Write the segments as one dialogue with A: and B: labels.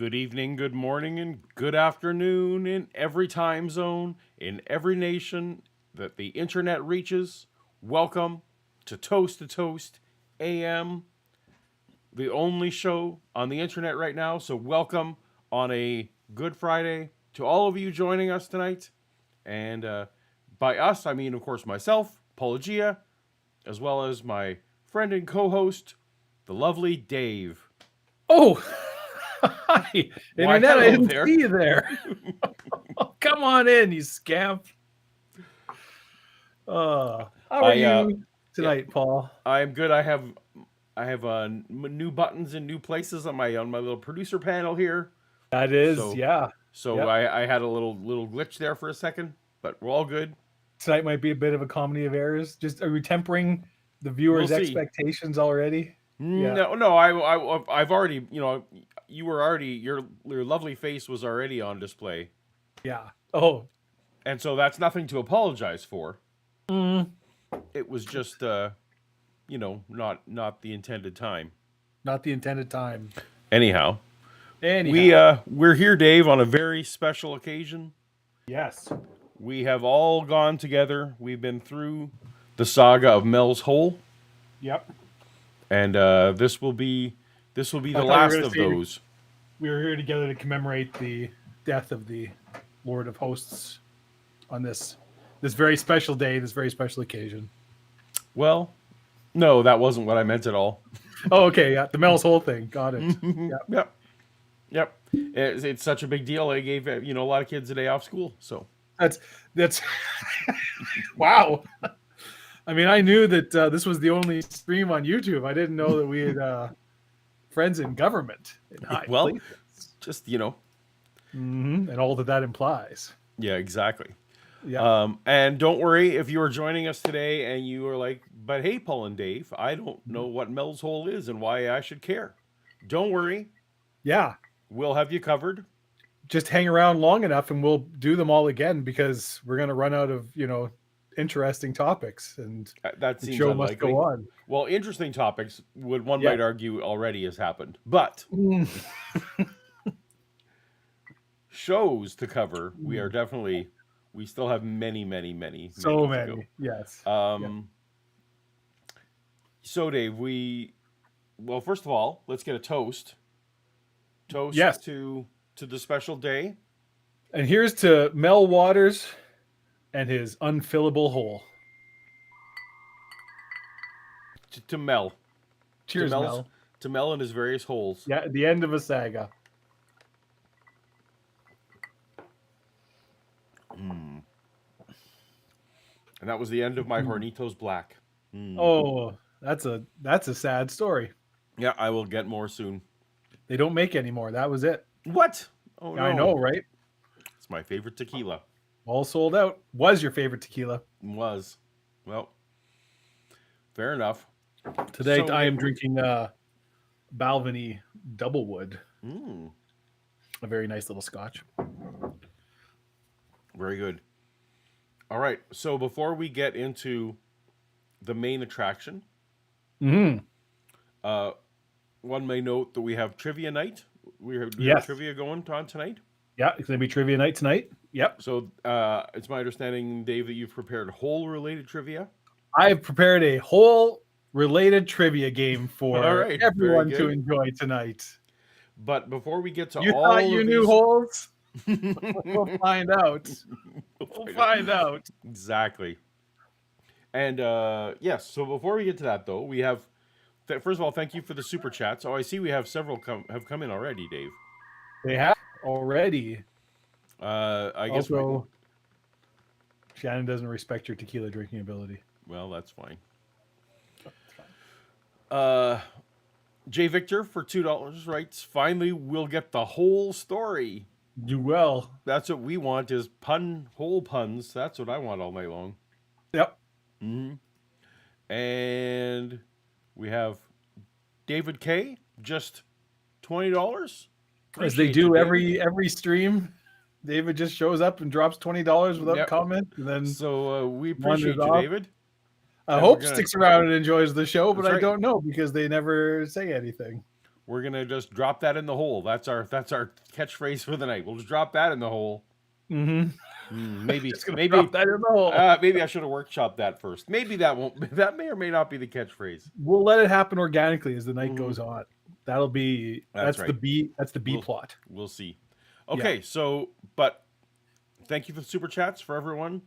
A: Good evening, good morning, and good afternoon in every time zone, in every nation that the internet reaches. Welcome to Toast AM, the only show on the internet right now. So, welcome on a Good Friday to all of you joining us tonight. And by us, I mean, of course, myself, Paulogia, as well as my friend and co host, the lovely Dave.
B: Oh, hi,
A: Why,
B: Internet. I
A: hello
B: didn't
A: there.
B: see you there. Come on in, you scamp. How are you tonight, Paul?
A: I'm good. I have new buttons and new places on my little producer panel here.
B: That is,
A: So
B: yeah.
A: so
B: Yep.
A: I had a little glitch there for a second, but we're all good.
B: Tonight might be a bit of a comedy of errors. Just are we tempering the
A: We'll
B: viewers'
A: see.
B: expectations already? Yeah.
A: No. I've already you were already your lovely face was already on display,
B: Yeah. Oh.
A: and so that's nothing to apologize for.
B: Mm,
A: It was just not the intended time.
B: not the intended time.
A: Anyhow,
B: Anyhow.
A: we're here, Dave, on a very special occasion.
B: Yes.
A: We have all gone together. We've been through the saga of Mel's Hole,
B: Yep.
A: and this will be the
B: thought you were
A: last
B: gonna
A: of
B: say-
A: those.
B: We were here together to commemorate the death of the Lord of Hosts on this very special day, this very special occasion.
A: Well, no, that wasn't what I meant at all.
B: Oh, okay, yeah, the Mel's whole thing. Got it.
A: Yep. It's such a big deal. I gave a lot of kids a day off school. So
B: That's wow. I mean, I knew that this was the only stream on YouTube. I didn't know that we had friends in government in high
A: well,
B: places.
A: just
B: And all that implies.
A: yeah, exactly.
B: Yeah.
A: And don't worry if you are joining us today and you are like, but hey, Paul and Dave, I don't know what Mel's Hole is and why I should care. Don't worry,
B: Yeah.
A: we'll have you covered.
B: Just hang around long enough and we'll do them all again because we're going to run out of, interesting topics and
A: That
B: the
A: seems
B: show
A: unlikely.
B: must go on.
A: Well, interesting topics one
B: Yeah.
A: might argue already has happened, but shows to cover, we still have many
B: So
A: to
B: many.
A: go.
B: Yes.
A: So Dave, first of all, let's get a toast. Toast
B: Yes.
A: to the special day.
B: And here's to Mel Waters and his unfillable hole.
A: To Mel.
B: Cheers,
A: to
B: Mel.
A: To Mel and his various holes.
B: Yeah, the end of a saga.
A: And that was the end of my Hornitos Black.
B: Oh, that's a sad story.
A: Yeah, I will get more soon.
B: They don't make anymore. That was it.
A: What? Oh, no.
B: I know, right?
A: It's my favorite tequila.
B: All sold out. Was your favorite tequila?
A: Was. Well, fair enough.
B: Today
A: So-
B: I am drinking Balvenie Doublewood. A very nice little scotch.
A: Very good. All right. So before we get into the main attraction, one may note that we have trivia night. We have
B: Yes.
A: trivia going on tonight.
B: Yeah, it's going to be trivia night tonight. Yep.
A: So it's my understanding, Dave, that you've prepared hole-related trivia.
B: I've prepared a whole related trivia game for
A: All right,
B: everyone
A: very
B: to
A: good.
B: enjoy tonight.
A: But before we get to
B: You
A: all
B: thought
A: of
B: you knew
A: these-
B: holes? We'll find out. We'll find out.
A: Exactly. And yes, so before we get to that, though, we have... First of all, thank you for the super chats. Oh, I see we have several have come in already, Dave.
B: They have already.
A: I guess...
B: Also, Shannon doesn't respect your tequila drinking ability.
A: Well, that's fine. J. Victor for $2 writes, finally, we'll get the whole story.
B: You will.
A: That's what we want is whole puns. That's what I want all night long.
B: Yep.
A: And we have David K. Just $20.
B: As they
A: Appreciate
B: do
A: you, David.
B: every stream, David just shows up and drops $20 without
A: Yep.
B: comment, and then
A: So we appreciate
B: wanders
A: you,
B: off.
A: David.
B: I
A: and
B: hope
A: we're gonna-
B: sticks around and enjoys the show, but
A: That's
B: I
A: right.
B: don't know because they never say anything.
A: we're gonna just drop that in the hole. That's our catchphrase for the night. We'll just drop that in the hole.
B: Mm-hmm.
A: Maybe
B: Just gonna drop that in the hole.
A: maybe I should have workshopped that first. Maybe that won't. That may or may not be the catchphrase.
B: We'll let it happen organically as the night goes on. That'll be
A: That's
B: the
A: right.
B: B. That's the B plot.
A: We'll see. Okay, so but thank you for the super chats for everyone.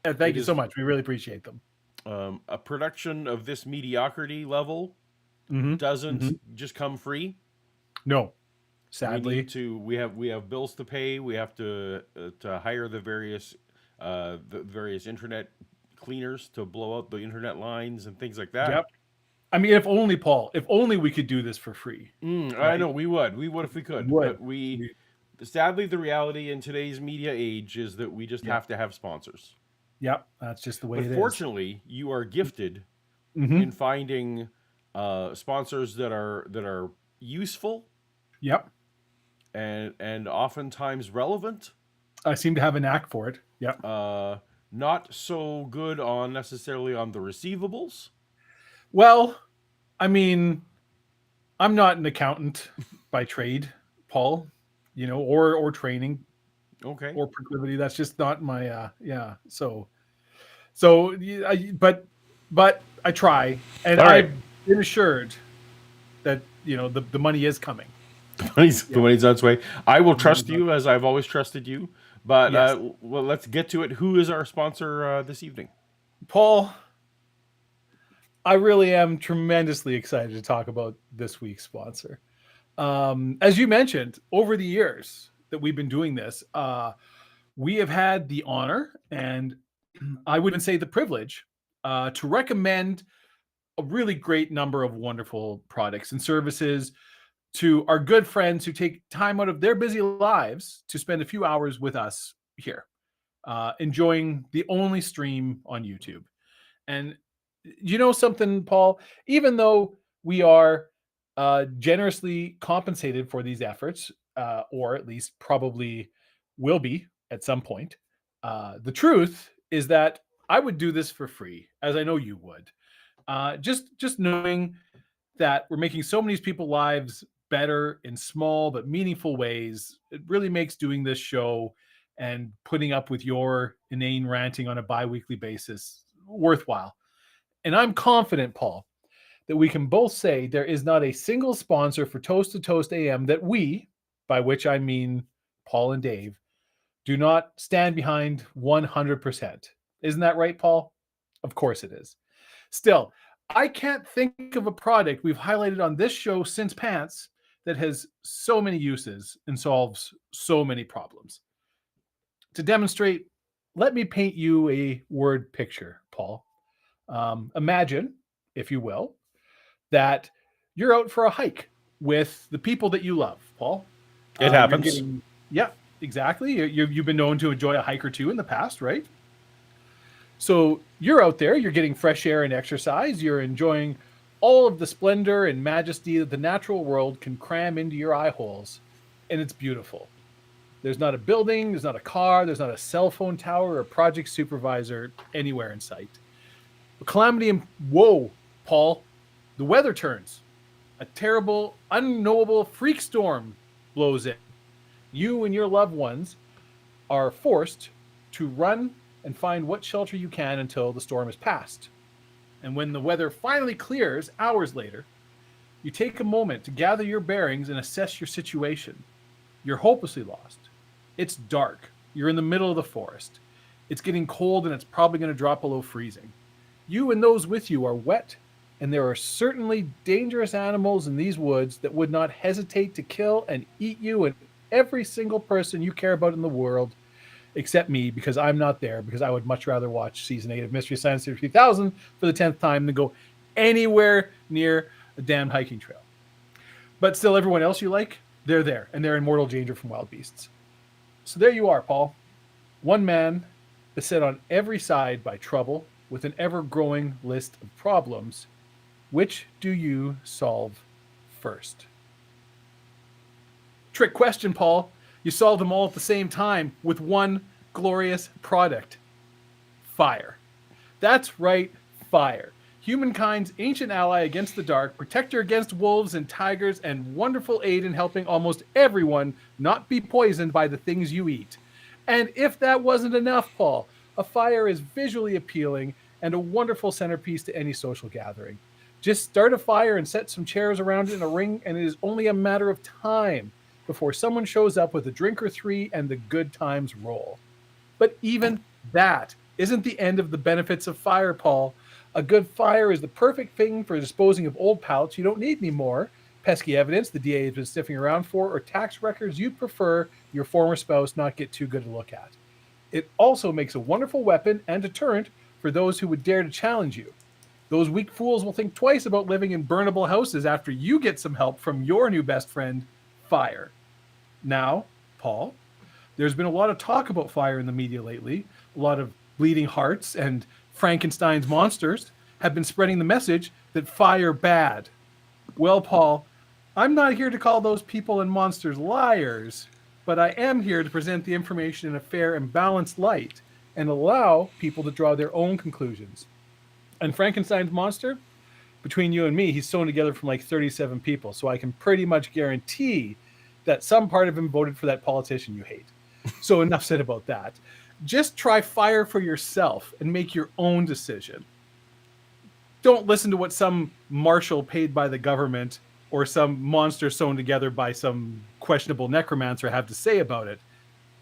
B: And thank you so much. We really appreciate them.
A: A production of this mediocrity level doesn't just come free.
B: No, sadly,
A: we have bills to pay. We have to hire the various internet cleaners to blow out the internet lines and things like that.
B: Yep. I mean, if only, Paul, if only we could do this for free.
A: Right? I know we would if we could. But sadly, the reality in today's media age is that we just have to have sponsors.
B: Yep, that's just the way it is.
A: Fortunately, you are gifted in finding sponsors that are useful.
B: Yep.
A: And oftentimes relevant.
B: I seem to have a knack for it. Yep.
A: Not so good necessarily on the receivables.
B: Well, I mean, I'm not an accountant by trade, Paul, or training.
A: Okay.
B: Or proclivity. That's just not my but I try, and I've been assured that the money is coming.
A: The money's on its way. I will trust you as I've always trusted you. But well, let's get to it. Who is our sponsor this evening?
B: Paul, I really am tremendously excited to talk about this week's sponsor. As you mentioned, over the years that we've been doing this, we have had the honor, and I wouldn't say the privilege, to recommend a really great number of wonderful products and services to our good friends who take time out of their busy lives to spend a few hours with us here, enjoying the only stream on YouTube. And you know something, Paul? Even though we are generously compensated for these efforts, or at least probably will be at some point, the truth is that I would do this for free, as I know you would. Just knowing that we're making so many people's lives better in small but meaningful ways, it really makes doing this show and putting up with your inane ranting on a bi-weekly basis worthwhile. And I'm confident, Paul, that we can both say there is not a single sponsor for Toast to Toast AM that we, by which I mean Paul and Dave, do not stand behind 100%. Isn't that right, Paul? Of course it is. Still, I can't think of a product we've highlighted on this show since Pants that has so many uses and solves so many problems. To demonstrate, let me paint you a word picture, Paul. Imagine, if you will, that you're out for a hike with the people that you love, Paul.
A: It happens.
B: Yeah, exactly. You've been known to enjoy a hike or two in the past, right? So you're out there, you're getting fresh air and exercise, you're enjoying all of the splendor and majesty that the natural world can cram into your eye holes, and it's beautiful. There's not a building, there's not a car, there's not a cell phone tower or project supervisor anywhere in sight. A calamity and whoa, Paul, the weather turns. A terrible, unknowable freak storm blows in. You and your loved ones are forced to run and find what shelter you can until the storm is past. And when the weather finally clears hours later, you take a moment to gather your bearings and assess your situation. You're hopelessly lost. It's dark. You're in the middle of the forest. It's getting cold and it's probably going to drop below freezing. You and those with you are wet, and there are certainly dangerous animals in these woods that would not hesitate to kill and eat you and every single person you care about in the world, except me, because I'm not there, because I would much rather watch Season 8 of Mystery Science Theater 3000 for the 10th time than go anywhere near a damn hiking trail. But still, everyone else you like, they're there, and they're in mortal danger from wild beasts. So there you are, Paul. One man beset on every side by trouble with an ever-growing list of problems. Which do you solve first? Trick question, Paul. You solve them all at the same time with one glorious product. Fire. That's right, fire. humankind's ancient ally against the dark, protector against wolves and tigers, and wonderful aid in helping almost everyone not be poisoned by the things you eat. And if that wasn't enough, Paul, a fire is visually appealing and a wonderful centerpiece to any social gathering. Just start a fire and set some chairs around it in a ring, and it is only a matter of time before someone shows up with a drink or three and the good times roll. But even that isn't the end of the benefits of fire, Paul. A good fire is the perfect thing for disposing of old pallets you don't need anymore, pesky evidence the DA has been sniffing around for, or tax records you'd prefer your former spouse not get too good to look at. It also makes a wonderful weapon and deterrent for those who would dare to challenge you. Those weak fools will think twice about living in burnable houses after you get some help from your new best friend, fire. Now, Paul, there's been a lot of talk about fire in the media lately. A lot of bleeding hearts and Frankenstein's monsters have been spreading the message that fire bad. Well, Paul, I'm not here to call those people and monsters liars, but I am here to present the information in a fair and balanced light and allow people to draw their own conclusions. And Frankenstein's monster, between you and me, he's sewn together from like 37 people, so I can pretty much guarantee that some part of him voted for that politician you hate. So enough said about that. Just try fire for yourself and make your own decision. Don't listen to what some marshal paid by the government or some monster sewn together by some questionable necromancer have to say about it.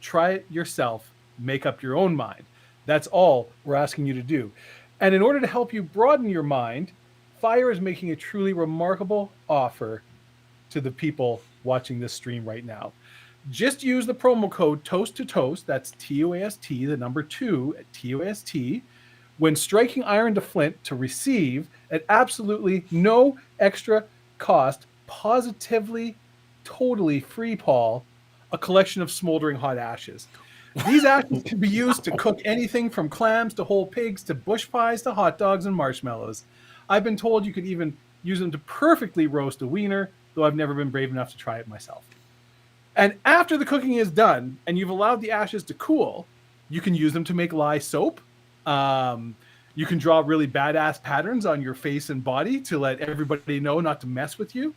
B: Try it yourself. Make up your own mind. That's all we're asking you to do. And in order to help you broaden your mind, Fire is making a truly remarkable offer to the people watching this stream right now. Just use the promo code TOAST2TOAST, that's TOAST, the number 2 at TOAST, when striking iron to flint to receive at absolutely no extra cost, positively, totally free, Paul, a collection of smoldering hot ashes. These ashes can be used to cook anything from clams to whole pigs to bush pies to hot dogs and marshmallows. I've been told you could even use them to perfectly roast a wiener, though I've never been brave enough to try it myself. And after the cooking is done and you've allowed the ashes to cool, you can use them to make lye soap. You can draw really badass patterns on your face and body to let everybody know not to mess with you.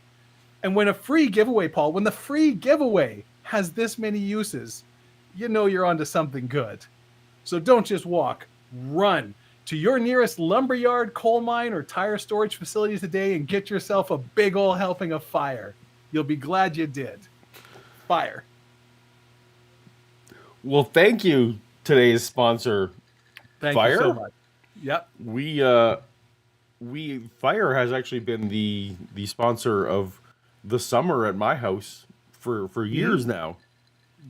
B: And when a free giveaway, Paul, when the free giveaway has this many uses, you know you're onto something good. So don't just walk, run to your nearest lumberyard, coal mine, or tire storage facility today and get yourself a big old helping of fire. You'll be glad you did. Fire.
A: Well, thank you, today's sponsor,
B: Thank
A: Fire.
B: you so much. Yep.
A: Fire has actually been the sponsor of the summer at my house for years now.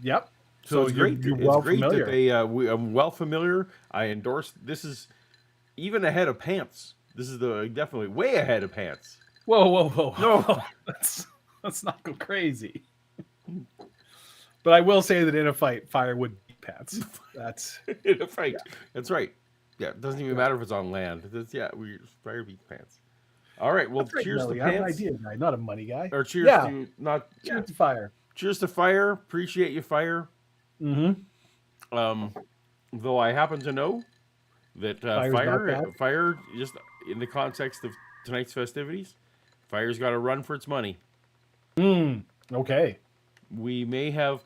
B: Yep.
A: So it's great.
B: You're
A: It's
B: well
A: great
B: familiar.
A: that I'm well familiar. I endorse. This is even ahead of pants. This is definitely way ahead of pants.
B: Whoa.
A: No.
B: Let's not go crazy. But I will say that in a fight, Fire would beat pants. That's
A: In a fight. Yeah. That's right. Yeah, it doesn't even matter if it's on land. Fire beats pants. All right. Well,
B: right,
A: cheers to
B: Melly. I'm an
A: pants.
B: idea guy, not a money guy.
A: Or cheers
B: Yeah.
A: to not.
B: Cheers to Fire.
A: Cheers to Fire. Appreciate you, Fire.
B: Mm-hmm.
A: Though I happen to know that Fire, just in the context of tonight's festivities, Fire's got to run for its money.
B: Okay.
A: We Mel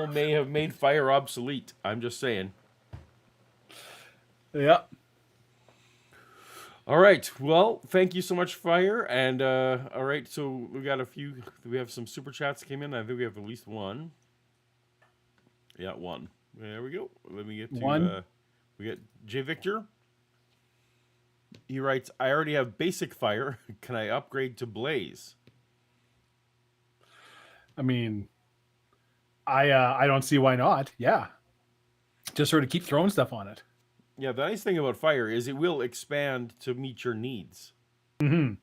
A: may have made Fire obsolete. I'm just saying.
B: Yeah.
A: All right. Well, thank you so much, Fire. And all right, so we have some super chats came in. I think we have at least one. Yeah, one. There we go. Let me get to
B: one.
A: We got J Victor. He writes, I already have basic fire. Can I upgrade to blaze?
B: I mean, I don't see why not. Yeah. Just sort of keep throwing stuff on it.
A: Yeah, the nice thing about fire is it will expand to meet your needs.
B: Mm-hmm.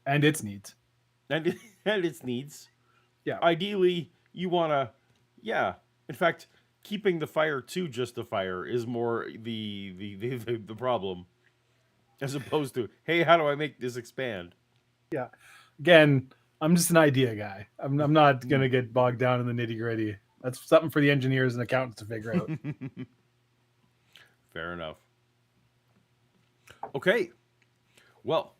B: And its needs.
A: And its needs.
B: Yeah.
A: Ideally, you want to, in fact, keeping the fire to just the fire is more the problem, as opposed to, hey, how do I make this expand?
B: Yeah. Again, I'm just an idea guy. I'm not going to get bogged down in the nitty gritty. That's something for the engineers and accountants to figure out.
A: Fair enough. Okay. Well,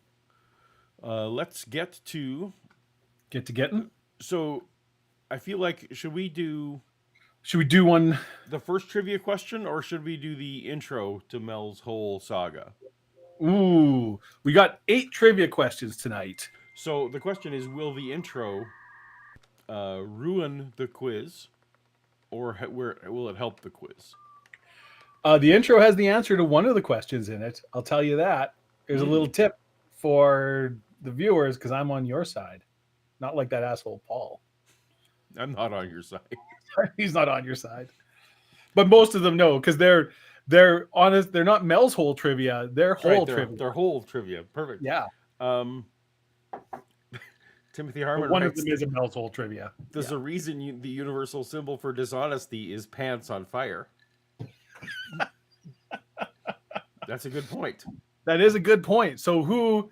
A: let's get to.
B: Get to getting.
A: So, I feel like should we do
B: Should we do one?
A: the first trivia question, or should we do the intro to Mel's whole saga?
B: Ooh, we got 8 trivia questions tonight.
A: So the question is: will the intro ruin the quiz, or where will it help the quiz?
B: The intro has the answer to one of the questions in it. I'll tell you that. Here's a little tip for the viewers because I'm on your side, not like that asshole Paul.
A: I'm not on your side.
B: He's not on your side, but most of them know because they're honest. They're not Mel's whole trivia. They're whole trivia.
A: Their whole trivia. Perfect.
B: Yeah.
A: Timothy Harmon
B: One of
A: writes,
B: them is a Mel's whole trivia.
A: there's a reason the universal symbol for dishonesty is pants on fire. That's a good point.
B: That is a good point. So who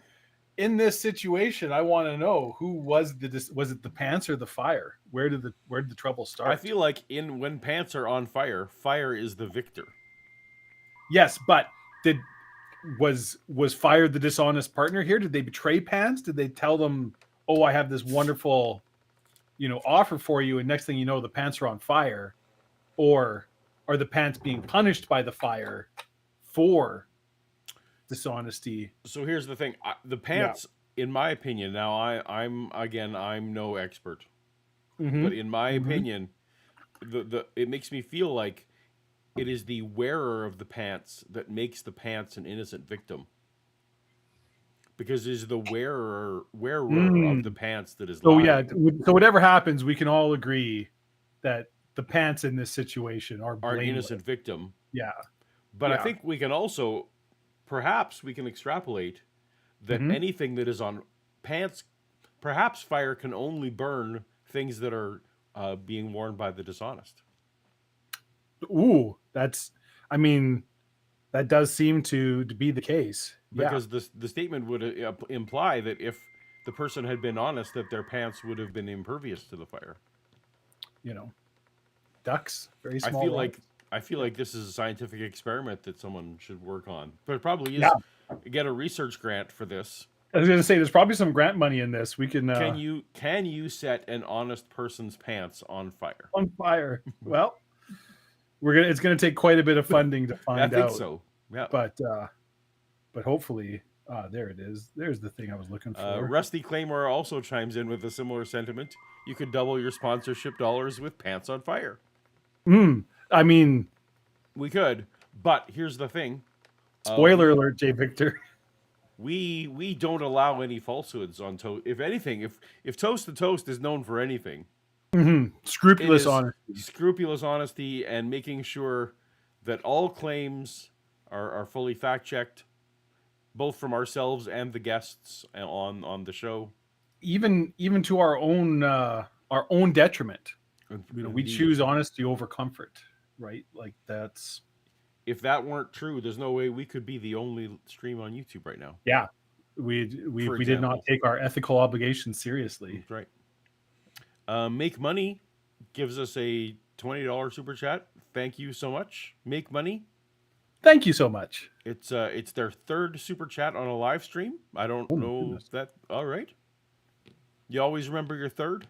B: in this situation, I want to know who was it the pants or the fire? Where did the trouble start?
A: I feel like when pants are on fire, fire is the victor.
B: Yes, but was fire the dishonest partner here? Did they betray pants? Did they tell them, "Oh, I have this wonderful, offer for you," and next thing you know, the pants are on fire, or are the pants being punished by the fire for dishonesty?
A: So here's the thing: the pants, in my opinion, now I'm no expert, but in my opinion, it makes me feel like it is the wearer of the pants that makes the pants an innocent victim. Because it is the wearer of the pants that is lying.
B: Yeah. So whatever happens, we can all agree that the pants in this situation are
A: an innocent victim.
B: Yeah.
A: But I think we can also, perhaps we can extrapolate that anything that is on pants, perhaps fire can only burn things that are being worn by the dishonest.
B: Ooh, that does seem to be the case.
A: Because the statement would imply that if the person had been honest, that their pants would have been impervious to the fire.
B: Ducks, very small.
A: I feel like this is a scientific experiment that someone should work on. But it probably is. Get a research grant for this.
B: I was going to say there's probably some grant money in this. We can.
A: Can you set an honest person's pants on fire?
B: On fire. Well, it's gonna take quite a bit of funding to find out.
A: I think so. Yeah.
B: But hopefully, there it is. There's the thing I was looking for.
A: Rusty Claymore also chimes in with a similar sentiment. You could double your sponsorship dollars with pants on fire.
B: I mean,
A: we could, but here's the thing.
B: Spoiler alert, J. Victor.
A: We don't allow any falsehoods on toast. If anything, if Toast to Toast is known for anything,
B: scrupulous honesty.
A: Scrupulous honesty and making sure that all claims are fully fact checked, both from ourselves and the guests on the show.
B: Even to our own detriment. We choose honesty over comfort, right? Like that's.
A: If that weren't true, there's no way we could be the only stream on YouTube right now.
B: Yeah, we did not take our ethical obligations seriously.
A: That's right. Make Money gives us a $20 super chat. Thank you so much, Make Money.
B: Thank you so much.
A: It's their third super chat on a live stream. I don't know that. All right. You always remember your third?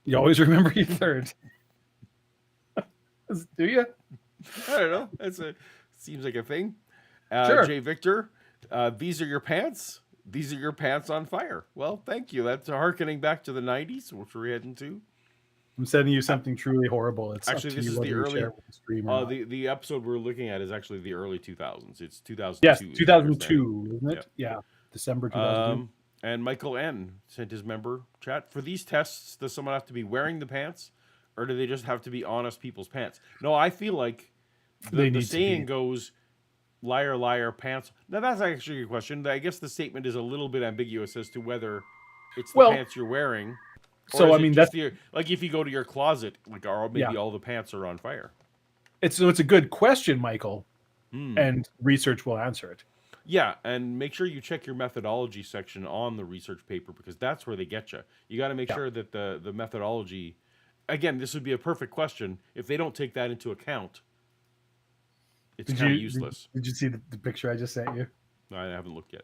B: You always remember your third. Do you?
A: I don't know. Seems like a thing.
B: Sure.
A: Jay Victor, these are your pants. These are your pants on fire. Well, thank you. That's harkening back to the 90s, which we're heading to.
B: I'm sending you something truly horrible. It's
A: actually this is the early. The episode we're looking at is actually the early 2000s. It's 2002.
B: Yes, 2002, isn't it? Yeah, December 2002.
A: And Michael N sent his member chat. For these tests, does someone have to be wearing the pants, or do they just have to be honest people's pants? No, I feel like the saying goes, liar, liar, pants. Now, that's actually a question. I guess the statement is a little bit ambiguous as to whether it's the pants you're wearing.
B: So, I mean, that's
A: like if you go to your closet, maybe all the pants are on fire.
B: It's a good question, Michael, and research will answer it.
A: Yeah, and make sure you check your methodology section on the research paper because that's where they get you. You got to make sure that the methodology, again, this would be a perfect question. If they don't take that into account, it's kind of useless.
B: Did you see the picture I just sent you?
A: No, I haven't looked yet.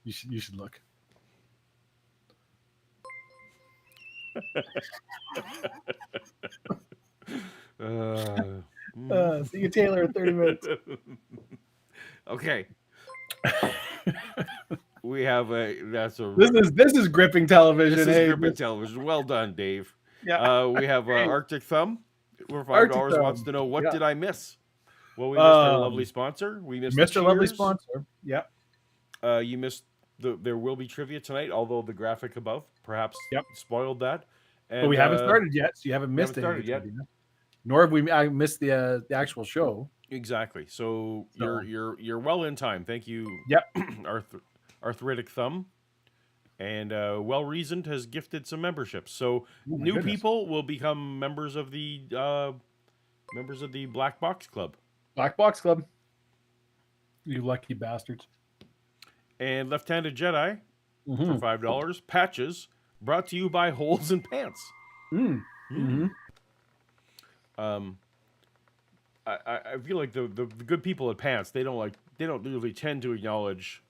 B: You should look. See you, Taylor, in 30 minutes.
A: Okay. We have this
B: is gripping television.
A: This is gripping television. Well done, Dave.
B: Yeah.
A: We have Arctic Thumb for
B: Arctic
A: $5
B: Thumb.
A: wants to know, what
B: Yeah.
A: did I miss? Well, we missed our lovely sponsor. We missed
B: Mr.
A: the
B: Lovely
A: cheers.
B: sponsor. Yeah.
A: You missed there will be trivia tonight, although the graphic above perhaps spoiled that. And,
B: but we haven't started yet, so you haven't missed
A: it yet.
B: Nor have we missed the actual show.
A: Exactly. So you're well in time. Thank you.
B: Yep.
A: Arthritic Thumb. And Well Reasoned has gifted some memberships. So new people will become members of the Black Box Club.
B: Black Box Club. You lucky bastards.
A: And Left-Handed Jedi for $5. Patches brought to you by Holes in Pants. I feel like the good people at Pants, they don't really tend to acknowledge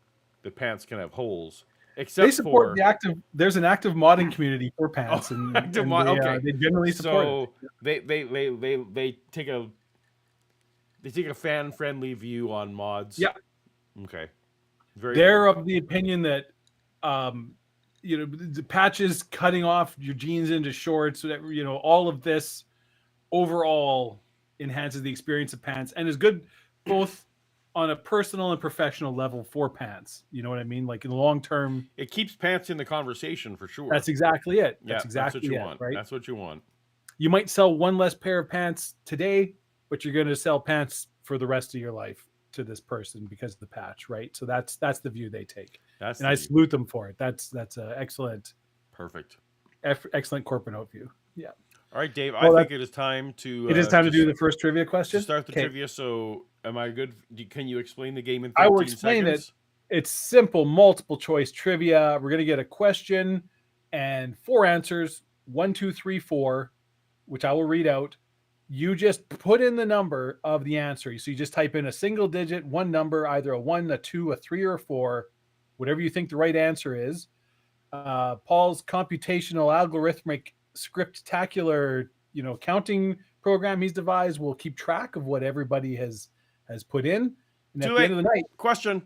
A: that pants can have holes. Except
B: they support the active. There's an active modding community for pants, and they generally support it.
A: They take a fan friendly view on mods.
B: Yeah.
A: Okay.
B: They're of the opinion that, the patches cutting off your jeans into shorts, all of this overall enhances the experience of pants and is good both on a personal and professional level for pants. You know what I mean? Like in the long term,
A: it keeps pants in the conversation for sure.
B: That's exactly it.
A: That's
B: exactly
A: what you want.
B: Right?
A: That's what you want.
B: You might sell one less pair of pants today, but you're going to sell pants for the rest of your life to this person because of the patch, right? So that's the view they take. I salute them for it. That's an excellent, excellent corporate note view. Yeah.
A: All right, Dave. I think it is time to.
B: It is time to do the first trivia question.
A: To start the trivia. So, am I good? Can you explain the game in 13
B: I will explain
A: seconds?
B: It's simple, multiple choice trivia. We're going to get a question and 4 answers: 1, 2, 3, 4, which I will read out. You just put in the number of the answer. So you just type in a single digit, one number, either a 1, a 2, a 3, or a 4, whatever you think the right answer is. Paul's computational algorithmic scriptacular, counting program he's devised will keep track of what everybody has put in. And at the end of the night,
A: question.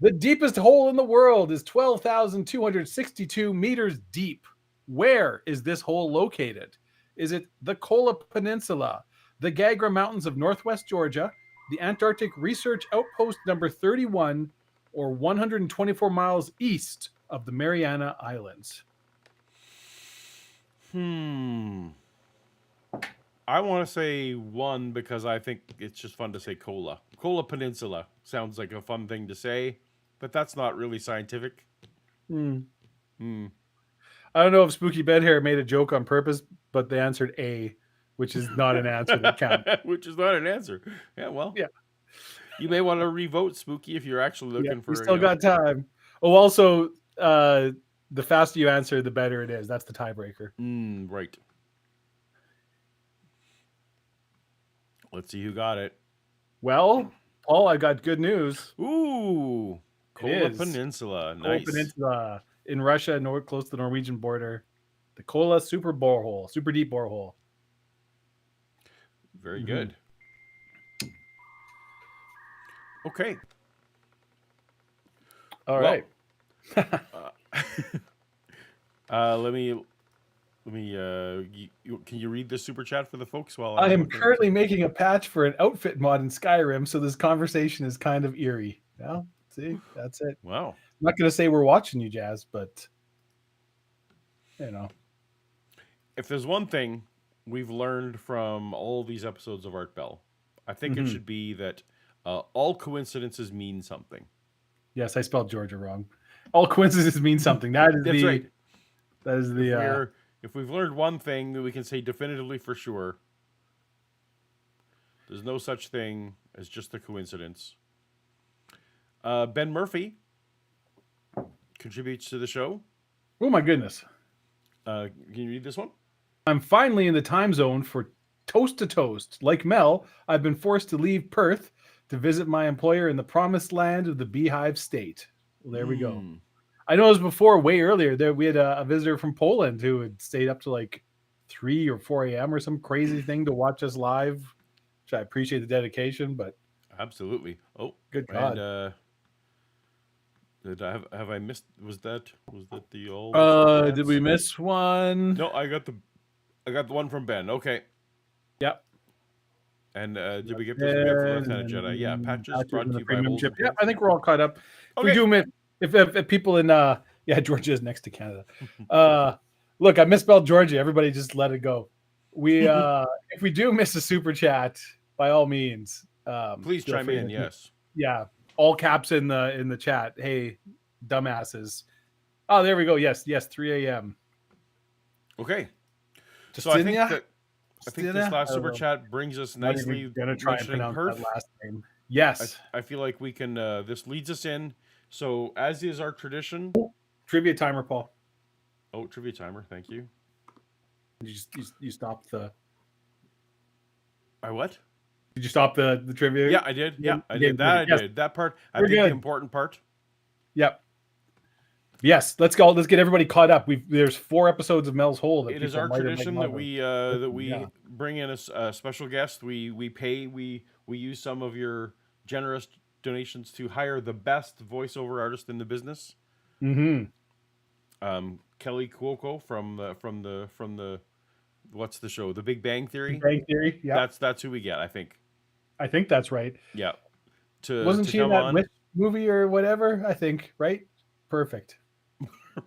B: The deepest hole in the world is 12,262 meters deep. Where is this hole located? Is it the Kola Peninsula, the Gagra Mountains of Northwest Georgia, the Antarctic Research Outpost number 31, or 124 miles east of the Mariana Islands?
A: I want to say 1 because I think it's just fun to say Kola. Kola Peninsula sounds like a fun thing to say, but that's not really scientific.
B: I don't know if Spooky Bedhair made a joke on purpose, but they answered A, which is not an answer that counts.
A: Which is not an answer. Yeah, well.
B: Yeah.
A: You may want to revote, Spooky, if you're actually looking for...
B: We still got time. Oh, also, the faster you answer, the better it is. That's the tiebreaker.
A: Right. Let's see who got it.
B: Well, Paul, I got good news.
A: Ooh. Kola Peninsula.
B: Kola Peninsula in Russia, close to the Norwegian border. The Kola super deep borehole.
A: Very good. Okay.
B: All right.
A: Let me. Can you read the super chat for the folks while
B: I am currently making a patch for an outfit mod in Skyrim, so this conversation is kind of eerie. Well, see, that's it.
A: Wow.
B: I'm not going to say we're watching you, Jazz, but
A: if there's one thing we've learned from all these episodes of Art Bell, I think it should be that all coincidences mean something.
B: Yes, I spelled Georgia wrong. All coincidences mean something. That's right. That is the.
A: If we've learned one thing that we can say definitively for sure, there's no such thing as just a coincidence. Ben Murphy contributes to the show.
B: Oh my goodness.
A: Can you read this one?
B: I'm finally in the time zone for Toast to Toast. Like Mel, I've been forced to leave Perth to visit my employer in the promised land of the Beehive State. Well, there we go. I know it was before, way earlier. There we had a visitor from Poland who had stayed up to like 3 or 4 a.m. or some crazy thing to watch us live. Which I appreciate the dedication, but
A: Absolutely. Oh,
B: good God.
A: and have I missed? Was that the old?
B: Did we miss one?
A: No, I got the one from Ben. Okay.
B: Yep.
A: And did we get this? We have the Lieutenant Jedi. Yeah, patches brought to you by Holes and
B: Yeah,
A: Pins.
B: I think we're all caught up.
A: Okay.
B: We do miss if people in Georgia is next to Canada. Look, I misspelled Georgia. Everybody just let it go. We if we do miss a super chat, by all means,
A: please chime in. Yes.
B: Yeah, all caps in the chat. Hey, dumbasses. Oh, there we go. Yes, 3 a.m.
A: Okay. So I think this last super chat brings us nicely.
B: Gonna try and pronounce that last name. Yes,
A: I feel like we can. This leads us in. So as is our tradition.
B: Trivia timer, Paul.
A: Oh, trivia timer. Thank you.
B: You stopped the.
A: I what?
B: Did you stop the trivia?
A: Yeah, I did. Yeah, I did that. I did that part. I did the important part.
B: Yep. Yes, let's go. Let's get everybody caught up. There's 4 episodes of Mel's Hole.
A: It is our tradition that we bring in a special guest. We use some of your generous donations to hire the best voiceover artist in the business.
B: Mm-hmm.
A: Kelly Cuoco from the what's the show? The Big Bang Theory.
B: Big Bang Theory. Yeah.
A: That's who we get. I think
B: that's right.
A: Yeah.
B: Wasn't she in that Witch movie or whatever? I think, right? Perfect.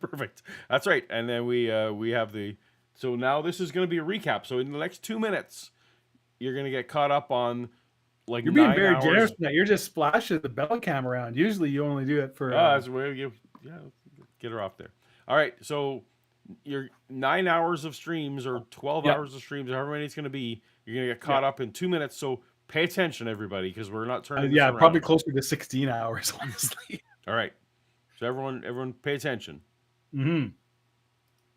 A: Perfect. That's right. And then we have so now this is going to be a recap. So in the next 2 minutes, you're going to get caught up on like
B: you're being very generous now. You're just splashing the bell cam around. Usually you only do it for
A: that's where you get her off there. All right. So your 9 hours of streams or 12 hours of streams, however many it's going to be, you're going to get caught up in 2 minutes. So pay attention, everybody, because we're not turning this around.
B: Probably closer to 16 hours, honestly.
A: All right. So everyone pay attention.
B: Mm-hmm.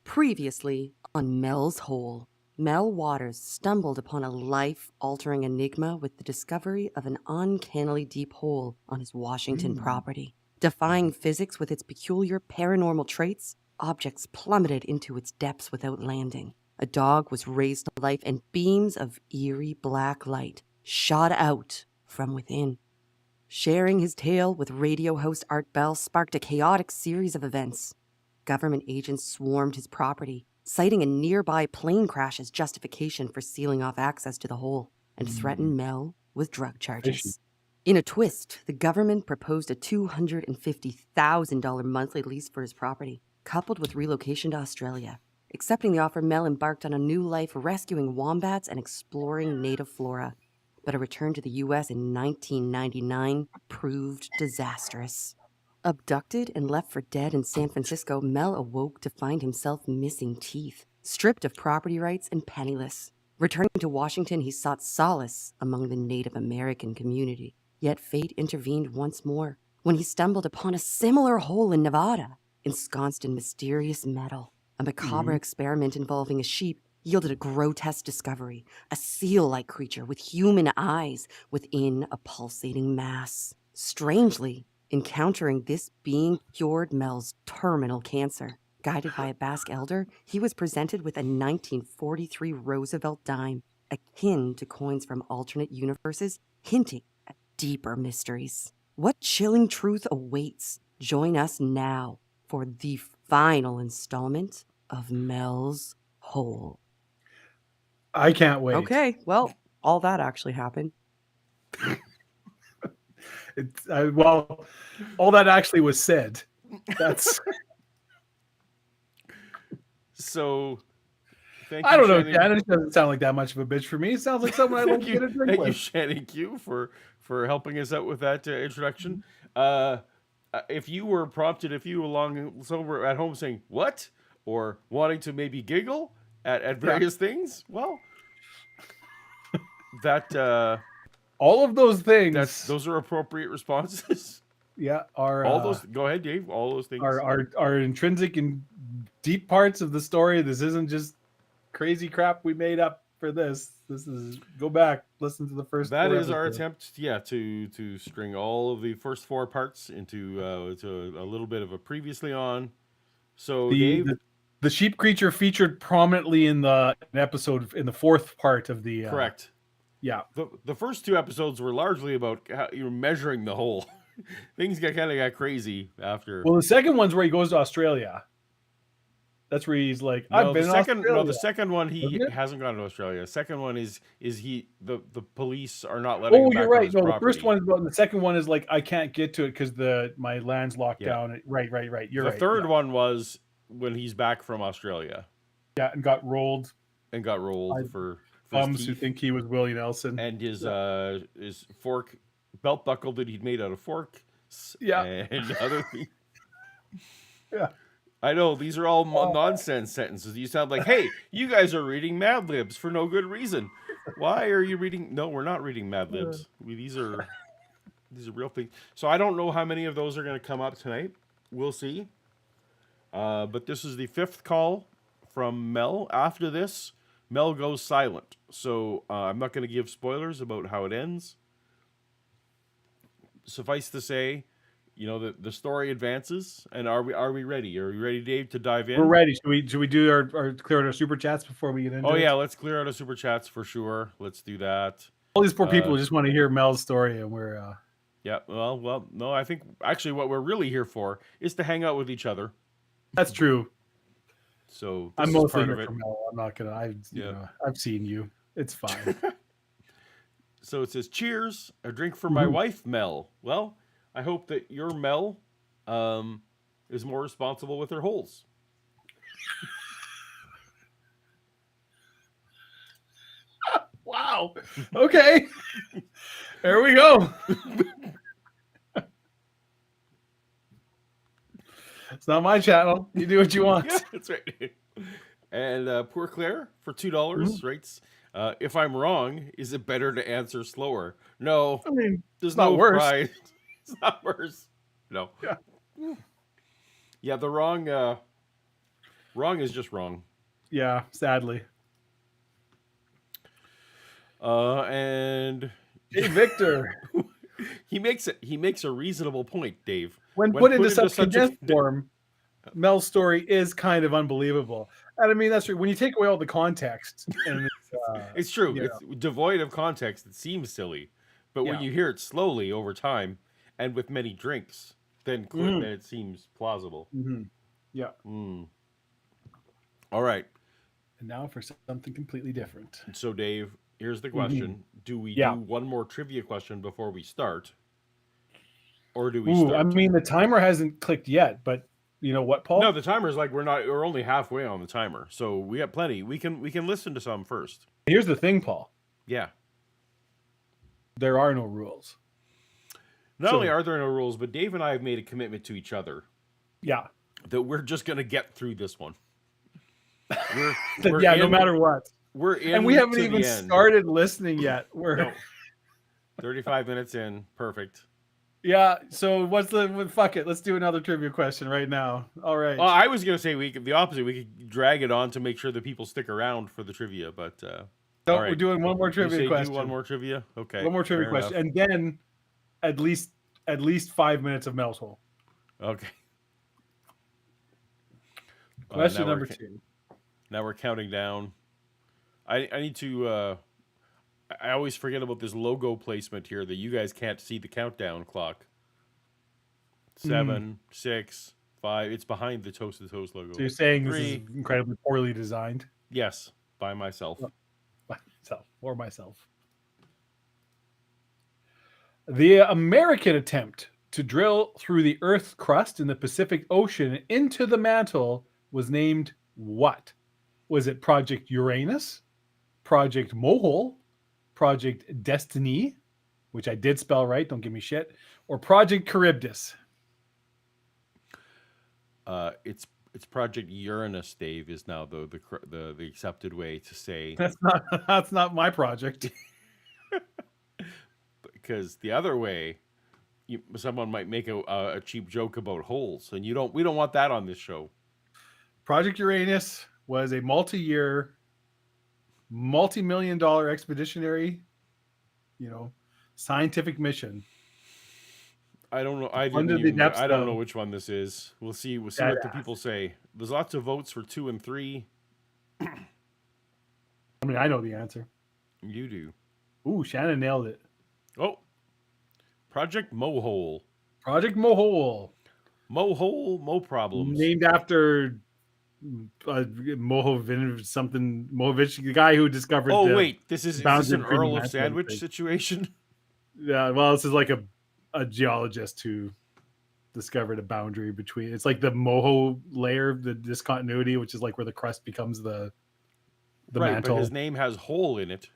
C: Previously on Mel's Hole, Mel Waters stumbled upon a life-altering enigma with the discovery of an uncannily deep hole on his Washington property. Defying physics with its peculiar paranormal traits, objects plummeted into its depths without landing. A dog was raised to life, and beams of eerie black light shot out from within. Sharing his tale with radio host Art Bell sparked a chaotic series of events. Government agents swarmed his property, citing a nearby plane crash as justification for sealing off access to the hole, and threatened Mel with drug charges. In a twist, the government proposed a $250,000 monthly lease for his property, coupled with relocation to Australia. Accepting the offer, Mel embarked on a new life rescuing wombats and exploring native flora. But a return to the U.S. in 1999 proved disastrous. Abducted and left for dead in San Francisco, Mel awoke to find himself missing teeth, stripped of property rights and penniless. Returning to Washington, he sought solace among the Native American community. Yet fate intervened once more when he stumbled upon a similar hole in Nevada, ensconced in mysterious metal. A macabre experiment involving a sheep yielded a grotesque discovery, a seal-like creature with human eyes within a pulsating mass. Strangely, encountering this being cured Mel's terminal cancer. Guided by a Basque elder, he was presented with a 1943 Roosevelt dime, akin to coins from alternate universes, hinting at deeper mysteries. What chilling truth awaits? Join us now for the final installment of Mel's Hole.
B: I can't wait.
C: Okay, well, all that actually happened.
B: Well, all that actually was said. That's
A: so. Thank you,
B: I don't know,
A: Shannon.
B: Shannon. It doesn't sound like that much of a bitch for me. It sounds like someone I'd like to get a drink with.
A: Thank you, Shannon Q, for helping us out with that introduction. If you were prompted, if you were somewhere at home saying "what" or wanting to maybe giggle at various things, well, that
B: all of those things.
A: Those are appropriate responses.
B: Yeah, are
A: all those. Go ahead, Dave. All those things
B: are intrinsic and deep parts of the story. This isn't just crazy crap we made up for this. This is go back, listen to the first.
A: That
B: 4
A: is our
B: episodes.
A: attempt, to string all of the first 4 parts into to a little bit of a previously on. So
B: The,
A: Dave,
B: the sheep creature featured prominently in the episode in the 4th part of the.
A: correct.
B: Yeah.
A: The first 2 episodes were largely about how you're measuring the hole. Things got crazy after.
B: Well, the second one's where he goes to Australia. That's where he's like, I've been in Australia.
A: the second one he
B: Isn't it?
A: hasn't gone to Australia. The second one is the police are not letting him
B: Oh,
A: back
B: you're
A: on
B: right.
A: his
B: No, the
A: property.
B: first one is about, and the second one is like, I can't get to it because my land's locked down. Right. You're
A: The
B: right.
A: third one was when he's back from Australia
B: Yeah, and got rolled.
A: and got rolled for his
B: Bums who
A: teeth
B: think he was Willie Nelson.
A: and his fork belt buckle that he'd made out of forks.
B: Yeah.
A: And other things.
B: Yeah.
A: I know these are all nonsense sentences. You sound like, hey, you guys are reading Mad Libs for no good reason. Why are you reading? No, we're not reading Mad Libs. These are real things. So I don't know how many of those are going to come up tonight. We'll see. But this is the 5th call from Mel. After this, Mel goes silent. So I'm not going to give spoilers about how it ends. Suffice to say, the story advances, and are we ready? Are we ready, Dave, to dive in?
B: We're ready. Should we do our clear out our super chats before we get into it?
A: Oh yeah, let's clear out our super chats for sure. Let's do that.
B: All these poor people just want to hear Mel's story, and we're
A: yeah. Well, no. I think actually what we're really here for is to hang out with each other.
B: That's true.
A: So
B: I'm
A: this is
B: mostly
A: part of
B: here
A: it.
B: for Mel. I'm not gonna. I've seen you. It's fine.
A: So it says, "Cheers, a drink for my wife, Mel." Well, I hope that your Mel is more responsible with her holes.
B: Wow. Okay. There we go. It's not my channel. You do what you want.
A: Yeah, that's right. And poor Claire for $2 writes, if I'm wrong, is it better to answer slower? No,
B: I mean,
A: there's
B: not
A: no
B: worse.
A: prize. It's not worse. No.
B: Yeah.
A: Yeah, the wrong is just wrong.
B: Yeah, sadly.
A: And
B: Hey, Victor.
A: he makes a reasonable point, Dave.
B: When put into
A: into
B: such condensed form, Mel's story is kind of unbelievable. And I mean, that's true. When you take away all the context, and
A: it's true.
B: you
A: It's devoid of context. It seems silly, but when you hear it slowly over time and with many drinks, then it seems plausible.
B: Yeah.
A: All right.
B: And now for something completely different.
A: So, Dave, here's the question: do we do one more trivia question before we start, or do we start?
B: I mean, the timer hasn't clicked yet, but you know what, Paul?
A: No, the timer's like we're only halfway on the timer, so we got plenty. We can listen to some first.
B: Here's the thing, Paul.
A: Yeah.
B: There are no rules.
A: Not only are there no rules, but Dave and I have made a commitment to each other.
B: Yeah.
A: That we're just going to get through this one.
B: No matter what.
A: We're in,
B: and we haven't even started listening yet. We're
A: 35 minutes in. Perfect.
B: Yeah. So fuck it. Let's do another trivia question right now. All right.
A: Well, I was going to say the opposite. We could drag it on to make sure that people stick around for the trivia, but
B: no,
A: all right.
B: We're doing one more trivia question.
A: Do one more trivia. Okay.
B: One more trivia question, and then at least 5 minutes of Mel's hole.
A: Okay.
B: Question number 2.
A: Now we're counting down. I need to. I always forget about this logo placement here that you guys can't see the countdown clock. 7, 6, 5. It's behind the Toast to Toast logo.
B: So you're saying
A: 3.
B: This is incredibly poorly designed?
A: Yes, by myself.
B: Or myself. The American attempt to drill through the Earth's crust in the Pacific Ocean into the mantle was named what? Was it Project Uranus, Project Mohole, Project Destiny, which I did spell right, don't give me shit, or Project Charybdis?
A: It's Project Uranus, Dave, is now the accepted way to say.
B: That's not my project.
A: Because the other way, someone might make a cheap joke about holes, and we don't want that on this show.
B: Project Uranus was a multi-year multi-million-dollar expeditionary, scientific mission
A: I don't know. I
B: under the depths
A: I don't
B: of
A: know which one this is. We'll see. We'll see
B: Dead
A: what the
B: Ass.
A: people say. There's lots of votes for 2 and 3.
B: I mean, I know the answer.
A: You do.
B: Ooh, Shannon nailed it.
A: Oh, Project Mohole.
B: Project Mohole,
A: Mohole, Mo problems.
B: named after Mohovich, the guy who discovered.
A: Oh
B: the
A: wait, is this
B: boundary
A: an
B: between
A: Earl
B: the
A: of
B: Atlantic
A: Sandwich
B: thing.
A: situation?
B: Yeah, well, this is like a geologist who discovered a boundary between. It's like the Moho layer, the discontinuity, which is like where the crust becomes the
A: Right,
B: mantle.
A: but his name has hole in it.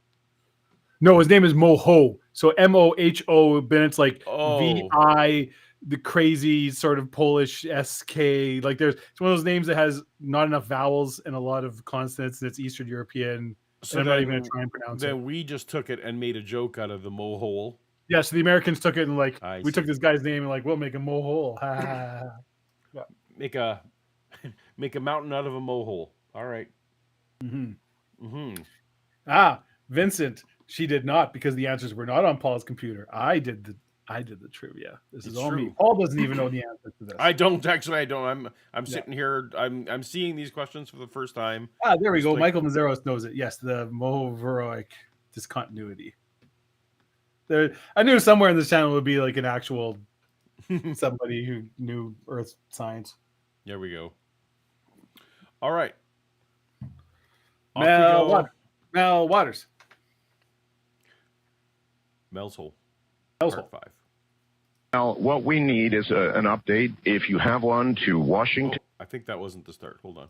B: No, his name is Moho. So Moho. Then it's like
A: Oh.
B: VI, the crazy sort of Polish SK. Like it's one of those names that has not enough vowels and a lot of consonants, and it's Eastern European.
A: So
B: and I'm not even going to try and pronounce it.
A: Then we just took it and made a joke out of the mohole.
B: Yeah, so the Americans took it and
A: I
B: we took
A: see.
B: this guy's name and we'll make a Mohole. Ha, ha, ha.
A: Make a mountain out of a mohole. All right.
B: Vincent, she did not, because the answers were not on Paul's computer. I did the trivia. This is all me. Paul doesn't even know the answer to this.
A: I don't. I'm sitting here. I'm seeing these questions for the first time.
B: There we go. Michael Mazzaros knows it. Yes, the Mohoveroic discontinuity. I knew somewhere in this channel would be like an actual somebody who knew Earth science.
A: There we go. All right.
B: Mel Waters.
A: Mel's hole.
B: Mel's
A: Part
B: hole.
A: 5.
D: Now, what we need is an update, if you have one, to Washington.
A: I think that wasn't the start. Hold on.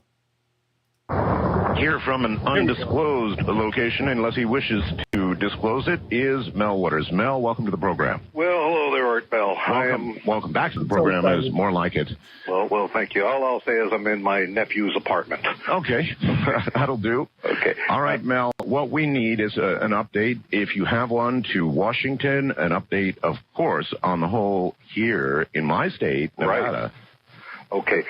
D: Here from an undisclosed location, unless he wishes to disclose it, is Mel Waters. Mel, welcome to the program.
E: Well, hello there, Art Bell.
D: Welcome back to the program. Is more like it.
E: Well, thank you. All I'll say is I'm in my nephew's apartment.
D: Okay, that'll do.
E: Okay.
D: All right, Mel, what we need is an update, if you have one, to Washington, an update, of course, on the whole here in my state, Nevada.
E: Right. Okay.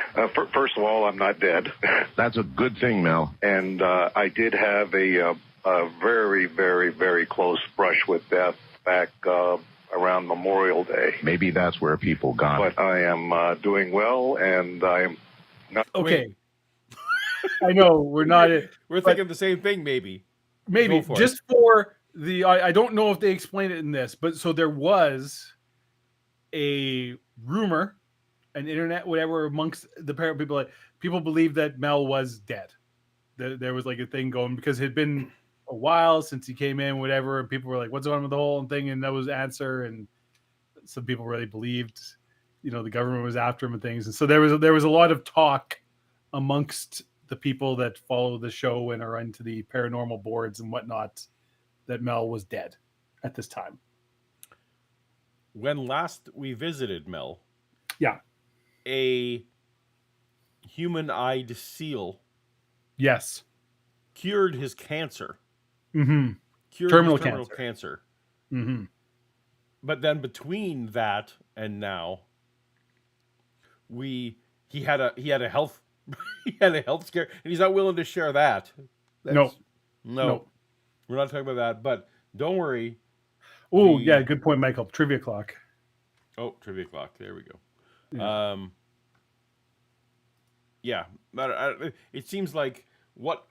E: First of all, I'm not dead.
D: That's a good thing, Mel.
E: And I did have a very, very, very close brush with death back around Memorial Day.
D: Maybe that's where people got it.
E: But I am doing well, and I am not...
B: Okay. I know, we're not...
A: We're thinking the same thing, maybe.
B: Maybe. Just for the... I don't know if they explain it in this, but so there was a rumor, an internet, whatever, amongst the parent people, people believe that Mel was dead. There was like a thing going because it had been a while since he came in, whatever, and people were like, "What's on with the whole thing?" And that was the answer. And some people really believed, the government was after him and things. And so there was a lot of talk amongst the people that follow the show and are into the paranormal boards and whatnot that Mel was dead at this time.
A: When last we visited Mel,
B: yeah,
A: a human-eyed seal,
B: yes,
A: cured his cancer.
B: Mm-hmm.
A: Cured
B: terminal
A: his cancer.
B: Mm-hmm.
A: But then between that and now, he had a health scare, and he's not willing to share that.
B: No,
A: we're not talking about that. But don't worry.
B: Oh, yeah, good point, Michael. Trivia clock.
A: Oh, trivia clock. There we go.
B: Yeah.
A: But it seems like what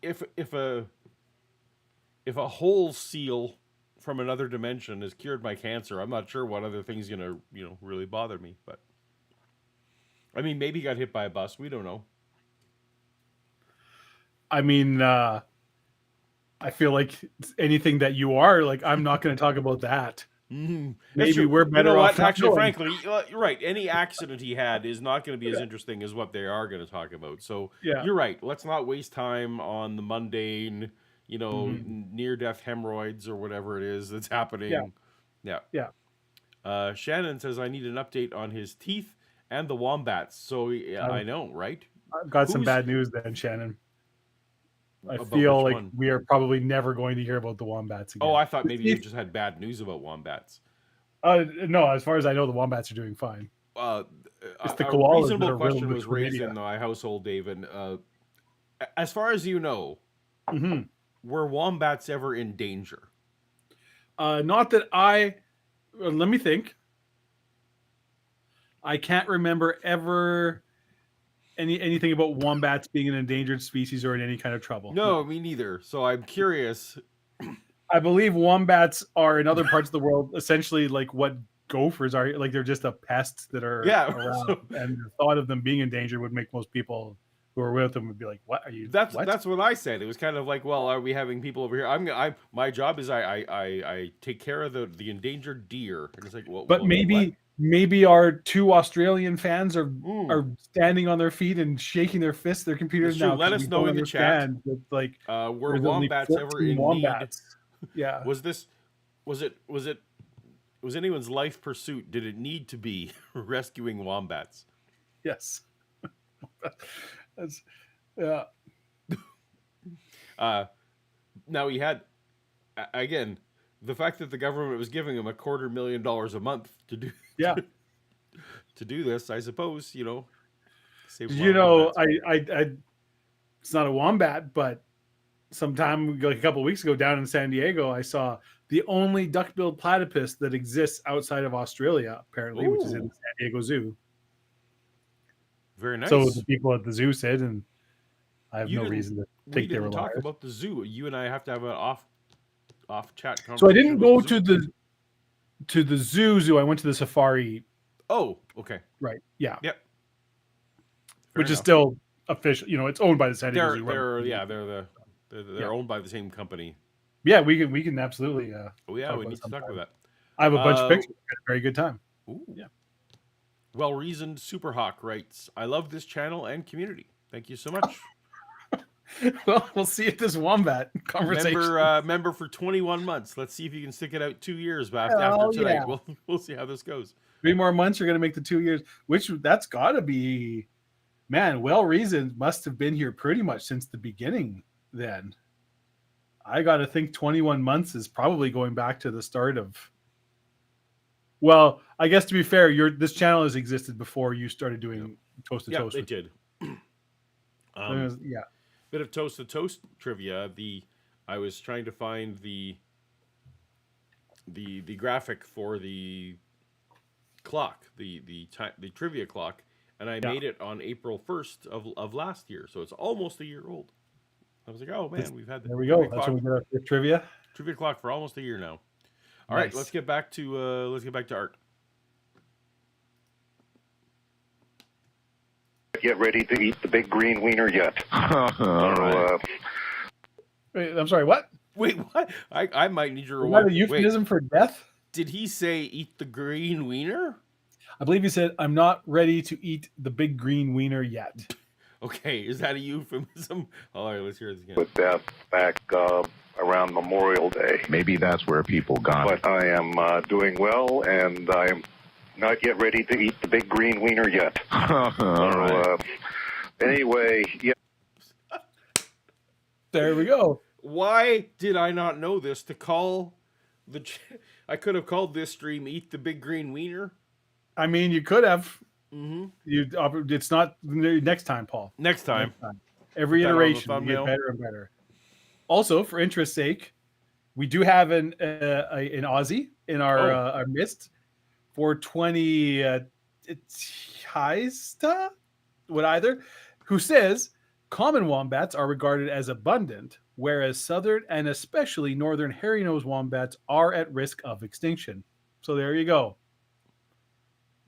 A: if a whole seal from another dimension has cured my cancer? I'm not sure what other thing's gonna really bother me. But I mean, maybe he got hit by a bus. We don't know.
B: I mean, I feel like anything that you are, like, I'm not going to talk about that.
A: Mm-hmm.
B: Maybe we're better off.
A: Actually, frankly, you're right. Any accident he had is not going to be as interesting as what they are going to talk about. So you're right. Let's not waste time on the mundane, near-death hemorrhoids or whatever it is that's happening. Yeah. Shannon says, I need an update on his teeth and the wombats. So I know, right?
B: I've got some bad news then, Shannon. I feel like we are probably never going to hear about the wombats again.
A: Oh, I thought maybe you just had bad news about wombats.
B: No, as far as I know, the wombats are doing fine.
A: It's
B: the koalas.
A: A reasonable question was raised in my household, David. As far as you know, were wombats ever in danger?
B: Not that let me think. I can't remember ever anything about wombats being an endangered species or in any kind of trouble.
A: No, me neither. So I'm curious.
B: I believe wombats are in other parts of the world essentially like what gophers are. Like they're just a pest that are around, and the thought of them being in danger would make most people who are with them would be like, "What are you?"
A: That's what I said. It was kind of like, well, are we having people over here? My job is I take care of the endangered deer. And it's like, well,
B: but maybe our 2 Australian fans are standing on their feet and shaking their fists, their computers now.
A: Let us know in the chat.
B: Like,
A: were wombats ever in
B: wombats. Need? Yeah.
A: Was anyone's life pursuit? Did it need to be rescuing wombats?
B: Yes. That's, yeah.
A: Now he had, again, the fact that the government was giving him $250,000 a month to do to do this, I suppose, save wombats.
B: I it's not a wombat, but sometime like a couple of weeks ago down in San Diego, I saw the only duck-billed platypus that exists outside of Australia, apparently, which is in the San Diego Zoo.
A: Very nice.
B: So the people at the zoo said, and I have no reason to take their
A: talk about the zoo. You and I have to have an off chat conversation.
B: So I didn't go to the zoo. I went to the safari.
A: Oh, okay.
B: Right. Yeah.
A: Yep.
B: Which is still official. It's owned by the San Diego Zoo.
A: They're owned by the same company.
B: Yeah, we can absolutely.
A: we need to talk about that.
B: I have a bunch of pictures. We had a very good time.
A: Ooh. Yeah. Well-reasoned Superhawk writes, I love this channel and community. Thank you so much.
B: Well, we'll see if this wombat conversation.
A: Member for 21 months. Let's see if you can stick it out 2 years after tonight. Yeah. We'll see how this goes.
B: 3 more months, you're going to make the 2 years, which that's got to be, man, well-reasoned must have been here pretty much since the beginning then. I got to think 21 months is probably going back to the start of, well, I guess to be fair, this channel has existed before you started doing Toast to Toast.
A: Yeah, it did.
B: Yeah.
A: Bit of Toast to Toast trivia. I was trying to find the graphic for the clock, the trivia clock, and I made it on April 1st of last year, so it's almost a year old. I was like, oh man, we've had
B: there we go. That's when we got our trivia
A: clock for almost a year now. All right, let's get back to art.
E: Get ready to eat the big green wiener yet.
B: Wait, I'm sorry, what?
A: Wait, what? I might need your...
B: Is that a euphemism for death?
A: Did he say eat the green wiener?
B: I believe he said, I'm not ready to eat the big green wiener yet.
A: Okay, is that a euphemism? All right, let's hear this again.
E: With that back around Memorial Day.
D: Maybe that's where people got it.
E: But I am doing well, and I am not yet ready to eat the big green wiener yet. Anyway, yeah.
B: There we go.
A: Why did I not know this? I could have called this stream "Eat the Big Green Wiener."
B: I mean, you could have.
A: Mm-hmm.
B: It's not next time, Paul.
A: Next time.
B: Every iteration you get better and better. Also, for interest's sake, we do have an Aussie in our midst for 20 Heista, who says common wombats are regarded as abundant, whereas southern and especially northern hairy-nosed wombats are at risk of extinction. So there you go.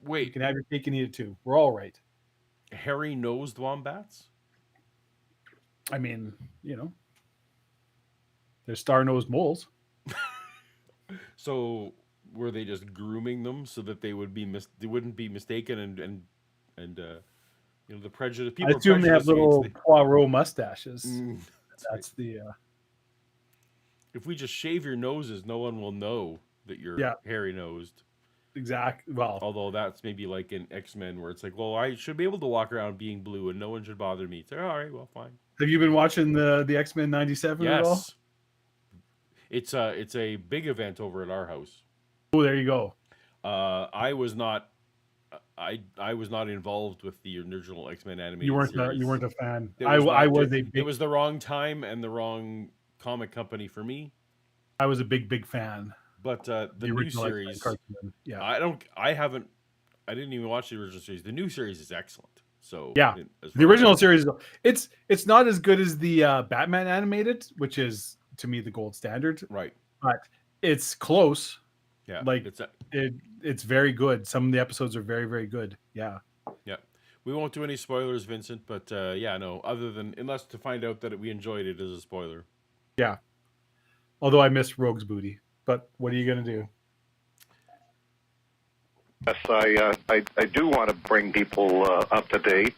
A: Wait.
B: You can have your cake and eat it too. We're all right.
A: Hairy-nosed wombats?
B: I mean, they're star-nosed moles.
A: So were they just grooming them so that they would they wouldn't be mistaken and the prejudice? People
B: I assume they have little Poirot mustaches. That's the.
A: If we just shave your noses, no one will know that you're hairy-nosed.
B: Exactly. Well,
A: although that's maybe like in X-Men where it's like, well, I should be able to walk around being blue and no one should bother me. So, all right, well, fine.
B: Have you been watching the X-Men 97 at all?
A: It's a big event over at our house.
B: Oh, there you go.
A: I was not involved with the original X-Men animated
B: series.
A: You
B: You weren't a fan.
A: It was the wrong time and the wrong comic company for me.
B: I was a big fan.
A: But the new
B: original X-Men
A: series,
B: cartoon. Yeah.
A: I didn't even watch the original series. The new series is excellent. So
B: Yeah.
A: as
B: The
A: far
B: original
A: as,
B: series, it's not as good as the Batman animated, which is to me the gold standard,
A: right?
B: but it's close.
A: Yeah,
B: Like it's very good. Some of the episodes are very, very good. Yeah.
A: yeah. We won't do any spoilers, Vincent. But yeah, no. Other than unless to find out that we enjoyed it as a spoiler.
B: Yeah. Although I missed Rogue's booty, but what are you gonna do?
E: Yes, I do want to bring people up to date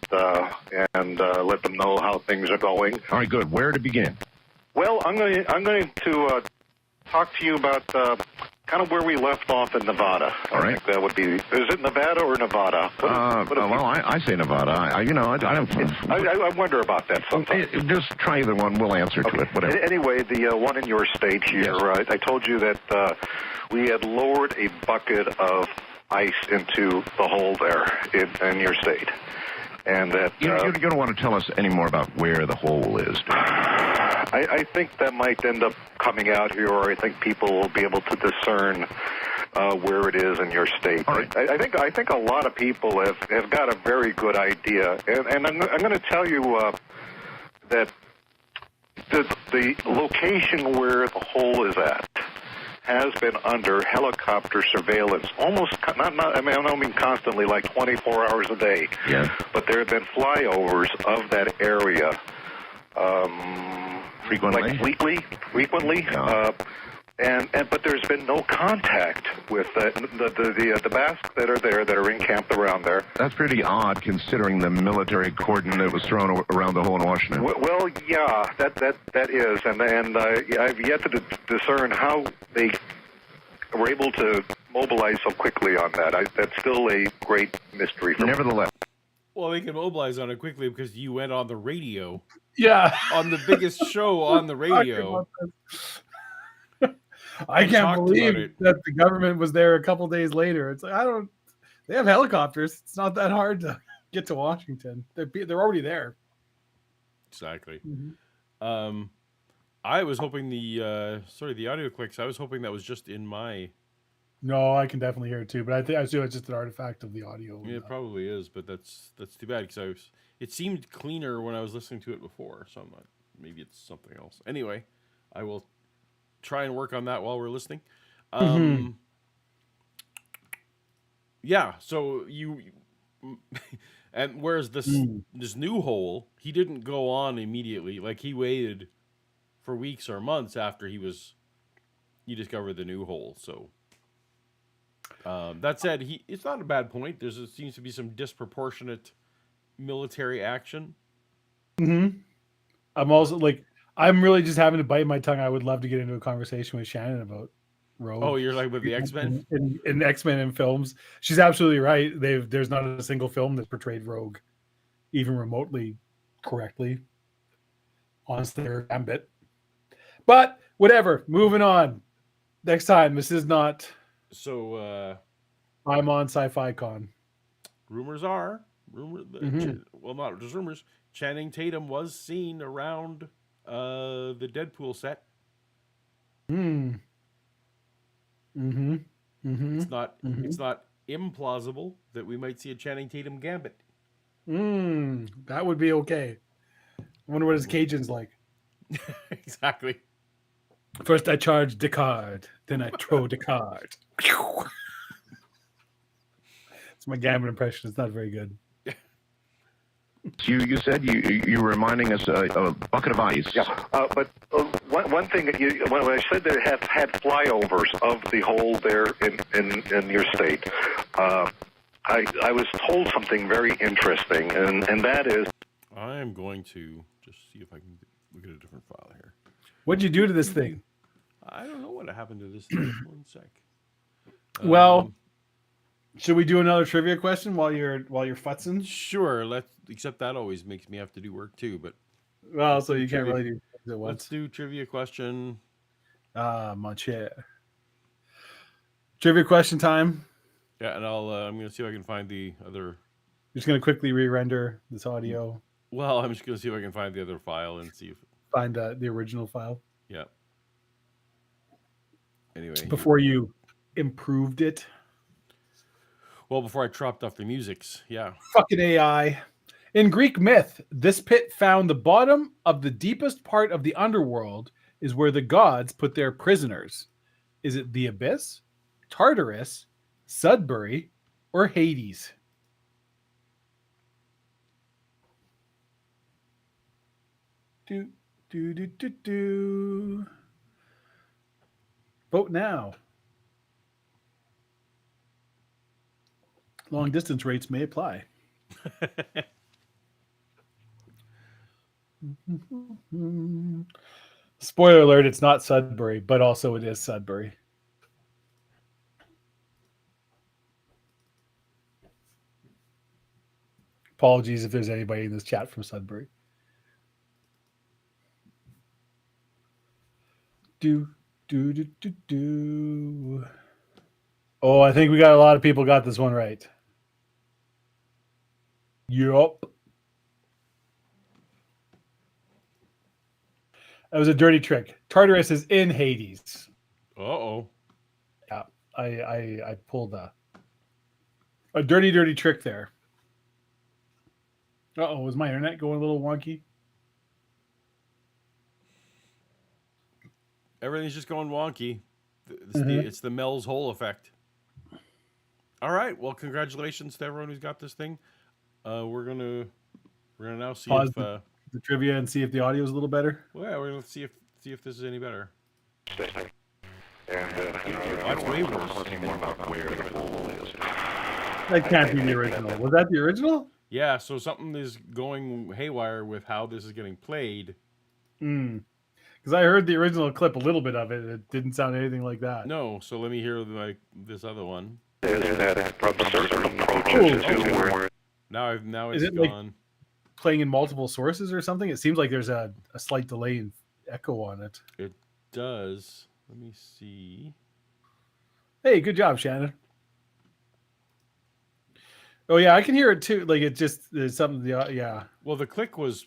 E: and let them know how things are going.
D: All right, good. Where to begin?
E: Well, I'm going to talk to you about kind of where we left off in Nevada.
D: All right.
E: I think that would be. Is it Nevada or Nevada?
D: I say Nevada. I don't.
E: I wonder about that sometimes.
D: Just try either one. We'll answer to it. Whatever.
E: Anyway, the one in your state here,
D: Yes.
E: I told you that we had lowered a bucket of ice into the hole there in your state. And that
D: You don't want to tell us any more about where the hole is.
E: I think that might end up coming out here, or I think people will be able to discern where it is in your state.
D: All right.
E: I think a lot of people have got a very good idea, and I'm going to tell you that the location where the hole is at has been under helicopter surveillance almost, I don't mean constantly, like 24 hours a day.
D: Yeah.
E: But there have been flyovers of that area
D: Frequently?
E: like frequently.
D: Yeah.
E: But there's been no contact with the Basques that are there, that are encamped around there.
D: That's pretty odd, considering the military cordon that was thrown around the hole in Washington.
E: Well, yeah, that is, and I've yet to discern how they were able to mobilize so quickly on that. That's still a great mystery for me.
D: Nevertheless,
A: Well, they can mobilize on it quickly because you went on the radio,
B: Yeah.
A: on the biggest show on the radio.
B: I can't
A: talked about
B: believe
A: it.
B: that the government was there a couple days later. It's like they have helicopters. It's not that hard to get to Washington. They're already there.
A: Exactly.
B: Mhm.
A: I was hoping the audio clicks. I was hoping that was just in my.
B: No, I can definitely hear it too, but I assume it's just an artifact of the audio.
A: Yeah, it probably is, but that's too bad because it seemed cleaner when I was listening to it before. So I'm not. Maybe it's something else. Anyway, I will try and work on that while we're listening. Yeah. So and whereas this new hole, he didn't go on immediately. Like he waited for weeks or months after he discovered the new hole. So that said, it's not a bad point. There seems to be some disproportionate military action.
B: I'm also I'm really just having to bite my tongue. I would love to get into a conversation with Shannon about Rogue.
A: Oh, you're like with the X-Men?
B: In X-Men in films. She's absolutely right. There's not a single film that portrayed Rogue even remotely correctly. Honestly, or Gambit. But whatever. Moving on. Next time. This is not.
A: So
B: I'm on Sci-Fi Con.
A: Rumors are well, not just rumors. Channing Tatum was seen around the Deadpool set. It's not implausible that we might see a Channing Tatum Gambit.
B: That would be okay. I wonder what his Cajun's like.
A: Exactly.
B: First I charge the card, then I throw the card. It's my Gambit impression. It's not very good.
D: you said you were reminding us a bucket of ice.
E: Yeah, but one thing that when I said they have had flyovers of the hole there in your state, I was told something very interesting, and that is.
A: I am going to just see if I can look at a different file here.
B: What'd you do to this thing?
A: I don't know what happened to this thing. One sec.
B: Well, should we do another trivia question while you're futzing?
A: Sure. Except that always makes me have to do work too. But
B: Well, so you can't
A: trivia.
B: really do things at
A: Let's
B: once.
A: do trivia question.
B: Mon cher. Trivia question time.
A: Yeah, and I'm going to see if I can find the other.
B: Just gonna quickly re-render this audio.
A: Well, I'm just going to see if I can find the other file and see if.
B: Find the original file.
A: Yeah. Anyway.
B: Before you improved it.
A: Well, before I chopped off the musics. Yeah.
B: Fucking AI. In Greek myth, this pit found the bottom of the deepest part of the underworld is where the gods put their prisoners. Is it the abyss, Tartarus, Sudbury, or Hades? Do, do, do, do, do. Vote now. Long distance rates may apply. Spoiler alert, it's not Sudbury, but also it is Sudbury. Apologies if there's anybody in this chat from Sudbury. Do, do, do, do, do. Oh, I think we got a lot of people got this one right. Yup. That was a dirty trick. Tartarus is in Hades.
A: Uh-oh.
B: Yeah, I pulled a dirty trick there. Uh-oh, was my internet going a little wonky?
A: Everything's just going wonky. It's the Mel's hole effect. All right. Well, congratulations to everyone who's got this thing. We're gonna now see
B: Pause
A: if
B: the trivia and see if the audio is a little better.
A: well, yeah, we're gonna see if this is any better.
E: And
A: That's way worse.
E: more about where the hole is.
B: That can't be the original. Was that the original?
A: Yeah. So something is going haywire with how this is getting played.
B: Because I heard the original clip, a little bit of it. It didn't sound anything like that.
A: No. So let me hear like this other one.
E: There's that from certain approaches to where
A: Now it's
B: Is it like-
A: gone.
B: Playing in multiple sources or something? It seems like there's a slight delay in echo on it.
A: It does. Let me see.
B: Hey, good job, Shannon. Oh yeah, I can hear it too. Like it just there's something. Yeah.
A: Well, the click was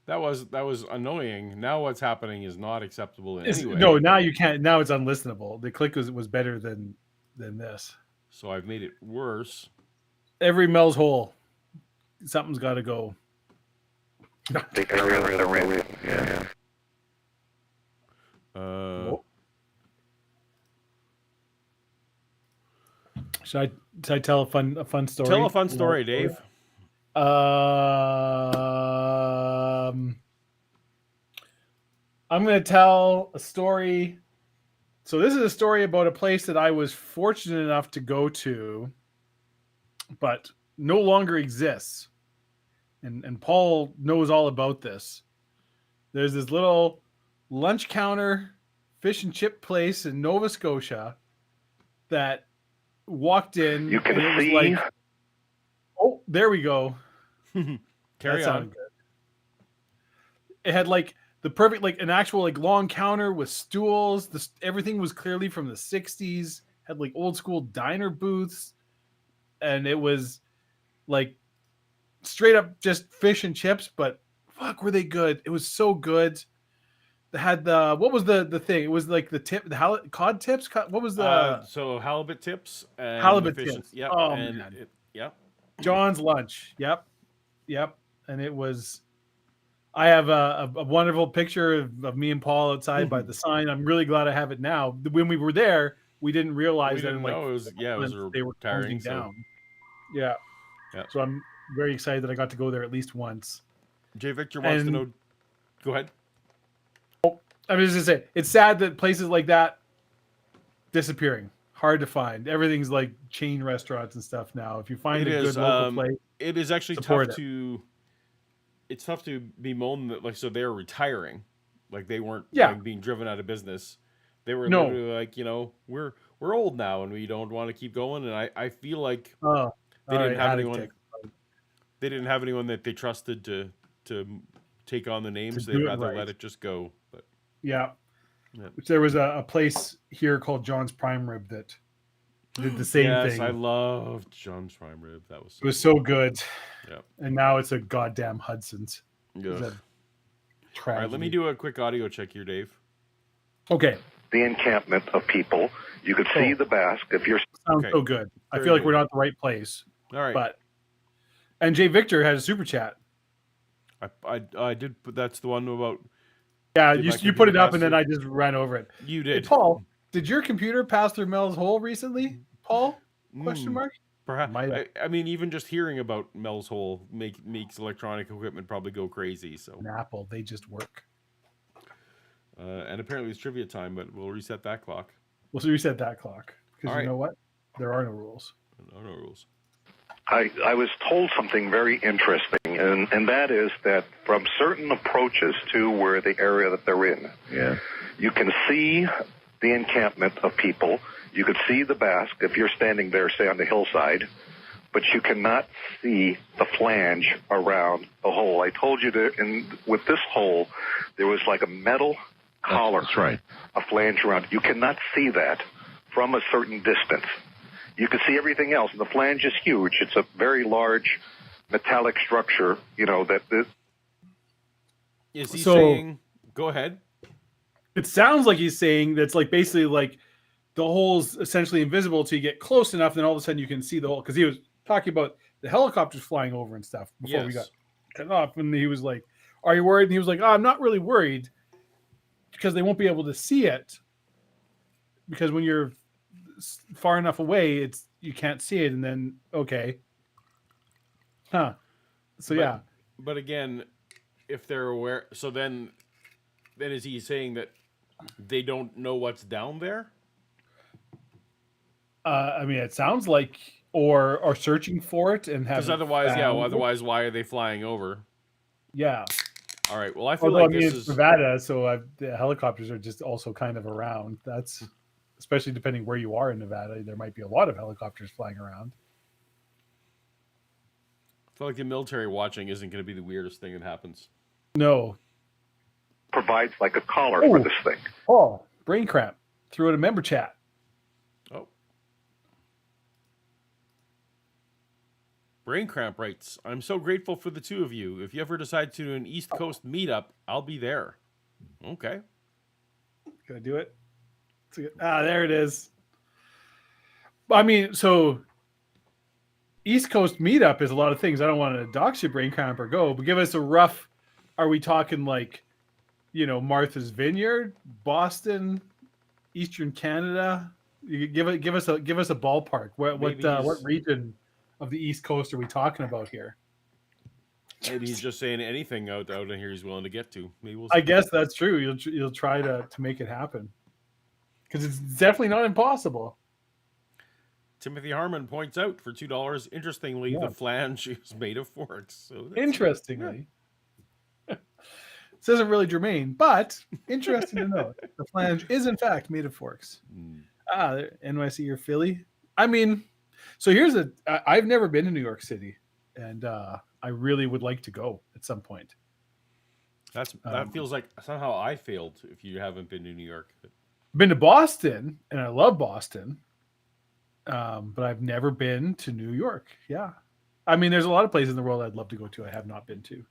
A: that was annoying. Now what's happening is not acceptable in any way.
B: No, now you can't. Now it's unlistenable. The click was better than this.
A: So I've made it worse.
B: Every Mel's hole, something's got to go.
E: the area they're in. Yeah.
B: Should I tell a fun story?
A: Tell a fun story, Dave.
B: I'm going to tell a story. So this is a story about a place that I was fortunate enough to go to, but no longer exists. And Paul knows all about this. There's this little lunch counter fish and chip place in Nova Scotia that walked in.
E: You can
B: and it was
E: see.
B: like, oh, there we go.
A: Carry
B: That
A: on.
B: sounded good. It had like the perfect, like an actual like long counter with stools. Everything was clearly from the 60s. Had like old school diner booths, and it was like straight up just fish and chips. But fuck, were they good? It was so good. They had the what was the thing? It was like the cod tips. What was the
A: So halibut tips and
B: halibut
A: the fish
B: tips?
A: Yep.
B: Oh,
A: and
B: man.
A: yep.
B: John's lunch? Yep. And it was. I have a wonderful picture of me and Paul outside by the sign. I'm really glad I have it now. When we were there, we didn't realize
A: We
B: that
A: didn't know it was
B: they were closing
A: retiring. So
B: down. Yeah. So I'm very excited that I got to go there at least once.
A: Jay Victor wants to
B: And-
A: know. Go ahead.
B: I was just gonna say, it's sad that places like that disappearing. Hard to find. Everything's like chain restaurants and stuff now. If you find
A: It
B: a
A: is,
B: good local place,
A: It is actually
B: Support
A: tough
B: it.
A: to. It's tough to bemoan that, like, so they're retiring, like they weren't like, being driven out of business. They were
B: No.
A: literally like, we're old now and we don't want to keep going. And I feel like
B: oh,
A: they
B: all
A: didn't
B: right,
A: have
B: had a
A: anyone.
B: tick.
A: They didn't have anyone that they trusted to take on the names.
B: To
A: They'd
B: do it
A: rather
B: right.
A: let it just go. But
B: Yeah.
A: Yeah.
B: Which there was a place here called John's Prime Rib that did the same
A: yes,
B: thing.
A: I loved John's prime rib. That was
B: It was so good.
A: Yeah.
B: And now it's a goddamn Hudson's.
A: Ugh. All right, let me do a quick audio check here, Dave.
B: Okay.
E: The encampment of people. You could see the Basque if you're.
B: Sounds
A: Okay.
B: so good. I
A: Very
B: feel like
A: good.
B: we're not at the right place.
A: All right.
B: But and Jay Victor has a super chat.
A: I did put that's the one about.
B: Yeah,
A: Did my
B: you put it
A: computer
B: up
A: pass
B: and then
A: through?
B: I just ran over it.
A: You
B: Hey,
A: did.
B: Paul, did your computer pass through Mel's hole recently? Paul? Question mark?
A: Perhaps.
B: Might-
A: I mean, even just hearing about Mel's hole makes electronic equipment probably go crazy. So,
B: An Apple, they just work.
A: and apparently it's trivia time, but we'll reset that clock.
B: We'll reset that clock. Because
A: All
B: you
A: right.
B: know what? There are no rules.
A: No rules.
E: I was told something very interesting, and that is that from certain approaches to where the area that they're in, you can see the encampment of people. You could see the Basque if you're standing there, say, on the hillside, but you cannot see the flange around the hole. I told you that with this hole, there was like a metal collar,
D: That's right.
E: a flange around it. You cannot see that from a certain distance. You can see everything else, and the flange is huge. It's a very large metallic structure, that
A: Is he
B: So-
A: saying? Go ahead.
B: It sounds like he's saying that's like basically like the hole's essentially invisible till you get close enough, then all of a sudden you can see the hole. Because he was talking about the helicopters flying over and stuff before we got
A: Yes.
B: cut off. And he was like, "Are you worried?" And he was like, "Oh, I'm not really worried because they won't be able to see it. Because when you're far enough away, you can't see it." And then, okay. Huh. So,
A: But-
B: yeah.
A: But again, if they're aware, so then is he saying that they don't know what's down there?
B: I mean, it sounds like, or searching for it and
A: Because
B: having.
A: otherwise, why are they flying over?
B: Yeah.
A: All right. Well, I feel
B: Although,
A: like
B: I mean,
A: this
B: it's
A: is.
B: Nevada, so the helicopters are just also kind of around. That's especially depending where you are in Nevada. There might be a lot of helicopters flying around.
A: I feel like the military watching isn't going to be the weirdest thing that happens.
B: No.
E: provides like a collar for this thing.
B: Oh, brain cramp. Threw it a member chat.
A: Oh. Brain Cramp writes, I'm so grateful for the two of you. If you ever decide to do an East Coast meetup, I'll be there. Okay.
B: Gonna do it. There it is. I mean, so East Coast meetup is a lot of things. I don't want to dox you, Brain Cramp, or go, but give us a rough. Are we talking like, Martha's Vineyard, Boston, Eastern Canada? You give us a ballpark. What region of the East Coast are we talking about here?
A: Maybe he's just saying anything out in here he's willing to get to. Maybe we'll
B: I
A: see.
B: guess that's true. You'll try to make it happen because it's definitely not impossible.
A: Timothy Harmon points out for $2, interestingly,
B: Yeah.
A: the flange is made of forks. So that's-
B: Interestingly, this isn't really germane, but interesting to know. The flange is in fact made of forks. NYC or Philly. I mean, so I've never been to New York City, and I really would like to go at some point.
A: That feels like somehow I failed if you haven't been to New York.
B: Been to Boston, and I love Boston, but I've never been to New York. Yeah, I mean, there's a lot of places in the world I'd love to go to. I have not been to.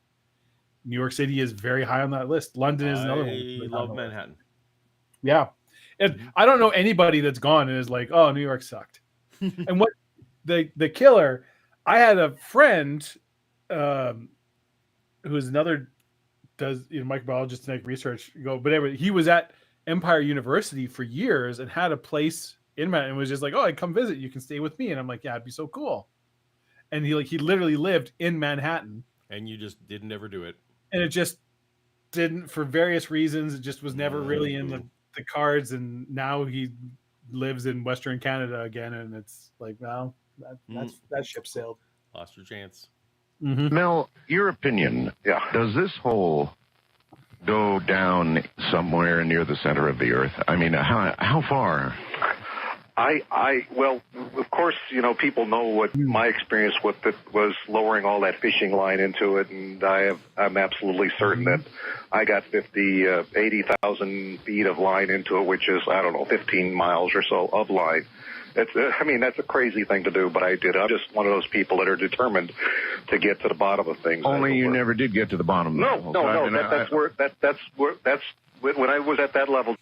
B: New York City is very high on that list. London is another one.
A: I love Manhattan.
B: Yeah. And I don't know anybody that's gone and is like, oh, New York sucked. And what the killer, I had a friend who's does microbiologist and research but anyway, he was at Empire University for years and had a place in Manhattan and was just like, oh, I'd come visit. You can stay with me. And I'm like, yeah, it'd be so cool. And he literally lived in Manhattan.
A: And you just didn't ever do it.
B: And it just didn't, for various reasons. It just was never really in the cards. And now he lives in Western Canada again. And it's like, well, that ship sailed.
A: Lost your chance.
B: Mm-hmm.
D: Mel, your opinion.
E: Yeah.
D: Does this hole go down somewhere near the center of the Earth? I mean, how far?
E: Well, of course, people know what my experience with it was, lowering all that fishing line into it, and I'm absolutely certain that I got 80,000 feet of line into it, which is, 15 miles or so of line. That's a crazy thing to do, but I did. I'm just one of those people that are determined to get to the bottom of things.
D: Only you never did get to the bottom.
E: No. That's when I was at that level.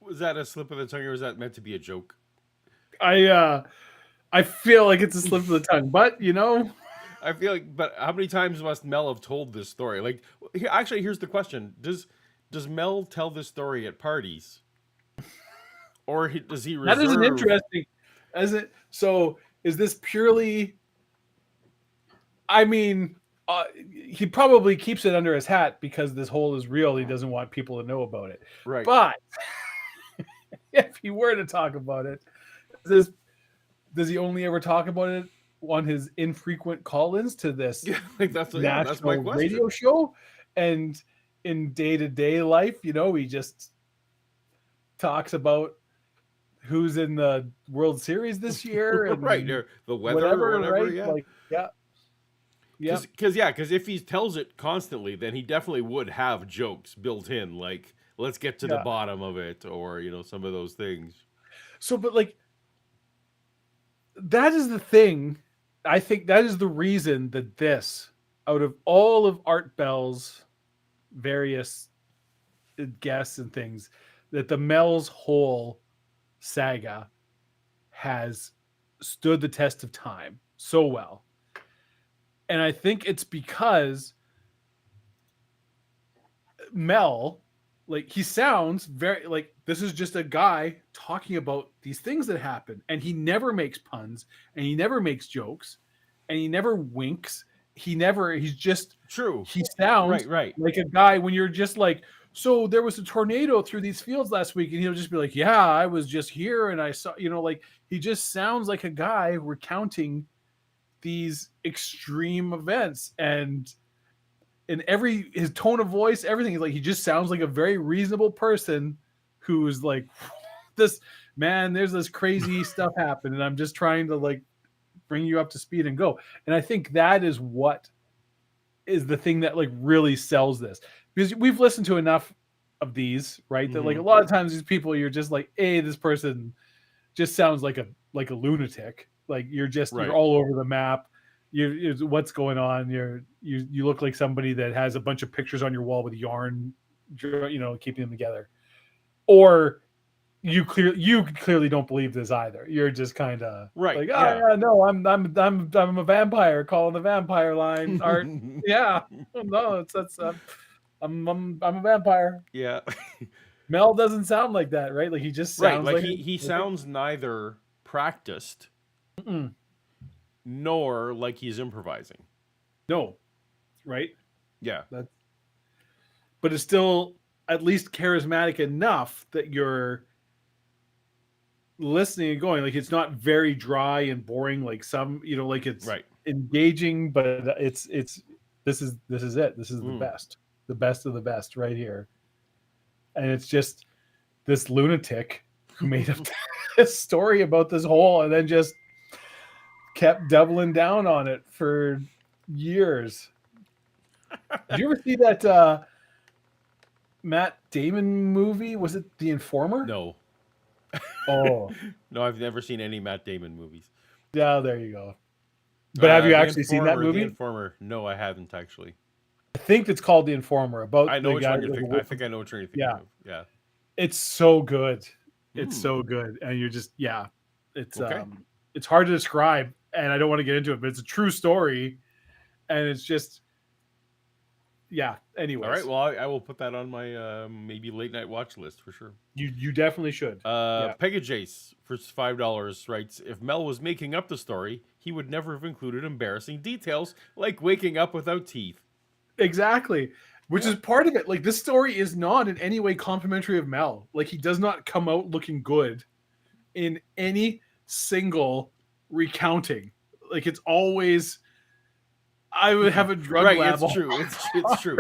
A: Was that a slip of the tongue, or was that meant to be a joke?
B: I feel like it's a slip of the tongue, but
A: I feel like. But how many times must Mel have told this story? Like, actually, here's the question: Does Mel tell this story at parties, or does he reserve?
B: That is an interesting. So is this purely? I mean, he probably keeps it under his hat because this hole is real. He doesn't want people to know about it.
A: Right.
B: But if he were to talk about it, does he only ever talk about it on his infrequent call-ins to this
A: that's my question.
B: radio show? And in day-to-day life, he just talks about who's in the World Series this year, and
A: right, the weather, or whatever,
B: right?
A: Yeah.
B: Like, yeah.
A: Because if he tells it constantly, then he definitely would have jokes built in, like, let's get to the bottom of it, or some of those things.
B: So, but like, that is the thing. I think that is the reason that this, out of all of Art Bell's various guests and things, that the Mel's Hole saga has stood the test of time so well. And I think it's because Mel, like, he sounds very like this is just a guy talking about these things that happen, and he never makes puns, and he never makes jokes, and he never winks. He's just
A: true.
B: He sounds
A: right.
B: like a guy when you're just like, so there was a tornado through these fields last week, and he'll just be like, yeah, I was just here and I saw, like, he just sounds like a guy recounting these extreme events, and in his tone of voice, everything is like, he just sounds like a very reasonable person who's like, there's this crazy stuff happened, and I'm just trying to like bring you up to speed and go. And I think that is what is the thing that like really sells this, because we've listened to enough of these, right? That like a lot of times these people, you're just like, hey, this person just sounds like a lunatic. Like you're all over the map. What's going on? You look like somebody that has a bunch of pictures on your wall with yarn, keeping them together. Or you clearly don't believe this either. You're just kind of
A: right.
B: Like, no, I'm a vampire calling the vampire line. Art, yeah, no, I'm a vampire.
A: Yeah.
B: Mel doesn't sound like that, right? Like he just sounds
A: like he sounds neither practiced nor like he's improvising.
B: No, right?
A: Yeah.
B: But it's still at least charismatic enough that you're listening and going, like, it's not very dry and boring, like some, like it's engaging, but it's this is it. This is the best of the best right here. And it's just this lunatic who made up this story about this hole and then just kept doubling down on it for years. Did you ever see that Matt Damon movie? Was it The Informer?
A: No.
B: Oh.
A: No, I've never seen any Matt Damon movies.
B: Yeah, there you go. But have you actually seen that movie?
A: The Informer. No, I haven't actually.
B: I think it's called The Informer.
A: I know what you're thinking. I think I know what you're thinking of. Yeah.
B: It's so good. It's so good. And you're just, it's hard to describe, and I don't want to get into it, but it's a true story. And it's just, anyways.
A: All right. Well, I will put that on my maybe late night watch list for sure.
B: You definitely should.
A: Pegajace for $5 writes, if Mel was making up the story, he would never have included embarrassing details like waking up without teeth.
B: Exactly. Which is part of it. Like, this story is not in any way complimentary of Mel. Like, he does not come out looking good in any single recounting. Like, it's always, I would have a drug lab.
A: It's true. It's true.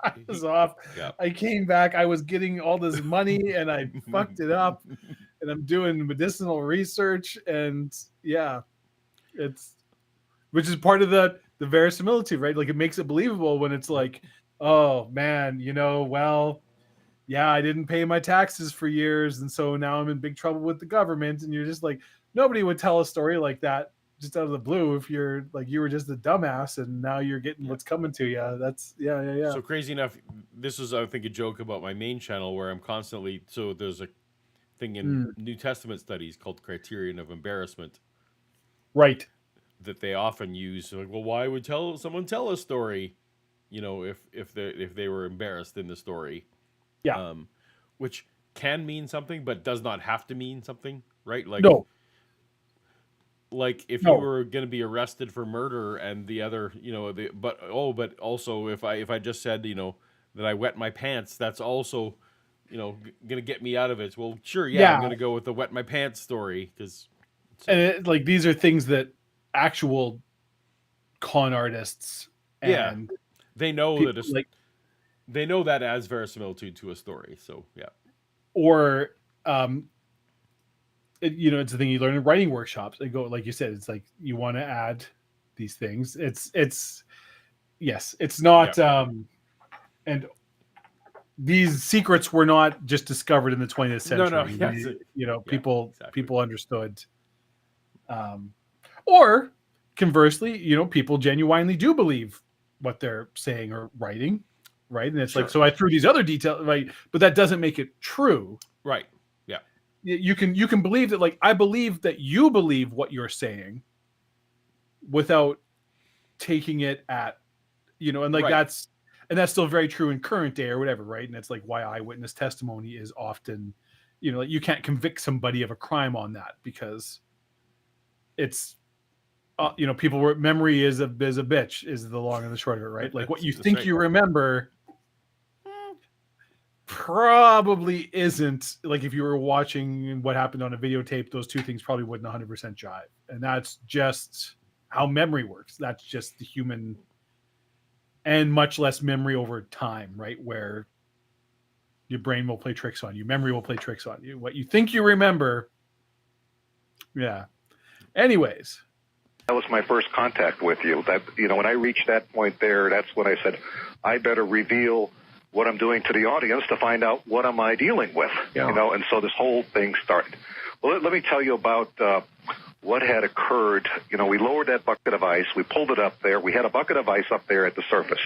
B: I was off.
A: Yeah.
B: I came back. I was getting all this money and I fucked it up. and I'm doing medicinal research, and yeah, which is part of the verisimilitude, right? Like it makes it believable when it's like, oh man, well, yeah, I didn't pay my taxes for years, and so now I'm in big trouble with the government. And you're just like, nobody would tell a story like that just out of the blue if you're like, you were just a dumbass and now you're getting what's coming to you. That's yeah.
A: So crazy enough, this is, I think, a joke about my main channel where I'm constantly, so there's a thing in New Testament studies called criterion of embarrassment
B: Right.
A: that they often use. Like, well, why would someone tell a story, if they were embarrassed in the story?
B: Yeah.
A: Which can mean something, but does not have to mean something, right? Like,
B: No.
A: Like if
B: No.
A: you were going to be arrested for murder and the other, but also if I just said, that I wet my pants, that's also, going to get me out of it. Well, sure. Yeah. I'm going to go with the wet my pants story because.
B: And like, these are things that actual con artists and
A: they know
B: people,
A: that it's
B: like,
A: they know that adds verisimilitude to a story. So yeah.
B: Or, it's the thing you learn in writing workshops. They go, like you said, it's like you want to add these things. It's not. And these secrets were not just discovered in the 20th century.
A: No.
B: People understood. Or conversely, people genuinely do believe what they're saying or writing, right? And it's like, so I threw these other details, right? But that doesn't make it true,
A: right? Yeah.
B: You can believe that, like, I believe that you believe what you're saying without taking it at, and like that's still very true in current day or whatever, right? And it's like why eyewitness testimony is often, like you can't convict somebody of a crime on that because it's, people were, memory is a bitch is the long and the short of it, right? Like what you think you remember probably isn't. Like if you were watching what happened on a videotape, those two things probably wouldn't 100% jive. And that's just how memory works. That's just the human, and much less memory over time, right? Where your brain will play tricks on you. Memory will play tricks on you. What you think you remember. Yeah. Anyways.
E: That was my first contact with you. That, when I reached that point there, that's when I said, I better reveal what I'm doing to the audience to find out what am I dealing with, and so this whole thing started. Well, let me tell you about what had occurred. We lowered that bucket of ice. We pulled it up there. We had a bucket of ice up there at the surface.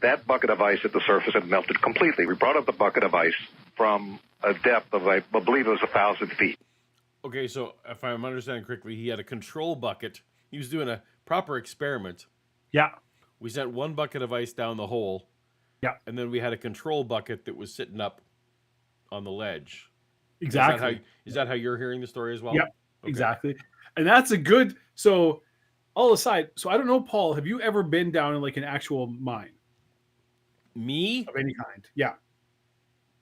E: That bucket of ice at the surface had melted completely. We brought up the bucket of ice from a depth of, I believe it was 1,000 feet.
A: Okay, so if I'm understanding correctly, he had a control bucket. He was doing a proper experiment.
B: Yeah.
A: We sent one bucket of ice down the hole.
B: Yeah.
A: And then we had a control bucket that was sitting up on the ledge.
B: Exactly.
A: Is that how you're hearing the story as well?
B: Yep. Okay. Exactly. And that's a good, so all aside, so I don't know, Paul, have you ever been down in like an actual mine?
A: Me?
B: Of any kind? Yeah.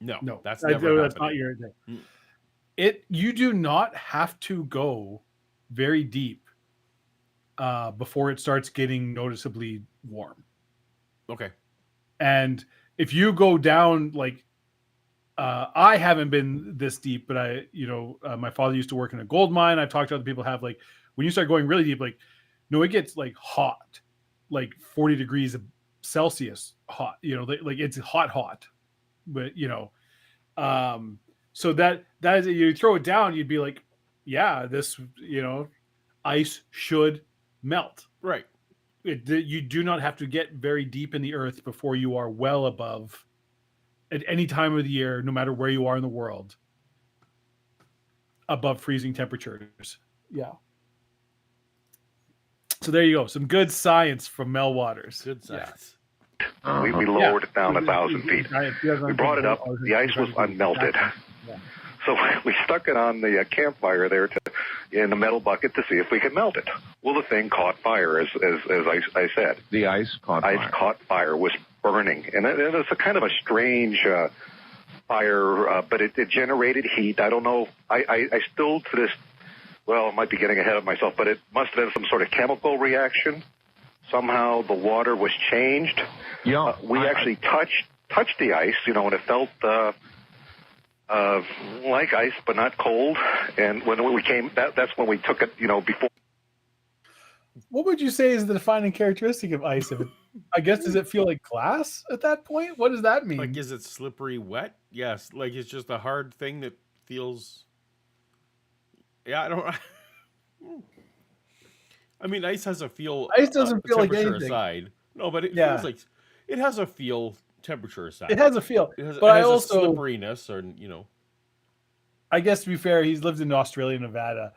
A: No. That's never
B: that's not your thing. You do not have to go very deep before it starts getting noticeably warm.
A: Okay.
B: And if you go down, like, I haven't been this deep, but my father used to work in a gold mine. I've talked to other people have, like, when you start going really deep, like, no, it gets like hot, like 40 degrees Celsius hot, like it's hot, but so that is, you throw it down, you'd be like, yeah, this, ice should melt.
A: Right.
B: You do not have to get very deep in the earth before you are well above, at any time of the year, no matter where you are in the world, above freezing temperatures. Yeah. So there you go. Some good science from Mel Waters.
A: Good science.
E: Yeah. We lowered it down 1,000 feet. We brought it up. The ice was unmelted.
B: Yeah.
E: So we stuck it on the campfire there in the metal bucket to see if we could melt it. Well, the thing caught fire, as I said.
D: The ice caught fire.
E: Ice caught fire, was burning. And it was a kind of a strange fire, but it generated heat. I don't know. I still to this, well, I might be getting ahead of myself, but it must have been some sort of chemical reaction. Somehow the water was changed.
D: Yeah.
E: We actually touched the ice, and it felt like ice, but not cold. And when we came, that's when we took it, before.
B: What would you say is the defining characteristic of ice? I guess, does it feel like glass at that point? What does that mean?
A: Like, is it slippery wet? Yes. Like, it's just a hard thing that feels. Yeah, I don't. I mean, ice has a feel.
B: Ice doesn't feel like
A: temperature
B: anything.
A: aside. No, but it feels like it has a feel. Temperature aside,
B: it has a feel.
A: It
B: but
A: has
B: I also
A: a slipperiness, or
B: I guess to be fair, he's lived in Australia, Nevada.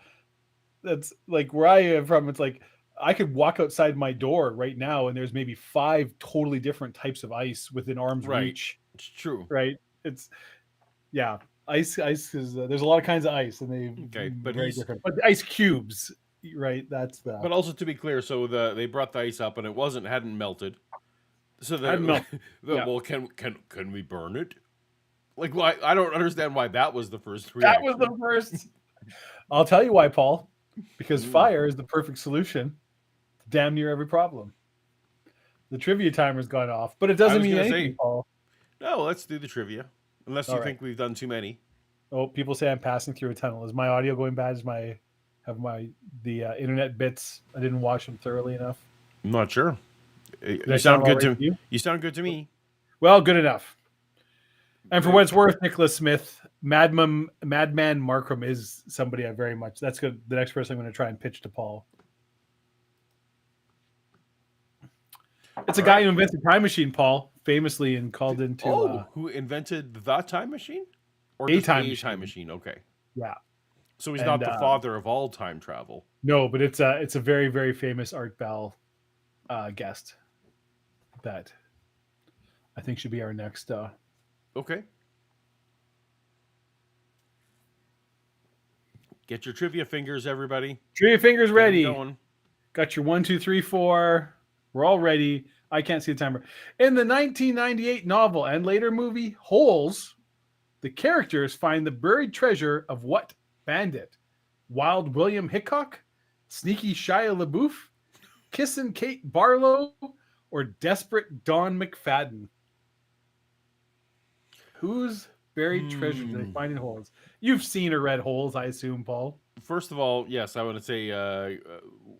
B: That's like where I am from. It's like I could walk outside my door right now, and there's maybe 5 totally different types of ice within arm's reach.
A: It's true,
B: right? It's ice. Ice is there's a lot of kinds of ice, and
A: Okay, but
B: very different. But ice cubes, right? That's the.
A: But also, to be clear, so they brought the ice up, and it hadn't melted. So well, can we burn it? Like, why? I don't understand why that was the first reaction.
B: That was the first. I'll tell you why, Paul. Because fire is the perfect solution to damn near every problem. The trivia timer's gone off, but it doesn't mean anything, Paul.
A: No, let's do the trivia. Unless you think we've done too many.
B: Oh, people say I'm passing through a tunnel. Is my audio going bad? The internet bits? I didn't watch them thoroughly enough.
A: I'm not sure. You sound good to me. You sound good to me.
B: Well, good enough. And for what it's worth, Nicholas Smith, Madman Markram is somebody I very much. That's good. The next person I'm going to try and pitch to Paul. It's a guy who invented the time machine, Paul, famously, and called into.
A: Who invented the time machine? Or
B: a
A: just
B: time
A: time machine? Okay.
B: Yeah.
A: So he's not the father of all time travel.
B: No, but it's a very, very famous Art Bell guest that I think should be our next.
A: Okay. Get your trivia fingers, everybody.
B: Trivia fingers ready. Got your 1, 2, 3, 4. We're all ready. I can't see the timer. In the 1998 novel and later movie Holes, the characters find the buried treasure of what bandit? Wild William Hickok, Sneaky Shia LaBeouf, Kissin' Kate Barlow, or Desperate Don McFadden? Whose buried treasure do they find in Holes? You've seen or read Holes, I assume, Paul.
A: First of all, yes, I want to say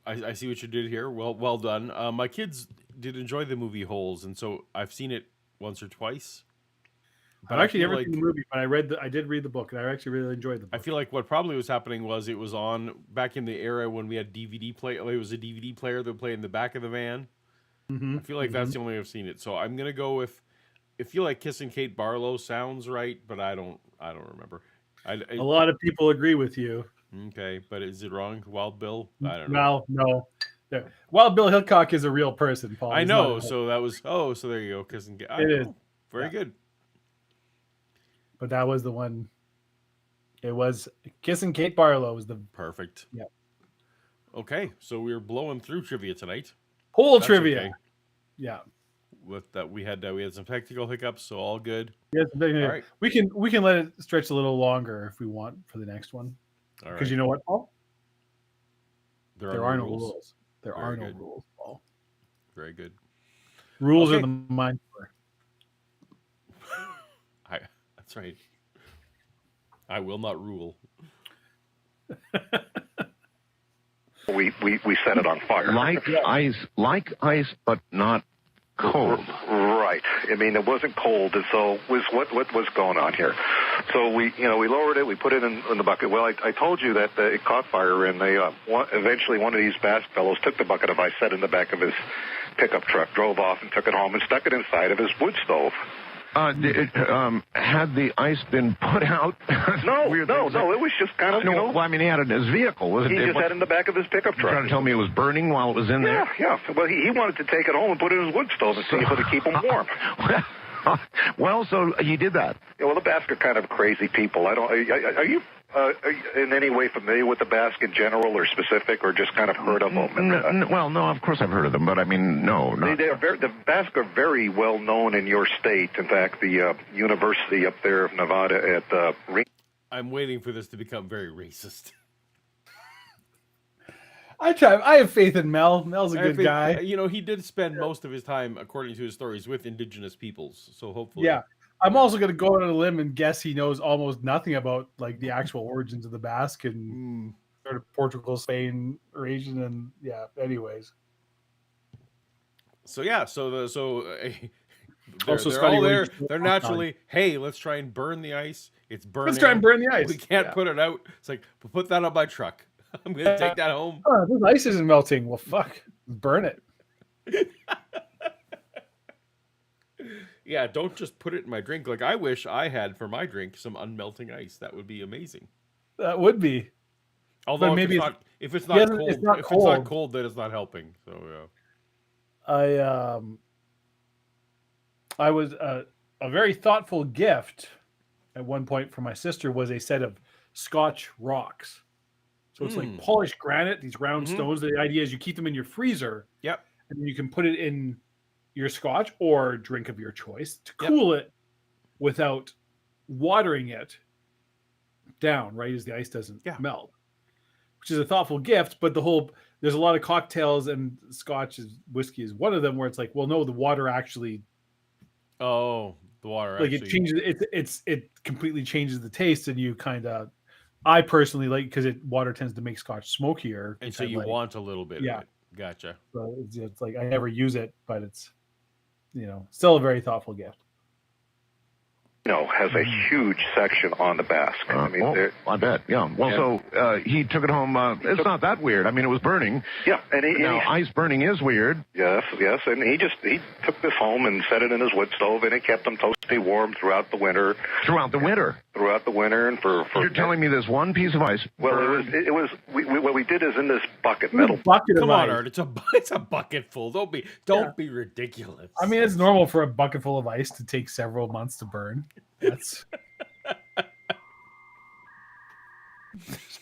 A: I see what you did here. Well done. My kids did enjoy the movie Holes, and so I've seen it once or twice.
B: I've actually never seen the movie, but I did read the book, and I actually really enjoyed the book.
A: I feel like what probably was happening was it was on back in the era when we had DVD play. It was a DVD player that would play in the back of the van. I feel like that's the only way I've seen it. So I'm gonna go with. I feel like Kissin' Kate Barlow sounds right, but I don't remember.
B: A lot of people agree with you.
A: Okay, but is it wrong? Wild Bill? I don't know.
B: Well, no. Wild Bill Hickok is a real person, Paul.
A: I know. So that was. Oh, so there you go. Kissin' Kate.
B: It is
A: very good.
B: But that was the one. It was Kissin' Kate Barlow was the
A: perfect.
B: Yeah.
A: Okay, so we're blowing through trivia tonight.
B: That's trivia. Okay. Yeah.
A: With that, we had some technical hiccups, so all good.
B: Yes, all right. We can let it stretch a little longer if we want for the next one.
A: All right.
B: Because you know what, Paul?
A: There are no rules.
B: There are no rules, Paul.
A: Very good.
B: Rules are the mind killer.
A: That's right. I will not rule.
E: We set it on fire.
D: Like ice, but not cold.
E: Right. I mean, it wasn't cold, and so what was going on here? So we lowered it. We put it in the bucket. Well, I told you that it caught fire, and they eventually one of these Basque fellows took the bucket of ice, set it in the back of his pickup truck, drove off, and took it home and stuck it inside of his wood stove.
D: Had the ice been put out?
E: No. It was just kind of,
D: Well, I mean, he had it in his vehicle.
E: He just had it in the back of his pickup truck.
D: Trying to tell me it was burning while it was in there?
E: Yeah. Well, he wanted to take it home and put it in his wood stove and see if it would keep him warm.
D: Well, so you did that.
E: Yeah, well, the Basque are kind of crazy people. Are you in any way familiar with the Basque in general or specific, or just kind of heard of them?
D: Well, no, of course I've heard of them, but I mean, no.
E: The Basque are very well known in your state. In fact, the University up there of Nevada at
A: I'm waiting for this to become very racist.
B: I have faith in Mel. Mel's a good guy.
A: He did spend most of his time, according to his stories, with indigenous peoples. So hopefully,
B: yeah. I'm also going to go out on a limb and guess he knows almost nothing about like the actual origins of the Basque and sort of Portugal, Spain region, and yeah. Anyways,
A: So yeah, they're
B: Scotty,
A: all
B: what did
A: there.
B: you say
A: They're
B: last time?
A: naturally, hey, let's try and burn the ice. It's burning.
B: Let's try and burn the ice.
A: We can't
B: Yeah.
A: put it out. It's like, put that on my truck. I'm gonna take that home.
B: Oh, this ice isn't melting. Well, fuck, burn it.
A: Yeah, don't just put it in my drink. Like I wish I had for my drink some unmelting ice. That would be amazing.
B: That would be.
A: Although
B: maybe
A: if it's not cold,
B: it's not
A: if
B: cold.
A: it's not cold, then it's not helping. So yeah.
B: I was a very thoughtful gift at one point for my sister was a set of Scotch rocks. So it's like polished granite, these round stones. The idea is you keep them in your freezer.
A: Yep.
B: And then you can put it in your Scotch or drink of your choice to cool it without watering it down, right? As the ice doesn't melt, which is a thoughtful gift. But there's a lot of cocktails, and whiskey is one of them, where it's like, well, no, the water actually.
A: Oh, the water.
B: Like
A: actually...
B: it changes. It completely changes the taste, and you kind of. I personally like because water tends to make Scotch smokier,
A: and so you want a little bit.
B: Yeah,
A: of it. Gotcha.
B: So it's like I never use it, but it's still a very thoughtful gift.
E: Has a huge section on the Basque. I mean,
D: I bet. Yeah. Well, so he took it home. It's not that weird. I mean, it was burning.
E: Yeah, and
D: ice burning is weird.
E: Yes, and he took this home and set it in his wood stove, and it kept them toasty warm throughout the winter.
D: Throughout the winter,
E: and for
D: you're telling me there's one piece of ice.
E: Well, it was. What we did is in this metal
B: bucket.
A: Come on, Art. It's a bucket full. Don't be ridiculous.
B: I mean, it's normal for a bucket full of ice to take several months to burn. That's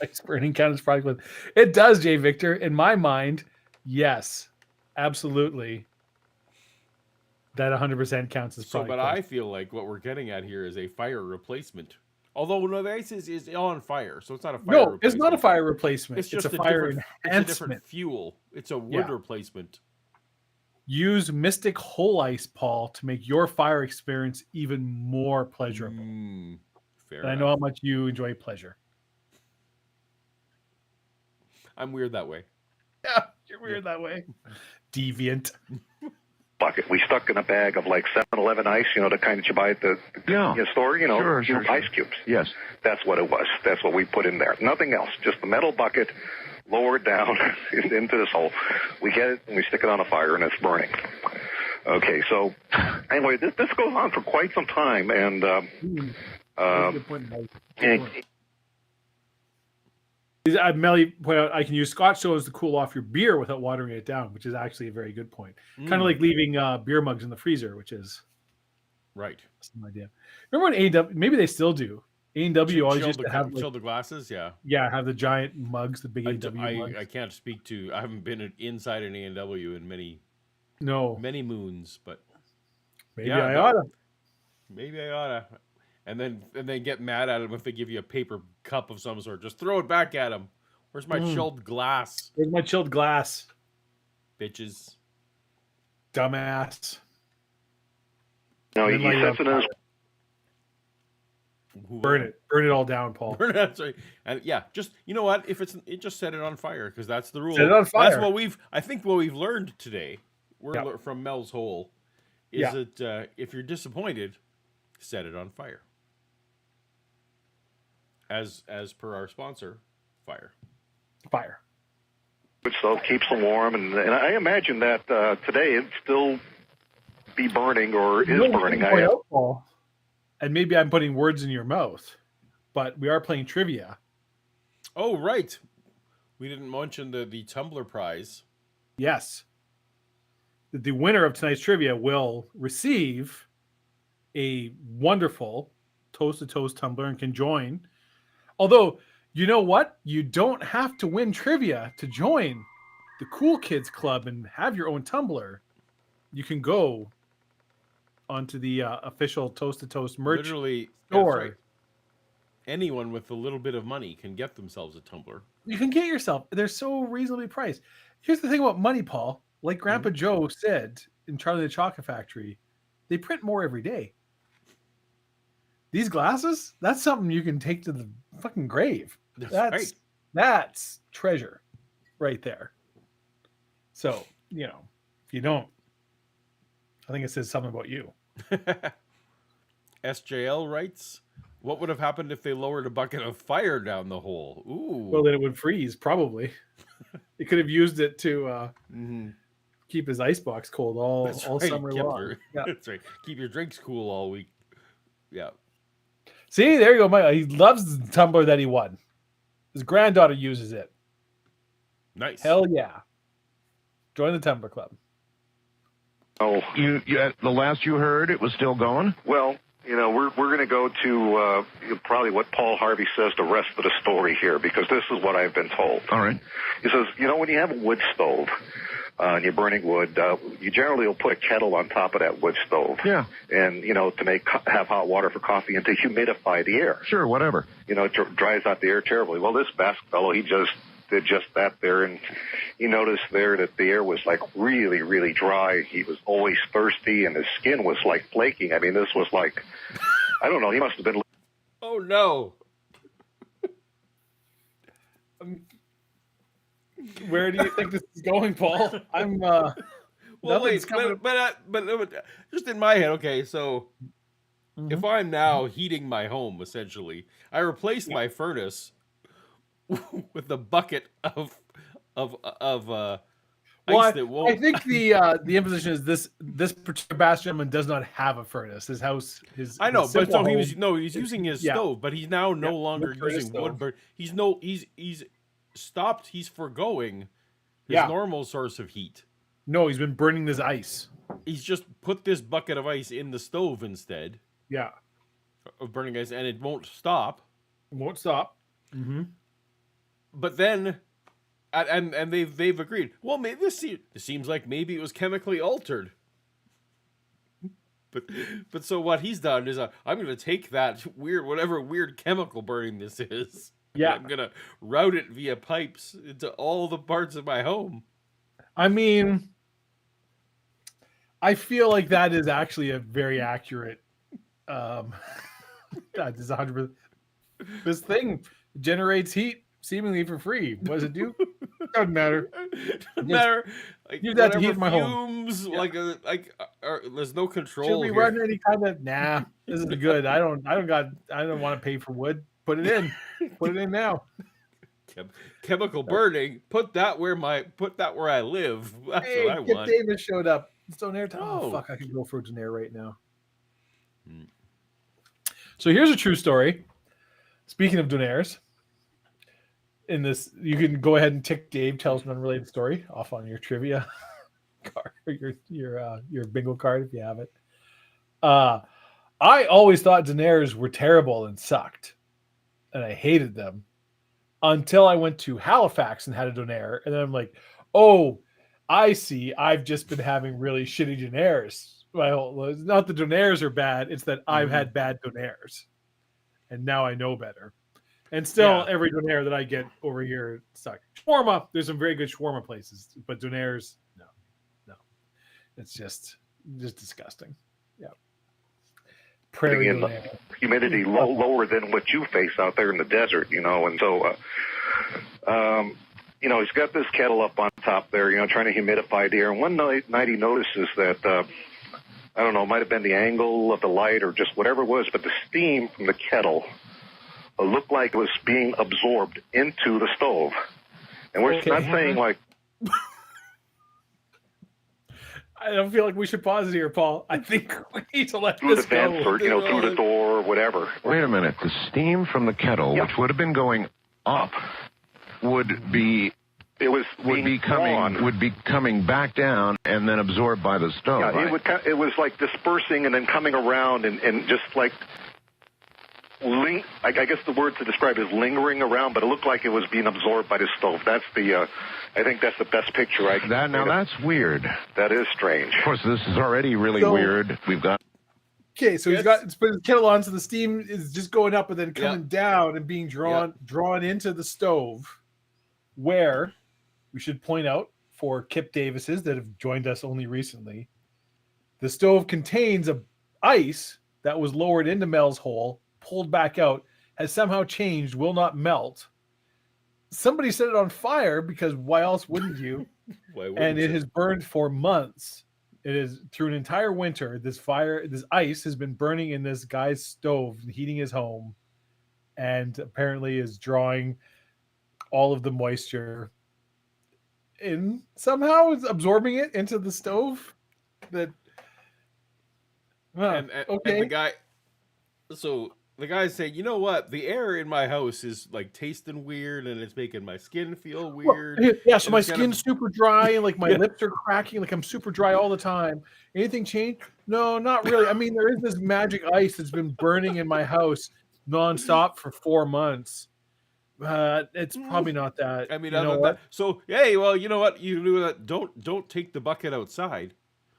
B: ice burning count as product. It does, Jay Victor. In my mind, yes, absolutely. That 100% counts as product.
A: But I feel like what we're getting at here is a fire replacement. Although the ice is on fire, so it's not a fire replacement.
B: No, it's not a fire replacement.
A: It's just
B: a fire enhancement.
A: It's a different fuel. It's a wood replacement.
B: Use Mystic Whole Ice, Paul, to make your fire experience even more pleasurable.
A: Fair
B: and I know how much you enjoy pleasure.
A: I'm weird that way.
B: Yeah, you're weird that way. Deviant.
E: Bucket. We stuck in a bag of like 7-Eleven ice, the kind that you buy at the store,
D: sure.
E: Ice cubes.
D: Yes.
E: That's what it was. That's what we put in there. Nothing else. Just the metal bucket lowered down into this hole. We get it and we stick it on a fire and it's burning. Okay, so anyway, this goes on for quite some time, and
B: Melly pointed out I can use Scotch stones to cool off your beer without watering it down, which is actually a very good point. Kind of like leaving beer mugs in the freezer, which is
A: right.
B: Some idea. Remember when A&W? Maybe they still do. A&W always used to have
A: chill the glasses. Yeah,
B: have the giant mugs, the big A&W mugs.
A: I can't speak to. I haven't been inside an A&W in many moons, but
B: maybe I oughta.
A: Maybe I oughta. And then get mad at them if they give you a paper cup of some sort. Just throw it back at them. Where's my chilled glass?
B: Where's my chilled glass?
A: Bitches.
B: Dumbass.
E: No, he sets it in his...
B: Burn it all down, Paul.
A: Burn it. That's right. And just you know what? If it just set it on fire because that's the rule.
B: Set it on fire.
A: That's what we've learned today. From Mel's hole. Is that if you're disappointed, set it on fire. As per our sponsor, fire.
E: So it keeps them warm, and I imagine that today it'd still be burning or is burning.
B: And maybe I'm putting words in your mouth, but we are playing trivia.
A: Oh, right. We didn't mention the Tumbler prize.
B: Yes. The winner of tonight's trivia will receive a wonderful toast-to-toast tumbler and can join. Although, you know what? You don't have to win trivia to join the Cool Kids Club and have your own tumbler. You can go onto the official Toast-to-Toast merch store.
A: Right. Anyone with a little bit of money can get themselves a tumbler.
B: You can get yourself. They're so reasonably priced. Here's the thing about money, Paul. Like Grandpa Joe said in Charlie the Chocolate Factory, they print more every day. these glasses, that's something you can take to the fucking grave.
A: That's right.
B: That's treasure right there. So, if you don't, I think it says something about you.
A: SJL writes, what would have happened if they lowered a bucket of fire down the hole? Ooh.
B: Well, then it would freeze, probably. He could have used it to keep his icebox cold all
A: Right,
B: summer long. Yeah.
A: That's right. Keep your drinks cool all week. Yeah.
B: See, there you go, Mike. He loves the tumbler that he won. His granddaughter uses it.
A: Nice.
B: Hell yeah. Join the tumbler club.
D: Oh, you the last you heard, it was still going?
E: Well, we're going to go to probably what Paul Harvey says the rest of the story here, because this is what I've been told.
D: All right.
E: He says, when you have a wood stove and you're burning wood, you generally will put a kettle on top of that wood stove.
D: Yeah.
E: And, to have hot water for coffee and to humidify the air.
D: Sure, whatever.
E: It dries out the air terribly. Well, this Basque fellow, he just did just that there, and he noticed there that the air was like really, really dry. He was always thirsty, and his skin was like flaking. I mean, this was like, I don't know, he must have been...
A: Oh, no.
B: Where do you think this is going, Paul? I'm
A: Well, wait, but just in my head, okay, so if I'm now heating my home, essentially, I replaced my furnace with a bucket of ice that won't.
B: I think the imposition is this particular Basque gentleman does not have a furnace. His house,
A: I know, but so
B: home,
A: he's using his stove, but he's now no longer using wood. But he's stopped. He's foregoing his normal source of heat.
B: No, he's been burning this ice.
A: He's just put this bucket of ice in the stove instead.
B: Yeah,
A: of burning ice, and it won't stop.
B: It won't stop. Mm-hmm.
A: But then, and they've agreed. Well, maybe this seems like maybe it was chemically altered. But so what he's done is I'm going to take that whatever weird chemical burning this is.
B: Yeah,
A: I'm going to route it via pipes into all the parts of my home.
B: I mean, I feel like that is actually a very accurate. God, this is 100%. This thing generates heat seemingly for free. What does it do? Doesn't matter.
A: Doesn't matter.
B: Like, use that to heat my
A: fumes,
B: home.
A: There's no control.
B: Should we run any kind of? Nah, this is good. I don't want to pay for wood. Put it in. Put it in now.
A: Chemical burning. Put that where I live. That's what I want.
B: Davis showed up. It's Donaire time. Oh fuck! I could go for Donaire right now. So here's a true story. Speaking of Donaires, in this, you can go ahead and tick Dave tells an unrelated story off on your trivia card, your bingo card if you have it. I always thought Donaires were terrible and sucked, and I hated them until I went to Halifax and had a Donaire, and then I'm like, oh, I see. I've just been having really shitty Donaires. Well, it's not the Donaires are bad; it's that I've had bad Donaires, and now I know better. And still, every Donaire that I get over here sucks. Shawarma, there's some very good shawarma places, but Donaires, no, it's just disgusting. Yeah, prairie Donaire.
E: Humidity lower than what you face out there in the desert, and so. He's got this kettle up on top there, trying to humidify the air. And one night he notices that, I don't know, it might have been the angle of the light or just whatever it was, but the steam from the kettle looked like it was being absorbed into the stove. And we're not saying like...
B: I don't feel like we should pause it here, Paul. I think we need to let
E: through
B: this
E: the vent
B: go.
E: or, through the door or whatever.
D: Wait a minute. The steam from the kettle, which would have been going up, would be coming back down and then absorbed by the stove.
E: Yeah,
D: right?
E: it was like dispersing and then coming around and just like I guess the word to describe is lingering around, but it looked like it was being absorbed by the stove. That's the I think that's the best picture I can.
D: That's weird.
E: That is strange.
D: Of course, this is already really weird. We've got.
B: Okay, so he's put his kettle on, so the steam is just going up and then coming down and being drawn into the stove, where we should point out for Kip Davises that have joined us only recently, the stove contains ice that was lowered into Mel's hole pulled back out has somehow changed, will not melt. Somebody set it on fire because why else wouldn't you?
A: Why wouldn't
B: And it
A: you?
B: has burned for months. It is through an entire winter. This ice has been burning in this guy's stove, heating his home, and apparently is drawing all of the moisture in somehow. It's absorbing it into the stove. That
A: And
B: okay.
A: the guy, so the guy said, you know what? The air in my house is like tasting weird, and it's making my skin feel weird.
B: Yeah, so
A: and
B: my
A: it's
B: skin's super dry and like my
A: Yeah.
B: lips are cracking, like I'm super dry all the time. Anything change? No, not really. I mean, there is this magic ice that's been burning in my house nonstop for 4 months. It's probably not that.
A: I mean,
B: you
A: other
B: know
A: than
B: what?
A: that, so hey, well, you know what? You do that. Don't take the bucket outside.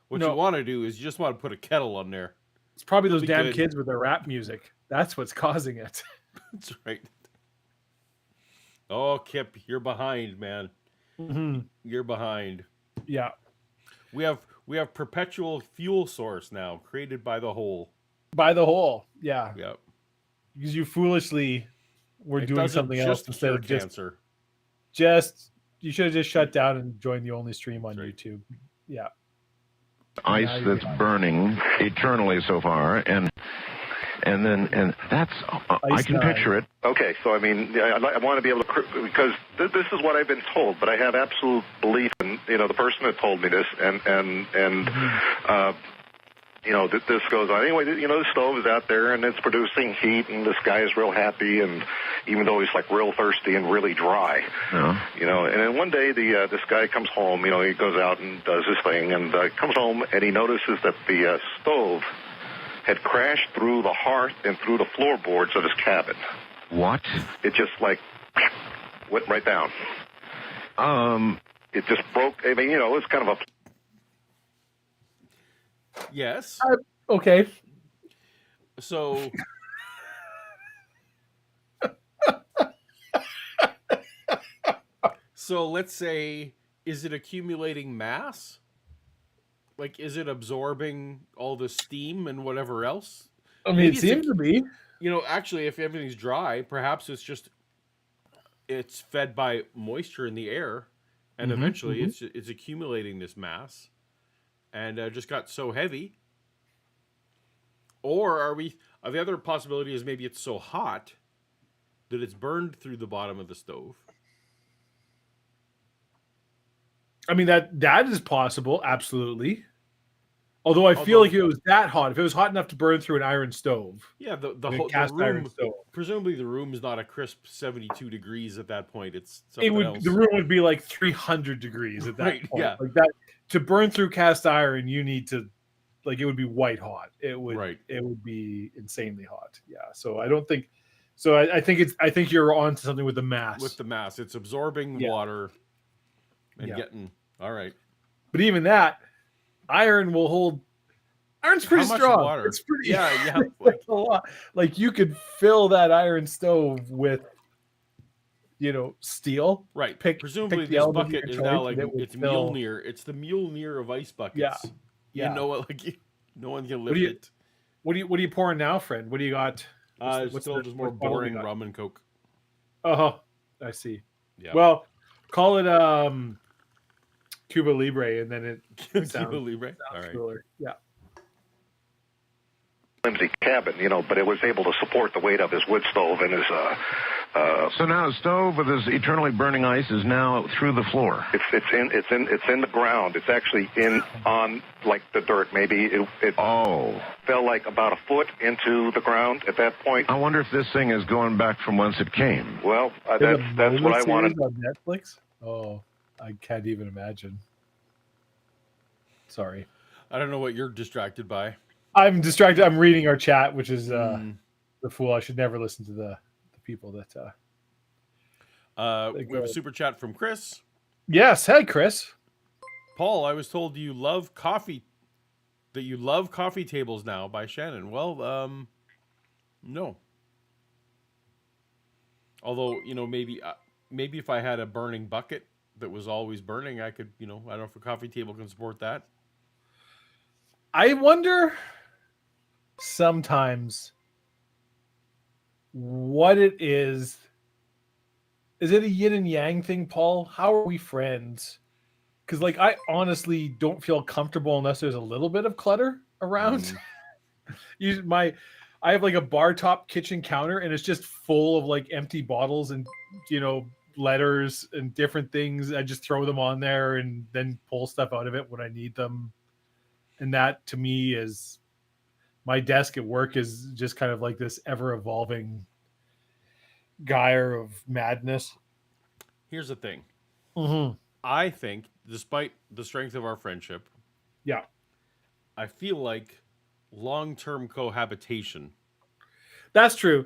A: What you
B: No.
A: want to do is you just want to put a kettle on there.
B: It's probably
A: It'll
B: those
A: be
B: damn
A: good.
B: kids with their rap music. That's what's causing it.
A: That's right. Oh, Kip, you're behind, man. You're behind.
B: Yeah.
A: We have perpetual fuel source now created by the hole.
B: By the hole. Yeah.
A: Yep.
B: Because you foolishly were
A: It
B: doing
A: doesn't
B: something else
A: just
B: instead
A: cure
B: of
A: cancer.
B: you should have just shut down and joined the only stream on
A: That's right.
B: YouTube. Yeah.
D: Ice
B: Now you're
D: that's
B: fine.
D: burning eternally so far, and that's I
B: Ice
D: can
B: nine.
D: picture it.
E: Okay, so I mean, yeah, I want to be able to, because this is what I've been told, but I have absolute belief in, the person that told me this, and this goes on. Anyway, the stove is out there, and it's producing heat, and this guy is real happy, and even though he's like real thirsty and really dry,
D: Yeah.
E: and then one day this guy comes home, he goes out and does his thing, and comes home, and he notices that the stove had crashed through the hearth and through the floorboards of his cabin.
D: What?
E: It just like went right down. It just broke. I mean, it's kind of a.
A: Yes.
B: Okay.
A: So So let's say, is it accumulating mass? Like, is it absorbing all the steam and whatever else?
B: I mean,
A: Maybe
B: it
A: it's
B: seems to be.
A: Actually, if everything's dry, perhaps it's fed by moisture in the air, and eventually it's accumulating this mass, and just got so heavy. Or the other possibility is maybe it's so hot that it's burned through the bottom of the stove.
B: I mean, that is possible, absolutely. Although I feel like if it was that hot, if it was hot enough to burn through an iron stove,
A: Yeah, the
B: cast iron
A: room.
B: stove,
A: Presumably, the room is not a crisp 72 degrees at that point. It's something else.
B: the room would be like 300 degrees at that
A: Right,
B: point.
A: yeah.
B: Like that to burn through cast iron, you need to, like, it would be white hot. It would,
A: Right.
B: It would be insanely hot. Yeah. So I don't think. So I think you're on to something with the mass.
A: With the mass, it's absorbing water and getting all right.
B: But even that, iron will hold. Iron's pretty
A: How much
B: strong.
A: water?
B: It's pretty.
A: Yeah.
B: It's a lot. Like you could fill that iron stove with, steel.
A: Right.
B: Pick
A: Presumably,
B: the
A: this
B: element of
A: bucket
B: your
A: is
B: choice
A: now like
B: and it would
A: it's
B: fill-
A: Mjolnir. It's the Mjolnir of ice buckets.
B: Yeah.
A: You know what? Like no one can lift
B: do you-
A: it.
B: What are you pouring now, friend? What do you got?
A: It's still just more
B: what bottle we
A: boring
B: got?
A: rum and coke.
B: Oh, I see.
A: Yeah.
B: Well, call it Cuba Libre, and then it
A: Cuba
B: sounds
A: Libre. All right.
B: cooler. Yeah.
E: Flimsy cabin, but it was able to support the weight of his wood stove and his.
D: So now the stove with this eternally burning ice is now through the floor.
E: It's in the ground. It's actually on like the dirt. Maybe it fell like about a foot into the ground at that point.
D: I wonder if this thing is going back from whence it came.
E: Well,
B: There's
E: that's
B: a
E: what I
B: series
E: wanted.
B: on Netflix. Oh, I can't even imagine. Sorry,
A: I don't know what you're distracted by.
B: I'm distracted. I'm reading our chat, which is the fool. I should never listen to the people that.
A: We have a super chat from Chris.
B: Yes, hey Chris.
A: Paul, I was told you love coffee. That you love coffee tables now by Shannon. Well, no. Although maybe if I had a burning bucket that was always burning, I could I don't know if a coffee table can support that.
B: I wonder sometimes what it is. Is it a yin and yang thing, Paul? How are we friends? Because like I honestly don't feel comfortable unless there's a little bit of clutter around. I have like a bar top kitchen counter and it's just full of like empty bottles and letters and different things. I just throw them on there and then pull stuff out of it when I need them. And that to me is my desk at work is just kind of like this ever evolving gyre of madness.
A: Here's the thing.
B: Mm-hmm.
A: I think, despite the strength of our friendship,
B: Yeah.
A: I feel like long-term cohabitation.
B: That's true.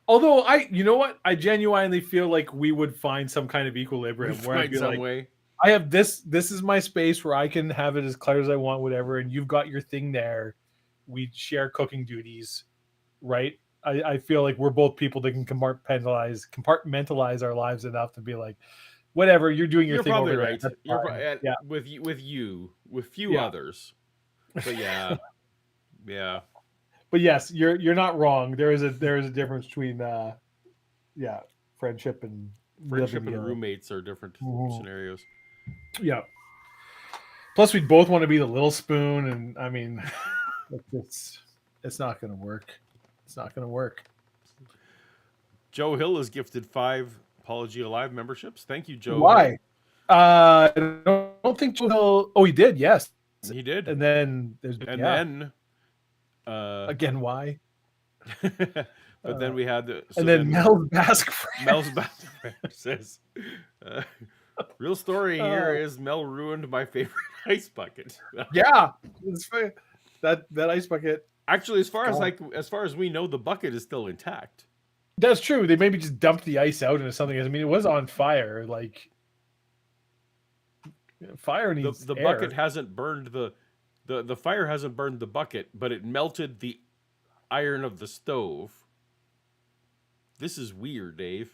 B: Although you know what? I genuinely feel like we would find some kind of equilibrium where I'd
A: Find
B: be
A: some
B: like,
A: way.
B: I have this is my space where I can have it as cluttered as I want, whatever, and you've got your thing there. We share cooking duties, right? I feel like we're both people that can compartmentalize our lives enough to be like, whatever, you're doing your
A: You're
B: thing
A: probably
B: over
A: right.
B: there.
A: You're
B: Yeah.
A: with few
B: Yeah.
A: others. But yeah. Yeah.
B: But yes, you're not wrong. There is a difference between friendship and
A: Friendship
B: living
A: and
B: together.
A: roommates are different
B: Mhm.
A: scenarios.
B: Yeah. Plus, we both want to be the little spoon, and I mean, it's not going to work. It's not going to work.
A: Joe Hill has gifted 5 Apology Alive memberships. Thank you, Joe.
B: Why? I don't think Joe Hill. Oh, he did. Yes,
A: He did.
B: and then there's
A: Then
B: again, why?
A: but then we had
B: Mel's Basque friend.
A: Mel's Basque friend says, real story here is Mel ruined my favorite ice bucket.
B: Yeah, it's fair. That ice bucket.
A: Actually, as far as we know, the bucket is still intact.
B: That's true. They maybe just dumped the ice out into something. I mean, it was on fire. Like fire needs
A: the
B: air.
A: bucket hasn't burned the fire hasn't burned the bucket, but it melted the iron of the stove. This is weird, Dave.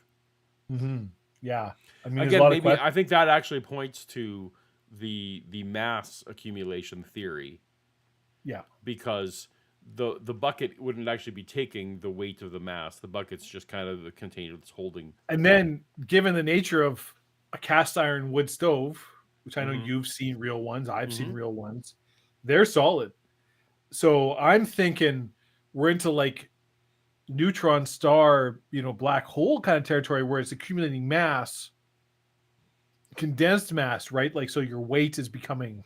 B: Mm-hmm. Yeah. I mean,
A: Again, maybe I think that actually points to the mass accumulation theory.
B: Yeah.
A: Because the bucket wouldn't actually be taking the weight of the mass. The bucket's just kind of the container that's holding.
B: And then, given the nature of a cast iron wood stove, which I know
A: Mhm.
B: you've seen real ones, I've seen
A: Mhm.
B: real ones, they're solid. So I'm thinking we're into like neutron star, black hole kind of territory where it's accumulating mass, condensed mass, right? Like, so your weight is becoming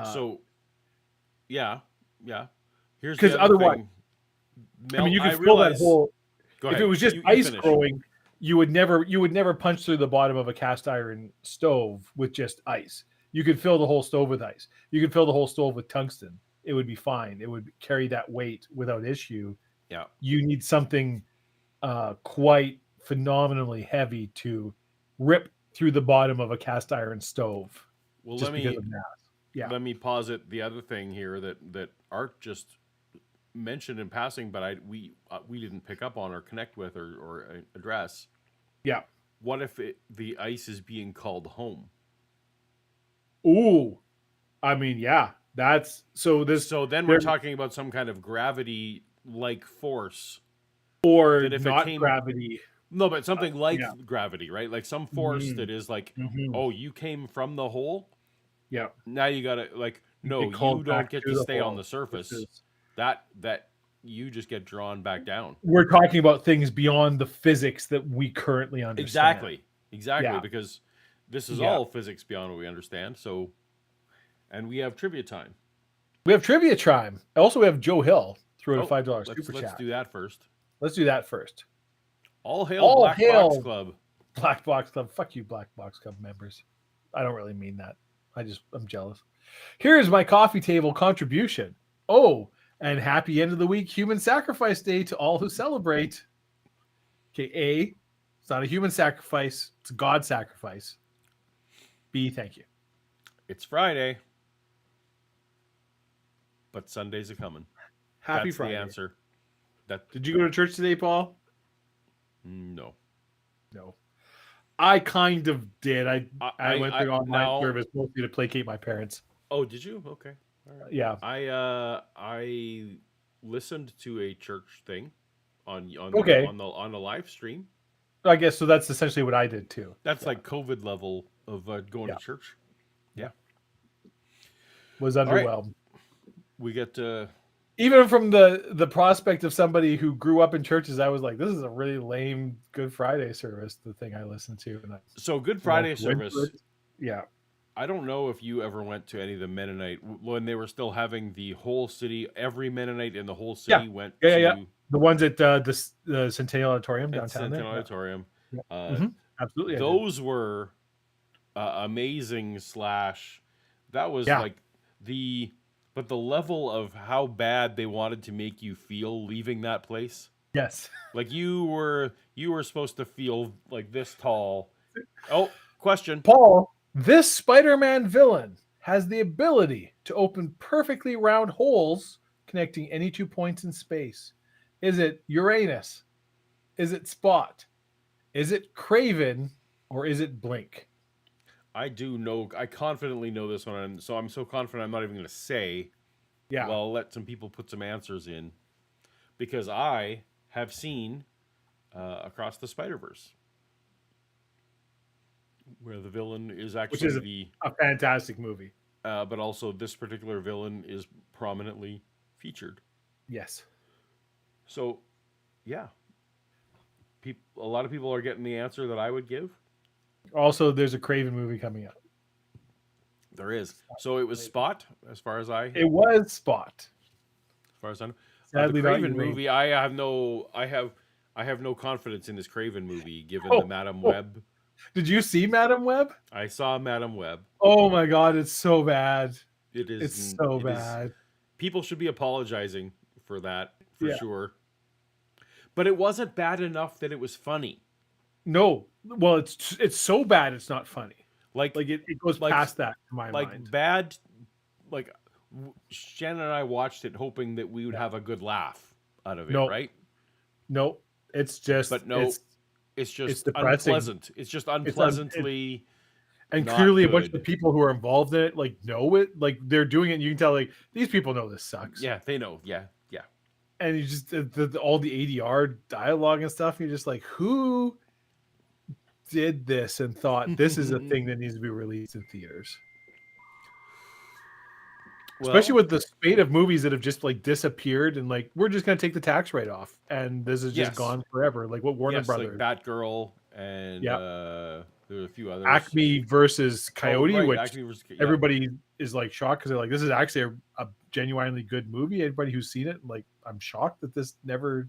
A: So, yeah. Here's
B: because
A: the other
B: otherwise,
A: thing.
B: I mean, you
A: I
B: could fill that
A: realize-
B: hole.
A: Go
B: If
A: ahead.
B: it was just
A: You
B: ice
A: finish.
B: growing, you would never punch through the bottom of a cast iron stove with just ice. You could fill the whole stove with ice. You could fill the whole stove with tungsten. It would be fine. It would carry that weight without issue.
A: Yeah.
B: You need something quite phenomenally heavy to rip through the bottom of a cast iron stove.
A: Well,
B: just because of mass. Yeah.
A: let me posit the other thing here that Art just mentioned in passing, but we didn't pick up on or connect with or address.
B: Yeah.
A: What if the ice is being called home?
B: Ooh. I mean, yeah. That's so
A: then we're talking about some kind of gravity-like force,
B: or
A: that if it
B: not
A: came-
B: gravity.
A: no, but something like
B: yeah.
A: gravity, right? Like some force
B: Mhm.
A: that is like,
B: Mhm.
A: oh, you came from the hole.
B: Yeah.
A: Now you gotta no,
B: Get
A: you
B: called
A: don't
B: back
A: get
B: to
A: to
B: the
A: stay on
B: hole,
A: the surface.
B: which is-
A: That you just get drawn back down.
B: We're talking about things beyond the physics that we currently understand.
A: Exactly,
B: Yeah.
A: because this is
B: Yeah.
A: all physics beyond what we understand. So, and we have trivia time.
B: We have trivia time. Also, we have Joe Hill threw in
A: Oh,
B: a $5
A: let's
B: super chat.
A: do that first.
B: Let's do that first.
A: All hail
B: All
A: Black
B: hail.
A: Box Club.
B: Black Box Club. Fuck you, Black Box Club members. I don't really mean that. I'm jealous. Here's my coffee table contribution. Oh, and happy end of the week Human Sacrifice Day to all who celebrate. Okay, A, it's not a human sacrifice. It's a God sacrifice. B, thank you.
A: It's Friday, but Sundays are coming.
B: Happy
A: That's
B: Friday.
A: the answer.
B: Did you go to church today, Paul?
A: No.
B: No. I kind of did. I went through online
A: now-
B: service mostly to placate my parents.
A: Oh, did you? Okay. All right.
B: Yeah.
A: I listened to a church thing on
B: Okay.
A: on the live stream.
B: I guess so. That's essentially what I did too.
A: That's like COVID level of going
B: Yeah.
A: to church. Yeah.
B: Was
A: All right.
B: underwhelmed.
A: We get
B: Even from the prospect of somebody who grew up in churches, I was like, this is a really lame Good Friday service, the thing I listened to. And
A: so Good Friday service.
B: Yeah.
A: I don't know if you ever went to any of the Mennonite when they were still having the whole city. Every Mennonite in the whole city went to
B: the ones at the Centennial Auditorium downtown.
A: Centennial Auditorium.
B: Yeah. Absolutely,
A: those were amazing. That was like but the level of how bad they wanted to make you feel leaving that place.
B: Yes,
A: like you were supposed to feel like this tall. Oh, question,
B: Paul. This Spider-Man villain has the ability to open perfectly round holes connecting any 2 points in space. Is it Uranus? Is it Spot? Is it Craven? Or is it Blink?
A: I confidently know this one, so I'm so confident I'm not even going to say.
B: Yeah.
A: Well, I'll let some people put some answers in, because I have seen Across the Spider-Verse, where the villain is actually
B: a fantastic movie.
A: But also this particular villain is prominently featured.
B: Yes.
A: So, yeah. A lot of people are getting the answer that I would give.
B: Also, there's a Craven movie coming up.
A: There is. So it was Spot, as far as I...
B: It was Spot.
A: As far as I know.
B: Sadly,
A: the Craven movie, I have no confidence in this Craven movie, given the Madam Web.
B: Did you see Madam Web?
A: I saw Madam Web.
B: Oh my God, it's so bad.
A: It is.
B: It's so bad.
A: People should be apologizing for that, for sure. But it wasn't bad enough that it was funny.
B: No. Well, it's so bad it's not funny.
A: Like
B: it goes past that to my mind.
A: Bad. Like Shannon and I watched it hoping that we would have a good laugh out of it, right?
B: No, it's just.
A: But no, it's just
B: depressing.
A: Unpleasant. It's just unpleasantly.
B: And clearly, a bunch of the people who are involved in it know it. Like they're doing it, and you can tell these people know this sucks.
A: Yeah, they know. Yeah.
B: And you just all the ADR dialogue and stuff. You're just like, who did this and thought this is a thing that needs to be released in theaters? Well, especially with the spate of movies that have just disappeared and we're just going to take the tax write off and this is just gone forever. Like what Warner Brothers,
A: like Batgirl, and there were a few others.
B: Acme versus Coyote, which everybody is shocked because they're like, this is actually a genuinely good movie. Everybody who's seen it, I'm shocked that this never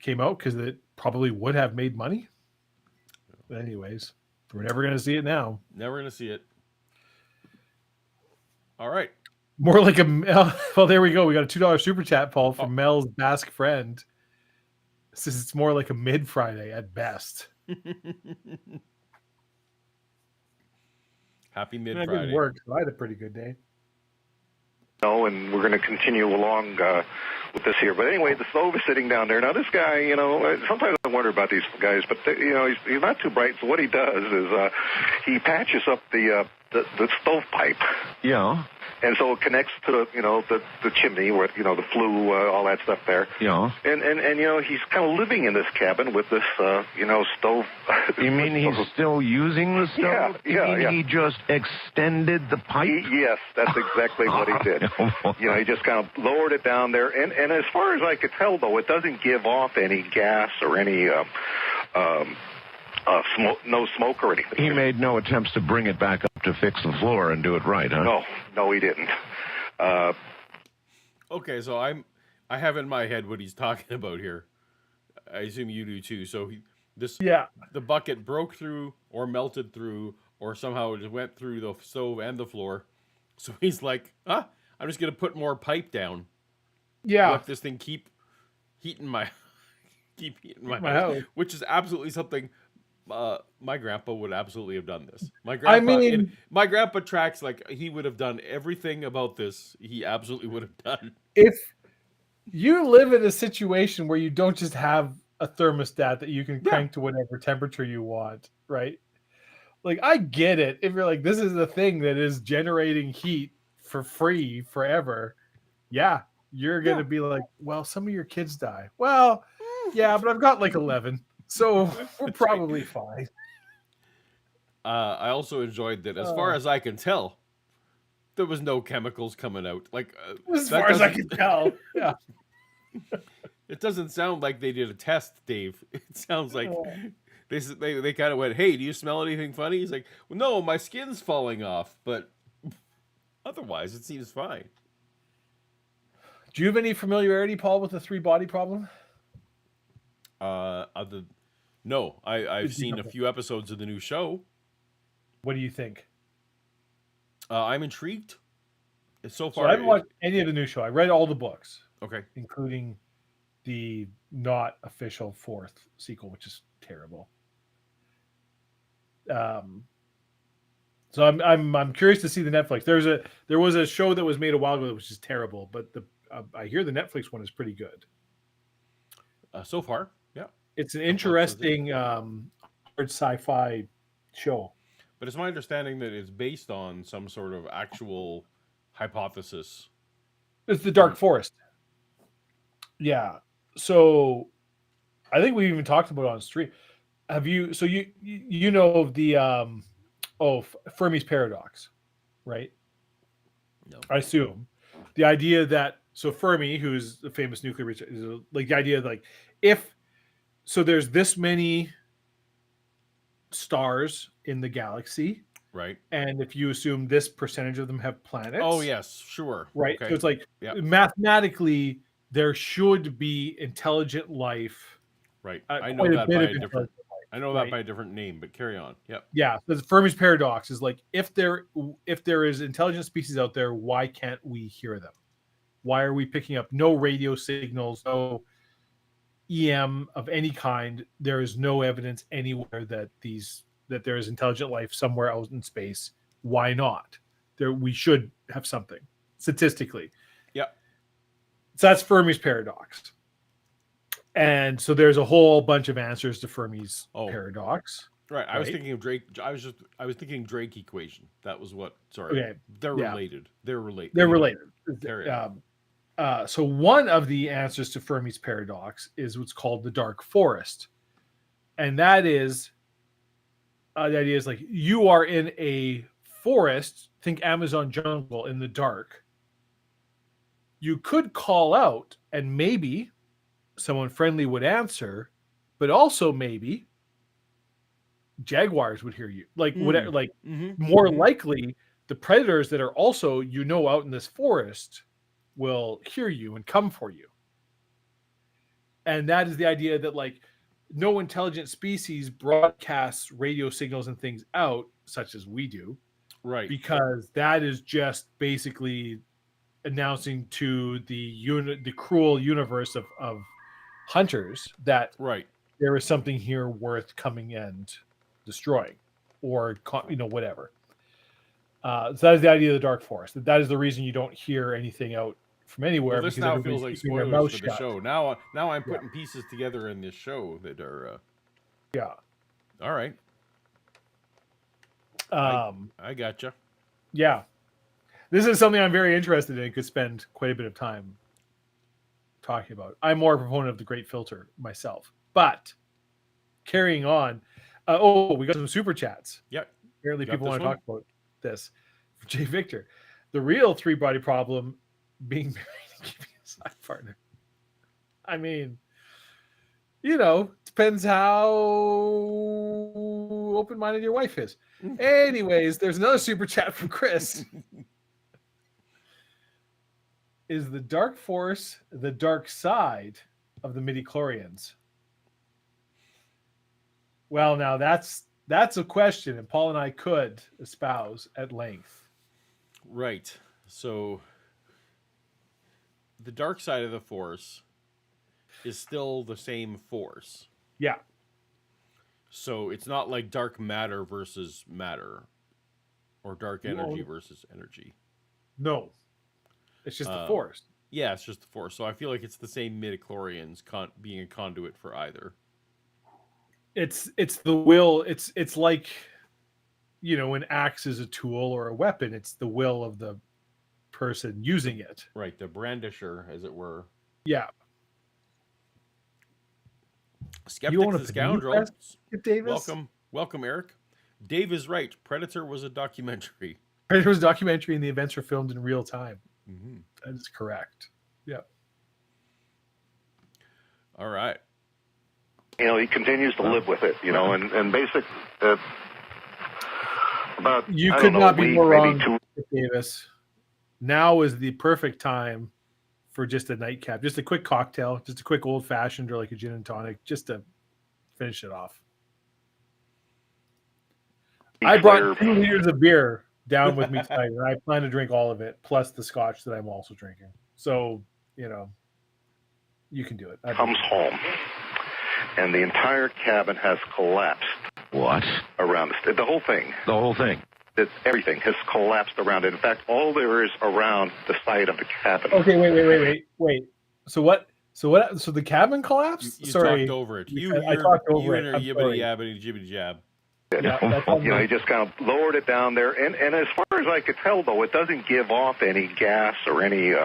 B: came out because it probably would have made money. But anyways, we're never going to see it now.
A: Never going to see it. All right.
B: More like well, there we go. We got a $2 super chat, Paul, from Mel's Basque friend. Says it's more like a mid Friday at best.
A: Happy mid Friday.
B: I didn't work, so I had a pretty good day.
E: And we're going to continue along with this here. But anyway, the stove is sitting down there. Now, this guy, sometimes I wonder about these guys, but, he's not too bright. So what he does is he patches up the stovepipe.
D: Yeah.
E: And so it connects to the chimney where the flue, all that stuff there.
D: Yeah.
E: And he's kind of living in this cabin with this stove.
D: You mean he's still using the stove?
E: Yeah.
D: He just extended the pipe?
E: Yes, that's exactly what he did. He just kind of lowered it down there, and as far as I could tell, though, it doesn't give off any gas or any no smoke or anything.
D: He made no attempts to bring it back up to fix the floor and do it right, huh?
E: No, he didn't.
A: Okay, so I have in my head what he's talking about here. I assume you do too. So the bucket broke through or melted through or somehow it went through the stove and the floor. So he's like, I'm just gonna put more pipe down.
B: Yeah.
A: Let this thing keep heating my house, which is absolutely something. My grandpa would absolutely have done this. My grandpa tracks he would have done everything about this. He absolutely would have done.
B: If you live in a situation where you don't just have a thermostat that you can crank to whatever temperature you want, right? I get it. If you're this is a thing that is generating heat for free forever. Yeah, you're going to be like, well, some of your kids die. Well, yeah, but I've got like 11. So we're probably fine.
A: I also enjoyed that, as far as I can tell, there was no chemicals coming out. Like
B: As
A: that
B: far as I
A: doesn't-
B: can tell. Yeah.
A: It doesn't sound like they did a test, Dave. It sounds like they kind of went, "Hey, do you smell anything funny?" He's like, "Well, no, my skin's falling off, but otherwise, it seems fine."
B: Do you have any familiarity, Paul, with the 3-body problem?
A: No, I've seen a few episodes of the new show.
B: What do you think?
A: I'm intrigued. So
B: So
A: far,
B: I haven't watched any of the new show. I read all the books,
A: okay.
B: including the not official 4th sequel, which is terrible. So I'm curious to see the Netflix. There was a show that was made a while ago that was just terrible, but I hear the Netflix one is pretty good.
A: So far, yeah.
B: It's an interesting hard sci-fi show.
A: But it's my understanding that it's based on some sort of actual hypothesis.
B: It's the Dark Forest. Yeah. So I think we even talked about it on stream. Have you? So you know the Fermi's paradox, right?
A: No.
B: I assume the idea that Fermi, who's the famous nuclear researcher, is like the idea that if there's this many stars in the galaxy,
A: Right.
B: and if you assume this percentage of them have planets,
A: Oh yes, sure.
B: right.
A: Okay.
B: So it's like
A: Yeah.
B: mathematically there should be intelligent life.
A: Right.
B: quite
A: I know
B: a
A: that
B: bit
A: by
B: of
A: a different.
B: intelligent life,
A: I know
B: right?
A: that by a different name, but carry on. Yep.
B: Yeah, so the Fermi's paradox is like if there is intelligent species out there, why can't we hear them? Why are we picking up no radio signals, no EM of any kind? There is no evidence anywhere that there is intelligent life somewhere out in space. Why not? We should have something statistically.
A: Yeah.
B: So that's Fermi's paradox. And so there's a whole bunch of answers to Fermi's paradox.
A: Right. I was thinking of Drake. I was thinking Drake equation. That was what. Sorry.
B: Okay.
A: They're
B: Yeah.
A: related. They're related.
B: They're related.
A: Carry on.
B: So one of the answers to Fermi's paradox is what's called the dark forest. And that is, the idea is like you are in a forest, think Amazon jungle in the dark. You could call out and maybe someone friendly would answer, but also maybe jaguars would hear you. Like whatever, like more likely the predators that are also, out in this forest will hear you and come for you. And that is the idea that like no intelligent species broadcasts radio signals and things out such as we do.
A: Right.
B: Because that is just basically announcing to the cruel universe of hunters that there is something here worth coming and destroying or whatever. So that is the idea of the dark forest. That is the reason you don't hear anything out from anywhere.
A: Well, this
B: because
A: now feels like spoilers for the
B: shut.
A: show. Now I'm putting pieces together in this show that are.
B: Yeah.
A: All right. I gotcha.
B: Yeah. This is something I'm very interested in. Could spend quite a bit of time talking about. I'm more a proponent of the Great Filter myself. But carrying on. We got some super chats.
A: Yep.
B: Apparently people want to talk about this. Jay Victor. The real 3-body problem being married and keeping a side partner. I mean, depends how open-minded your wife is. Anyways, there's another super chat from Chris. Is the dark force the dark side of the midichlorians? Well, now that's a question, and Paul and I could espouse at length.
A: Right. So the dark side of the force is still the same force.
B: Yeah.
A: So it's not like dark matter versus matter or dark energy versus energy.
B: No. It's just the force.
A: Yeah, it's just the force. So I feel like it's the same midichlorians being a conduit for either.
B: It's the will. It's like, an axe is a tool or a weapon. It's the will of the person using it.
A: Right, the brandisher, as it were.
B: Yeah.
A: Skeptics
B: own a
A: and
B: Panini
A: Scoundrels.
B: press, Kit Davis?
A: Welcome, Eric. Dave is right. Predator was a documentary.
B: There was a documentary and the events were filmed in real time.
A: Mm-hmm.
B: That is correct. Yeah.
A: All right.
E: He continues to live with it, and basic about
B: You
E: I
B: could
E: don't know,
B: not be
E: a week,
B: more
E: maybe
B: wrong,
E: 2.
B: Kit Davis. Now is the perfect time for just a nightcap, just a quick cocktail, just a quick old fashioned or like a gin and tonic, just to finish it off. I brought 2 liters of beer down with me tonight, and I plan to drink all of it, plus the scotch that I'm also drinking. So, you can do it.
E: Comes home, and the entire cabin has collapsed.
D: What?
E: Around it. The whole thing.
D: The whole thing.
E: Everything has collapsed around it. In fact, all there is around the side of the cabin.
B: Okay, wait. So what? So the cabin collapsed?
A: You
B: Sorry.
A: talked over it.
B: I talked over it.
A: You and
B: I'm sorry.
A: yibbity yabbity jibbity jab.
B: Yeah,
E: He just kind of lowered it down there, and as far as I could tell, though, it doesn't give off any gas or any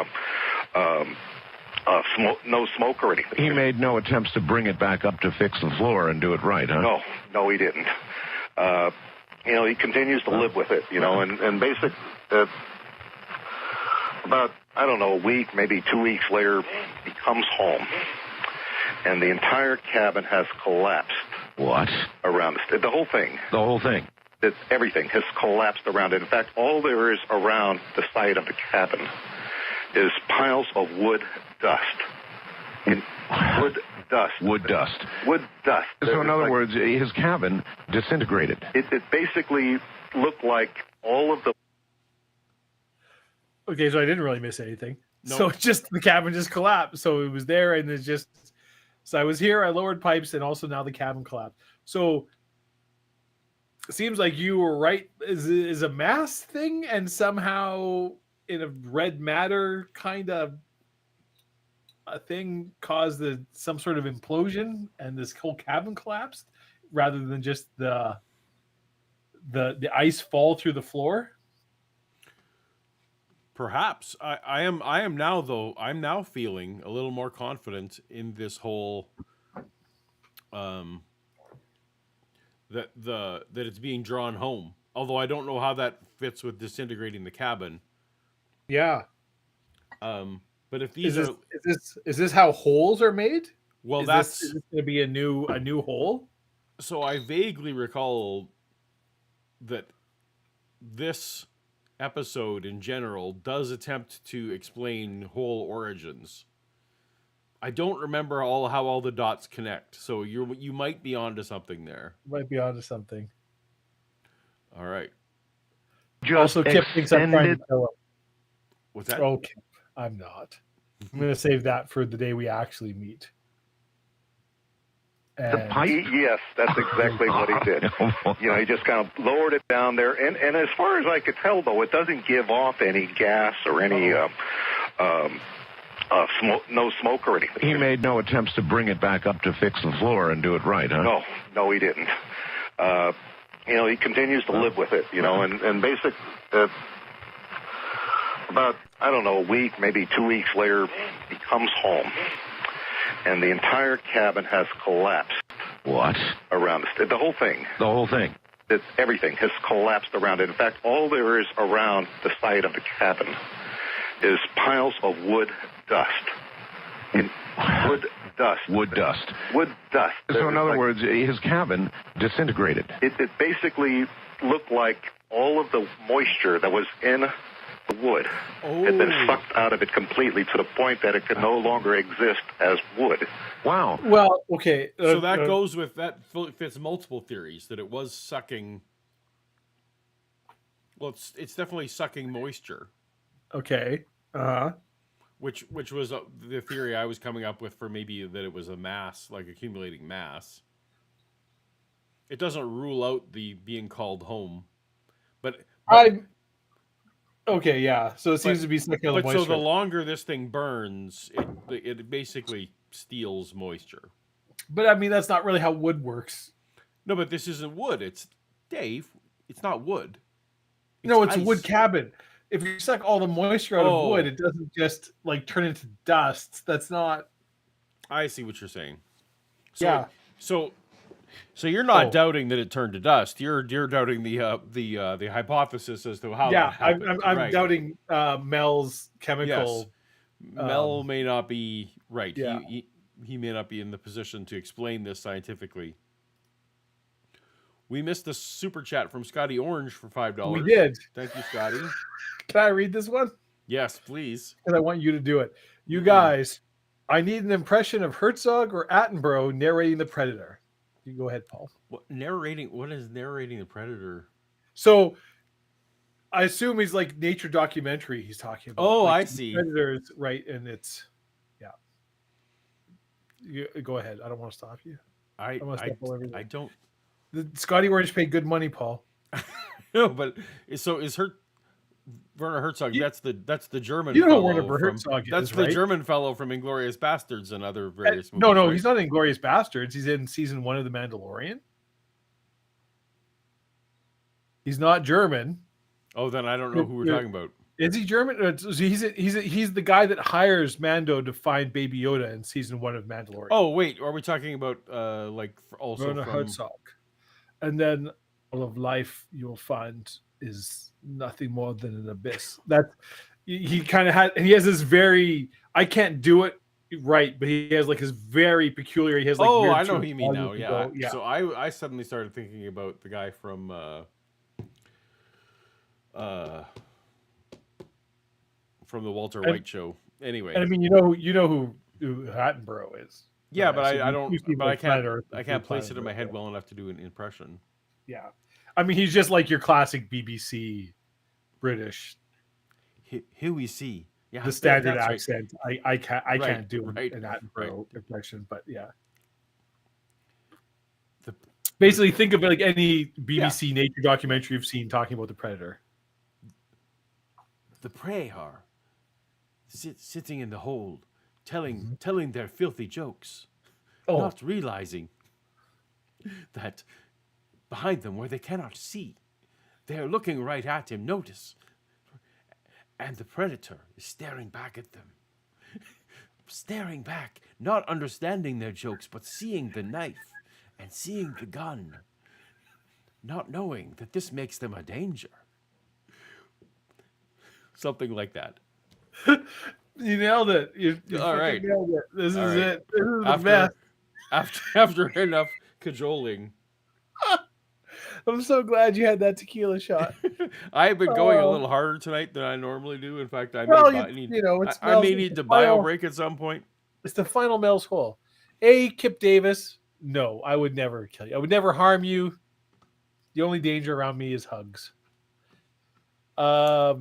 E: smoke, no smoke or anything.
D: He made no attempts to bring it back up to fix the floor and do it right, huh?
E: No, he didn't. He continues to live with it, and basic about I don't know, a week, maybe 2 weeks later, he comes home, and the entire cabin has collapsed.
D: What?
E: Around it. The whole thing.
D: The whole thing.
E: Everything has collapsed around it. In fact, all there is around the side of the cabin is piles of wood dust. Wood dust.
D: Wood dust.
E: Wood dust.
D: So in other words, his cabin disintegrated.
E: It basically looked like all of the...
B: Okay, so I didn't really miss anything.
A: Nope.
B: So just the cabin just collapsed. So it was there, and it's just. So I was here. I lowered pipes, and also now the cabin collapsed. So it seems like you were right. Is a mass thing, and somehow in a red matter kind of a thing caused some sort of implosion, and this whole cabin collapsed, rather than just the ice fall through the floor.
A: Perhaps I am now, though. I'm now feeling a little more confident in this whole that it's being drawn home. Although I don't know how that fits with disintegrating the cabin.
B: Yeah.
A: But if these
B: is this how holes are made?
A: Well,
B: is
A: that's
B: this going to be a new hole.
A: So I vaguely recall that this episode in general does attempt to explain hole origins. I don't remember how all the dots connect, so you might be onto something there.
B: Might be onto something.
A: All right.
D: Just
B: also, Kip thinks I'm trying to kill him.
A: What's that?
B: Oh, Kip, I'm not. I'm going to save that for the day we actually meet.
E: Yes, that's exactly what he did. He just kind of lowered it down there, and as far as I could tell, though, it doesn't give off any gas or any smoke, no smoke or anything.
D: He made no attempts to bring it back up to fix the floor and do it right, huh?
E: No, he didn't. He continues to live with it, and basic about I don't know, a week, maybe 2 weeks later, he comes home, and the entire cabin has collapsed.
D: What?
E: Around it. The whole thing.
D: The whole thing.
E: Everything has collapsed around it. In fact, all there is around the side of the cabin is piles of wood dust. Wood dust.
D: Wood dust.
E: Wood dust.
D: So in other words, his cabin disintegrated.
E: It basically looked like all of the moisture that was in the wood had been sucked out of it completely to the point that it could no longer exist as wood.
D: Wow.
B: Well, okay.
A: So that goes with that fits multiple theories that it was sucking. Well, it's definitely sucking moisture.
B: Okay.
A: Which was the theory I was coming up with for maybe that it was a mass, like accumulating mass. It doesn't rule out the being called home, but okay, yeah. So it seems to be sucking out the moisture. So the longer this thing burns, it basically steals moisture.
B: But I mean, that's not really how wood works.
A: No, but this isn't wood. It's Dave. It's not wood.
B: It's a wood cabin. if you suck all the moisture out of
A: Oh.
B: wood, it doesn't just like turn into dust. That's not.
A: I see what you're saying. So,
B: Yeah.
A: So you're not
B: Oh.
A: doubting that it turned to dust. You're doubting the hypothesis as to how
B: Yeah,
A: that happened.
B: I'm
A: Right.
B: doubting Mel's chemical.
A: Yes. Mel may not be right.
B: Yeah.
A: He may not be in the position to explain this scientifically. We missed a super chat from Scotty Orange for $5.
B: We did.
A: Thank you, Scotty.
B: Can I read this one?
A: Yes, please.
B: Because I want you to do it. You guys, I need an impression of Herzog or Attenborough narrating The Predator. You go ahead, Paul.
A: What is narrating The Predator?
B: So I assume he's like nature documentary he's talking about.
A: Oh,
B: like
A: I see.
B: Predators, right? And it's you go ahead. I don't want to stop you.
A: I don't.
B: Scotty Orange paid good money, Paul.
A: No, but so is Werner Herzog? That's the German.
B: You know
A: fellow
B: Werner Herzog
A: That's
B: is,
A: the
B: right?
A: German fellow from Inglourious Bastards and other various movies.
B: No,
A: right?
B: he's not in Inglourious Bastards. He's in season 1 of The Mandalorian. He's not German.
A: Oh, then I don't know who we're talking about.
B: Is he German? He's the guy that hires Mando to find Baby Yoda in season 1 of Mandalorian.
A: Oh, wait, are we talking about also
B: Werner
A: from
B: Herzog. And then all of life you'll find is nothing more than an abyss. That he kind of he has this very, I can't do it right, but he has like his very peculiar. He has like
A: I
B: weird
A: know who you mean now.
B: yeah.
A: So I suddenly started thinking about the guy from the Walter White show. Anyway,
B: And I mean, you know who Attenborough is.
A: yeah, but
B: So
A: I don't.
B: you've seen,
A: But
B: like, Planet Earth
A: I
B: and
A: can't
B: Planet
A: place it in my
B: Earth.
A: head well enough to do an impression.
B: Yeah, I mean, he's just like your classic BBC British,
A: Here we see. Yeah,
B: the standard
A: that's right.
B: accent. I can't do
A: right,
B: an Attenborough impression, but yeah.
A: The-
B: Basically, think of it like any BBC nature documentary you've seen talking about the Predator.
A: The prey are sitting in the hold, telling their filthy jokes, not realizing that behind them, where they cannot see, they are looking right at him. Notice, and the predator is staring back at them, staring back, not understanding their jokes, but seeing the knife and seeing the gun, not knowing that this makes them a danger. Something like that.
B: You nailed it. You
A: All right.
B: nailed it. This is
A: right.
B: it. This is the best.
A: After enough cajoling,
B: I'm so glad you had that tequila shot.
A: I've been going a little harder tonight than I normally do. In fact, I may need to bio break at some point.
B: It's the final Mel's hole. Kip Davis. No, I would never kill you. I would never harm you. The only danger around me is hugs. I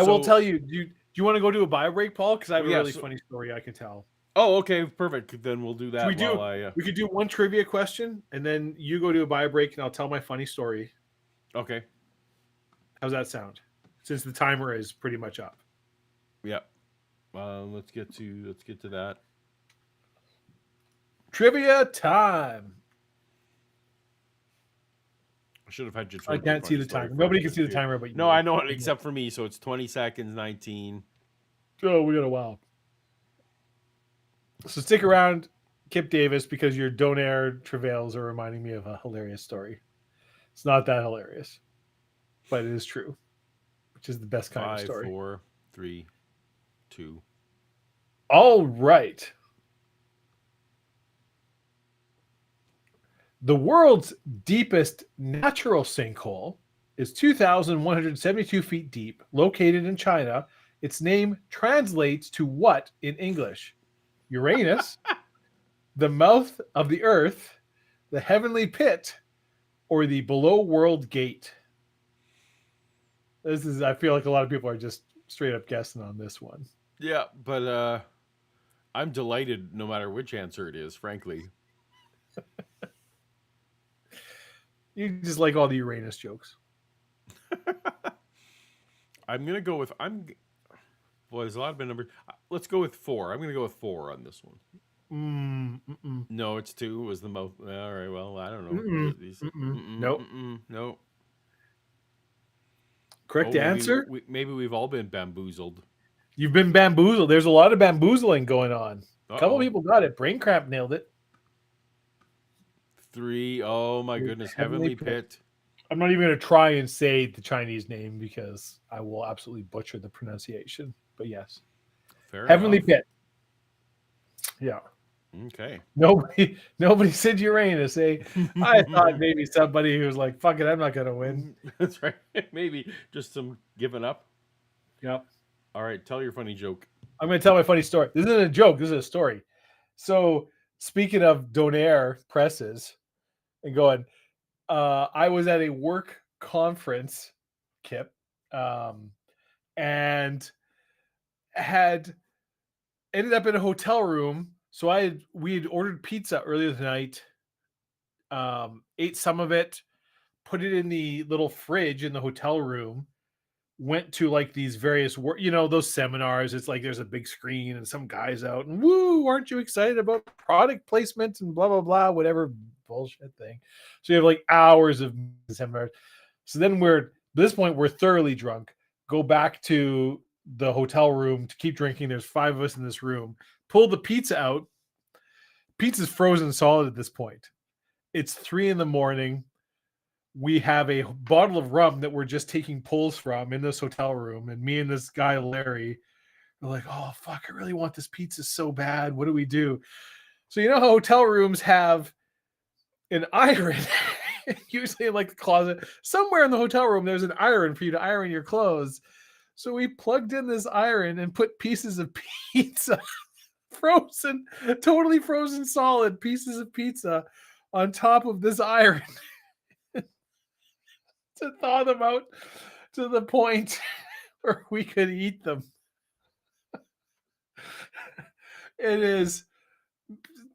B: will tell you. Do you want to go do a bio break, Paul? Because I have a really funny story I can tell.
A: Oh, okay, perfect. Then we'll do that.
B: We could do one trivia question, and then you go do a bio break, and I'll tell my funny story.
A: Okay.
B: How's that sound? Since the timer is pretty much up.
A: Yeah. Let's get to that.
B: Trivia time.
A: I should have had you.
B: I can't see the timer. Nobody can see the timer, but you.
A: No, I know it except for me. So it's 20 seconds, 19.
B: Oh, we got a while. So stick around, Kip Davis, because your Donair travails are reminding me of a hilarious story. It's not that hilarious, but it is true, which is the best kind of story.
A: 5, 4, 3, 2.
B: All right. The world's deepest natural sinkhole is 2,172 feet deep, located in China. Its name translates to what in English? Uranus, the mouth of the earth, the heavenly pit, or the below world gate? I feel like a lot of people are just straight up guessing on this one.
A: Yeah, but I'm delighted no matter which answer it is, frankly.
B: You just like all the Uranus jokes.
A: I'm going to go with... Well, there's a lot of numbers. Let's go with 4. I'm going to go with 4 on this one. No, it's 2. It was the most... All right, well, I don't know.
B: Nope.
A: Nope.
B: Correct answer?
A: Maybe we've all been bamboozled.
B: You've been bamboozled. There's a lot of bamboozling going on. A couple
A: Uh-oh.
B: people got it. Brain Cramp nailed it.
A: 3. Oh my goodness. Heavenly Pit.
B: I'm not even going to try and say the Chinese name because I will absolutely butcher the pronunciation. But yes.
A: Fair
B: Heavenly
A: enough.
B: Pit. Yeah.
A: Okay.
B: Nobody said Uranus, eh? I thought maybe somebody who was like, fuck it, I'm not going to win.
A: That's right. Maybe just some giving up.
B: Yep.
A: All right. Tell your funny joke.
B: I'm going to tell my funny story. This isn't a joke. This is a story. So speaking of donair presses and going, I was at a work conference, Kip, and had ended up in a hotel room. So we had ordered pizza earlier tonight, ate some of it, put it in the little fridge in the hotel room, went to like these various those seminars. It's like there's a big screen and some guys out and woo, aren't you excited about product placement and blah blah blah, whatever bullshit thing. So you have like hours of seminars. So then at this point we're thoroughly drunk, go back to the hotel room to keep drinking. There's 5 of us in this room. Pull the pizza out. Pizza's frozen solid at this point. It's 3 a.m. We have a bottle of rum that we're just taking pulls from in this hotel room. And me and this guy, Larry, are like, oh, fuck, I really want this pizza so bad. What do we do? So you know how hotel rooms have an iron, usually in like the closet. Somewhere in the hotel room, there's an iron for you to iron your clothes. So we plugged in this iron and put pieces of pizza, frozen, totally frozen solid pieces of pizza on top of this iron to thaw them out to the point where we could eat them. It is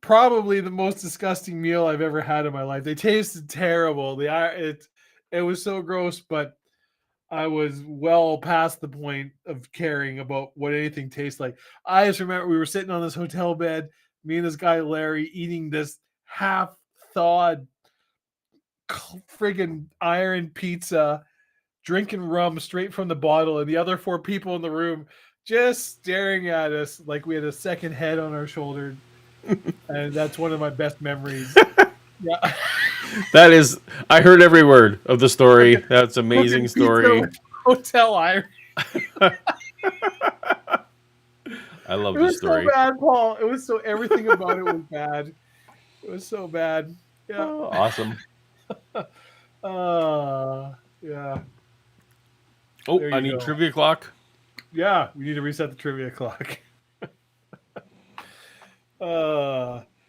B: probably the most disgusting meal I've ever had in my life. They tasted terrible. It was so gross, but I was well past the point of caring about what anything tastes like. I just remember we were sitting on this hotel bed, me and this guy Larry eating this half-thawed friggin' iron pizza, drinking rum straight from the bottle, and the other 4 people in the room just staring at us like we had a second head on our shoulder. And that's one of my best memories. Yeah.
A: That is, I heard every word of the story. That's an amazing story.
B: Hotel iron.
A: I love
B: It
A: the
B: was
A: story.
B: so bad, Paul. It was so, everything about it was bad. It was so bad. Yeah.
A: Oh, awesome.
B: Yeah.
A: Oh,
B: There
A: I
B: you
A: need
B: go.
A: trivia clock.
B: Yeah, we need to reset the trivia clock.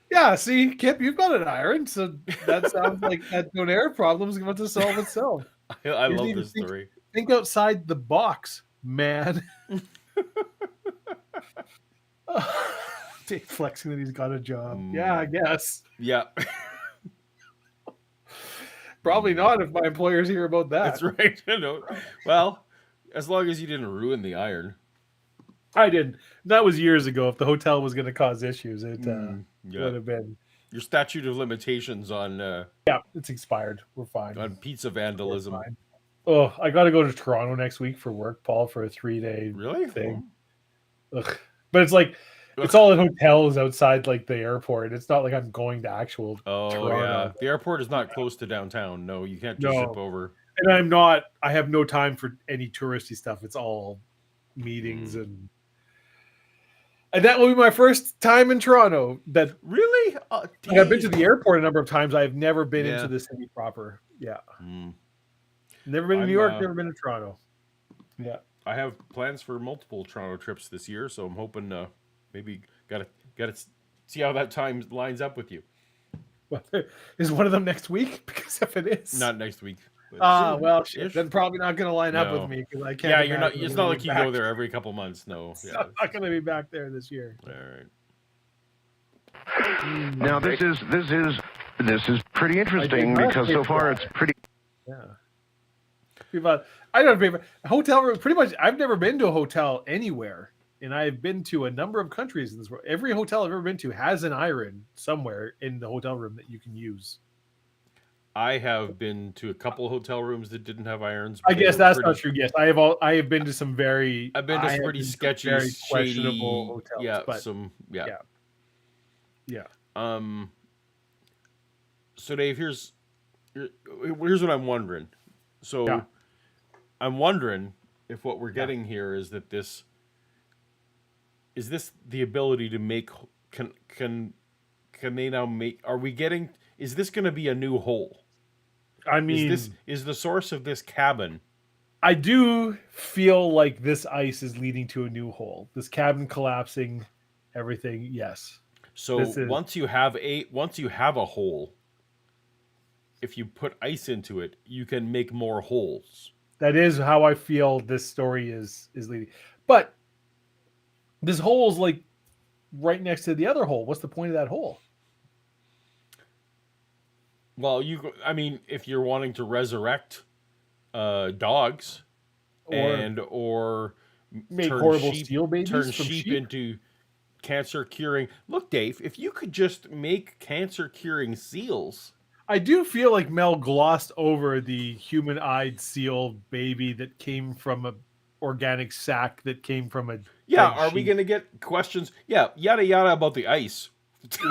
B: Yeah, see, Kip, you've got an iron, so that sounds like that donair problem is going to solve itself.
A: I
B: You
A: love
B: need to
A: this story.
B: Think outside the box, man. Dave flexing that he's got a job. Yeah, I guess.
A: Yeah.
B: Probably not if my employers hear about that.
A: That's right. No. Well, as long as you didn't ruin the iron.
B: I didn't. That was years ago. If the hotel was going to cause issues, it
A: Yeah.
B: would have been.
A: Your statute of limitations on
B: Yeah, it's expired. We're fine.
A: on pizza vandalism.
B: We're fine. Oh, I got to go to Toronto next week for work, Paul, for a 3-day
A: Really?
B: thing. Ugh. But it's like, it's all in hotels outside like the airport. It's not like I'm going to actual
A: Oh,
B: Toronto.
A: yeah. The airport is not close to downtown. No, you can't just zip over.
B: And I have no time for any touristy stuff. It's all meetings and that will be my first time in Toronto. That
A: Really?
B: I've been to the airport a number of times. I've never been into the city proper. Yeah. Never been to New York, never been to Toronto. Yeah.
A: I have plans for multiple Toronto trips this year, so I'm hoping maybe gotta see how that time lines up with you.
B: Well, is one of them next week? Because if it is,
A: Not next week.
B: well, shit, then probably not going to line up with me because I can't.
A: Yeah, you're not. It's not like you go there every couple months. No, yeah.
B: I'm not going to be back there this year.
A: All right.
D: Now this is pretty interesting because so far it's pretty.
B: Yeah. I don't pay for a hotel room. Pretty much, I've never been to a hotel anywhere, and I've been to a number of countries in this world. Every hotel I've ever been to has an iron somewhere in the hotel room that you can use.
A: I have been to a couple hotel rooms that didn't have irons.
B: I
A: but they
B: guess
A: were
B: that's
A: pretty,
B: not true. Yes, I have been to some very
A: I've been to some pretty sketchy,
B: very
A: shady,
B: questionable hotels.
A: yeah,
B: but
A: yeah.
B: yeah.
A: So Dave, here's what I'm wondering. So
B: Yeah.
A: I'm wondering if what we're getting here is that this the ability to make can they now make, are we getting, is this going to be a new hole?
B: I mean,
A: Is the source of this cabin?
B: I do feel like this ice is leading to a new hole. This cabin collapsing, everything. Yes.
A: So once you have a hole, if you put ice into it, you can make more holes.
B: That is how I feel this story is leading. But this hole is like right next to the other hole. What's the point of that hole?
A: Well, I mean, if you're wanting to resurrect dogs or
B: make
A: turn
B: horrible
A: sheep,
B: steel babies
A: turn
B: from
A: sheep
B: sheep?
A: into cancer curing. Look, Dave, if you could just make cancer curing seals.
B: I do feel like Mel glossed over the human-eyed seal baby that came from a organic sack that came from a
A: Yeah,
B: dead
A: are we
B: sheep.
A: going to get questions? Yeah, yada yada about the ice.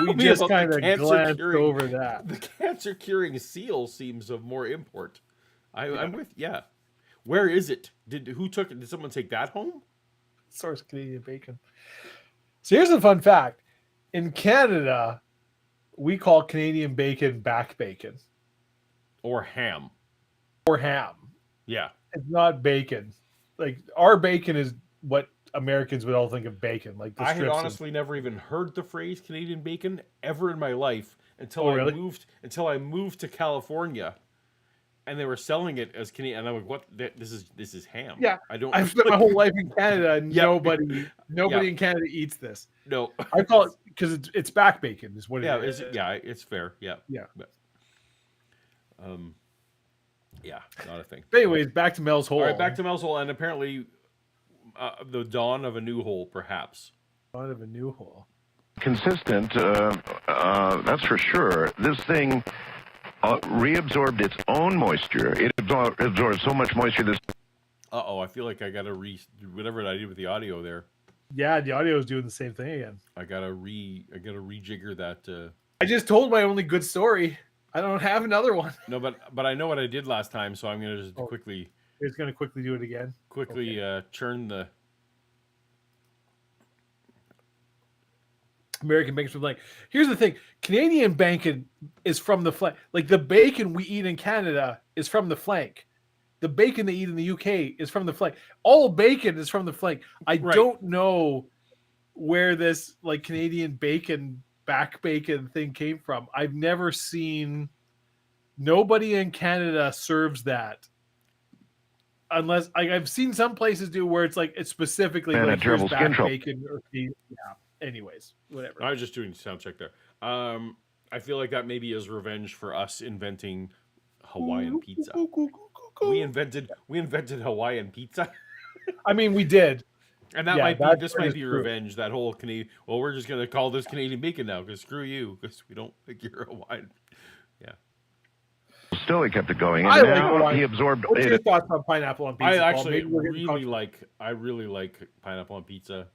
B: We just kind of glanced over that.
A: The cancer curing seal seems of more import. I'm with, yeah. Where is it? Who took it? Did someone take that home?
B: Source Canadian bacon. So here's a fun fact. In Canada, we call Canadian bacon back bacon
A: Or ham?
B: or ham.
A: Yeah.
B: It's not bacon. Like our bacon is what Americans would all think of bacon. Like the
A: I had
B: strips
A: honestly never even heard the phrase Canadian bacon ever in my life until
B: Oh, really?
A: I moved to California, and they were selling it as Canadian. And I'm like, "What? This is ham."
B: Yeah,
A: I don't.
B: I've spent my whole life in Canada, and
A: Yep.
B: nobody in Canada eats this.
A: No.
B: I call it because it's back bacon is what
A: Yeah,
B: it is.
A: it's fair. Yeah.
B: Yeah.
A: But, yeah, not a thing.
B: But anyways, back to Mel's hole.
A: All right, back to Mel's hole, and apparently the dawn of a new hole, perhaps.
B: Out of a new hole.
D: Consistent, that's for sure. This thing reabsorbed its own moisture. It absorbed so much moisture. This
A: Uh-oh, I feel like I got to whatever I did with the audio there.
B: Yeah, the audio is doing the same thing again.
A: I got to rejigger that.
B: I just told my only good story. I don't have another one.
A: No, but I know what I did last time, so I'm going to just quickly
B: It's going to quickly do it again.
A: churn the
B: American bacon from the flank. Here's the thing: Canadian bacon is from the flank. Like the bacon we eat in Canada is from the flank. The bacon they eat in the UK is from the flank. All bacon is from the flank. I don't know where this like Canadian bacon back bacon thing came from. I've never seen. Nobody in Canada serves that. Unless I've seen some places do where it's like it's specifically
D: Man,
B: like
D: that terrible
B: here's
D: skin
B: back
D: trouble.
B: bacon or yeah. Anyways, whatever.
A: I was just doing sound check there. I feel like that maybe is revenge for us inventing Hawaiian pizza. We invented Hawaiian pizza.
B: I mean, we did.
A: And that
B: Yeah,
A: might be
B: that
A: this
B: part
A: might
B: is
A: be
B: true.
A: revenge. That whole Canadian. Well, we're just gonna call this Canadian bacon now because screw you, because we don't think you're Hawaiian. Yeah.
D: still he kept it going, and
B: I like
D: now
B: Hawaiian.
D: he absorbed
B: What's your
D: it.
B: thoughts on pineapple on pizza?
A: I
B: Paul?
A: actually
B: Maybe we're getting
A: really
B: controversial.
A: like pineapple on pizza.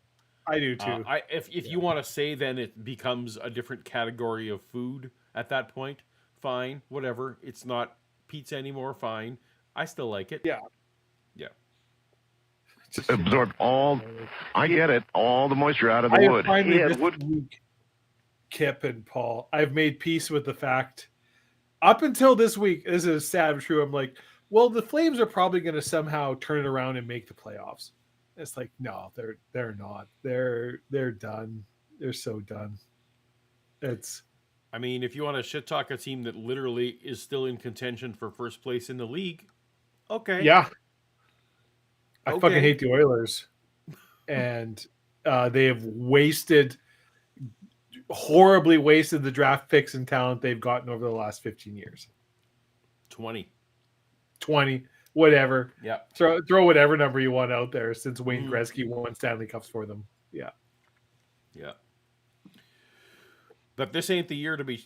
B: I do too.
A: If you want to say then it becomes a different category of food at that point, fine, whatever. It's not pizza anymore, fine. I still like it.
B: Yeah.
A: Yeah.
D: Absorbed all. I get it. All the moisture out of the
B: I have
D: wood.
B: finally
E: Yeah,
B: this
E: wood-
B: week, Kip and Paul, I've made peace with the fact. Up until this week, this is sad but true. I'm like, well, the Flames are probably going to somehow turn it around and make the playoffs. It's like, no, they're not. They're done. They're so done. It's
A: I mean, if you want to shit talk a team that literally is still in contention for first place in the league, okay.
B: yeah. I
A: Okay.
B: fucking hate the Oilers, and they have horribly wasted the draft picks and talent they've gotten over the last 15 years.
A: 20.
B: 20, whatever.
A: Yeah.
B: Throw whatever number you want out there since Wayne Gretzky won Stanley Cups for them. Yeah.
A: Yeah. But this ain't the year to be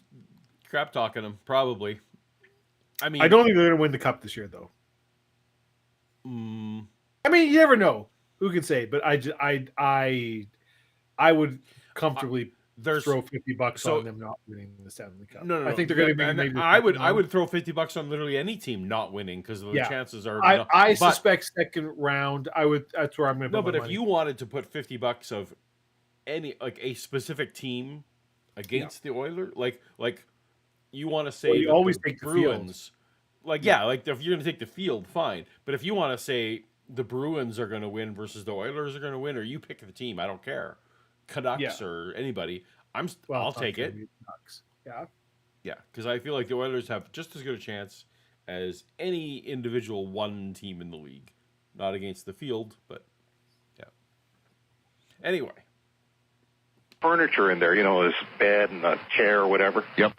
A: crap talking them, probably. I mean,
B: I don't think they're going to win the cup this year, though. I mean, you never know. Who can say? But I would comfortably throw $50 on them not winning the Stanley Cup.
A: No.
B: I think they're going to be. Maybe
A: I would throw $50 on literally any team not winning because the chances are.
B: I suspect second round. That's where I'm going to.
A: No, but if you wanted to put $50 of any a specific team against the Oilers, like you want to say
B: you always take the
A: Bruins, if you're going to take the field, fine. But if you want to say the Bruins are going to win versus the Oilers are going to win, or you pick the team, I don't care, Canucks or anybody, I'll take it. Yeah, because I feel like the Oilers have just as good a chance as any individual one team in the league. Not against the field, but anyway.
E: Furniture in there, his bed and a chair or whatever.
D: Yep.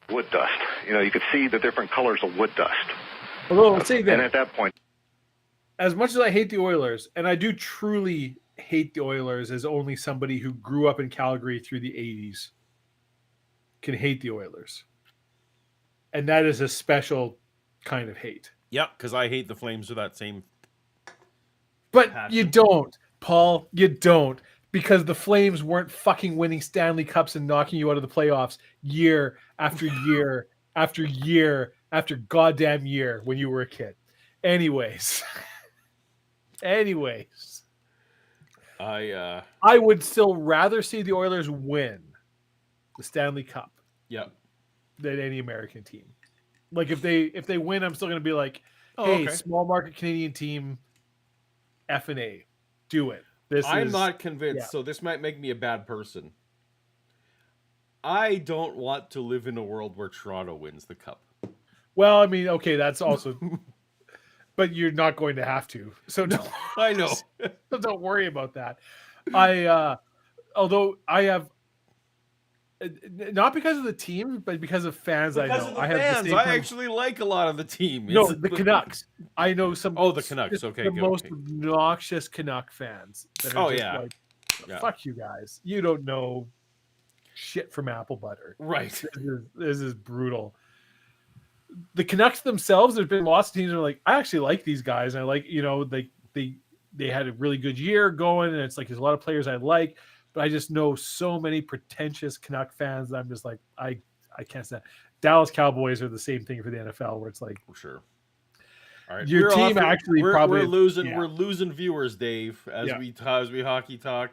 E: Wood dust. You could see the different colors of wood dust.
B: Although, let's say that.
E: And at that point,
B: as much as I hate the Oilers, and I do truly hate the Oilers as only somebody who grew up in Calgary through the 80s can hate the Oilers. And that is a special kind of hate.
A: Yep, because I hate the Flames with that same.
B: But
A: passion.
B: You don't, Paul. You don't. Because the Flames weren't fucking winning Stanley Cups and knocking you out of the playoffs year after year after year after goddamn year when you were a kid. Anyways. I would still rather see the Oilers win the Stanley Cup than any American team. Like if they win, I'm still going to be like, hey, small market Canadian team, F&A, do it.
A: I'm not convinced, so this might make me a bad person. I don't want to live in a world where Toronto wins the cup.
B: Well, I mean, okay, that's also... But you're not going to have to. So don't,
A: I know.
B: So don't worry about that. Although I have... Not because of the team, but because of fans I know.
A: Because of the fans. I actually like a lot of the team.
B: No, the Canucks. I know some...
A: Oh, the Canucks. Okay,
B: the most obnoxious Canuck fans. That are like, fuck you guys. You don't know shit from apple butter.
A: Right.
B: This is brutal. The Canucks themselves, there's been lots of teams that are like, I actually like these guys. And I like, they had a really good year going, and it's like there's a lot of players I like. But I just know so many pretentious Canuck fans that I'm just like, I can't stand. Dallas Cowboys are the same thing for the NFL, where it's like,
A: for sure. All right,
B: your team actually
A: we're losing viewers, Dave, as we hockey talk.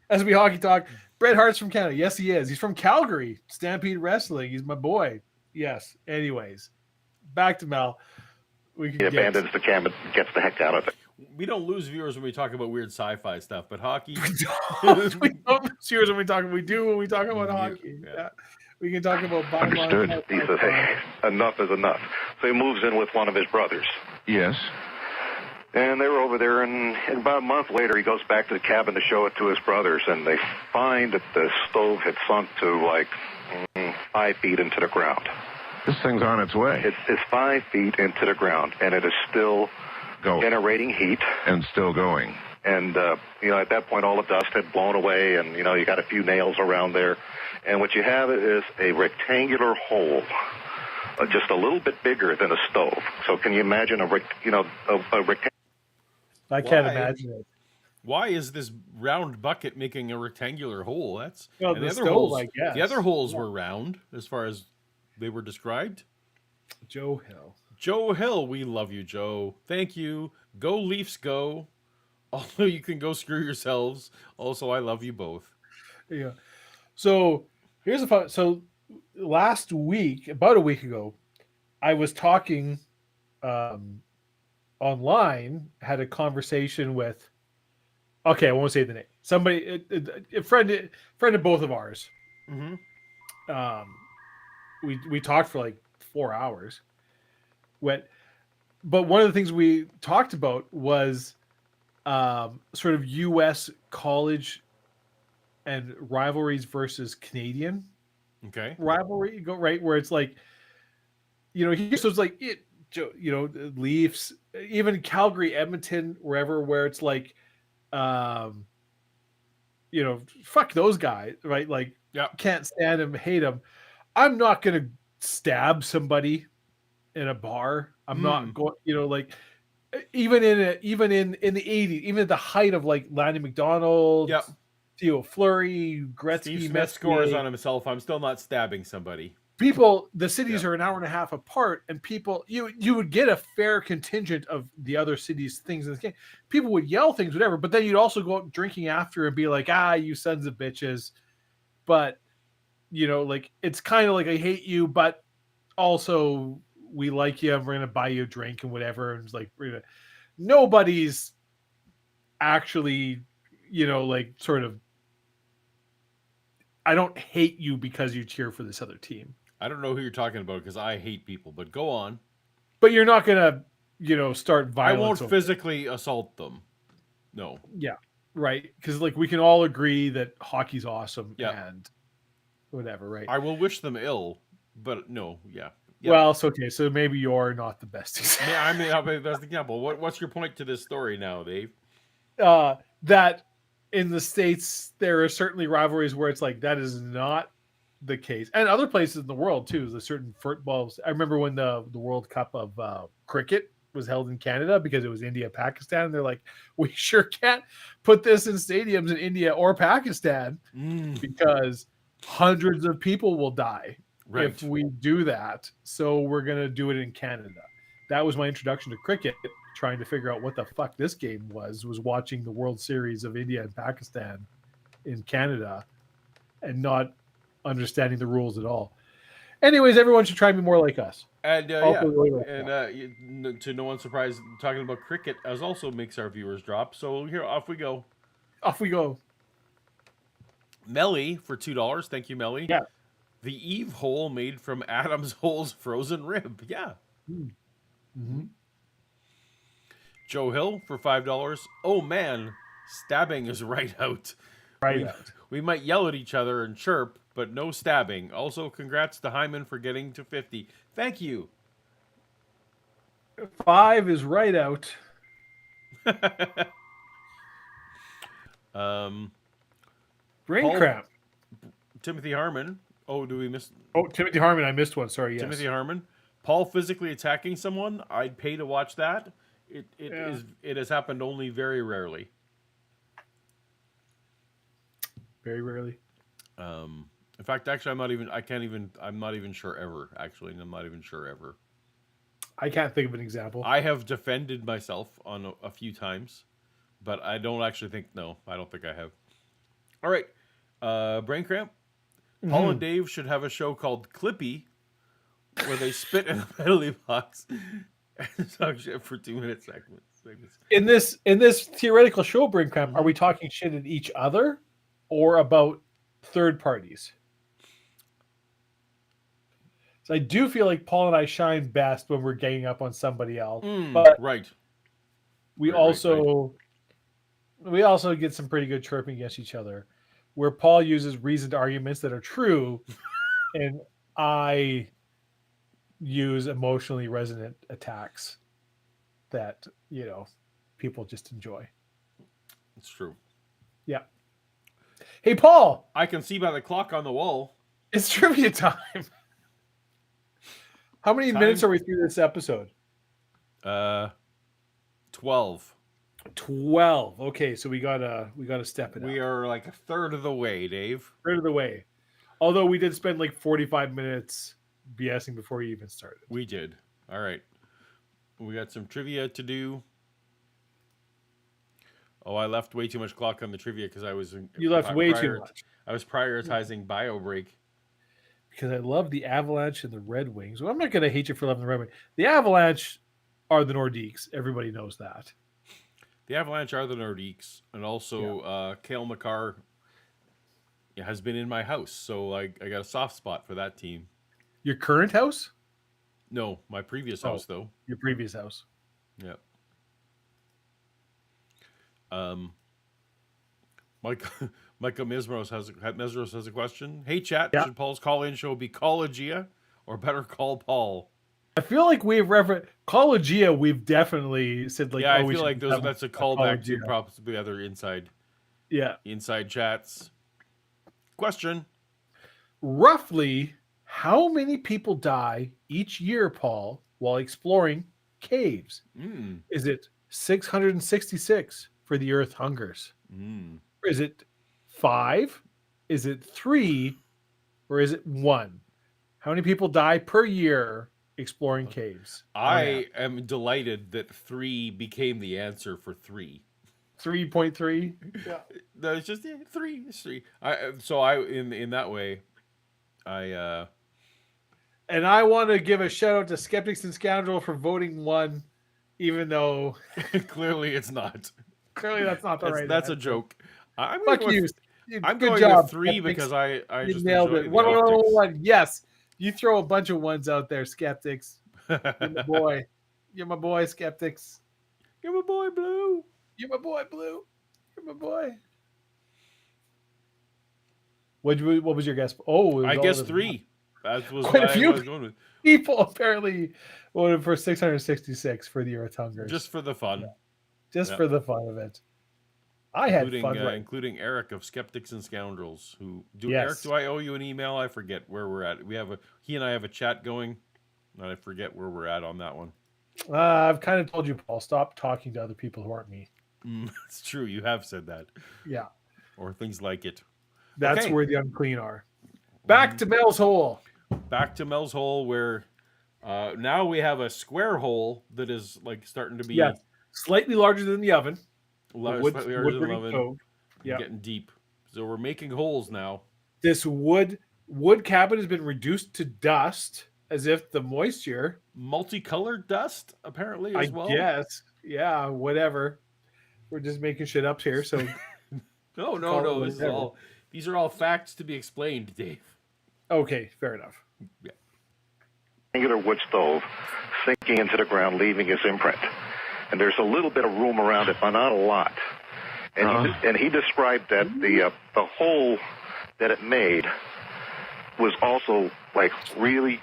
B: As we hockey talk, Bret Hart's from Canada. Yes, he is. He's from Calgary, Stampede Wrestling. He's my boy. Yes. Anyways, back to Mel.
E: He abandons the camp and gets the heck out of it.
A: We don't lose viewers when we talk about weird sci-fi stuff, but hockey.
B: We don't lose viewers when we talk. We do when we talk about hockey. Yeah. We can talk about
E: Understood. He says, "Hey, enough is enough." So he moves in with one of his brothers.
D: Yes.
E: And they were over there, and about a month later, he goes back to the cabin to show it to his brothers, and they find that the stove had sunk to like 5 feet into the ground.
D: This thing's on its way.
E: It's 5 feet into the ground, and it is still generating heat.
D: And still going.
E: And, at that point, all the dust had blown away, and, you got a few nails around there. And what you have is a rectangular hole, just a little bit bigger than a stove. So can you imagine a rectangle?
B: I can't imagine it.
A: Why is this round bucket making a rectangular hole? That's
B: the
A: other
B: stove,
A: holes.
B: I guess.
A: The other holes were round, as far as they were described.
B: Joe Hill.
A: Joe Hill, we love you, Joe. Thank you. Go Leafs, go. Although you can go screw yourselves. Also, I love you both.
B: Yeah. So here's a fun. So last week, about a week ago, I was talking online. Had a conversation with. Okay, I won't say the name. Somebody, a friend of both of ours.
A: Mm-hmm.
B: We talked for like 4 hours. But one of the things we talked about was sort of U.S. college and rivalries versus Canadian rivalry, right? Where it's like, so it's like Leafs, even Calgary, Edmonton, wherever, where it's like, fuck those guys, right? Like, can't stand them, hate them. I'm not going to stab somebody in a bar. I'm not going, like even in the 80s, even at the height of like Lanny McDonald,
A: Yep.
B: Theo Fleury,
A: Steve
B: Gretzky,
A: Smith
B: Messier,
A: scores on himself. I'm still not stabbing somebody.
B: people, the cities are an hour and a half apart, and people, you would get a fair contingent of the other cities' things in this game. People would yell things, whatever, but then you'd also go out drinking after and be like, you sons of bitches. But like it's kind of like I hate you, but also we like you and we're gonna buy you a drink and whatever. And it's like nobody's actually, like sort of, I don't hate you because you cheer for this other team.
A: I don't know who you're talking about because I hate people, but go on.
B: But you're not gonna, start
A: I
B: violence.
A: won't physically assault them. No.
B: Yeah, right. Because like we can all agree that hockey's awesome and whatever, right?
A: I will wish them ill, but no, yeah.
B: Well, it's okay. So maybe you're not the best example.
A: Yeah, I mean, that's the example. What's your point to this story now, Dave?
B: That in the States, there are certainly rivalries where it's like that is not the case. And other places in the world, too. There's certain footballs. I remember when the World Cup of cricket was held in Canada because it was India-Pakistan. They're like, we sure can't put this in stadiums in India or Pakistan because hundreds of people will die if we do that. So we're going to do it in Canada. That was my introduction to cricket, trying to figure out what the fuck this game was watching the World Series of India and Pakistan in Canada and not understanding the rules at all. Anyways, everyone should try and be more like us.
A: And to no one's surprise, talking about cricket as also makes our viewers drop. So here, off we go.
B: Off we go.
A: Melly for $2. Thank you, Melly.
B: Yeah.
A: The Eve hole made from Adam's hole's frozen rib. Yeah.
B: Mm-hmm.
A: Joe Hill for $5. Oh man, stabbing is right out. We might yell at each other and chirp, but no stabbing. Also, congrats to Hyman for getting to 50. Thank you.
B: 5 is right out. Brain cramp.
A: Timothy Harmon. Oh, do we miss?
B: Oh, Timothy Harmon. I missed one. Sorry. Yes.
A: Timothy Harmon. Paul physically attacking someone. I'd pay to watch that. It has happened only very rarely.
B: Very rarely.
A: In fact, actually, I'm not even sure ever. Actually, I'm not even sure ever.
B: I can't think of an example.
A: I have defended myself on a few times, but I don't actually think. No, I don't think I have. All right, brain cramp. Paul and Dave should have a show called Clippy, where they spit in a penalty box and talk shit for 2-minute segments.
B: In this theoretical show, brain cramp, are we talking shit at each other or about third parties? So I do feel like Paul and I shine best when we're ganging up on somebody else. But we also get some pretty good chirping against each other, where Paul uses reasoned arguments that are true, and I use emotionally resonant attacks that people just enjoy.
A: It's true.
B: Yeah. Hey, Paul.
A: I can see by the clock on the wall.
B: It's trivia time. How many minutes are we through this episode?
A: 12.
B: 12. Okay, so we gotta step it up.
A: We are like a third of the way, Dave.
B: Third of the way. Although we did spend like 45 minutes BSing before we even started.
A: We did. All right. We got some trivia to do. Oh, I left way too much clock on the trivia because I was...
B: You left way too much.
A: I was prioritizing bio break.
B: Because I love the Avalanche and the Red Wings. Well, I'm not going to hate you for loving the Red Wings. The Avalanche are the Nordiques. Everybody knows that.
A: The Avalanche are the Nordiques. And also, Cale Makar has been in my house. So I got a soft spot for that team.
B: Your current house?
A: No, my previous house, though.
B: Your previous house.
A: Yeah. Michael Mesros has a question. Hey, chat. Should Paul's call-in show be Collegia or Better Call Paul?
B: I feel like we've referenced Collegia. We've definitely said like.
A: Yeah, I feel like that's a callback to probably other inside chats. Question:
B: roughly, how many people die each year, Paul, while exploring caves?
A: Mm.
B: Is it 666 for the Earth hungers?
A: Mm.
B: Or is it 5? Is it 3? Or is it 1? How many people die per year exploring caves?
A: I am delighted that 3 became the answer for 3.
B: 3.3. Yeah.
A: No, it's just 3. It's 3. I in that way, I
B: And I want to give a shout out to Skeptics and Scoundrel for voting 1, even though
A: clearly it's not.
B: clearly that's not the
A: That's
B: right
A: that's a
B: answer.
A: joke. I'm
B: Fuck
A: going
B: you.
A: with, I'm
B: Good
A: going
B: job,
A: with 3
B: Skeptics.
A: because I
B: You
A: just
B: nailed
A: enjoy
B: it.
A: the optics.
B: 1. Yes. You throw a bunch of ones out there, Skeptics. You're my boy. You're my boy, Skeptics.
A: You're my boy, Blue.
B: You're my boy, Blue. You're my boy. What was your guess? Oh, it was
A: I
B: all
A: guess
B: the-
A: 3. That was
B: Quite a
A: what I
B: few.
A: was going with.
B: People apparently voted for 666 for the Earth hungers.
A: Just for the fun.
B: Just
A: yeah.
B: for the fun of it. I had
A: Including,
B: fun. Right?
A: including Eric of Skeptics and Scoundrels.
B: Yes.
A: Eric, do I owe you an email? I forget where we're at. He and I have a chat going, and I forget where we're at on that one.
B: I've kind of told you, Paul, stop talking to other people who aren't me.
A: It's true. You have said that.
B: Yeah.
A: Or things like it.
B: That's
A: Okay.
B: where the unclean are. Back to Mel's hole.
A: Back to Mel's hole, where now we have a square hole that is like starting to be
B: Slightly larger than the oven.
A: slightly larger than oven,
B: stove. Yeah.
A: getting deep. So we're making holes now.
B: This wood cabin has been reduced to dust as if the moisture.
A: Multicolored dust, apparently, as well.
B: I guess. Yeah, whatever. We're just making shit up here. So
A: No. These are all facts to be explained, Dave.
B: okay, fair enough.
A: Yeah.
E: Angular wood stove sinking into the ground, leaving his imprint. And there's a little bit of room around it, but not a lot. And he described that the hole that it made was also like really.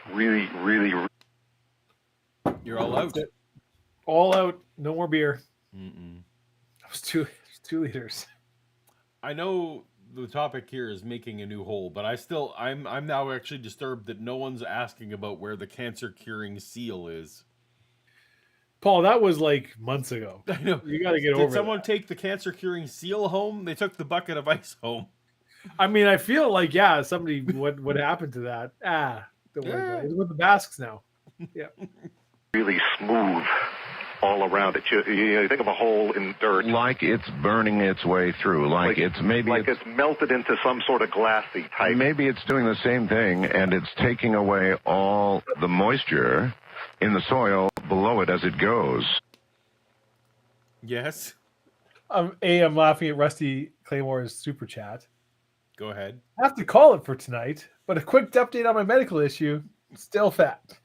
A: You're all out.
B: All out. No more beer.
A: Mm-mm.
B: That was 2 liters.
A: I know the topic here is making a new hole, but I'm now actually disturbed that no one's asking about where the cancer curing seal is.
B: Paul, that was like months ago.
A: I know.
B: You got to get over
A: Did someone
B: that.
A: take the cancer curing seal home? They took the bucket of ice home.
B: I mean, I feel like, somebody what happened to that? Don't worry about it. It's with the Basques now. Yeah.
E: Really smooth all around it. You think of a hole in dirt.
D: Like it's burning its way through. Like it's
E: melted into some sort of glassy type.
D: Maybe it's doing the same thing, and it's taking away all the moisture in the soil below it as it goes.
A: Yes.
B: I'm laughing at Rusty Claymore's super chat.
A: Go ahead.
B: I have to call it for tonight, but a quick update on my medical issue. Still fat.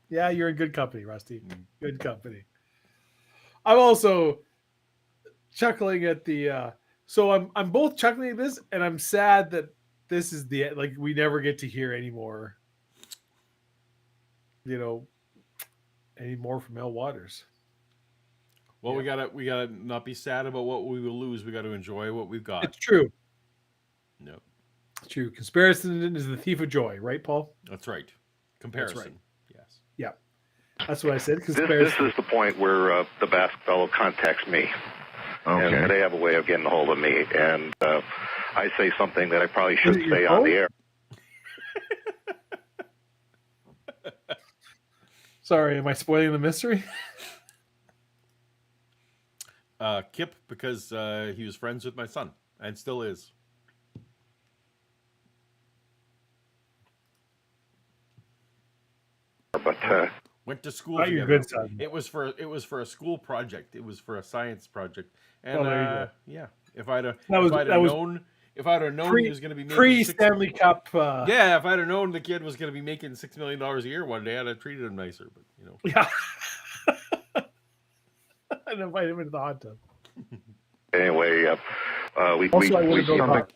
B: Yeah, you're in good company, Rusty. Good company. I'm also chuckling at the. So I'm both chuckling at this, and I'm sad that this is the we never get to hear anymore. Any more from Mel Waters.
A: Well, we gotta not be sad about what we will lose. We got to enjoy what we've got.
B: It's true.
A: No,
B: It's true. Comparison is the thief of joy, right, Paul?
A: that's right. Comparison.
B: That's right.
A: Yes.
B: Yeah, that's what I said.
E: This is the point where the Basque fellow contacts me.
D: Okay.
E: And they have a way of getting a hold of me. And I say something that I probably should
B: Is it your
E: say on
B: phone?
E: the air.
B: Sorry, am I spoiling the mystery?
A: Kip, because he was friends with my son and still is.
E: But
A: Went to school
B: Not your
A: together.
B: good son.
A: It was for a school project. It was for a science project. And
B: there you go.
A: yeah, if I'd have
B: was
A: known he was going to be making
B: Pre Stanley Cup.
A: yeah, if I'd have known the kid was going to be making $6 million a year one day, I'd have treated him nicer. But
B: Yeah. I'd invite him into the hot tub.
E: anyway, we
B: Also, I
E: we
B: wouldn't go
D: something-
B: talk.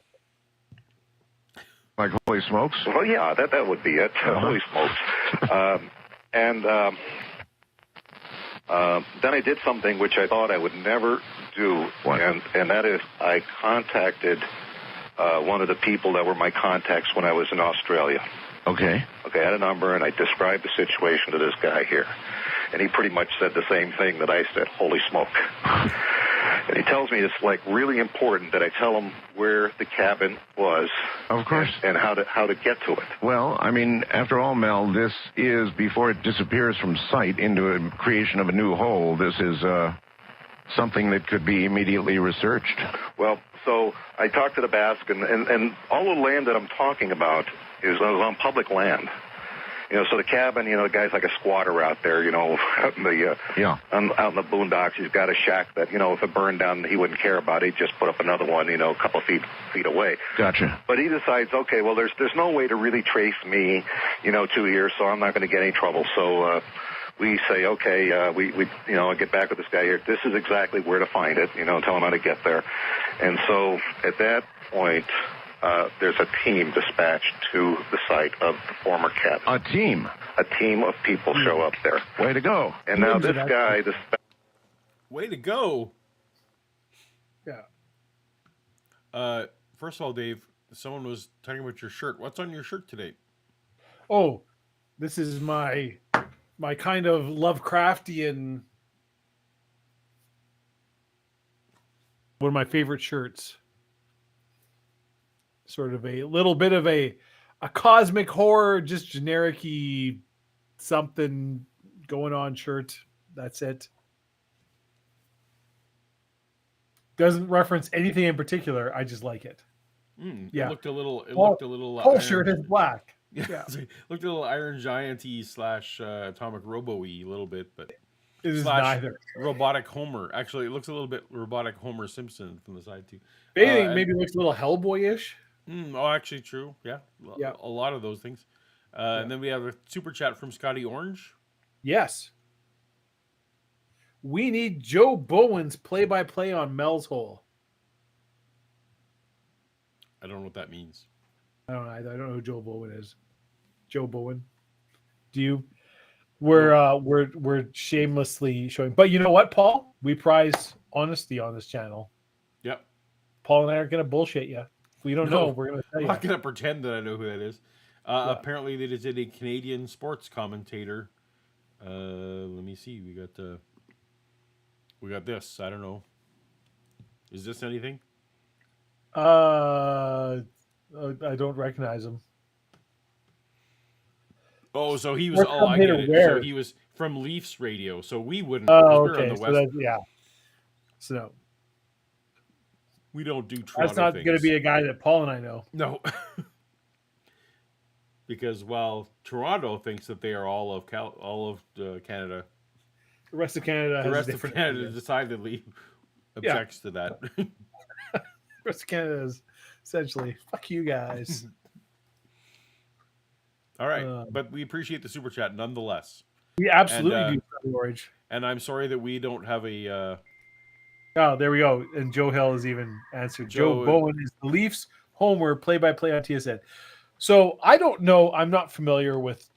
D: Like holy smokes.
E: well, yeah, that would be it. Holy smokes! Then I did something which I thought I would never do,
D: What?
E: and that is I contacted one of the people that were my contacts when I was in Australia.
D: Okay.
E: Okay, I had a number, and I described the situation to this guy here. And he pretty much said the same thing that I said, holy smoke. And he tells me it's like really important that I tell him where the cabin was.
D: Of course.
E: And how to get to it.
D: Well, I mean, after all, Mel, this is, before it disappears from sight into a creation of a new hole, this is something that could be immediately researched.
E: Well, so I talked to the Basque, and all the land that I'm talking about is on public land. You know, so the cabin, you know, the guy's like a squatter out there, you know, out in the out in the boondocks. He's got a shack that, you know, if it burned down, he wouldn't care about it. He'd just put up another one, you know, a couple feet away.
D: Gotcha.
E: But he decides, okay, well, there's no way to really trace me, you know, to here, so I'm not going to get any trouble. So we say, okay, we you know, I get back with this guy here. This is exactly where to find it, you know, tell him how to get there. And so at that point, there's a team dispatched to the site of the former cabin.
D: A team?
E: A team of people show up there.
D: Way to go.
E: And now this guy...
A: Way to go.
B: Yeah.
A: First of all, Dave, someone was talking about your shirt. What's on your shirt today?
B: Oh, this is my kind of Lovecraftian, one of my favorite shirts. Sort of a little bit of a cosmic horror, just generic-y something going on shirt. That's it. Doesn't reference anything in particular. I just like it.
A: Yeah. It looked a little
B: whole shirt is black.
A: Yeah. It looked a little Iron Giant-y / Atomic Robo-y a little bit, but
B: it is neither.
A: Robotic Homer. Actually, it looks a little bit robotic Homer Simpson from the side too.
B: Maybe it looks a little Hellboy-ish.
A: Oh, actually, true. Yeah. A lot of those things. And then we have a super chat from Scotty Orange.
B: Yes. We need Joe Bowen's play-by-play on Mel's Hole.
A: I don't know what that means.
B: I don't know either. I don't know who Joe Bowen is. Joe Bowen. Do you? We're shamelessly showing. But you know what, Paul? We prize honesty on this channel.
A: Yep.
B: Paul and I aren't going to bullshit you. If we don't know, we're going to tell you.
A: I'm not going to pretend that I know who that is. Apparently, they did a Canadian sports commentator. Let me see. We got this. I don't know. Is this anything?
B: I don't recognize him.
A: Oh, so he was. I get it. So he was from Leafs radio. So we wouldn't.
B: Oh, okay.
A: We're on the West.
B: So
A: we don't do Toronto.
B: That's not going to be a guy that Paul and I know.
A: No. Because while Toronto thinks that they are all of Canada,
B: the rest of Canada
A: decidedly objects to that.
B: The rest of Canada is essentially fuck you guys.
A: All right, but we appreciate the super chat nonetheless.
B: We absolutely do, Orange.
A: And I'm sorry that we don't have a.
B: Oh, there we go. And Joe Hill has even answered. Joe Bowen is the Leafs homer play-by-play on TSN. So I don't know. I'm not familiar with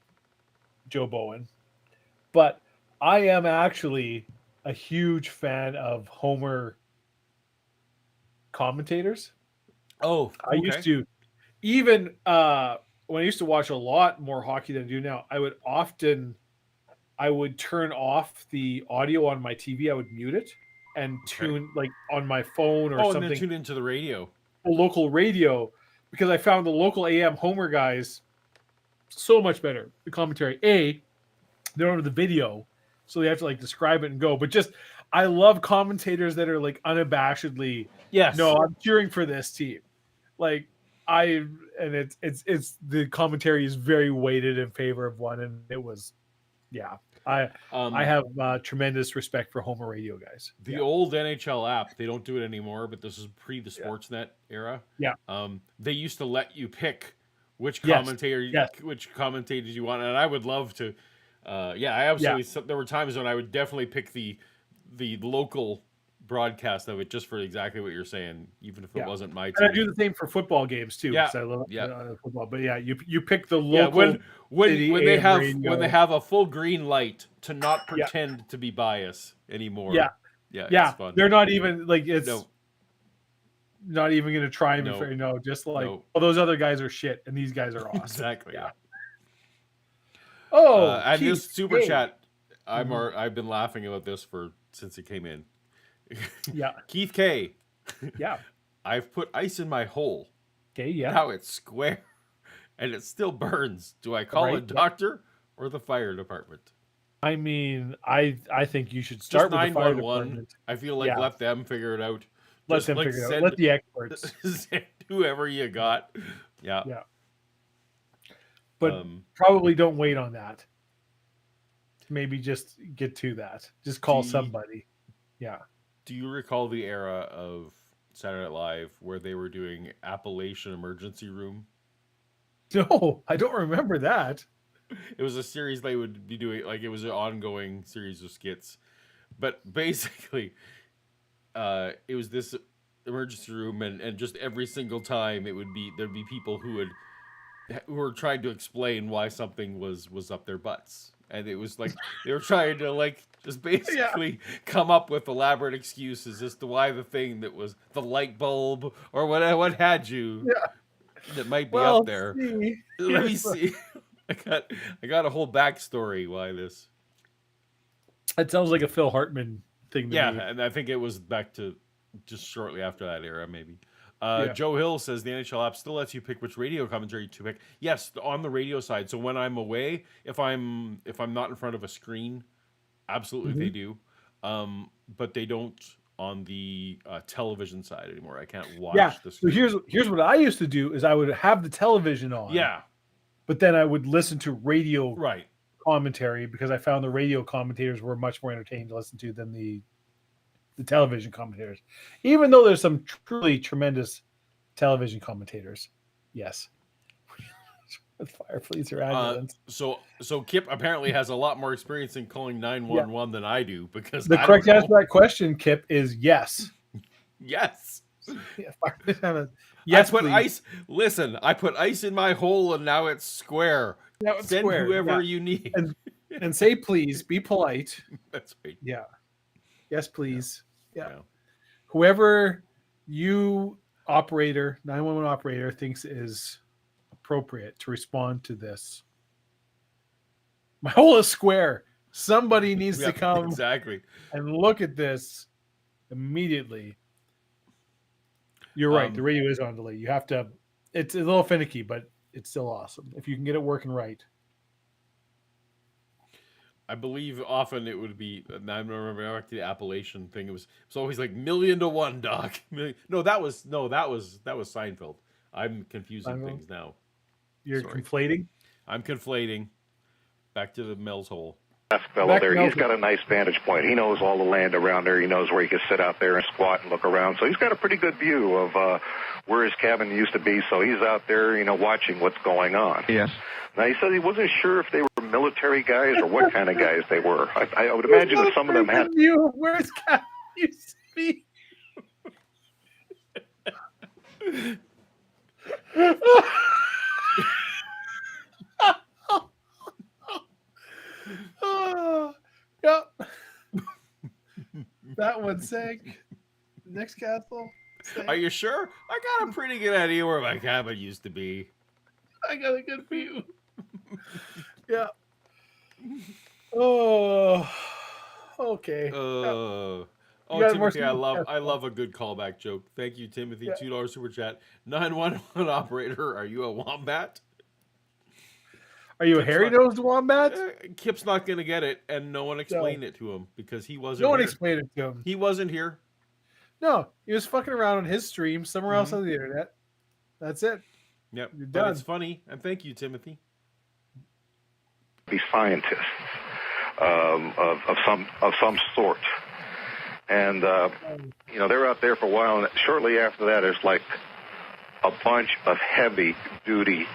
B: Joe Bowen, but I am actually a huge fan of homer commentators.
A: Oh, okay.
B: I used to, even when I used to watch a lot more hockey than I do now, I would turn off the audio on my TV. I would mute it and tune like on my phone or something.
A: And then tune into the radio.
B: A local radio, because I found the local AM homer guys so much better. The commentary, they don't have the video, so they have to like describe it and go. But just, I love commentators that are like unabashedly, no, I'm cheering for this team. Like it's the commentary is very weighted in favor of one, and it was, I have tremendous respect for homer radio guys.
A: The old NHL app, they don't do it anymore, but this is pre the Sportsnet era.
B: Yeah.
A: They used to let you pick which which commentators you want, and I would love to. I absolutely. There were times when I would definitely pick the local broadcast of it just for exactly what you're saying, even if it wasn't my team.
B: And I do the same for football games too.
A: Yeah,
B: I love football. But you pick the local.
A: When they have a full green light to not pretend to be biased anymore. It's fun.
B: They're not even like not even going to try and just like those other guys are shit and these guys are awesome.
A: Exactly.
B: Oh,
A: and
B: Keith,
A: this super
B: hey.
A: chat, I've been laughing about this since it came in.
B: Yeah.
A: Keith K.
B: Yeah.
A: I've put ice in my hole.
B: Okay. Yeah.
A: Now it's square, and it still burns. Do I call a
B: Right, yeah.
A: doctor or the fire department?
B: I mean, I think you should
A: Just
B: start with the fire
A: 911.
B: department.
A: I feel like
B: Yeah.
A: let them figure it out.
B: Let
A: Just
B: them
A: like
B: figure it out.
A: send,
B: Let the experts.
A: send whoever you got. Yeah.
B: Yeah. But probably don't wait on that. Maybe just get to that. Just call somebody. Yeah.
A: Do you recall the era of Saturday Night Live where they were doing Appalachian Emergency Room?
B: No, I don't remember that.
A: It was a series they would be doing, like it was an ongoing series of skits. But basically, it was this emergency room, and just every single time there'd be people who were trying to explain why something was up their butts. And it was like they were trying to like just basically come up with elaborate excuses as to why the thing that was the light bulb or what had you that might be up there. Let me see. I got a whole backstory why this.
B: That sounds like a Phil Hartman thing.
A: Yeah, and I think it was back to just shortly after that era, maybe. Joe Hill says the NHL app still lets you pick which radio commentary to pick. Yes, on the radio side. So when I'm away, if I'm not in front of a screen, absolutely they do. But they don't on the television side anymore. I can't watch the screen.
B: So here's what I used to do is I would have the television on.
A: Yeah.
B: But then I would listen to radio
A: right
B: commentary because I found the radio commentators were much more entertaining to listen to than the television commentators, even though there's some truly tremendous television commentators. Yes. Fire, police, or ambulance.
A: So Kip apparently has a lot more experience in calling 911 than I do because
B: the correct answer to that question, Kip, is yes.
A: Yes.
B: Yes,
A: I put ice. Listen, I put ice in my hole and now it's square.
B: Now it's
A: Send
B: square.
A: whoever you need.
B: And say please. Be polite.
A: That's right.
B: Yeah. Yes, please. Yeah. Whoever you 911 operator thinks is appropriate to respond to this. My hole is square. Somebody needs to come
A: exactly
B: and look at this immediately. You're right. The radio is on delay. You have to. It's a little finicky, but it's still awesome if you can get it working right.
A: I believe often it would be. I remember back to the Appalachian thing. It was always like 1,000,000 to 1, Doc. No, that was Seinfeld. I'm confusing things now.
B: You're conflating.
A: I'm conflating. Back to the Mel's hole.
E: That fellow there, he's got a nice vantage point. He knows all the land around there. He knows where he can sit out there and squat and look around. So he's got a pretty good view of where his cabin used to be. So he's out there, watching what's going on.
D: Yes.
E: Now, he said he wasn't sure if they were military guys or what kind of guys they were. I would imagine that some of them had...
B: view of where his cabin used to be. Yep. That one sank. Next castle.
A: Are you sure? I got a pretty good idea where my cabin used to be.
B: I got a good view. Yeah. Oh. Okay.
A: Timothy, I love a good callback joke. Thank you, Timothy. $2 super chat. 911 operator, are you a wombat?
B: Are you a hairy-nosed wombat?
A: Kip's not going to get it, and no one explained it to him because he wasn't.
B: No one explained it to him.
A: He wasn't here.
B: No, he was fucking around on his stream somewhere else on the internet. That's it.
A: Yep,
B: you're
A: but
B: done.
A: It's funny, and thank you, Timothy.
E: Be scientists of some sort, and they're out there for a while. And shortly after that, there's like a bunch of heavy-duty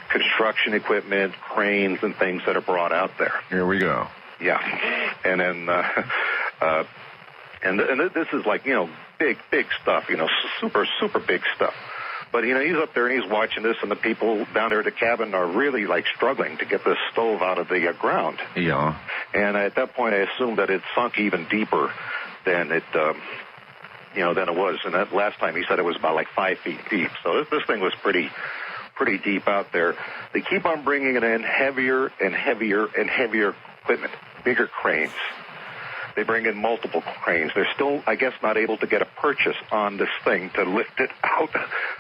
E: construction equipment, cranes, and things that are brought out there.
D: Here we go.
E: Yeah, and then and this is like big stuff, super big stuff. But he's up there and he's watching this, and the people down there at the cabin are really like struggling to get this stove out of the ground.
D: Yeah.
E: And at that point, I assumed that it sunk even deeper than it than it was. And that last time he said it was about like 5 feet deep. So this thing was pretty pretty deep out there. They keep on bringing it in heavier and heavier and heavier equipment, bigger cranes. They bring in multiple cranes. They're still, I guess, not able to get a purchase on this thing to lift it out.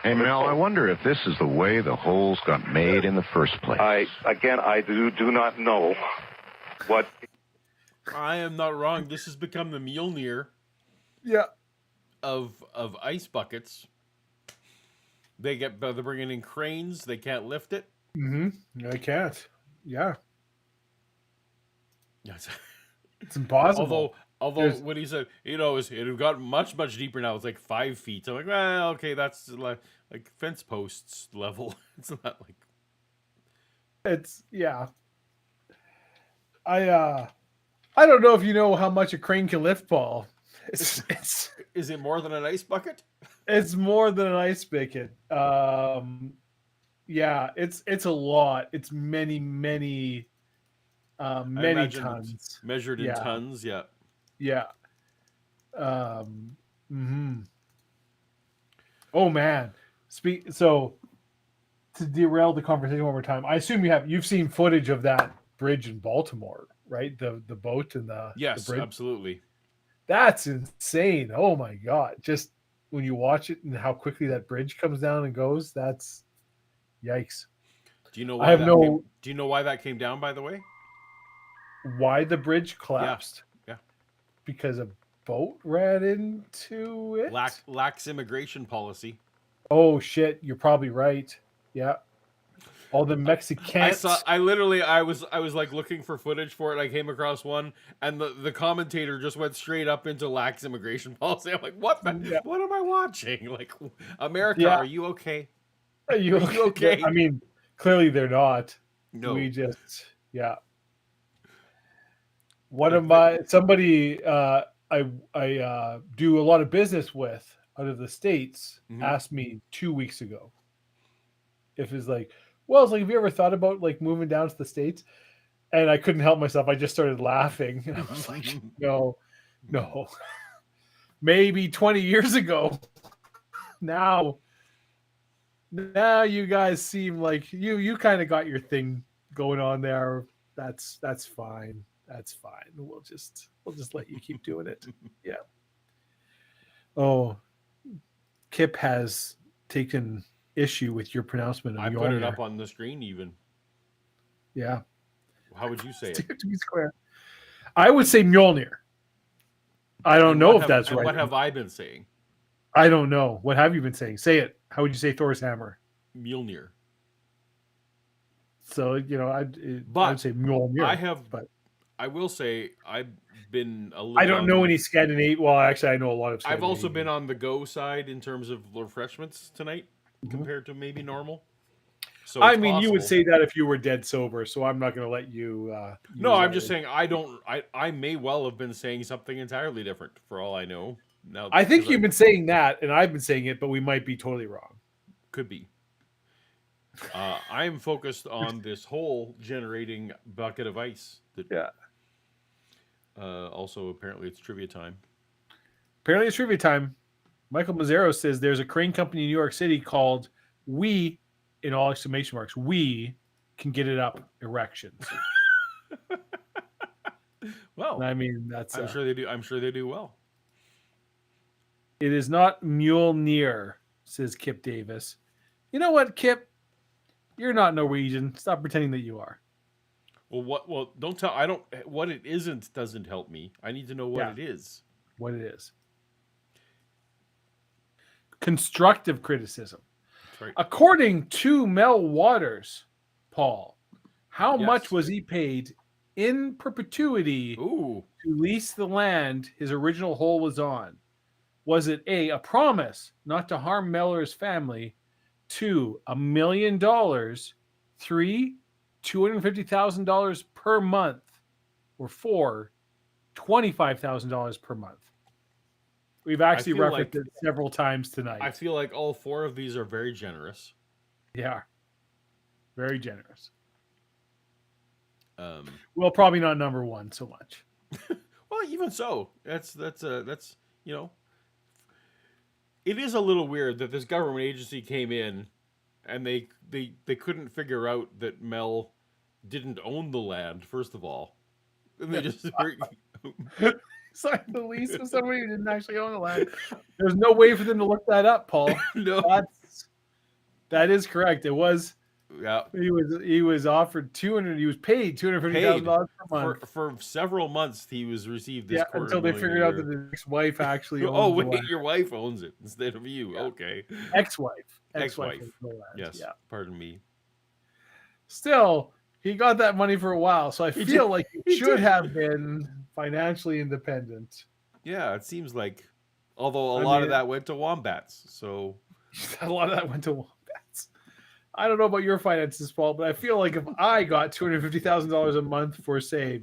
D: Hey, Mel, I wonder if this is the way the holes got made in the first place.
E: I do not know what.
A: I am not wrong. This has become the Mjolnir
B: Yeah.
A: of ice buckets. They're bringing in cranes. They can't lift it.
B: Mm-hmm. I can't. Yeah.
A: Yes.
B: It's impossible.
A: Although what he said, it had got much deeper now. It's like 5 feet. So I'm like, well, okay, that's like fence posts level. It's not like
B: It's yeah. I don't know if you know how much a crane can lift, Paul. It's
A: is it more than an ice bucket?
B: it's more than an ice bucket. Yeah, it's a lot. It's many tons.
A: Measured in tons, yeah.
B: Yeah. Oh man. So to derail the conversation one more time, I assume you've seen footage of that bridge in Baltimore, right? The boat and the bridge.
A: Absolutely.
B: That's insane. Oh my god. Just when you watch it and how quickly that bridge comes down and goes, that's yikes.
A: Do you know why do you know why that came down, by the way?
B: Why the bridge collapsed?
A: Yeah.
B: Because a boat ran into it?
A: Lax immigration policy.
B: Oh shit, you're probably right. Yeah. All the Mexicans.
A: I was like looking for footage for it. I came across one, and the commentator just went straight up into lax immigration policy. I'm like, what am I watching? Like, America, are you okay?
B: Are you okay? I mean, clearly they're not.
A: No.
B: We just One of my somebody I do a lot of business with out of the States asked me 2 weeks ago if it's like, well, it's like, have you ever thought about like moving down to the States? And I couldn't help myself. I just started laughing. And I was like, no. Maybe 20 years ago. Now you guys seem like you kind of got your thing going on there. That's fine. That's fine. We'll just let you keep doing it. Yeah. Oh, Kip has taken issue with your pronouncement of
A: I
B: Mjolnir.
A: put it up on the screen even.
B: Yeah.
A: How would you say it?
B: To be square. I would say Mjolnir. I don't know if that's right.
A: What have I been saying?
B: I don't know. What have you been saying? Say it. How would you say Thor's hammer?
A: Mjolnir.
B: So, I'd say Mjolnir.
A: I will say I've been a little.
B: I don't know any Scandinavian. Well, actually, I know a lot of Scandinavian.
A: I've also been on the go side in terms of refreshments tonight compared to maybe normal. So
B: I mean, you would say that if you were dead sober, so I'm not going to let you.
A: No, I'm just saying I may well have been saying something entirely different for all I know. Now,
B: I think you've been saying that, and I've been saying it, but we might be totally wrong.
A: Could be. I am focused on this whole generating bucket of ice. Also, apparently, it's trivia time.
B: Michael Mazzaro says there's a crane company in New York City called We, in all exclamation marks, We Can Get It Up Erections.
A: Well,
B: I mean, that's.
A: I'm sure they do. I'm sure they do well.
B: It is not Mjolnir, says Kip Davis. You know what, Kip? You're not Norwegian. Stop pretending that you are.
A: Well, don't tell. I don't. What it isn't doesn't help me. I need to know what it is.
B: What it is. Constructive criticism.
A: That's right.
B: According to Mel Waters, Paul, how much was he paid in perpetuity to lease the land his original hole was on? Was it A, a promise not to harm Meller's family, 2, $1 million, 3, $250,000 per month, or 4, $25,000 per month? We've actually referenced it several times tonight.
A: I feel like all 4 of these are very generous.
B: Yeah, very generous. Well, probably not number 1 so much.
A: Well, even so, that's it is a little weird that this government agency came in and they couldn't figure out that Mel didn't own the land, first of all. And they just
B: signed the lease with somebody who didn't actually own the land. There's no way for them to look that up, Paul.
A: no.
B: That is correct. It was.
A: Yeah.
B: He was offered 200. He was paid $250,000 per month
A: for several months. He was received this
B: until they figured out that his wife actually owns
A: oh wait,
B: the land.
A: Your wife owns it instead of you.
B: Yeah.
A: Okay.
B: Ex-wife.
A: Yes.
B: Yeah.
A: Pardon me.
B: Still, he got that money for a while, so I feel like he should
A: did.
B: have been financially independent.
A: Yeah, it seems like, although a lot of that went to wombats. So
B: a lot of that went to wombats. I don't know about your finances, Paul, but I feel like if I got $250,000 a month for, say,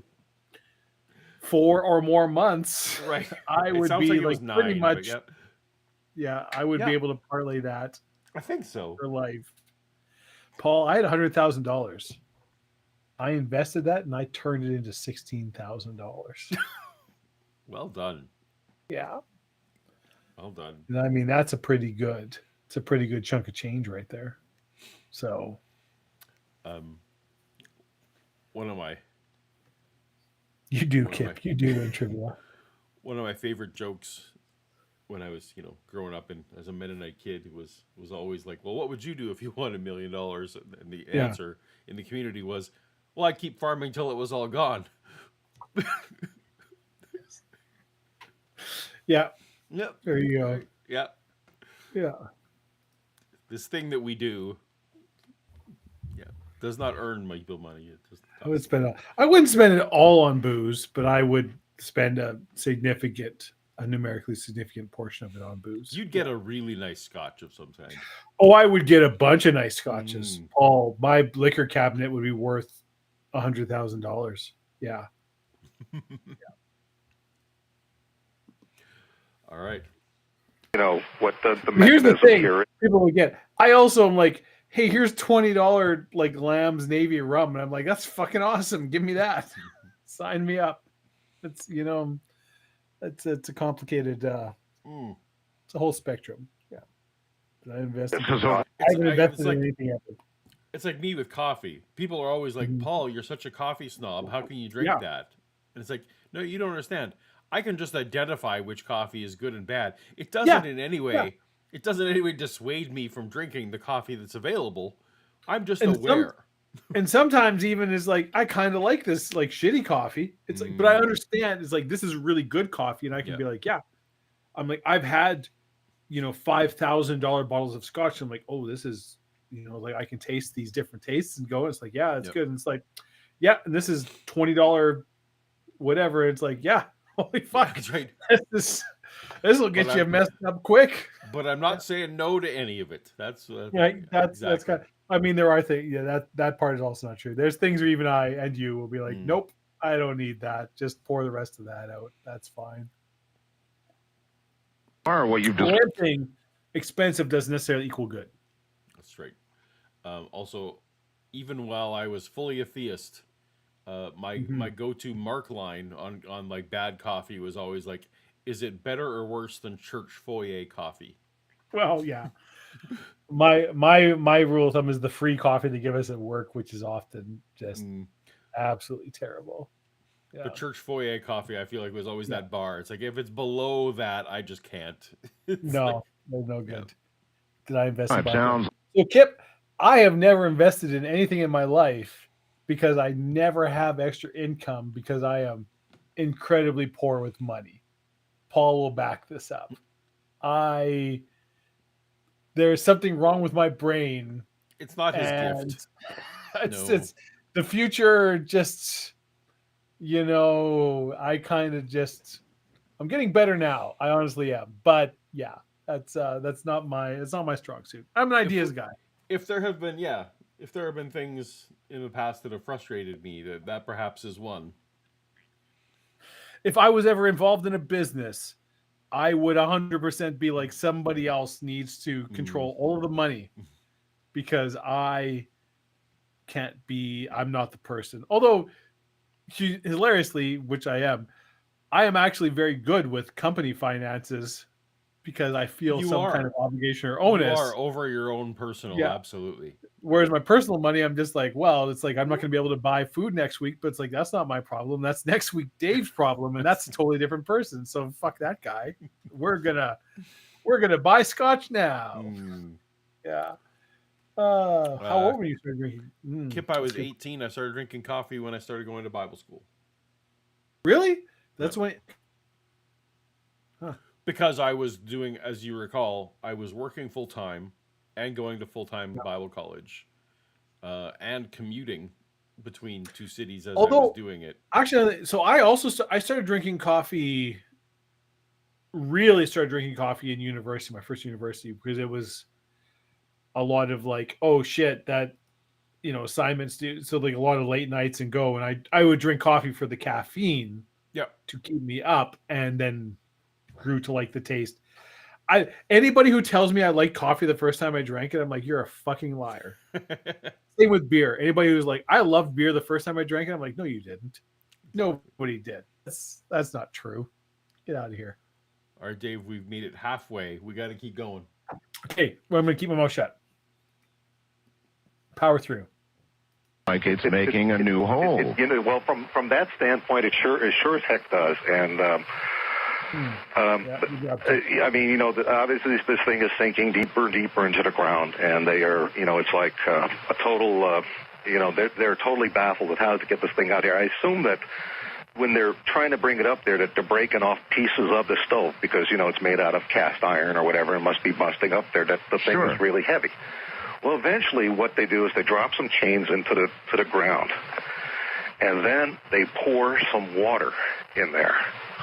B: 4 or more months,
A: right,
B: I would be like 9, pretty much. I would be able to parlay that.
A: I think so
B: for life. Paul, I had $100,000. I invested that and I turned it into $16,000.
A: Well done.
B: Yeah.
A: Well done.
B: And I mean, that's a pretty good chunk of change right there. So,
A: one of my
B: you do win trivia.
A: One of my favorite jokes when I was, growing up and as a Mennonite kid was always like, well, what would you do if you won $1 million? And the answer in the community was, well, I'd keep farming till it was all gone.
B: Yeah.
A: Yep.
B: There you go.
A: Yeah.
B: Yeah.
A: This thing that we do, does not earn my bill money. It just
B: I wouldn't spend it all on booze, but I would spend a numerically significant portion of it on booze.
A: You'd get a really nice scotch of some kind.
B: Oh, I would get a bunch of nice scotches. Paul, my liquor cabinet would be worth $100,000. Yeah.
A: All right.
E: What the
B: here's the thing
E: here.
B: People would get. I also am like, hey, here's $20 like Lamb's Navy rum, and I'm like, that's fucking awesome. Give me that. Sign me up. It's it's a complicated. It's a whole spectrum. Yeah. Did I invest? I haven't invested in anything ever.
A: It's like me with coffee. People are always like, Paul, you're such a coffee snob. How can you drink that? And it's like, no, you don't understand. I can just identify which coffee is good and bad. It doesn't in any way. Yeah. It doesn't in any way dissuade me from drinking the coffee that's available. I'm just aware.
B: And sometimes even is like, I kind of like this like shitty coffee. It's like, but I understand it's like, this is really good coffee. And I can be like, I'm like, I've had, $5,000 bottles of scotch. I'm like, oh, this is, like I can taste these different tastes and go. And it's like, yeah, it's good. And it's like, and this is $20 whatever. It's like, holy fuck.
A: That's right.
B: This will get you messed up quick.
A: But I'm not saying no to any of it. That's
B: that's kind of, I mean, there are things. Yeah, that part is also not true. There's things where even I and you will be like, nope, I don't need that. Just pour the rest of that out. That's fine.
D: Or what you've just
B: one thing, expensive doesn't necessarily equal good.
A: That's right. Also, even while I was fully a theist, my go-to mark line on like bad coffee was always like, is it better or worse than church foyer coffee?
B: Well, yeah. my rule of thumb is the free coffee they give us at work, which is often just absolutely terrible. Yeah.
A: The church foyer coffee, I feel like, was always that bar. It's like, if it's below that, I just can't.
B: No good. Yeah. Did I invest in
D: sounds...
B: So, Kip, I have never invested in anything in my life because I never have extra income because I am incredibly poor with money. Paul will back this up. There's something wrong with my brain.
A: It's not his gift.
B: It's the future. Just I kind of I'm getting better now. I honestly am, but that's not my strong suit. I'm an ideas guy.
A: If there have been things in the past that have frustrated me, that perhaps is one.
B: If I was ever involved in a business, I would 100% be like, somebody else needs to control all of the money because I'm not the person. Although, hilariously, which I am actually very good with company finances because I feel
A: You
B: some
A: are.
B: kind of obligation or
A: You
B: onus.
A: are over your own personal,
B: Yeah.
A: absolutely.
B: Whereas my personal money, I'm just like, well, it's like I'm not going to be able to buy food next week, but it's like that's not my problem. That's next week Dave's problem, and that's a totally different person. So fuck that guy. We're gonna buy scotch now.
A: Mm.
B: Yeah. How old were you started drinking?
A: Kip, I was 18. I started drinking coffee when I started going to Bible school.
B: Really? That's when.
A: Because I was doing, as you recall, I was working full time and going to full time Bible college, and commuting between two cities as I was doing it.
B: Actually, so I started drinking coffee. Really started drinking coffee in university, my first university, because it was a lot of like, oh shit, that assignments do, so like a lot of late nights and go, and I would drink coffee for the caffeine, to keep me up, and then grew to like the taste. Anybody who tells me I like coffee the first time I drank it, I'm like, you're a fucking liar. Same with beer. Anybody who's like, I loved beer the first time I drank it, I'm like, no, you didn't. Nobody did. That's not true. Get out of here.
A: All right, Dave, we've made it halfway. We got to keep going.
B: Okay, well, I'm going to keep my mouth shut. Power through.
D: Like it's making a new hole.
E: Well, from that standpoint, it sure as heck does. And I mean, obviously this thing is sinking deeper and deeper into the ground, and they are, it's like a total, they're totally baffled with how to get this thing out here. I assume that when they're trying to bring it up there, that they're breaking off pieces of the stove because, it's made out of cast iron or whatever. It must be busting up there. That the thing is really heavy. Well, eventually what they do is they drop some chains into the ground, and then they pour some water in there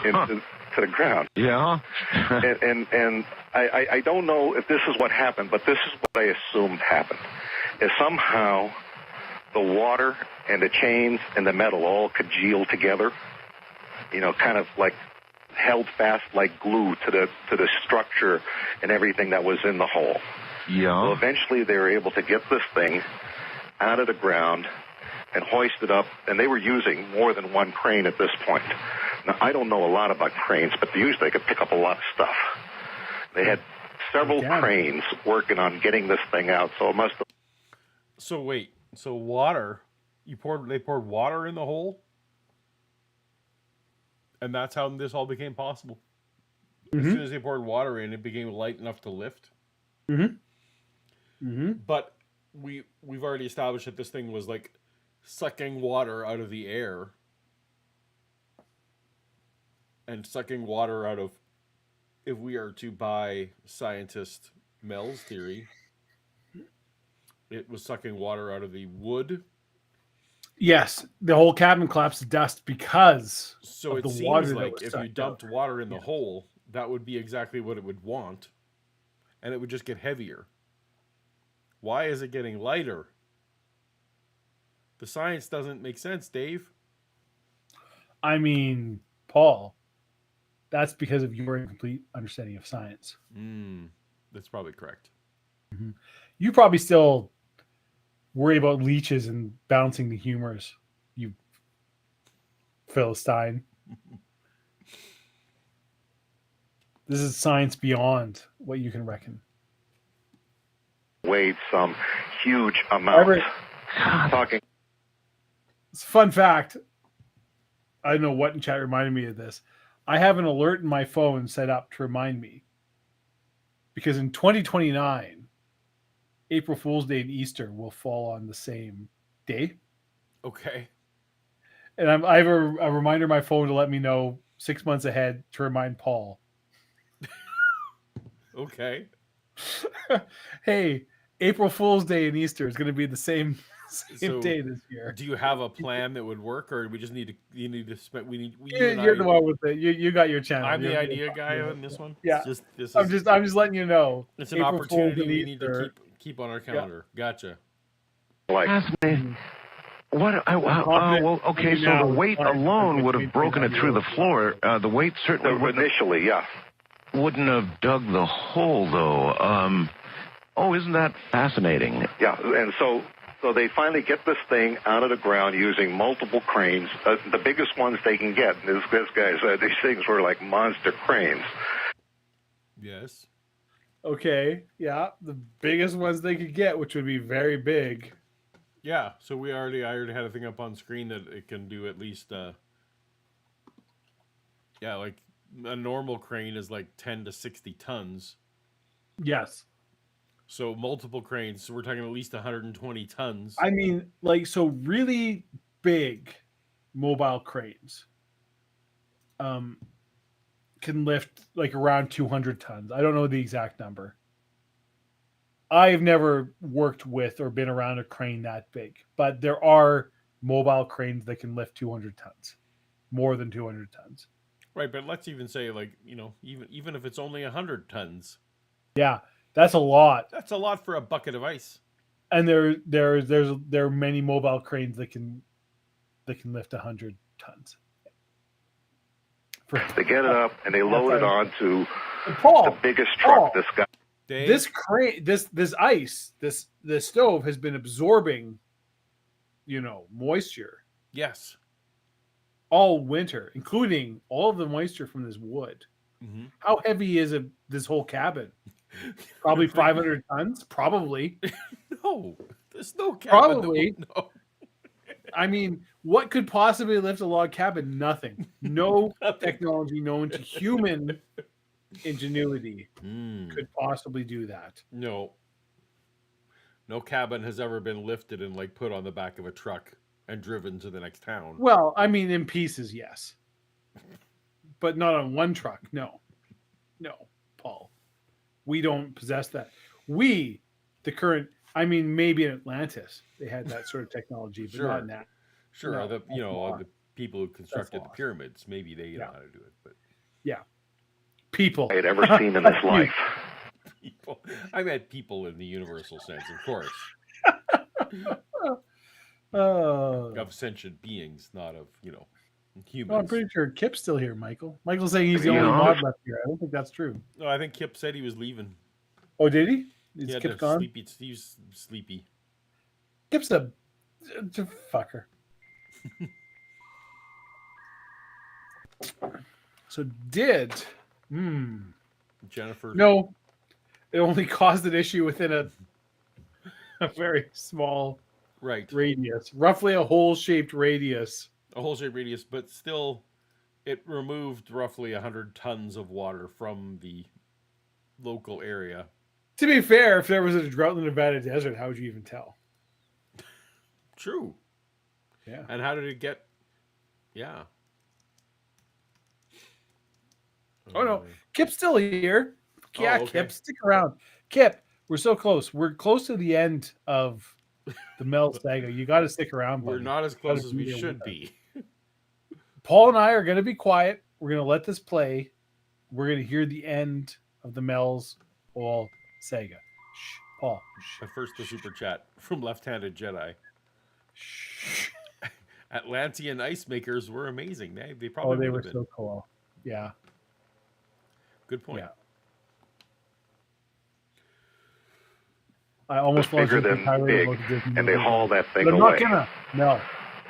E: into the ground.
D: Yeah.
E: and I don't know if this is what happened, but this is what I assumed happened. Is somehow the water and the chains and the metal all congealed together, kind of like held fast like glue to the structure and everything that was in the hole.
D: Yeah.
E: Well, eventually they were able to get this thing out of the ground and hoist it up, and they were using more than one crane at this point. Now, I don't know a lot about cranes, but usually they could pick up a lot of stuff. They had several cranes working on getting this thing out, so it must have...
A: So wait, so water, they poured water in the hole? And that's how this all became possible? Mm-hmm. As soon as they poured water in, it became light enough to lift?
B: Mm-hmm. Mm-hmm.
A: But we've already established that this thing was like sucking water out of the air and sucking water out of, if we are to buy scientist Mel's theory, it was sucking water out of the wood.
B: Yes, the whole cabin collapsed to dust because
A: so
B: of the
A: seems
B: water
A: like if you dumped water in the hole, that would be exactly what it would want, and it would just get heavier. Why is it getting lighter? The science doesn't make sense, Dave.
B: I mean, Paul, that's because of your incomplete understanding of science.
A: That's probably correct.
B: Mm-hmm. You probably still worry about leeches and bouncing the humors, you Philistine. This is science beyond what you can reckon.
E: Weighed some huge amount. Talking.
B: It's a fun fact. I don't know what in chat reminded me of this. I have an alert in my phone set up to remind me. Because in 2029, April Fool's Day and Easter will fall on the same day.
A: Okay.
B: And I have a reminder on my phone to let me know 6 months ahead to remind Paul.
A: Okay.
B: Hey, April Fool's Day and Easter is going to be the same day this year.
A: Do you have a plan that would work, or we just need to spend?
B: You're the one with it. You got your channel.
A: I'm the idea guy on this one.
B: Yeah. I'm just letting you know.
A: It's an opportunity we need to keep on our calendar. Yeah. Gotcha.
D: Fascinating. What? Well, okay. So the weight alone would have broken it through the floor. The weight certainly
E: initially, yeah.
D: Wouldn't have dug the hole, though. Isn't that fascinating?
E: Yeah, and so they finally get this thing out of the ground using multiple cranes, the biggest ones they can get. This guy said these things were like monster cranes.
A: Yes.
B: Okay, yeah, the biggest ones they could get, which would be very big.
A: Yeah. So I already had a thing up on screen that it can do at least yeah, like a normal crane is like 10 to 60 tons.
B: Yes.
A: So multiple cranes, so we're talking at least 120 tons.
B: I mean, like, so really big mobile cranes um, can lift like around 200 tons. I don't know the exact number. I've never worked with or been around a crane that big, but there are mobile cranes that can lift 200 tons, more than 200 tons.
A: Right, but let's even say like, even if it's only 100 tons,
B: Yeah, that's a lot.
A: that's a lot for a bucket of ice.
B: And there are many mobile cranes that can lift 100 tons.
E: They get it up and they load it onto
B: Paul,
E: the biggest truck this guy.
A: Dave?
B: This crane, this ice, this stove has been absorbing, moisture
A: Yes.
B: all winter, including all of the moisture from this wood.
A: Mm-hmm.
B: How heavy is this whole cabin? Probably 500 tons. Probably.
A: No, there's no cabin.
B: Probably.
A: No.
B: I mean, what could possibly lift a log cabin? Nothing. No
A: Nothing.
B: technology known to human ingenuity
A: Mm.
B: could possibly do that.
A: No. No cabin has ever been lifted and like put on the back of a truck and driven to the next town.
B: Well, I mean, in pieces, yes, but not on one truck. No, Paul, we don't possess that. I mean, maybe in Atlantis they had that sort of technology, but
A: Sure.
B: not now.
A: Sure,
B: No,
A: the
B: that's lost.
A: the people who constructed the
B: lost.
A: pyramids, maybe they know
B: Yeah.
A: how to do it, but
B: Yeah, people
E: I had ever seen in his life.
A: people, I meant people in the universal sense, of course,
B: Oh,
A: of sentient beings, not of humans.
B: well, I'm pretty sure Kip's still here, Michael. Michael's saying he's the
D: You
B: only
D: know,
B: mod left here. I don't think that's true.
A: No, I think Kip said he was leaving.
B: Oh, did he?
A: He
B: Is
A: had
B: Kip
A: to
B: gone?
A: sleepy. He's sleepy.
B: Kip's a fucker. So
A: Jennifer.
B: no, it only caused an issue within a very small
A: Right.
B: radius, roughly a hole-shaped radius.
A: A whole shape radius, but still, it removed roughly 100 tons of water from the local area.
B: To be fair, if there was a drought in the Nevada desert, how would you even tell?
A: True.
B: Yeah.
A: And how did it get? Yeah.
B: Oh no, Kip's still here. Yeah,
A: okay.
B: Kip, stick around. Kip, we're so close. We're close to the end of the Mel saga. You got to stick around.
A: We're
B: buddy.
A: not as close
B: Gotta
A: as
B: be
A: we
B: there
A: should
B: with
A: be.
B: Paul and I are going to be quiet. We're going to let this play. We're going to hear the end of the Mel's whole saga. Shh, Paul. Shh.
A: But first, the super chat from Left-Handed Jedi.
B: Shh.
A: Atlantean ice makers were amazing. They
B: Oh,
A: probably
B: they
A: would
B: were
A: have been.
B: so cool. Yeah.
A: Good point.
B: Yeah. I almost
E: It's bigger
B: launched
E: than
B: entirely
E: big,
B: about the Disney
E: and they
B: movie.
E: haul that thing
B: But I'm
E: away.
B: not gonna. No.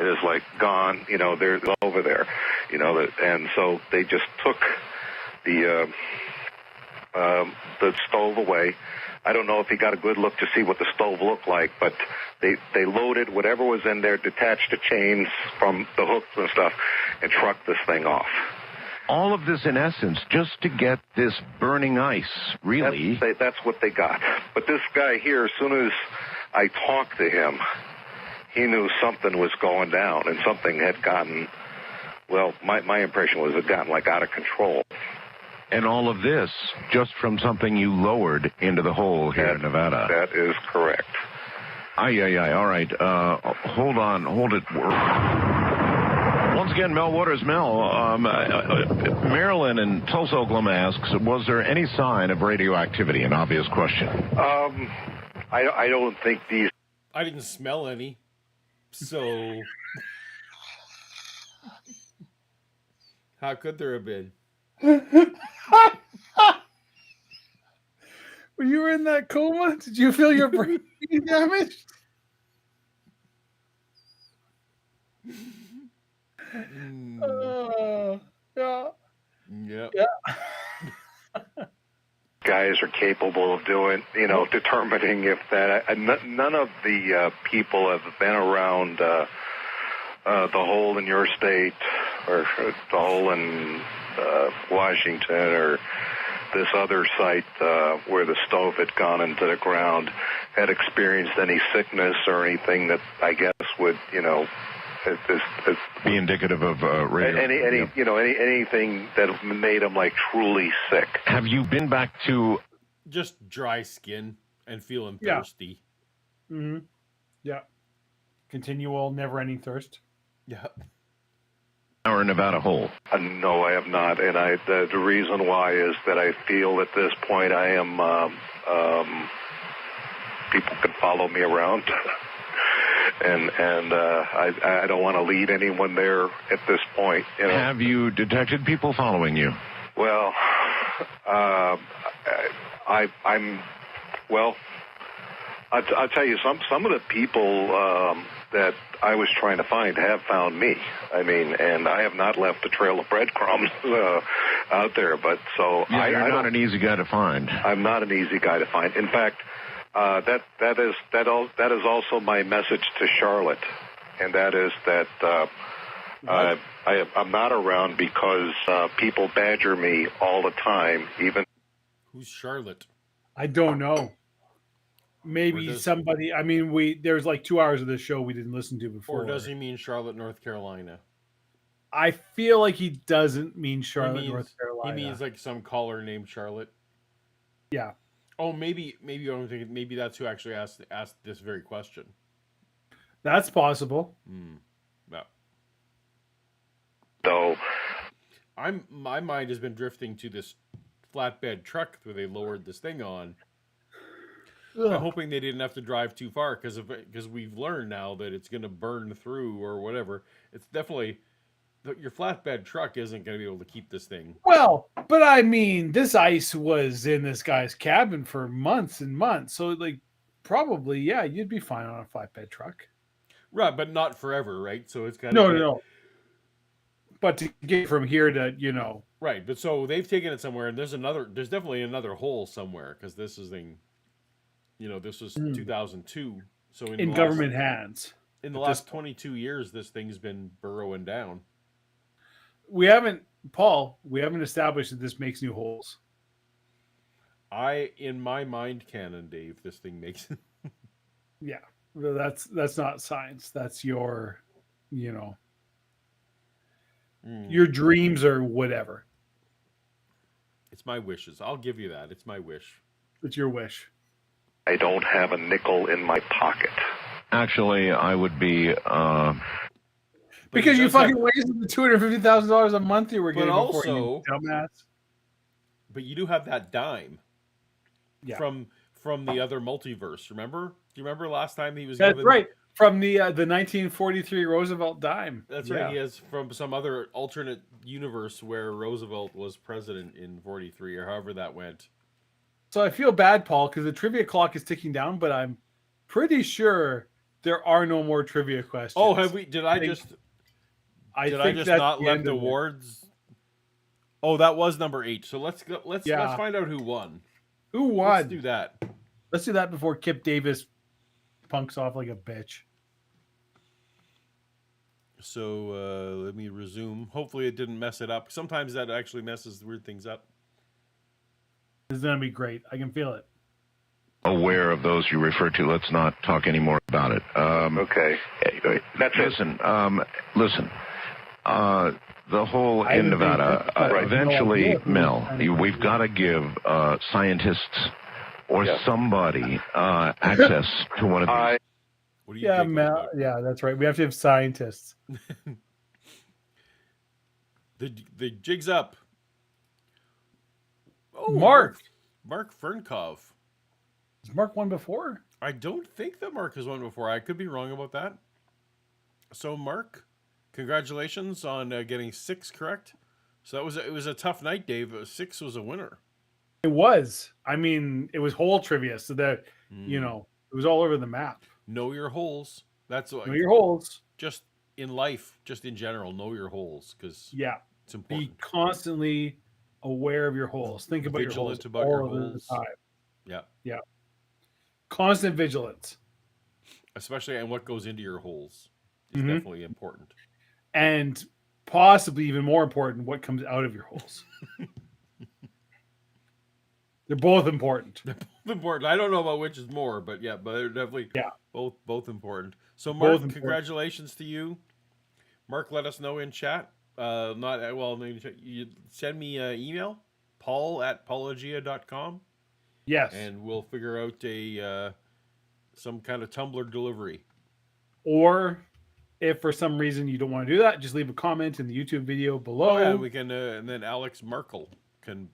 E: It is like gone, they're over there, and so they just took the stove away. I don't know if he got a good look to see what the stove looked like, but they loaded whatever was in there, detached the chains from the hooks and stuff, and trucked this thing off.
D: All of this, in essence, just to get this burning ice, really.
E: That's what they got. But this guy here, as soon as I talked to him, he knew something was going down, and something had gotten, well, my impression was it had gotten, like, out of control.
D: And all of this just from something you lowered into the hole here in Nevada.
E: That is correct.
D: Aye. All right. Hold on. Hold it. Once again, Mel Waters. Mel, Marilyn in Tulsa, Oklahoma asks, was there any sign of radioactivity? An obvious question.
E: I don't think these...
A: I didn't smell any. So... how could there have been?
B: When you were in that coma, did you feel your brain being damaged?
A: Mm,
B: Yeah.
A: yep.
B: Yeah.
E: guys are capable of doing, determining if that. None of the people have been around the hole in your state or the hole in Washington or this other site where the stove had gone into the ground had experienced any sickness or anything that I guess would,
D: be indicative of
E: anything that made them like truly sick.
D: Have you been back to
A: Just dry skin and feeling thirsty.
B: Mm-hmm. Yeah. Continual, never-ending thirst.
A: Yeah.
D: our Nevada hole?
E: No, I have not, and the reason why is that I feel at this point I am people can follow me around. And I don't want to lead anyone there at this point.
D: Have you detected people following you?
E: Well, I'll tell you, some of the people that I was trying to find have found me. I mean, and I have not left a trail of breadcrumbs out there. But so
D: yeah, you're not an easy guy to find. I'm
E: not an easy guy to find. In fact, that is also my message to Charlotte, and that is that I'm not around because people badger me all the time. Even
A: who's Charlotte?
B: I don't know. Maybe somebody. I mean, there's like 2 hours of this show we didn't listen to before.
A: Or does he mean Charlotte, North Carolina?
B: I feel like he doesn't mean Charlotte, North Carolina.
A: He means like some caller named Charlotte.
B: Yeah.
A: Oh, maybe I'm thinking maybe that's who actually asked this very question.
B: That's possible.
A: Yeah.
E: So,
A: my mind has been drifting to this flatbed truck where they lowered this thing on.
B: Ugh.
A: I'm hoping they didn't have to drive too far because we've learned now that it's going to burn through or whatever. It's definitely your flatbed truck isn't going to be able to keep this thing.
B: Well, but I mean, this ice was in this guy's cabin for months and months. So, like, probably, yeah, you'd be fine on a flatbed truck.
A: Right, but not forever, right? So it's got to
B: No. But to get from here to,
A: Right, but so they've taken it somewhere, and there's definitely another hole somewhere, because this is this was 2002. So in
B: government hands.
A: In the last 22 years, this thing's been burrowing down.
B: We haven't established that this makes new holes.
A: In my mind canon, Dave, this thing makes it.
B: Yeah. Well, that's not science. That's your, your dreams or whatever.
A: It's my wishes. I'll give you that. It's my wish.
B: It's your wish.
E: I don't have a nickel in my pocket.
D: Actually, I would be...
B: because you fucking wasted the $250,000 a month you were getting before, you dumbass.
A: But you do have that dime.
B: Yeah.
A: From the other multiverse, remember? Do you remember last time he was
B: That's right. From the 1943 Roosevelt dime.
A: That's right. He has from some other alternate universe where Roosevelt was president in 43 or however that went.
B: So I feel bad, Paul, because the trivia clock is ticking down, but I'm pretty sure there are no more trivia questions.
A: Oh, have we? Did I just not let the awards? Oh, that was number 8. So let's go. Let's find out who won.
B: Who won?
A: Let's do that.
B: Let's do that before Kip Davis punks off like a bitch.
A: So let me resume. Hopefully it didn't mess it up. Sometimes that actually messes weird things up.
B: This is going to be great. I can feel it.
D: Aware of those you refer to. Let's not talk anymore about it.
E: Okay.
D: That's listen. The hole in Nevada. Eventually, Mel, we've got to give scientists or somebody access to one of these.
A: What do you think
B: Mel. Yeah, that's right. We have to have scientists.
A: The jig's up. Oh,
B: Mark
A: Fernkov.
B: Has Mark won before?
A: I don't think that Mark has won before. I could be wrong about that. So, Mark, congratulations on getting 6 correct. So it was a tough night, Dave. 6 was a winner.
B: It was. I mean, it was whole trivia, so that it was all over the map.
A: Know your holes. That's what.
B: Know your holes.
A: Just in life, just in general, know your holes because
B: it's
A: important.
B: Be constantly aware of your holes. Think about
A: Vigilant
B: your holes
A: about your
B: all of the
A: holes.
B: time.
A: Yeah.
B: Yeah. Constant vigilance.
A: Especially and what goes into your holes is definitely important.
B: And possibly even more important, what comes out of your holes. They're both important.
A: They're both important. I don't know about which is more, but they're definitely both important. So Mark, congratulations to you. Mark, let us know in chat. You send me an email, paul@paulogia.com.
B: Yes.
A: And we'll figure out some kind of Tumblr delivery.
B: Or if for some reason you don't want to do that, just leave a comment in the YouTube video below.
A: Oh yeah, we can, and then Alex Merkel can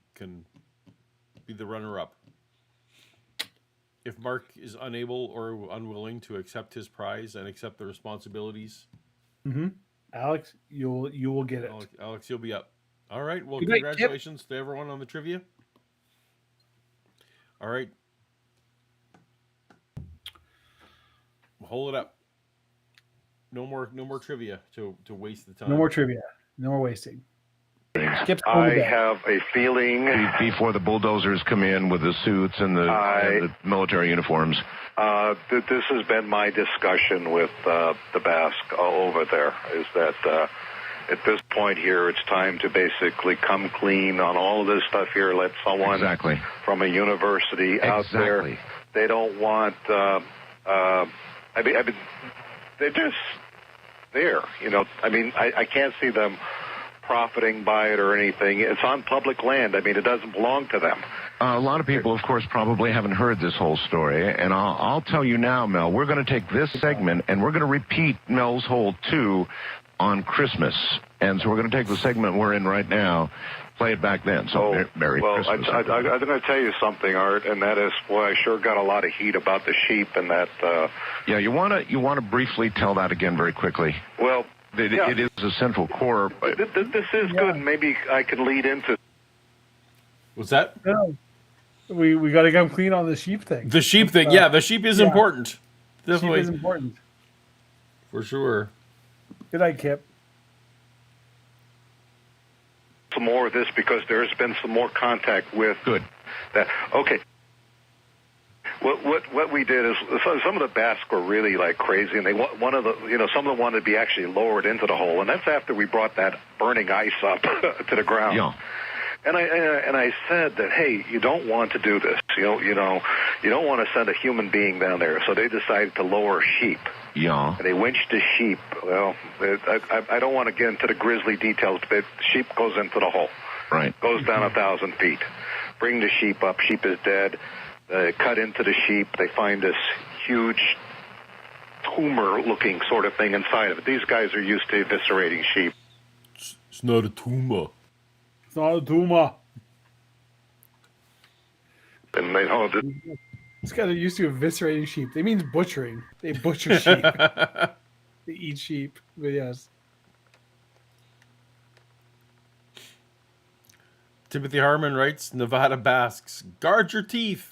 A: be the runner-up. If Mark is unable or unwilling to accept his prize and accept the responsibilities,
B: Alex, you will get it.
A: Alex, you'll be up. All right. Well,
B: Good night,
A: congratulations to everyone on the trivia. All right. Hold it up. No more trivia to waste the time.
B: No more trivia. No more wasting.
E: I have a feeling
D: before the bulldozers come in with the suits and the military uniforms.
E: That this has been my discussion with the Basque over there, is that at this point here, it's time to basically come clean on all of this stuff here. Let someone from a university out there. They don't want. I mean, they're just there. I can't see them profiting by it or anything. It's on public land. I mean, it doesn't belong to them.
D: A lot of people, of course, probably haven't heard this whole story, and I'll tell you now, Mel, we're going to take this segment, and we're going to repeat Mel's Hole 2 on Christmas. And so we're going to take the segment we're in right now, play it back then. So Merry Christmas.
E: I'm going to tell you something, Art, and that is, I sure got a lot of heat about the sheep and that...
D: Yeah, you want to briefly tell that again very quickly?
E: Well...
D: It is a central core. But
E: this is good. Maybe I can lead into...
A: What's that?
B: No. We got to come clean on the sheep thing.
A: The sheep thing, the sheep is important. Definitely.
B: Sheep is important.
A: For sure.
B: Good night, Kip.
E: Some more of this because there's been some more contact with...
D: Good.
E: That. Okay. What we did is some of the Basques were really like crazy, and some of them wanted to be actually lowered into the hole, and that's after we brought that burning ice up to the ground.
D: Yeah.
E: And I said that, hey, you don't want to do this. You don't want to send a human being down there. So they decided to lower sheep.
D: Yeah.
E: And they winched the sheep. Well, I don't want to get into the grisly details, but the sheep goes into the hole.
D: Right.
E: Goes down 1,000 feet. Bring the sheep up. Sheep is dead. Cut into the sheep. They find this huge tumor-looking sort of thing inside of it. These guys are used to eviscerating sheep.
A: It's not a tumor.
B: It's not a tumor.
E: And they know that.
B: These guys are used to eviscerating sheep. They means butchering. They butcher sheep. They eat sheep. But yes.
A: Timothy Harmon writes, Nevada Basques, guard your teeth.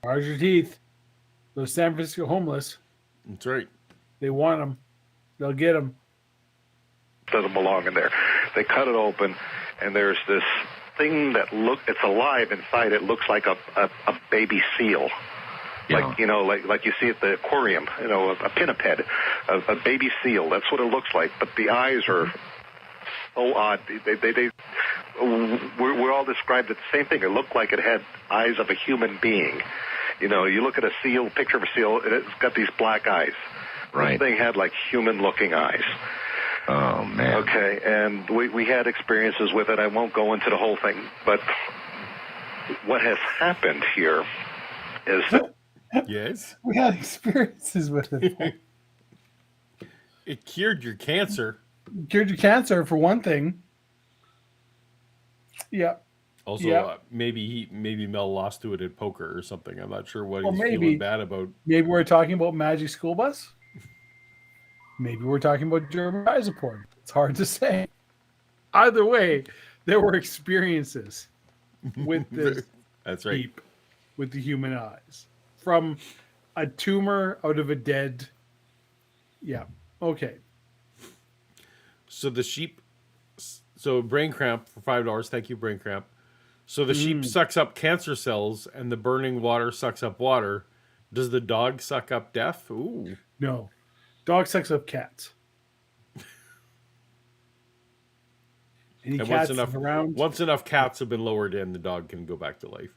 B: Guard your teeth. Those San Francisco homeless.
A: That's right.
B: They want them. They'll get them.
E: Doesn't belong in there. They cut it open, and there's this thing that it's alive inside. It looks like a baby seal.
D: Yeah.
E: Like you see at the aquarium, a pinniped, a baby seal. That's what it looks like. But the eyes are so odd. We're all described as the same thing. It looked like it had eyes of a human being. You look at a seal, picture of a seal, and it's got these black eyes.
D: Right.
E: This thing had like human-looking eyes.
D: Oh, man.
E: Okay, and we had experiences with it. I won't go into the whole thing, but what has happened here is that...
A: Yes?
B: We had experiences with it.
A: It cured your cancer.
B: Cured your cancer, for one thing. Yeah.
A: Also, maybe Mel lost to it at poker or something. I'm not sure what he's
B: maybe,
A: feeling bad about.
B: Maybe we're talking about Magic School Bus. Maybe we're talking about German Reiseport. It's hard to say. Either way, there were experiences with this.
A: That's right.
B: Sheep with the human eyes. From a tumor out of a dead. Yeah. Okay.
A: So the sheep. So Brain Cramp for $5. Thank you, Brain Cramp. So the sheep sucks up cancer cells, and the burning water sucks up water. Does the dog suck up death? Ooh.
B: No. Dog sucks up cats. Any
A: And
B: cats around?
A: once enough cats have been lowered in, the dog can go back to life.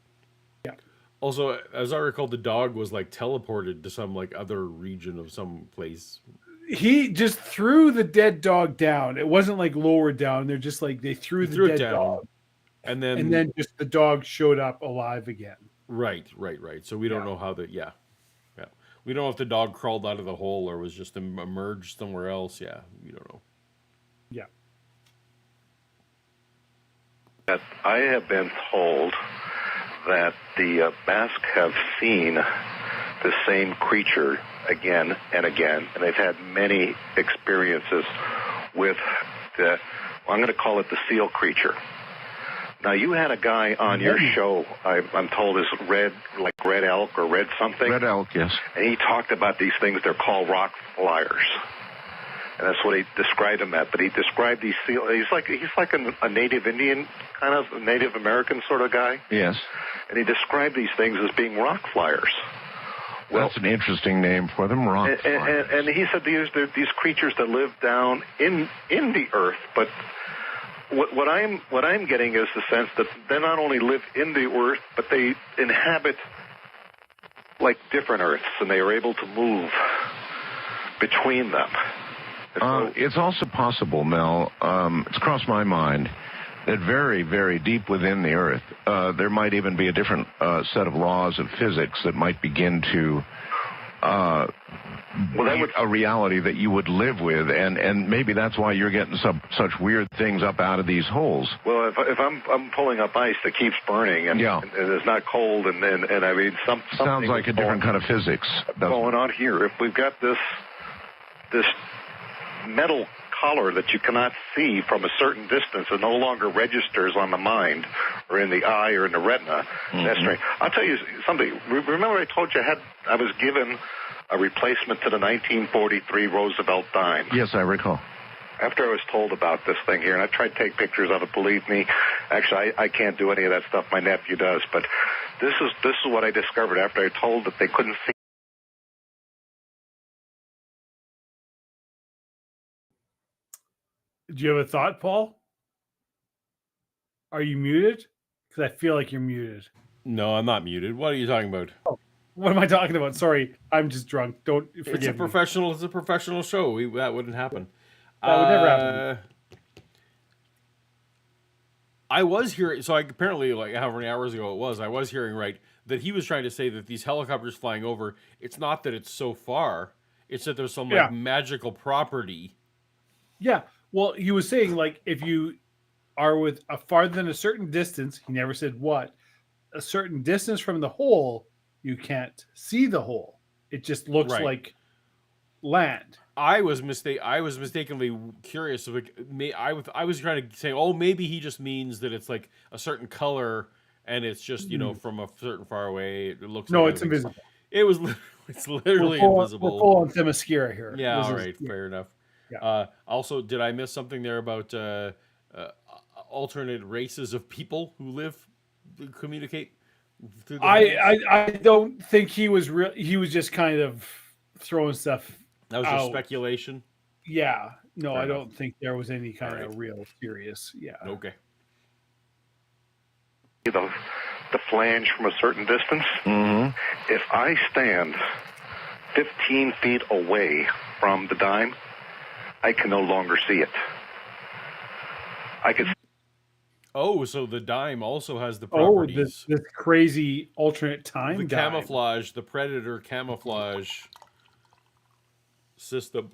B: Yeah.
A: Also, as I recall, the dog was like teleported to some like other region of some place.
B: He just threw the dead dog down. It wasn't like lowered down. They're just like they threw the dead dog.
A: And
B: And
A: then
B: just the dog showed up alive again.
A: right. So we don't know how yeah. We don't know if the dog crawled out of the hole or was just emerged somewhere else. Yeah, we don't know.
B: Yeah.
E: That I have been told that the Basque have seen the same creature again and again, and they've had many experiences with I'm going to call it the seal creature. Now, you had a guy on your show, I'm told is red elk or red something.
D: Red elk, yes.
E: And he talked about these things, they're called rock flyers. And that's what he described them at. But he described these seal. He's like a Native Indian, kind of a Native American sort of guy.
D: Yes.
E: And he described these things as being rock flyers. Well,
D: that's an interesting name for them, rock flyers.
E: And he said they're these creatures that live down in the earth, but what I'm getting is the sense that they not only live in the earth, but they inhabit like different earths, and they are able to move between them.
D: It's also possible, Mel, it's crossed my mind, that very, very deep within the earth, there might even be a different set of laws of physics that might begin to a reality that you would live with, and maybe that's why you're getting such weird things up out of these holes.
E: Well, if I'm pulling up ice that keeps burning and it's not cold, and I mean
D: sounds like a different kind of physics
E: going on here. If we've got this metal color that you cannot see from a certain distance and no longer registers on the mind or in the eye or in the retina, that's strange. I'll tell you something. Remember I told you I was given a replacement to the 1943 Roosevelt dime?
D: Yes, I recall.
E: After I was told about this thing here, and I tried to take pictures of it, believe me, actually I can't do any of that stuff. My nephew does, but this is what I discovered after I told that they couldn't see.
B: Do you have a thought, Paul? Are you muted? Because I feel like you're muted.
A: No, I'm not muted. What are you talking about?
B: Oh, what am I talking about? Sorry, I'm just drunk. Don't forgive
A: It's a professional. It's a professional show. That wouldn't happen.
B: That would never happen.
A: I was hearing. So apparently, like however many hours ago it was, I was hearing right that he was trying to say that these helicopters flying over. It's not that it's so far. It's that there's some like magical property.
B: Yeah. Well, he was saying, like, if you are with a farther than a certain distance, he never said what, a certain distance from the hole, you can't see the hole. It just looks like land.
A: I was mistakenly curious. I was trying to say, oh, maybe he just means that it's like a certain color, and it's just from a certain far away. It looks
B: no,
A: like
B: it's invisible.
A: It's literally invisible.
B: We're full on Themyscira here.
A: Yeah, all right, fair enough.
B: Yeah.
A: Also, did I miss something there about alternate races of people who communicate? Through the
B: I don't think he was he was just kind of throwing stuff.
A: That was just speculation.
B: Yeah. No, I don't think there was any kind of real serious. Yeah.
A: Okay.
E: The flange from a certain distance.
D: Mm-hmm.
E: If I stand 15 feet away from the dime, I can no longer see it. I could.
A: Oh, so the dime also has the properties.
B: This crazy alternate time.
A: The camouflage, the predator camouflage system.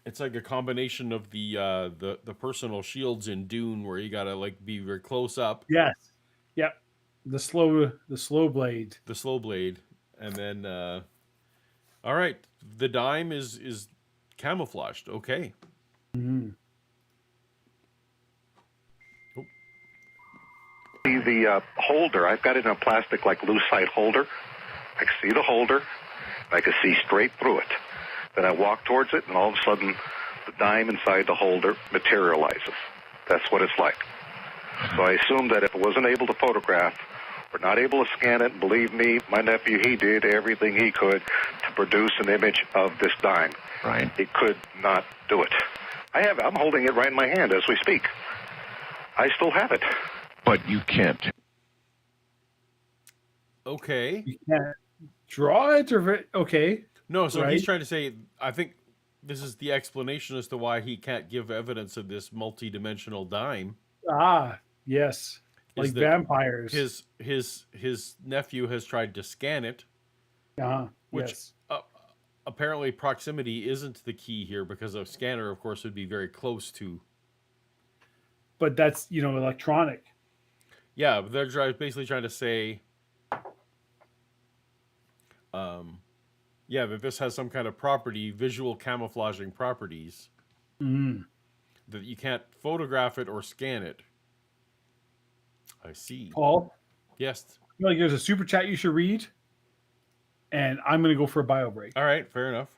A: It's like a combination of the personal shields in Dune, where you gotta like be very close up.
B: Yes. Yep. The slow blade.
A: The slow blade, and then all right, the dime is camouflaged. Okay.
B: Mm-hmm.
E: The holder, I've got it in a plastic like lucite holder. I can see the holder. I can see straight through it. Then I walk towards it, and all of a sudden, the dime inside the holder materializes. That's what it's like. So I assumed that if it wasn't able to photograph or not able to scan it, believe me, my nephew, he did everything he could to produce an image of this dime.
D: Right.
E: He could not do it. I'm holding it right in my hand as we speak. I still have it.
D: But you can't.
A: Okay.
B: You can't draw it, or okay.
A: No, so
B: Right.
A: he's trying to say, I think this is the explanation as to why he can't give evidence of this multi-dimensional dime.
B: Ah, yes,
A: Is
B: like
A: that
B: vampires.
A: His nephew has tried to scan it, which
B: yes.
A: apparently proximity isn't the key here, because a scanner, of course, would be very close to.
B: But that's electronic.
A: Yeah, but they're basically trying to say, that this has some kind of property, visual camouflaging properties, that you can't photograph it or scan it. I see.
B: Paul,
A: Yes.
B: I feel like there's a super chat you should read, and I'm going to go for a bio break.
A: All right, fair enough.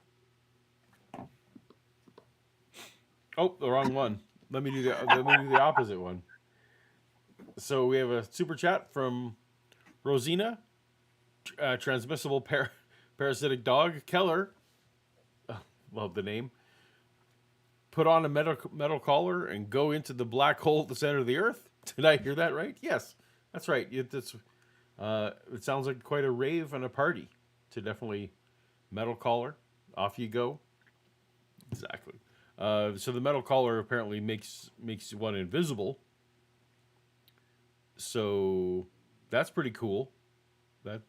A: Oh, the wrong one. Let me do the opposite one. So we have a super chat from Rosina, transmissible parasitic dog Keller. Love the name. Put on a metal collar and go into the black hole at the center of the Earth. Did I hear that right? Yes, that's right. It sounds like quite a rave and a party. To definitely metal collar, off you go. Exactly. So the metal collar apparently makes one invisible. So that's pretty cool. That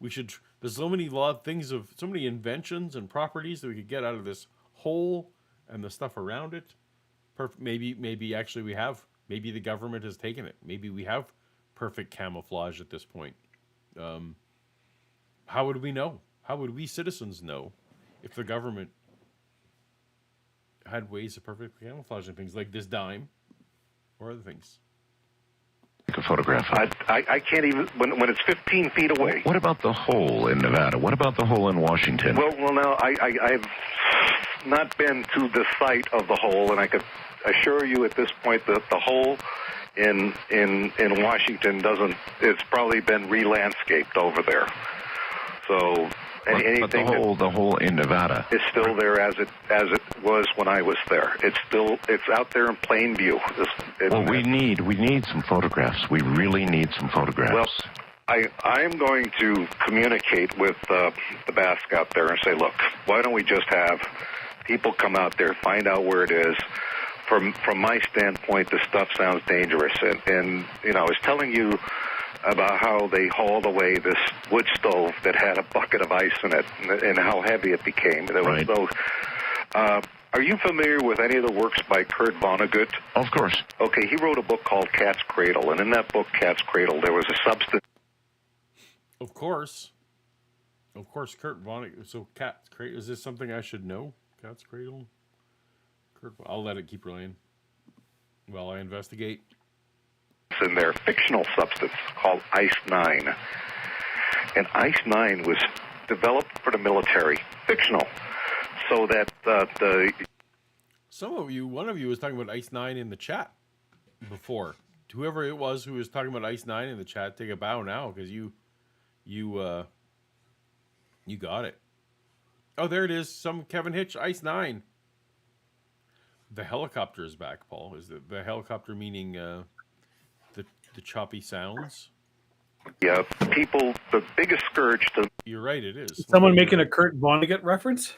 A: we should. There's so many so many inventions and properties that we could get out of this hole and the stuff around it. Maybe actually we have. Maybe the government has taken it. Maybe we have perfect camouflage at this point. How would we know? How would we citizens know if the government had ways of perfectly camouflaging things like this dime or other things?
D: Take a photograph.
E: I can't even, when it's 15 feet away.
D: What about the hole in Nevada? What about the hole in Washington?
E: Well, now, I've not been to the site of the hole, and I could assure you at this point that the hole in Washington it's probably been re-landscaped over there. So anything
D: but the hole in Nevada
E: is still there as it was when I was there. It's out there in plain view.
D: we need some photographs. We really need some photographs.
E: Well, I'm going to communicate with the Basque out there and say, look, why don't we just have people come out there, find out where it is. From my standpoint, this stuff sounds dangerous. And I was telling you about how they hauled away this wood stove that had a bucket of ice in it and how heavy it became.
D: Right.
E: Are you familiar with any of the works by Kurt Vonnegut?
D: Of course.
E: Okay, he wrote a book called Cat's Cradle, and in that book, Cat's Cradle, there was a substance.
A: Of course, Kurt Vonnegut. So Cat's Cradle, is this something I should know? Cat's Cradle? I'll let it keep playing while I investigate.
E: In their fictional substance called Ice-9. And Ice-9 was developed for the military, fictional, so that
A: one of you was talking about Ice-9 in the chat before. Whoever it was who was talking about Ice-9 in the chat, take a bow now, because you got it. Oh, there it is. Some Kevin Hitch, Ice-9. The helicopter is back, Paul. Is the helicopter meaning the choppy sounds?
E: Yeah, people, the biggest scourge to...
A: You're right, it is.
B: Someone making a Kurt Vonnegut reference?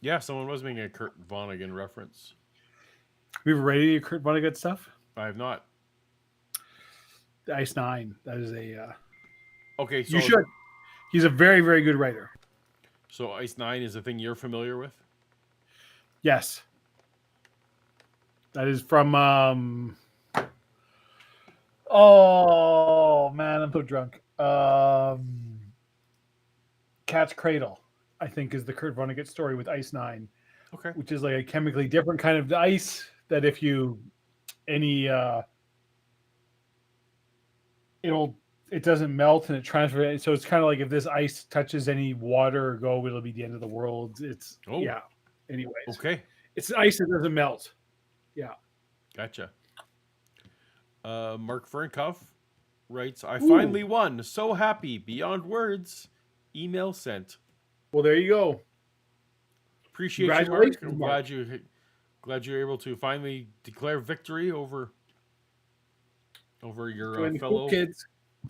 A: Yeah, someone was making a Kurt Vonnegut reference.
B: We have ready Kurt Vonnegut stuff?
A: I have not.
B: The Ice-9. That is a...
A: Okay, so...
B: You should. He's a very, very good writer.
A: So Ice-9 is a thing you're familiar with?
B: Yes. That is from... Oh, man, I'm so drunk. Cat's Cradle, I think, is the Kurt Vonnegut story with Ice-9.
A: Okay.
B: Which is like a chemically different kind of ice that if you... it doesn't melt and it transfers. So it's kind of like if this ice touches any water or it'll be the end of the world. Yeah. Anyways.
A: Okay.
B: It's ice that doesn't melt. Yeah.
A: Gotcha. Mark Ferncuff writes, I finally won. So happy. Beyond words. Email sent.
B: Well, there you go.
A: Appreciate you, Mark.
B: Congratulations,
A: I'm
B: Mark.
A: glad you're able to finally declare victory over your
B: Join the cool kids.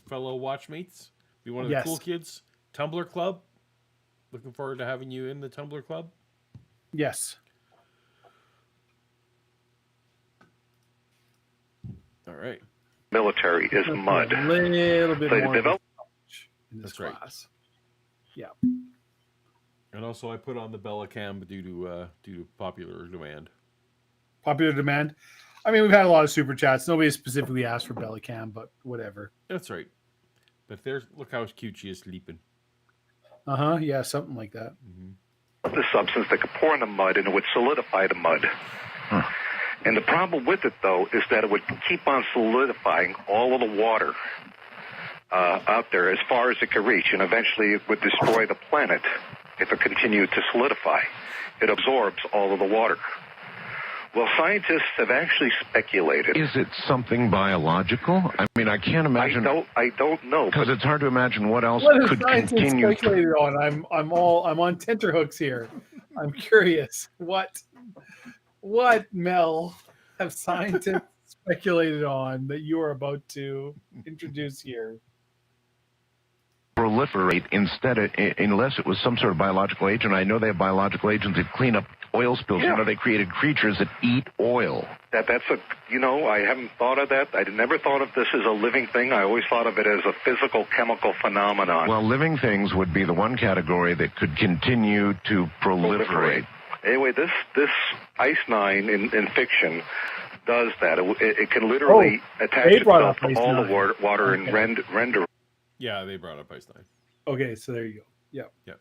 A: fellow watchmates. Be one of the cool kids. Tumblr Club. Looking forward to having you in the Tumblr Club.
B: Yes.
A: All right.
E: Military is mud.
B: A little bit
E: So
B: more
E: develop-
B: in this
A: That's right.
B: class. Yeah.
A: And also, I put on the Bella Cam due to popular demand.
B: Popular demand. I mean, we've had a lot of super chats. Nobody specifically asked for Bellicam, but whatever.
A: That's right. But look how cute she is sleeping.
B: Yeah, something like that.
E: the substance that could pour in the mud, and it would solidify the mud. And the problem with it, though, is that it would keep on solidifying all of the water out there as far as it could reach, and eventually it would destroy the planet if it continued to solidify. It absorbs all of the water. Well, scientists have actually speculated.
D: Is it something biological? I mean, I can't imagine.
E: I don't know.
D: Because it's hard to imagine what else
B: What
D: could
B: is scientists
D: continue.
B: speculated on? I'm on tenterhooks here. I'm curious. What Mel have scientists speculated on that you are about to introduce here?
D: Proliferate unless it was some sort of biological agent. I know they have biological agents that clean up oil spills.
E: Yeah.
D: You know, they created creatures that eat oil.
E: I haven't thought of that. I never thought of this as a living thing. I always thought of it as a physical, chemical phenomenon.
D: Well, living things would be the one category that could continue to proliferate.
E: Anyway, this Ice Nine in fiction does that. It can literally attach itself to all the water and render.
A: Yeah, they brought up Ice Nine.
B: Okay, so there you go. Yeah.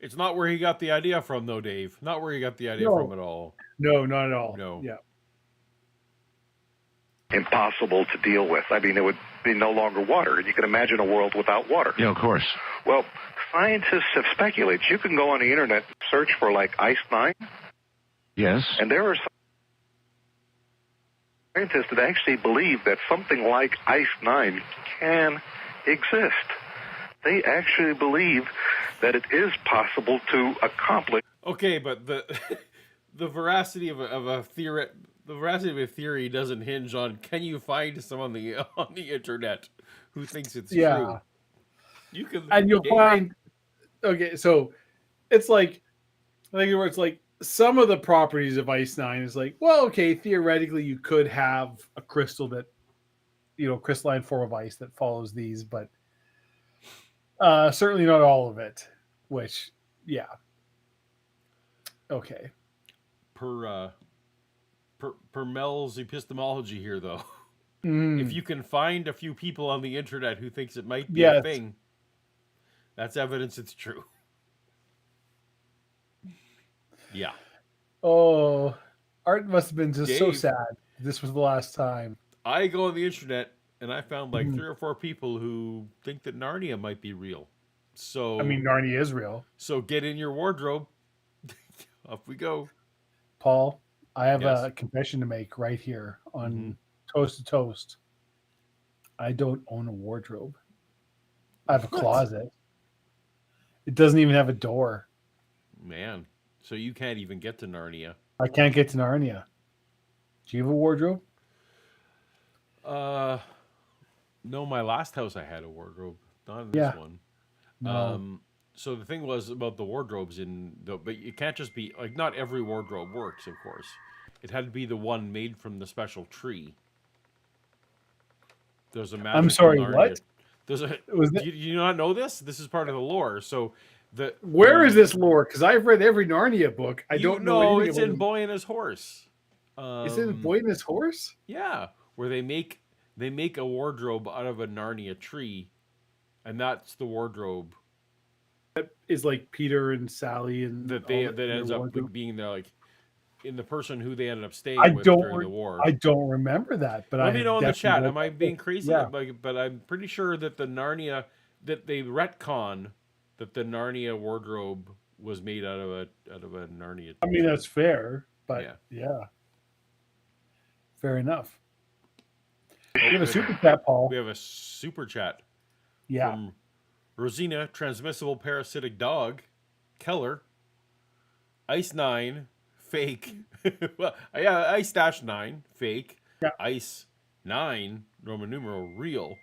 A: It's not where he got the idea from, though, Dave. Not where he got the idea from at all.
B: No, not at all.
A: No.
B: Yeah.
E: Impossible to deal with. I mean, it would be no longer water. You can imagine a world without water.
D: Yeah, of course.
E: Well, scientists have speculated. You can go on the internet and search for, like, Ice Nine.
D: Yes.
E: And there are some scientists that actually believe that something like Ice Nine can exist. They actually believe that it is possible to accomplish.
A: Okay, but the veracity of a theory. The veracity of a theory doesn't hinge on can you find someone on the internet who thinks it's true. You can,
B: and you'll find. Okay, so it's like, I think it's like some of the properties of Ice Nine is like, well, okay, theoretically you could have a crystal that, crystalline form of ice that follows these, but certainly not all of it. Which, yeah, okay.
A: Per Mel's epistemology here, though, if you can find a few people on the internet who thinks it might be a thing, that's evidence it's true. Yeah.
B: Oh, Art must have been just
A: Dave,
B: so sad. This was the last time.
A: I go on the internet and I found like 3 or 4 people who think that Narnia might be real. So
B: I mean, Narnia is real.
A: So get in your wardrobe. Off we go.
B: Paul, I have a confession to make right here on Toast to Toast. I don't own a wardrobe. I have a closet. It doesn't even have a door.
A: Man, so you can't even get to Narnia.
B: I can't get to Narnia. Do you have a wardrobe?
A: No, my last house I had a wardrobe. Not in this one.
B: No.
A: So the thing was about the wardrobes but it can't just be like not every wardrobe works, of course. It had to be the one made from the special tree. There's a magical
B: I'm sorry,
A: Narnia.
B: what?
A: Do you not know this? This is part of the lore. So
B: where is this lore? Because I've read every Narnia book. I don't know.
A: No, it's in Boy and His Horse.
B: Is it in Boy and His Horse?
A: Yeah, where they make a wardrobe out of a Narnia tree, and that's the wardrobe.
B: That is like Peter and Sally and
A: that ends up being there, like in the person who they ended up staying with
B: during
A: the war.
B: I don't remember that, but
A: let me know in the chat. Am I being crazy?
B: Yeah.
A: But I'm pretty sure that the Narnia that they retcon that the Narnia wardrobe was made out of a Narnia tree.
B: I mean, that's fair, but yeah. Fair enough. We have a super chat, Paul.
A: We have a super chat
B: Yeah.
A: from Rosina, transmissible parasitic dog, Keller, Ice 9, fake. Well, yeah, Ice Dash 9, fake.
B: Yeah.
A: Ice 9, Roman numeral, real,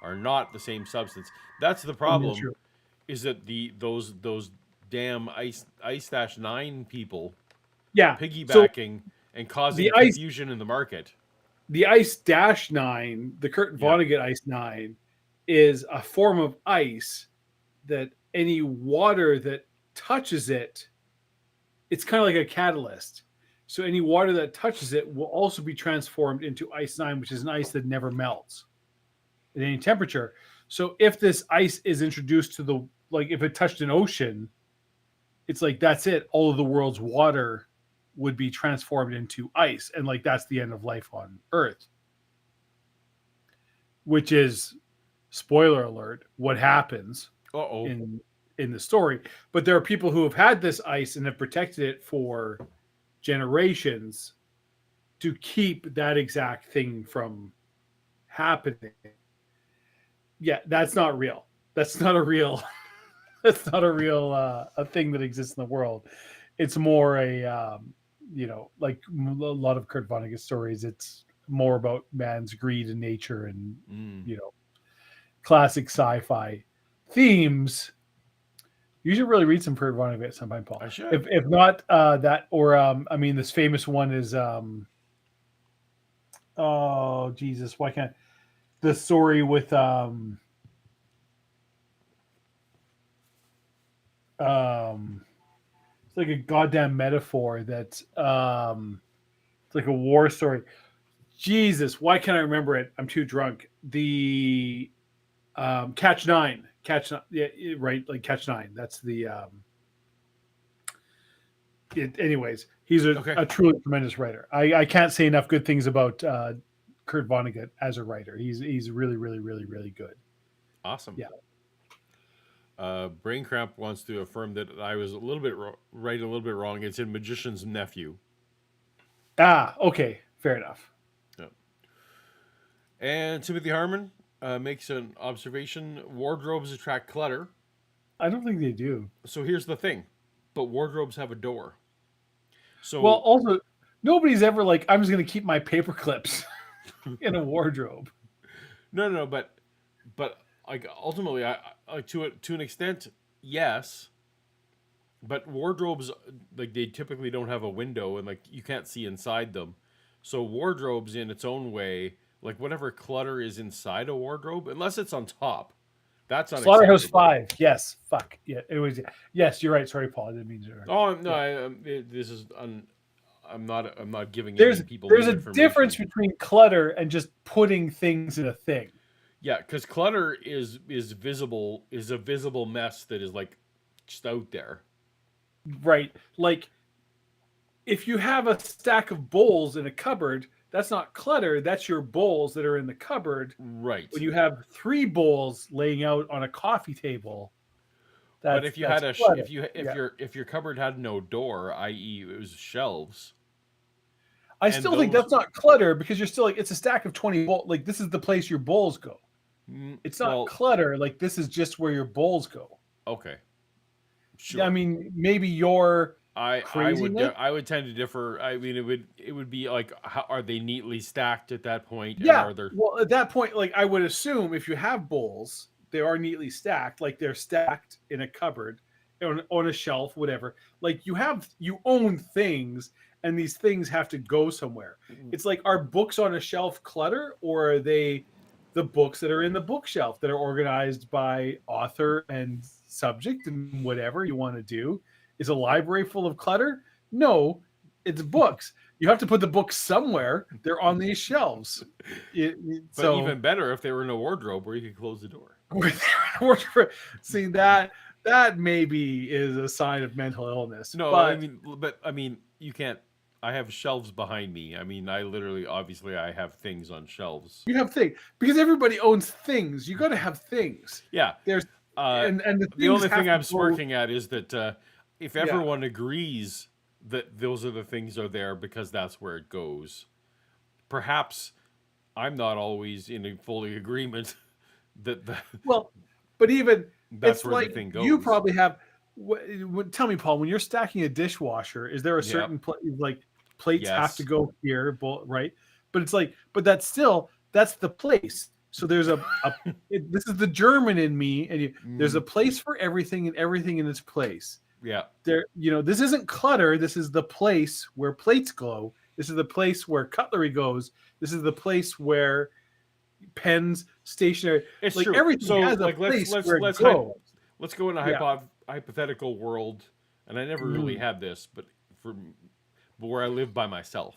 A: are not the same substance. That's the problem.
B: True.
A: Is that those damn Ice Dash 9 people
B: Yeah.
A: piggybacking and causing
B: the ice-
A: confusion in the market?
B: The Ice Dash 9, the Kurt Vonnegut Ice 9, is a form of ice that any water that touches it, it's kind of like a catalyst. So any water that touches it will also be transformed into Ice 9, which is an ice that never melts at any temperature. So if this ice is introduced to the, like if it touched an ocean, it's like that's it. All of the world's water would be transformed into ice, and like that's the end of life on Earth, which is, spoiler alert, what happens in the story. But there are people who have had this ice and have protected it for generations to keep that exact thing from happening. Yeah, that's not real. That's not a real that's not a real a thing that exists in the world. It's more a like a lot of Kurt Vonnegut stories, it's more about man's greed and nature and classic sci-fi themes. You should really read some Kurt Vonnegut sometime, Paul.
A: I should.
B: If not that, or this famous one is oh Jesus, why can't the story with it's like a goddamn metaphor that's it's like a war story. Jesus, why can't I remember it? I'm too drunk. The Catch 9. Yeah, right, like Catch 9. That's the anyways, he's a truly tremendous writer. I can't say enough good things about Kurt Vonnegut as a writer. He's really, really, really, really good.
A: Awesome.
B: Yeah.
A: Brain Cramp wants to affirm that I was a little bit right, a little bit wrong. It's in Magician's Nephew.
B: Ah, okay, fair enough.
A: Yep. And Timothy Harmon makes an observation: wardrobes attract clutter.
B: I don't think they do.
A: So here's the thing, but wardrobes have a door. So
B: well, also nobody's ever like, I'm just going to keep my paper clips in a wardrobe.
A: No, but like ultimately, I to an extent, yes. But wardrobes, like they typically don't have a window, and like you can't see inside them. So wardrobes, in its own way, like whatever clutter is inside a wardrobe, unless it's on top, that's unacceptable.
B: Slaughterhouse 5. Yes. Fuck. Yeah. It was. Yes, you're right. Sorry, Paul. I didn't mean to.
A: Oh no, this is. I'm not giving
B: there's
A: any people.
B: There's a difference between clutter and just putting things in a thing.
A: Yeah, because clutter is visible, is a visible mess that is like just out there.
B: Right. Like if you have a stack of bowls in a cupboard, that's not clutter. That's your bowls that are in the cupboard.
A: Right.
B: When you have 3 bowls laying out on a coffee table.
A: But if you had if your cupboard had no door, i.e., it was shelves.
B: I still think that's not clutter, because you're still like, it's a stack of 20 bowls. Like this is the place your bowls go. It's not clutter. Like this is just where your bowls go.
A: Okay. Sure.
B: I mean, maybe you're crazy.
A: I would tend to differ. I mean, it would be like, how, are they neatly stacked at that point?
B: Yeah. Well, at that point, like I would assume if you have bowls, they are neatly stacked, like they're stacked in a cupboard, on a shelf, whatever. Like you own things, and these things have to go somewhere. It's like, are books on a shelf clutter, or are they the books that are in the bookshelf that are organized by author and subject and whatever you want to do? Is a library full of clutter? No, it's books. You have to put the books somewhere. They're on these shelves.
A: But even better if they were in a wardrobe where you could close the door.
B: See, that maybe is a sign of mental illness.
A: No,
B: but
A: I mean, you can't. I have shelves behind me. I mean, obviously, I have things on shelves.
B: You have things because everybody owns things. You got to have things.
A: Yeah.
B: There's and
A: the only thing I'm smirking at is that if everyone agrees that those are the things are there because that's where it goes, perhaps I'm not always in a fully agreement that
B: Well, but even
A: that's
B: it's
A: where the
B: like
A: thing
B: you
A: goes.
B: probably have. Tell me, Paul, when you're stacking a dishwasher, is there a
A: Yeah.
B: certain like plates have to
A: Yes.
B: go here, right? But it's like, but that's the place. So there's this is the German in me, and there's a place for everything and everything in its place.
A: Yeah.
B: There, this isn't clutter. This is the place where plates go. This is the place where cutlery goes. This is the place where pens, stationery,
A: It's
B: like
A: true.
B: everything
A: So
B: has a
A: like
B: place where it
A: let's
B: goes.
A: let's go in a
B: Yeah.
A: hypothetical world, and I never really had this, but where I live by myself.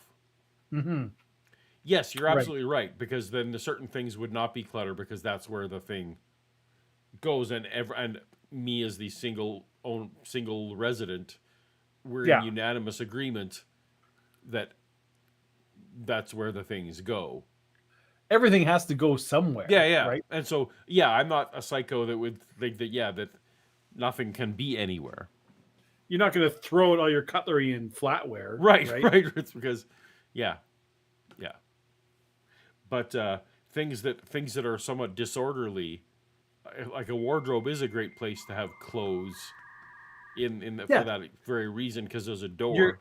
B: Mm-hmm.
A: Yes, you're
B: Right.
A: absolutely right, because then the certain things would not be clutter because that's where the thing goes, and me as the single resident, we're in
B: Yeah.
A: unanimous agreement that that's where the things go.
B: Everything has to go somewhere.
A: Yeah.
B: Right.
A: And so, I'm not a psycho that would think that that nothing can be anywhere.
B: You're not going to throw all your cutlery in flatware.
A: Right. It's because, yeah. But things that are somewhat disorderly, like a wardrobe, is a great place to have clothes for that very reason, because there's a door.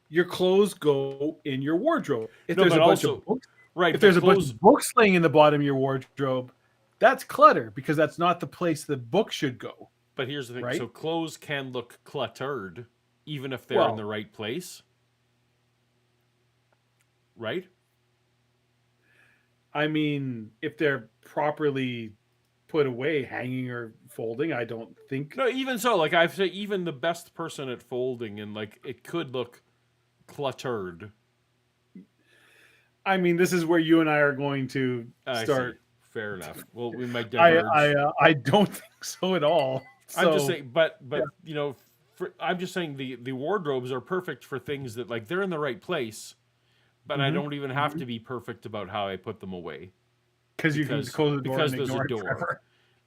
B: Your clothes go in your wardrobe. If
A: No,
B: there's
A: but
B: a bunch
A: also-
B: of books,
A: Right.
B: if there's a bunch
A: clothes,
B: of books laying in the bottom of your wardrobe, that's clutter because that's not the place the book should go.
A: but here's the thing:
B: right?
A: so clothes can look cluttered, even if they're
B: Well-
A: in the right place. Right.
B: I mean, if they're properly put away, hanging or folding, I don't think.
A: No, even so, like I've said, even the best person at folding, and like it could look cluttered.
B: I mean, this is where you and I are going to
A: I
B: start.
A: see. Fair enough. Well, we might diverge.
B: I don't think so at all.
A: I'm just
B: So,
A: saying, but I'm just saying the wardrobes are perfect for things that, like, they're in the right place, but I don't even have to be perfect about how I put them away,
B: because you can close the door
A: because
B: and
A: there's
B: ignore
A: a
B: it
A: door.
B: forever.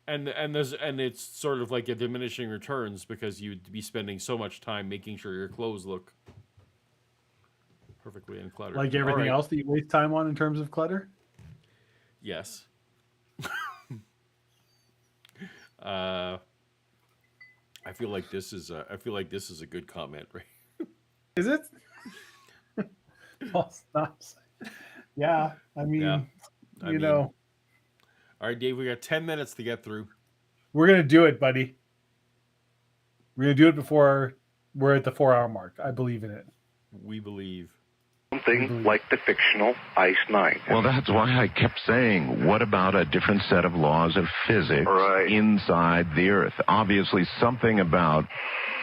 A: And it's sort of like a diminishing returns, because you'd be spending so much time making sure your clothes look perfectly uncluttered.
B: Like everything
A: All right.
B: else that you waste time on in terms of clutter.
A: Yes. I feel like this is a good comment, right?
B: Is it? Well, it's not. Yeah, I mean,
A: Yeah. I mean,
B: know,
A: all right, Dave, we got 10 minutes to get through.
B: we're gonna do it, buddy. We're gonna do it before we're at the 4-hour mark. I believe in it.
A: We believe.
E: Something like the fictional Ice Nine.
D: Well, that's why I kept saying, what about a different set of laws of physics
E: Right.
D: inside the Earth? Obviously, something about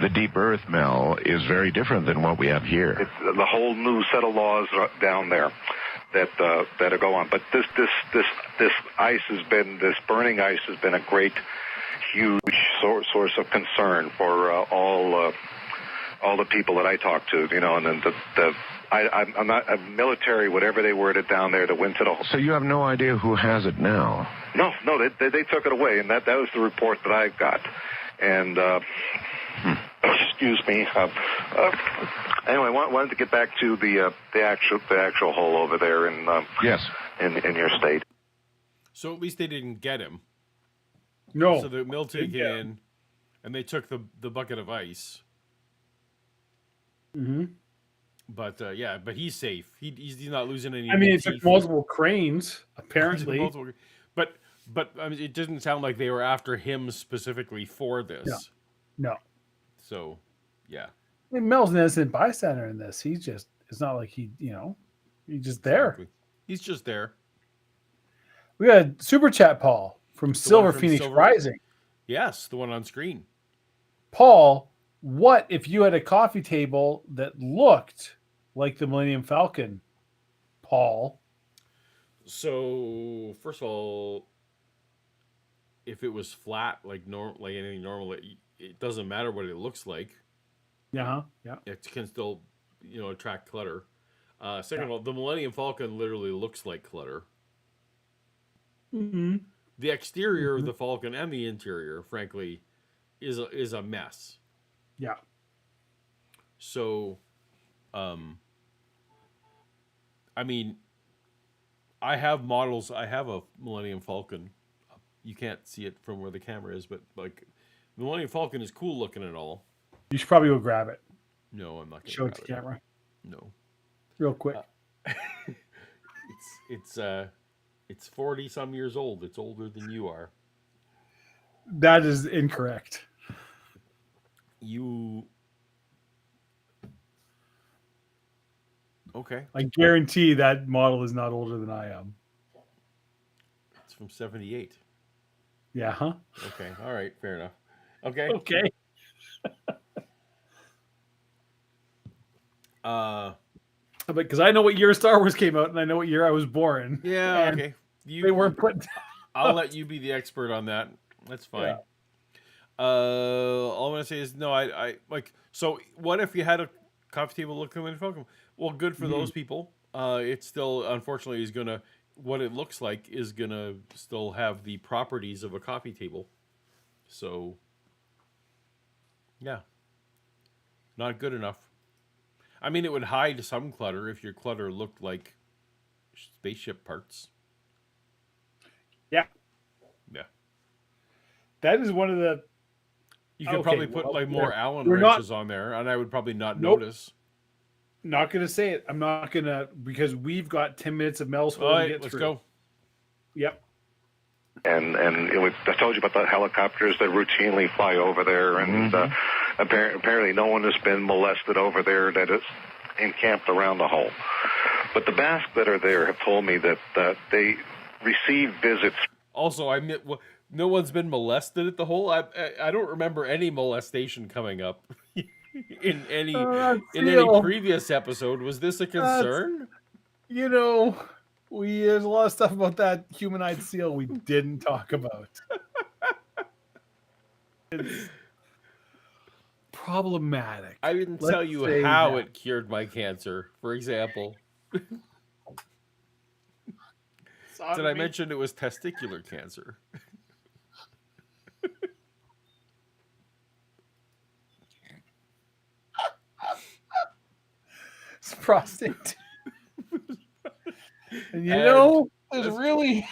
D: the deep Earth, Mel, is very different than what we have here.
E: It's the whole new set of laws down there that go on. But this burning ice has been a great, huge source of concern for all the people that I talk to. And then I'm not a military, whatever they worded down there, that went to the.
D: So you have no idea who has it now?
E: No, they took it away, and that was the report that I got. And excuse me. Anyway, I wanted to get back to the actual hole over there in
D: Yes.
E: in your state.
A: So at least they didn't get him.
B: No.
A: So the military came
B: Yeah.
A: in, and they took the bucket of ice.
B: Mm-hmm.
A: But but he's safe. He's not losing any.
B: I mean, it
A: teeth.
B: took multiple cranes, apparently.
A: But I mean, it doesn't sound like they were after him specifically for this.
B: No.
A: So, yeah.
B: I mean, Mel's an innocent bystander in this. He's just, it's not like he's just there.
A: Exactly. He's just there.
B: We got a super chat, Paul, from Silver
A: from
B: Phoenix
A: Silver-
B: Rising.
A: Yes, the one on screen.
B: Paul, what if you had a coffee table that looked like the Millennium Falcon? Paul.
A: So, first of all, if it was flat, like anything normal, it doesn't matter what it looks like.
B: Yeah. Yeah.
A: It can still, attract clutter. Second of all, the Millennium Falcon literally looks like clutter.
B: Mm-hmm.
A: The exterior of the Falcon and the interior, frankly, is a mess.
B: Yeah.
A: So, I mean, I have models. I have a Millennium Falcon. You can't see it from where the camera is, but like the Millennium Falcon is cool looking and all.
B: You should probably go grab it.
A: No, I'm not gonna
B: Show it
A: grab
B: to
A: it.
B: camera
A: No.
B: real quick.
A: It's 40 some years old. It's older than you are.
B: That is incorrect.
A: You okay?
B: I guarantee that model is not older than I am.
A: It's from 78.
B: Yeah, huh?
A: Okay, all right, fair enough. Okay.
B: Okay. Because I know what year Star Wars came out, and I know what year I was born.
A: Yeah,
B: and
A: okay.
B: They weren't put.
A: I'll let you be the expert on that. That's fine.
B: Yeah.
A: All I'm gonna say is no. I like. So what if you had a coffee table looking at Falcon? Well, good for those people. It still, unfortunately, is gonna. What it looks like is gonna still have the properties of a coffee table. So, yeah, not good enough. I mean, it would hide some clutter if your clutter looked like spaceship parts.
B: Yeah.
A: Yeah.
B: That is one of the.
A: You could
B: Okay,
A: probably put
B: well,
A: like more Allen
B: we're
A: wrenches on there, and I would probably not
B: Nope.
A: notice.
B: Not going to say it. I'm not going to, because we've got 10 minutes of Mel's
A: All
B: hole to
A: right,
B: get
A: let's
B: through.
A: go.
B: Yep.
E: And I told you about the helicopters that routinely fly over there, and apparently no one has been molested over there that is encamped around the hole. But the Basques that are there have told me that they receive visits.
A: Also, no one's been molested at the hole. I don't remember any molestation coming up in any previous episode. Was this a concern?
B: There's a lot of stuff about that human-eyed seal we didn't talk about. It's problematic.
A: I didn't tell you how it cured my cancer, for example. Did I mention it was testicular cancer?
B: It's prostate. And there's really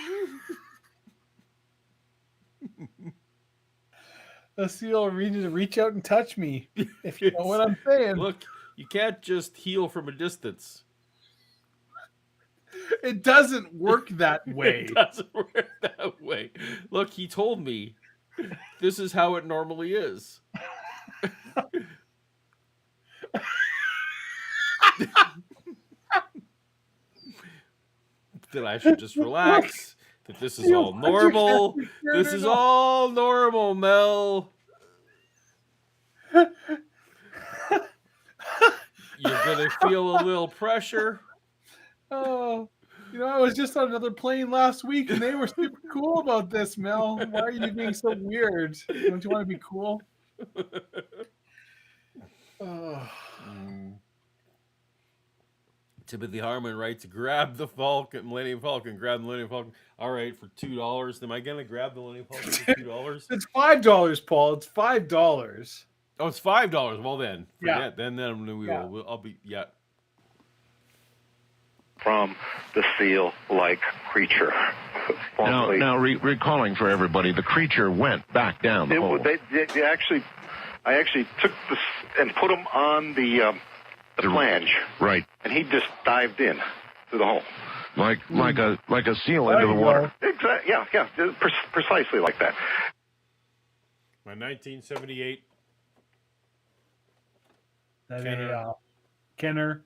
B: a seal needed to reach out and touch me, if you know what I'm saying.
A: Look, you can't just heal from a distance.
B: It doesn't work that way.
A: It doesn't work that way. Look, he told me this is how it normally is. That I should just relax. That this is all normal. This is all normal, Mel. You're gonna feel a little pressure.
B: Oh, I was just on another plane last week, and they were super cool about this, Mel. Why are you being so weird? Don't you want to be cool? Oh.
A: Timothy Harmon writes, grab the Millennium Falcon. Grab the Millennium Falcon. All right, for $2. Am I going to grab the Millennium Falcon for $2?
B: It's $5, Paul. It's $5.
A: Oh, it's $5. Well, then.
B: Yeah.
A: Then we will. I'll be, yeah.
E: From the seal-like creature.
D: Now recalling for everybody, the creature went back down the hole.
E: I actually took this and put him on the flange.
D: Right.
E: And he just dived in through the hole.
D: Like a seal into the water.
E: Exactly. Yeah. Precisely like that.
A: My 1978
B: Kenner.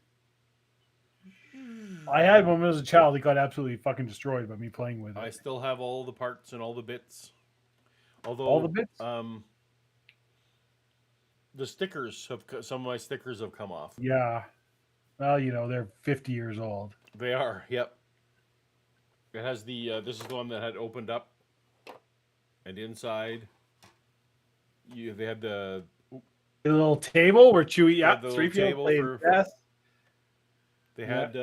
B: I had one when I was a child. It got absolutely fucking destroyed by me playing with it.
A: I still have all the parts and all the bits. Although
B: all the bits?
A: The stickers some of my stickers have come off.
B: Yeah. Well, they're 50 years old.
A: They are. Yep. It has the this is the one that had opened up, and inside they had the
B: little table where Chewie,
A: the little table for they had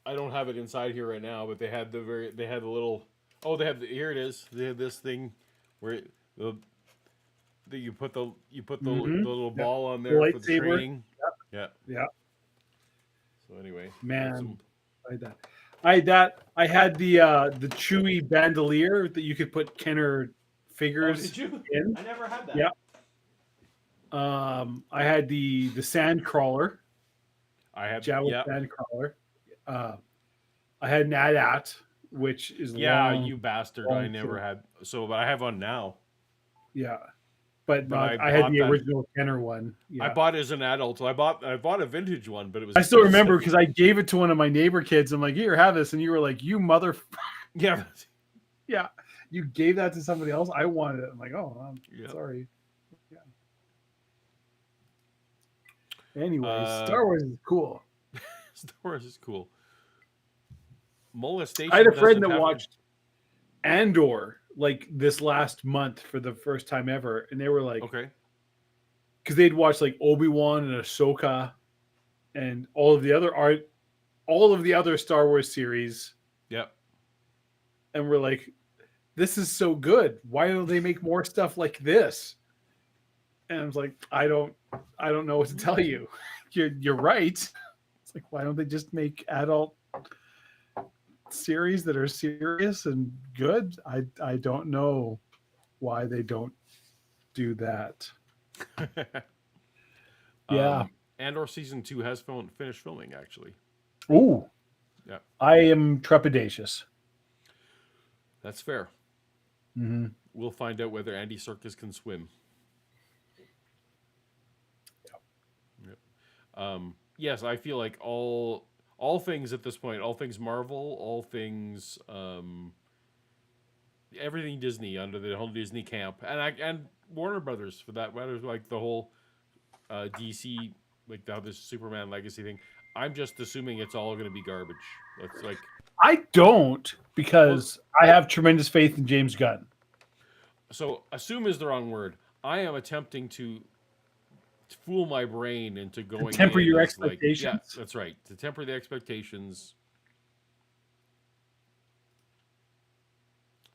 A: I don't have it inside here right now, but they had the little here it is. They had this thing where you put the little ball on there for the training.
B: Yep.
A: So anyway,
B: man, I had that. I had the chewy bandolier that you could put Kenner figures
A: did you?
B: in.
A: I never had that.
B: Yeah. I had the sand crawler,
A: I had.
B: Jawa
A: Yeah.
B: sand crawler. I had an AT-AT, which is long.
A: You bastard!
B: long
A: I never
B: too.
A: had. So, but I have one now.
B: Yeah, but
A: But
B: not,
A: I
B: I had
A: bought
B: the
A: that-
B: original Kenner one. Yeah.
A: I bought it as an adult. So I bought a vintage one, but it was.
B: I still remember
A: expensive.
B: because I gave it to one of my neighbor kids. I'm like, here, have this, and you were like, you mother.
A: Yeah.
B: Yeah, you gave that to somebody else. I wanted it. I'm like, oh, I'm
A: Yeah.
B: sorry. Yeah. Anyways,
A: Uh,
B: Star Wars is cool.
A: Star Wars is cool. Molestation.
B: I had a friend
A: doesn't
B: that
A: have to-
B: watched Andor like this last month for the first time ever, and they were like,
A: Okay.
B: because they'd watched like Obi-Wan and Ahsoka, and all of the other Star Wars series,
A: Yep.
B: and we're like, this is so good. Why don't they make more stuff like this? And I was like, I don't know what to tell you. You're right. It's like, why don't they just make adult series that are serious and good? I don't know why they don't do that. Yeah.
A: Andor season 2 has finished filming actually.
B: Ooh.
A: Yeah.
B: I am trepidatious.
A: That's fair.
B: Mm-hmm.
A: We'll find out whether Andy Serkis can swim. Yep. Yes, I feel like all things at this point, all things Marvel, all things everything Disney under the whole Disney camp, and Warner Brothers for that matter, like the whole DC, like the Superman legacy thing. I'm just assuming it's all going to be garbage. It's like
B: I don't, because I have tremendous faith in James Gunn.
A: so. Assume is the wrong word. I am attempting to fool my brain into going
B: temper
A: in
B: your
A: as, like, yeah,
B: expectations?
A: that's right. To temper the expectations.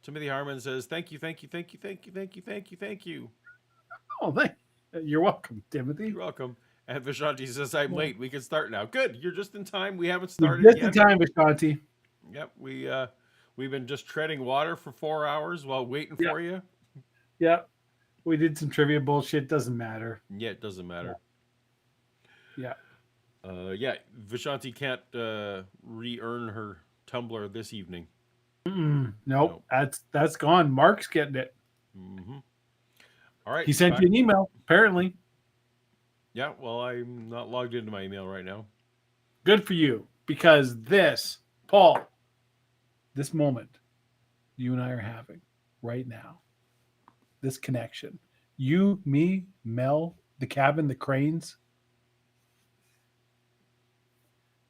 A: Timothy Harmon says, "Thank you, thank you, thank you, thank you, thank you, thank you, thank you.
B: Oh, you're welcome, Timothy.
A: You're welcome." And Vishanti says, "I'm late. We can start now." Good. You're just in time. We haven't
B: You're
A: started
B: just
A: yet.
B: in time, Vishanti.
A: Yep. We've been just treading water for 4 hours while waiting
B: Yeah.
A: for you.
B: Yeah, we did some trivia bullshit. Doesn't matter.
A: Yeah, it doesn't matter.
B: Yeah.
A: Yeah. Vishanti can't re-earn her tumbler this evening.
B: Nope.
A: Nope.
B: That's gone. Mark's getting it.
A: Mm-hmm. All right.
B: He sent you an email, apparently.
A: Yeah, well, I'm not logged into my email right now.
B: Good for you, because this, Paul, this moment you and I are having right now, this connection, you, me, Mel, the cabin, the cranes,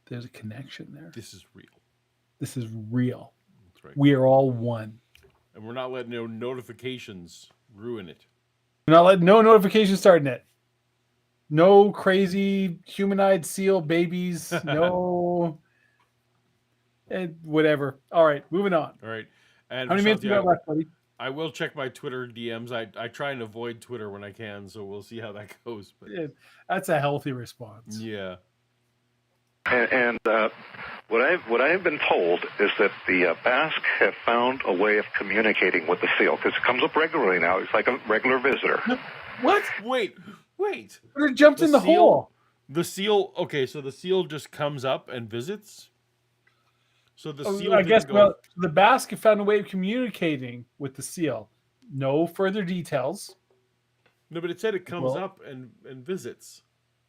B: there's a connection there.
A: This is real.
B: This is real.
A: That's right.
B: We are all one.
A: And we're not letting no notifications ruin it.
B: We're not letting no notifications starting it. No crazy human-eyed seal babies. No, whatever. All right, moving on.
A: All right. And
B: How many minutes
A: Vishanti,
B: you got left, buddy?
A: I will check my Twitter DMs. I try and avoid Twitter when I can, so we'll see how that goes. But
B: Yeah, that's a healthy response.
A: yeah.
E: And what I've been told is that the Basque have found a way of communicating with the seal, because it comes up regularly now. It's like a regular visitor.
B: What?
A: Wait.
B: It jumped in the
A: seal-
B: hole.
A: The seal. Okay, so the seal just comes up and visits. So the seal.
B: I guess
A: didn't go,
B: the Basque found a way of communicating with the seal. No further details.
A: No, but it said it comes
B: Well-
A: up and visits.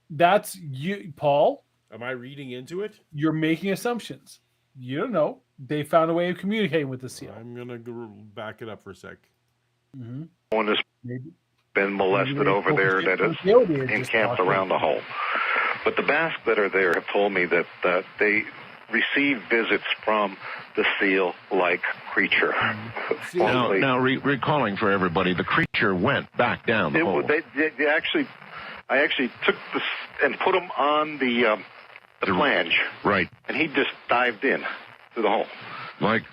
B: That's you, Paul.
A: Am I reading into it?
B: You're making assumptions. You don't know. They found a way of communicating with the seal.
A: I'm gonna back it up for a sec.
B: Mm-hmm.
E: One has
B: Maybe.
E: been molested over there that is encamped around the hole. But the Basque that are there have told me that they receive visits from the seal-like creature.
D: Now recalling for everybody, the creature went back down the hole.
E: I actually took this and put him on the flange,
D: Right,
E: and he just dived in to the hole.
D: like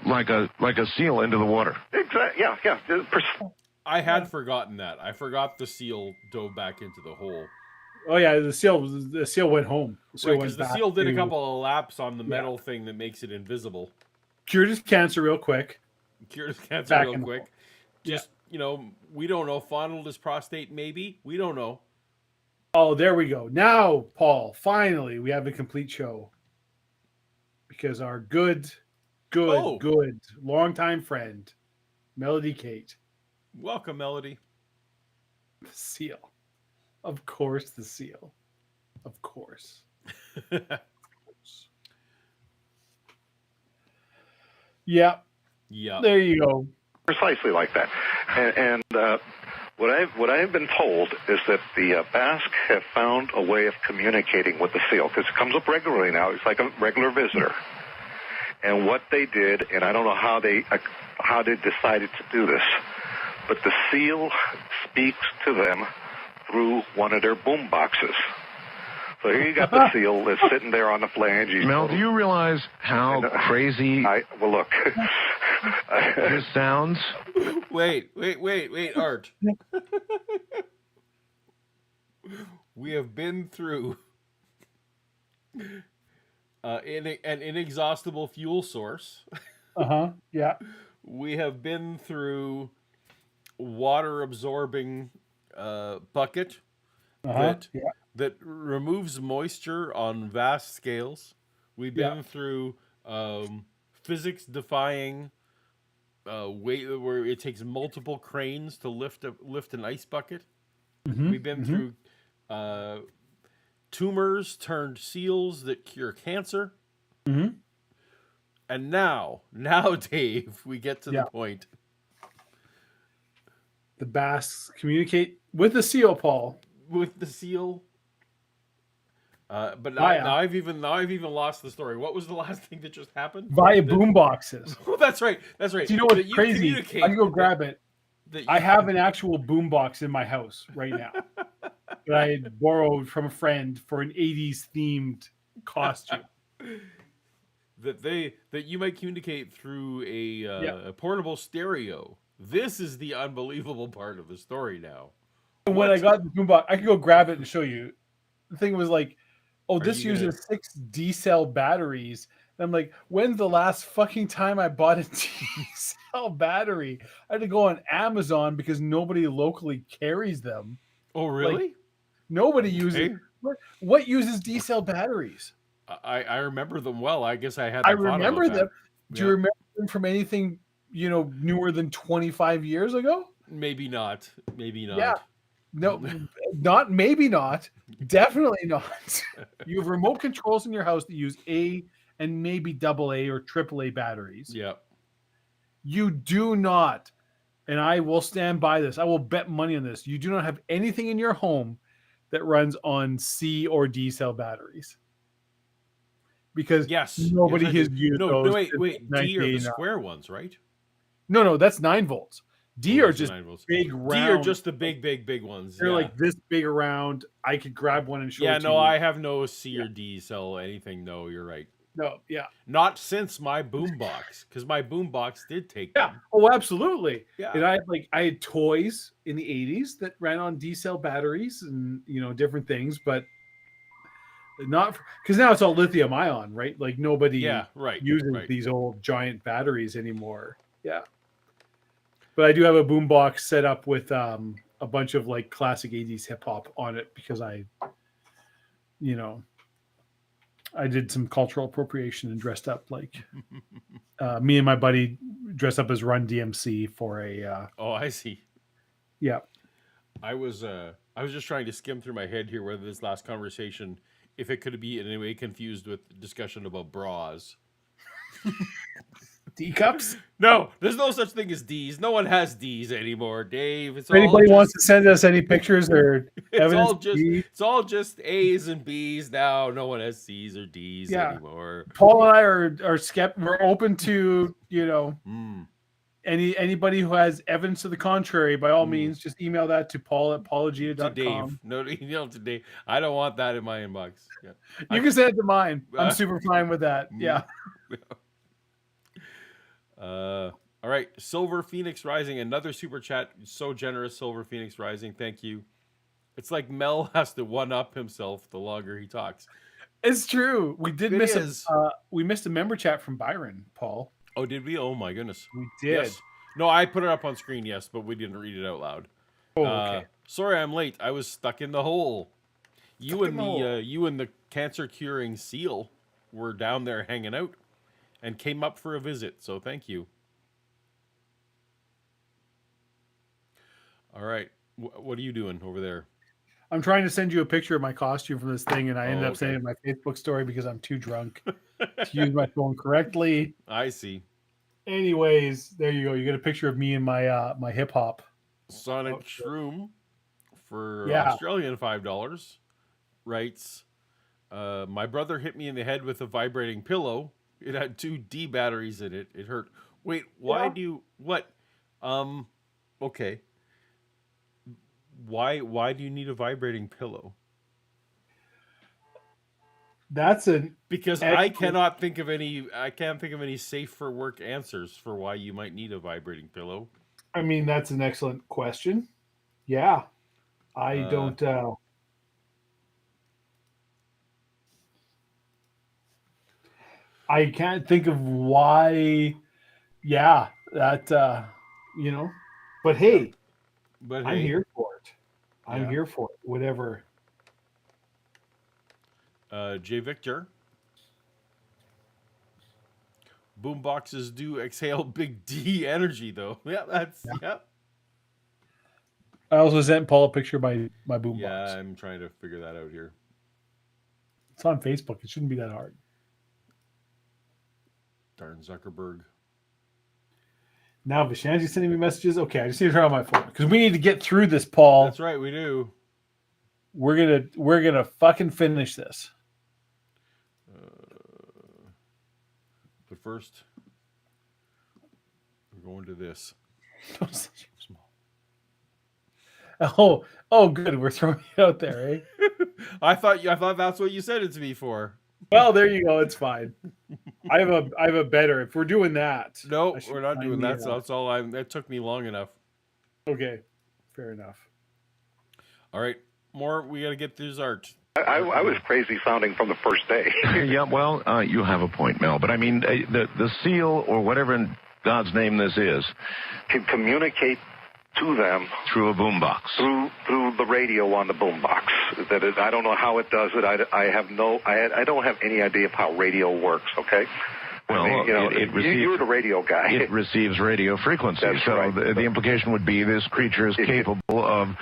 D: a seal into the water.
E: Exactly. Yeah.
A: I had forgotten that. I forgot the seal dove back into the hole.
B: Oh yeah, the seal went home. The seal
A: Right,
B: went
A: because the
B: back
A: seal did a
B: to-
A: couple of laps on the
B: Yeah.
A: metal thing that makes it invisible.
B: cured his cancer real quick.
A: Cured his cancer
B: Back
A: real
B: in the
A: quick.
B: hole.
A: Just, we don't know. Fondled his prostate, maybe. We don't know.
B: Oh, there we go. Now, Paul, finally, we have a complete show. Because our good longtime friend, Melody Kate,
A: Welcome, Melody.
B: the seal. Of course, the seal. Of course. Yeah,
A: Yeah.
B: there you go.
E: Precisely like that. And what I've been told is that the Basque have found a way of communicating with the seal, because it comes up regularly now. It's like a regular visitor. And what they did, and I don't know how they decided to do this, but the seal speaks to them through one of their boom boxes. So here you got the seal that's sitting there on the flange.
D: Mel, do you realize how crazy
E: Well, look.
D: this sounds?
A: Wait, Art. We have been through an inexhaustible fuel source.
B: Yeah.
A: We have been through water absorbing bucket that removes moisture on vast scales. We've been through physics defying weight where it takes multiple cranes to lift an ice bucket. We've been through tumors turned seals that cure cancer. And now, Dave, we get to the point.
B: The Basques communicate with the seal, Paul.
A: With the seal. But now I've even lost the story. What was the last thing that just happened?
B: Via boom boxes.
A: Oh, that's right.
B: Do you know what's crazy? I can go grab it. I have an actual boom box in my house right now that I had borrowed from a friend for an 80s themed costume.
A: that you might communicate through a portable stereo. This is the unbelievable part of the story now.
B: And when I got the boombox, I could go grab it and show you. The thing was like, this uses 6 D-cell batteries. And I'm like, when's the last fucking time I bought a D-cell battery? I had to go on Amazon because nobody locally carries them.
A: Oh, really?
B: Like, nobody uses. What uses D-cell batteries?
A: I remember them well. I guess I had.
B: I remember them. Do you remember them from anything newer than 25 years ago?
A: Maybe not.
B: Yeah. No, maybe not. Definitely not. You have remote controls in your house that use A and maybe AA or AAA batteries.
A: Yeah.
B: You do not, and I will stand by this. I will bet money on this. You do not have anything in your home that runs on C or D cell batteries. Because nobody has used those.
A: No, wait. D are the square ones, right?
B: No, that's 9 volts. D are just big round.
A: D are just the big ones.
B: They're like this big around. I could grab one and show it to you.
A: I have no C or D cell anything. No, you're right.
B: No, yeah.
A: Not since my boombox, because my boombox did take them.
B: Oh, absolutely.
A: Yeah.
B: And I had toys in the 80s that ran on D cell batteries and different things, but not because now it's all lithium ion, right? Like nobody uses these old giant batteries anymore. Yeah. But I do have a boombox set up with a bunch of like classic 80s hip hop on it because I did some cultural appropriation and dressed up like me and my buddy dressed up as Run DMC for a.
A: Oh, I see.
B: Yeah.
A: I was just trying to skim through my head here whether this last conversation, if it could be in any way confused with discussion about bras.
B: D cups?
A: No, there's no such thing as D's. No one has D's anymore, Dave.
B: If anybody wants to send us any pictures or evidence,
A: it's all just A's and B's now. No one has C's or D's anymore.
B: Paul and I are skeptical. We're open to anybody who has evidence to the contrary. By all means, just email that to paul@paulagita.com.
A: To Dave. No, email to Dave. I don't want that in my inbox. Yeah.
B: You can send it to mine. I'm super fine with that. Yeah.
A: All right, Silver Phoenix Rising, another super chat. So generous, Silver Phoenix Rising. Thank you. It's like Mel has to one up himself the longer he talks.
B: It's true. We did
A: It
B: miss
A: is.
B: we missed a member chat from Byron, Paul.
A: Oh, did we? Oh my goodness.
B: We did.
A: Yes. No, I put it up on screen, yes, but we didn't read it out loud.
B: Oh, okay.
A: Sorry, I'm late. I was stuck in the hole. You
B: in the hole.
A: You and the cancer curing seal were down there hanging out and came up for a visit. So thank you. All right, what are you doing over there?
B: I'm trying to send you a picture of my costume from this thing, and I ended up
A: okay.
B: sending my Facebook story because I'm too drunk to use my phone correctly.
A: I see.
B: Anyways, there you go. You get a picture of me and my my hip hop.
A: Sonic Shroom for
B: Yeah.
A: Australian $5 writes, my brother hit me in the head with a vibrating pillow. It had 2 D batteries in it. It hurt. Wait, why do you what? Okay. Why do you need a vibrating pillow?
B: That's
A: Because I can't think of any safe for work answers for why you might need a vibrating pillow.
B: I mean, that's an excellent question. Yeah. I don't I can't think of why that you know. But hey, I'm here for it. I'm here for it. Whatever.
A: J. Victor. Boomboxes do exhale big D energy, though. Yeah.
B: I also sent Paul a picture of my boombox.
A: Yeah, I'm trying to figure that out here.
B: It's on Facebook. It shouldn't be that hard.
A: Darn Zuckerberg.
B: Now Vishanti's sending me messages. Okay, I just need to turn on my phone because we need to get through this, Paul.
A: That's right, we do.
B: We're gonna fucking finish this.
A: But first, we're going to this.
B: Oh, good. We're throwing it out there, eh?
A: I thought that's what you said it to me for.
B: Well, there you go. It's fine. I have a better. If we're doing that,
A: no, we're not doing that. So that's all. That took me long enough.
B: Okay, fair enough.
A: All right, more. We got to get through art.
E: I was crazy sounding from the first day.
D: Yeah, well, you have a point, Mel. But I mean, the seal or whatever in God's name this is
E: can communicate to them
D: through a boombox,
E: through the radio on the boombox. I don't know how it does it. I don't have any idea of how radio works. Okay.
D: Well,
E: I mean, you're the radio guy.
D: It receives radio frequency.
E: That's
D: so
E: right.
D: The implication would be this creature is capable of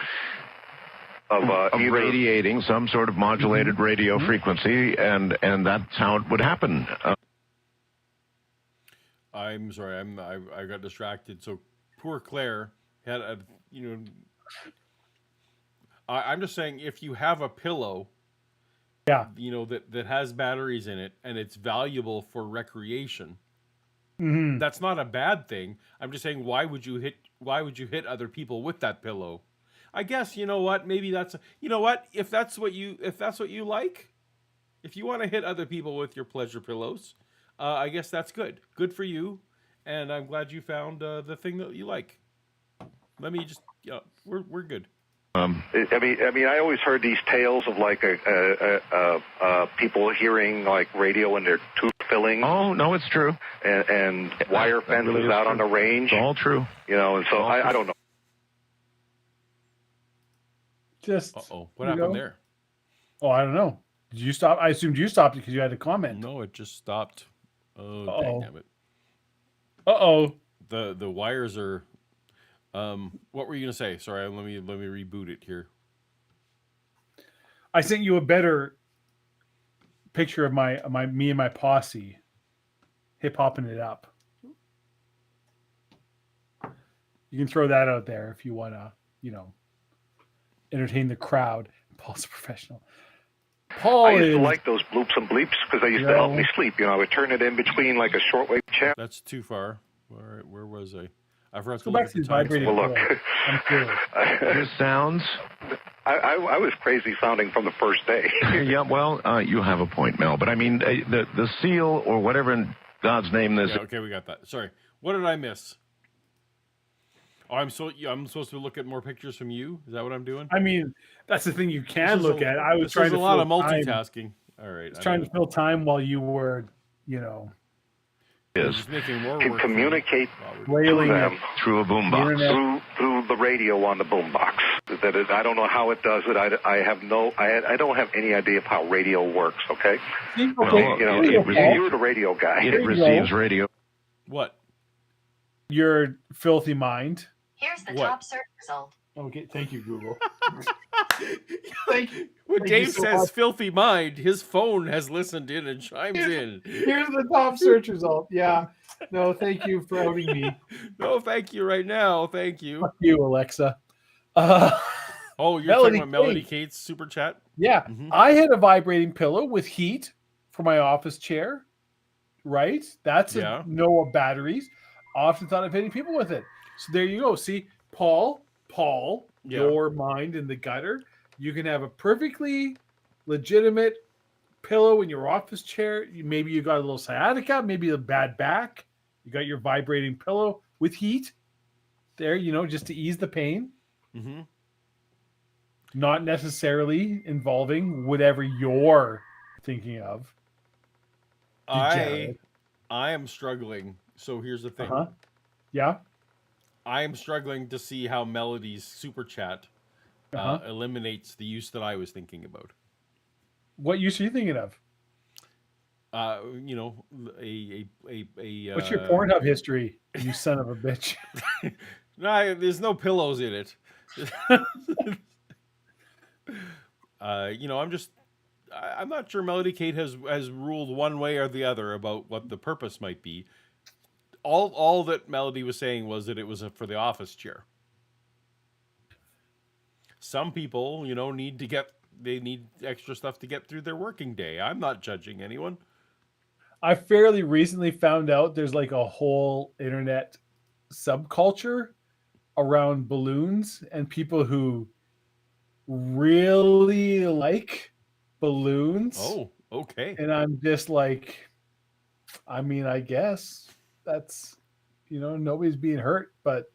D: radiating some sort of modulated radio frequency, and that's how it would happen.
A: I'm sorry, I got distracted. So poor Claire had I'm just saying, if you have a pillow, that has batteries in it and it's valuable for recreation, that's not a bad thing. I'm just saying, why would you hit other people with that pillow? I guess, you know what, maybe if that's what you like, if you want to hit other people with your pleasure pillows, I guess that's good for you, and I'm glad you found the thing that you like. Let me just we're good.
E: I mean, I always heard these tales of like people hearing like radio in their tooth filling.
D: Oh no, it's true.
E: And wire fences really out on the range.
D: It's all true.
E: And so I don't know.
A: What happened there?
B: Oh, I don't know. Did you stop? I assumed you stopped because you had a comment.
A: No, it just stopped. Oh, dang it. The wires are. What were you gonna say? Sorry, let me reboot it here.
B: I sent you a better picture of me and my posse hip hopping it up. You can throw that out there if you wanna, entertain the crowd. Paul's a professional.
E: I used to like those bloops and bleeps because they used to help me sleep. I would turn it in between like a shortwave channel.
A: That's too far. All right, where was I? I forgot to
B: look at the time.
E: Well, look.
D: This sounds...
E: I was crazy sounding from the first day.
D: Yeah, well, you have a point, Mel. But I mean, the seal or whatever in God's name this...
A: Yeah, okay, we got that. Sorry. What did I miss? Oh, I'm supposed to look at more pictures from you. Is that what I'm doing?
B: I mean, that's the thing you can
A: This is
B: look at. I was
A: this
B: trying
A: is
B: to
A: a lot of
B: fill time.
A: multitasking. All right,
B: I was trying to fill time while you were,
A: You're just making more
E: Can
A: work.
E: communicate
B: wailing
E: to
B: at
E: them
D: Through a boombox.
E: through the radio on the boombox. I don't know how it does it. I don't have any idea of how radio works. Okay,
B: Okay.
E: you're the radio guy.
D: It receives radio.
A: What?
B: Your filthy mind.
F: Here's the
A: What?
F: top search result.
B: Okay, thank you, Google.
A: When
B: Thank
A: Dave
B: you so
A: says
B: much.
A: "filthy mind," his phone has listened in and chimes in.
B: Here's the top search result. Yeah. No, thank you for outing me.
A: No, thank you right now. Thank you.
B: Fuck you, Alexa.
A: Oh, you're
B: Melody
A: talking about Melody
B: Kate.
A: Kate's super chat?
B: Yeah,
A: Mhm.
B: I had a vibrating pillow with heat for my office chair. Right? That's
A: Yeah.
B: no batteries. I often thought of hitting people with it. So there you go. See, Paul,
A: Yeah.
B: your mind in the gutter. You can have a perfectly legitimate pillow in your office chair. Maybe you got a little sciatica, maybe a bad back. You got your vibrating pillow with heat there, just to ease the pain.
A: Mm-hmm.
B: Not necessarily involving whatever you're thinking of.
A: I am struggling. So here's the thing.
B: Uh-huh. Yeah.
A: I am struggling to see how Melody's super chat
B: Uh-huh.
A: eliminates the use that I was thinking about.
B: What use are you thinking of?
A: A
B: What's your Pornhub history, you son of a bitch?
A: No, there's no pillows in it. I'm not sure Melody Kate has ruled one way or the other about what the purpose might be. All that Melody was saying was that it was for the office chair. Some people, need extra stuff to get through their working day. I'm not judging anyone.
B: I fairly recently found out there's like a whole internet subculture around balloons and people who really like balloons.
A: Oh, okay.
B: And I'm just like, I mean, I guess that's, nobody's being hurt, but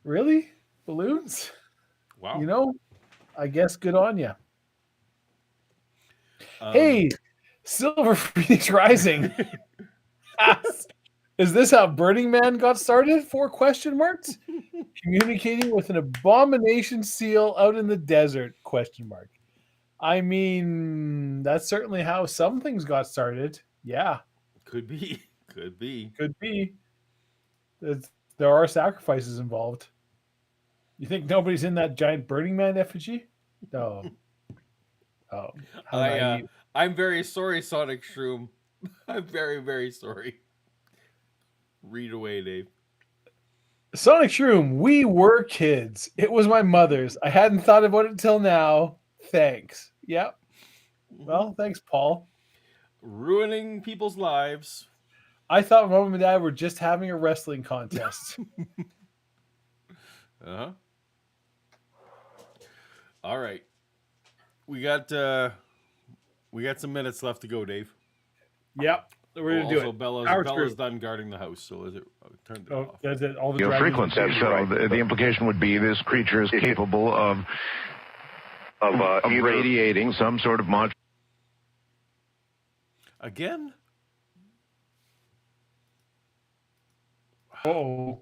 B: really? Balloons?
A: Wow.
B: I guess good on you. Hey, Silver Phoenix Rising. Is this how Burning Man got started? 4 question marks. Communicating with an abomination seal out in the desert? Question mark. I mean, that's certainly how some things got started. Yeah.
A: Could be.
B: Could be. There are sacrifices involved. You think nobody's in that giant Burning Man effigy? No. Oh.
A: I'm very sorry, Sonic Shroom. I'm very, very sorry. Read away, Dave.
B: Sonic Shroom, we were kids. It was my mother's. I hadn't thought about it till now. Thanks. Yep. Well, thanks, Paul.
A: Ruining people's lives.
B: I thought Mom and Dad were just having a wrestling contest.
A: Uh-huh. All right. We got some minutes left to go, Dave.
B: Yep. We're going to do
A: Also,
B: it.
A: Bella's done guarding the house, so is it turned it off.
B: That's it. All the
D: Your
B: dragons-
D: frequency. So the implication would be this creature is capable of radiating some sort of modulation.
A: Again?
B: Uh-oh.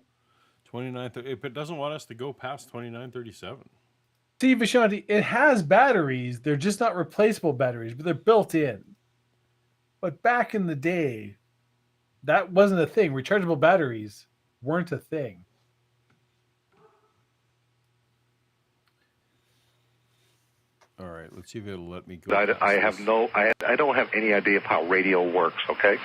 A: 29. If it doesn't want us to go past 2937.
B: See, Vishanti, it has batteries. They're just not replaceable batteries, but they're built in. But back in the day, that wasn't a thing. Rechargeable batteries weren't a thing.
A: All right, let's see if it'll let me go.
E: I don't have any idea of how radio works. Okay.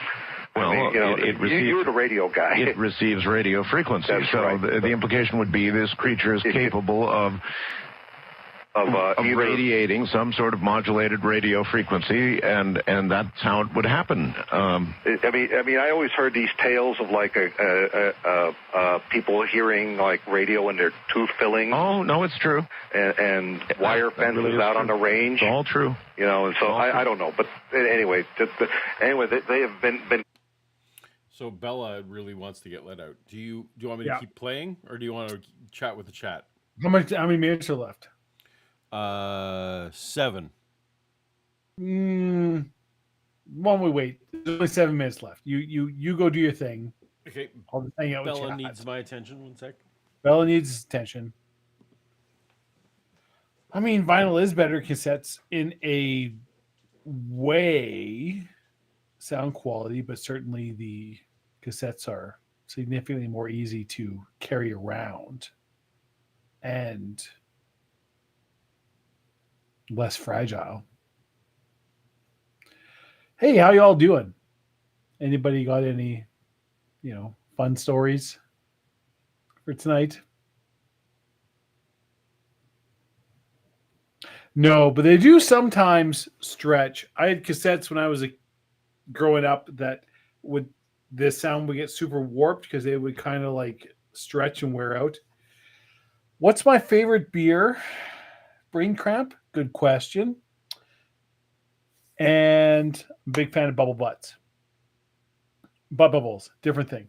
D: Well,
E: you're the radio guy.
D: It receives radio frequency.
E: That's
D: so
E: right.
D: the implication would be this creature is capable of radiating some sort of modulated radio frequency, and that's how it would happen.
E: I always heard these tales of like people hearing like radio in their tooth fillings.
D: Oh no, it's true.
E: And wire fences
D: really
E: out
D: true.
E: on the range.
D: It's all true.
E: And so I don't know, but anyway, they have been.
A: So Bella really wants to get let out. Do you want me to
B: Yeah.
A: keep playing, or do you want to chat with the chat?
B: How many minutes are left?
A: 7.
B: Why don't we wait? There's only 7 minutes left. You go do your thing.
A: Okay.
B: I'll just hang out with
A: Bella
B: chat.
A: needs my attention. 1 sec.
B: Bella needs attention. I mean, vinyl is better cassettes in a way, sound quality, but certainly the cassettes are significantly more easy to carry around and less fragile. Hey, how y'all doing? Anybody got any, fun stories for tonight? No, but they do sometimes stretch. I had cassettes when I was growing up that the sound would get super warped because they would kind of like stretch and wear out. What's my favorite beer? Brain cramp? Good question. And I'm a big fan of bubble butts. Butt bubbles, different thing.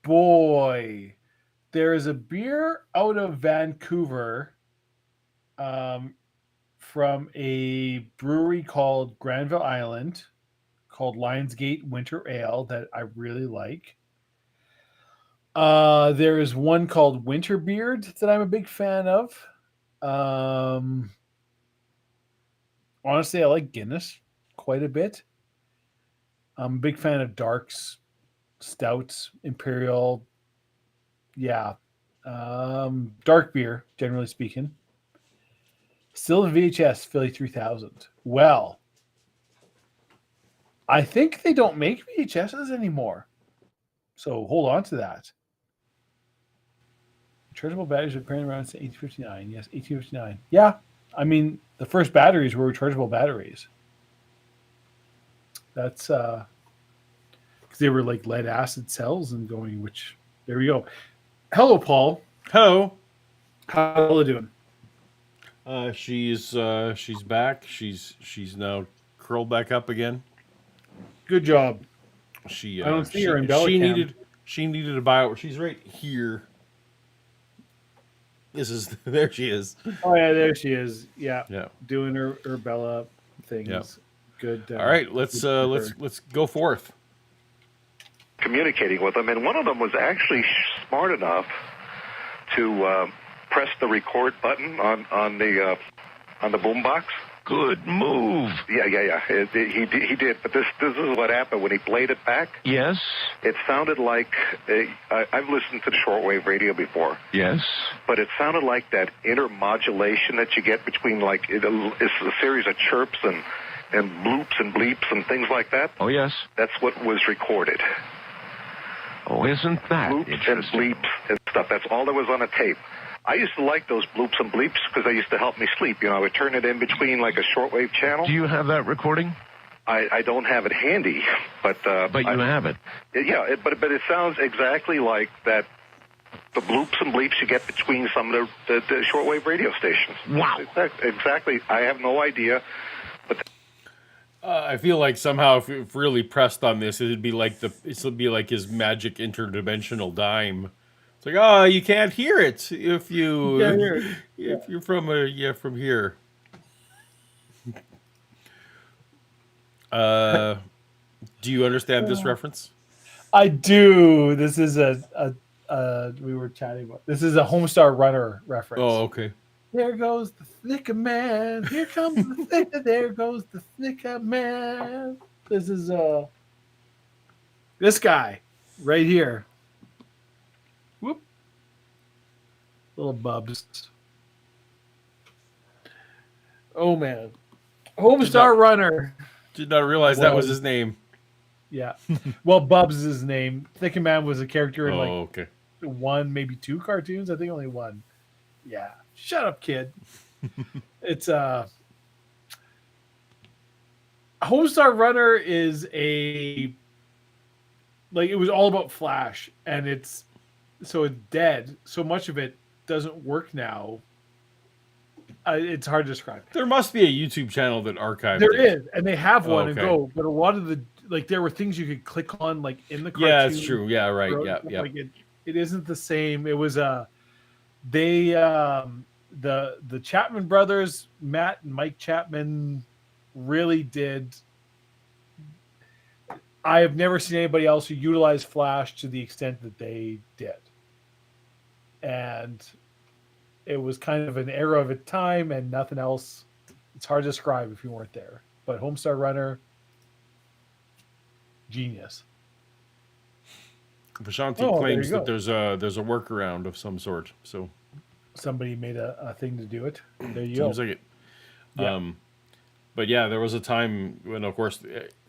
B: Boy, there is a beer out of Vancouver from a brewery called Granville Island called Lionsgate Winter Ale that I really like. There is one called Winterbeard that I'm a big fan of. Honestly, I like Guinness quite a bit. I'm a big fan of darks, stouts, imperial. Yeah. Dark beer, generally speaking. Still in VHS, Philly 3000. Well, I think they don't make VHSs anymore. So hold on to that. Rechargeable batteries are apparently around 1859. Yes, 1859. Yeah. I mean, the first batteries were rechargeable batteries. That's because they were like lead acid cells and going, which there we go. Hello, Paul.
A: Hello.
B: How are you doing?
A: She's back. She's now curled back up again.
B: Good job.
A: She
B: I don't see her in Bellicam.
A: She needed a buyout. She's right here. There she is.
B: Oh yeah, there she is. Yeah.
A: Yeah.
B: Doing her Bella things.
A: Yeah.
B: Good.
A: All right, let's go forth.
E: Communicating with them, and one of them was actually smart enough to press the record button on the boombox.
D: Good move.
E: Yeah. He did, but this is what happened when he played it back.
D: Yes.
E: It sounded like I've listened to the shortwave radio before.
D: Yes.
E: But it sounded like that intermodulation that you get between it's a series of chirps and bloops and bleeps and things like that.
D: Oh yes.
E: That's what was recorded.
D: Oh, isn't that
E: Bloops and
D: interesting?
E: bleeps and stuff. That's all that was on a tape. I used to like those bloops and bleeps because they used to help me sleep. I would turn it in between like a shortwave channel.
D: Do you have that recording?
E: I don't have it handy, but
D: you have it.
E: Yeah, but it sounds exactly like that. The bloops and bleeps you get between some of the shortwave radio stations.
D: Wow.
E: Exactly. I have no idea. But
A: I feel like somehow if really pressed on this, it'd be like his magic interdimensional dime. It's like, oh, you can't hear it if you're from here. Do you understand this reference?
B: I do. This is we were chatting about. This is a Homestar Runner reference.
A: Oh, okay.
B: There goes the Snicker Man. Here comes the Snicker. There goes the Snicker Man. This is this guy right here. Whoop. Little Bubs. Oh man. Homestar Runner.
A: Did not realize that was his name.
B: Yeah. Well, Bubs is his name. Snicker Man was a character in
A: okay.
B: one, maybe two cartoons. I think only one. Yeah. Shut up, kid. It's Homestar Runner is it was all about Flash, and it's dead. So much of it doesn't work now. It's hard to describe.
A: There must be a YouTube channel that archives
B: There
A: it.
B: is, and they have one and
A: okay.
B: go, but a lot of like there were things you could click on like in the cartoon.
A: Yeah, it's true. Yeah, right.
B: Bro,
A: Yeah, yeah.
B: like it isn't the same. It was they the Chapman brothers, Matt and Mike Chapman, really did. I have never seen anybody else who utilized Flash to the extent that they did, and it was kind of an era of its time and nothing else. It's hard to describe if you weren't there. But Homestar Runner, genius.
A: Vishanti claims that there's a workaround of some sort. So
B: somebody made a thing to do it. There you
A: seems
B: go.
A: like it.
B: Yeah.
A: But yeah, there was a time when, of course,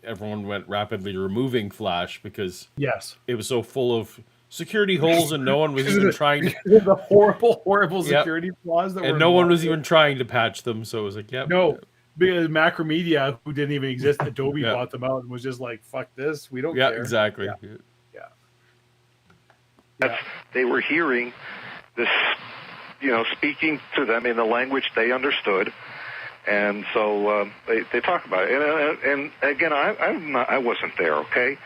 A: everyone went rapidly removing Flash because
B: Yes,
A: it was so full of security holes, and no one was even trying to.
B: The horrible security flaws that
A: and
B: were
A: no one
B: involved.
A: was even trying to patch them. So it was like, yep.
B: No, because Macromedia, who didn't even exist, Adobe
A: Yeah.
B: bought them out and was just like, "Fuck this, we don't
A: Yeah,
B: care."
A: exactly.
B: Yeah.
E: They were hearing this, speaking to them in the language they understood, and so they talk about it. And again, I wasn't there, okay,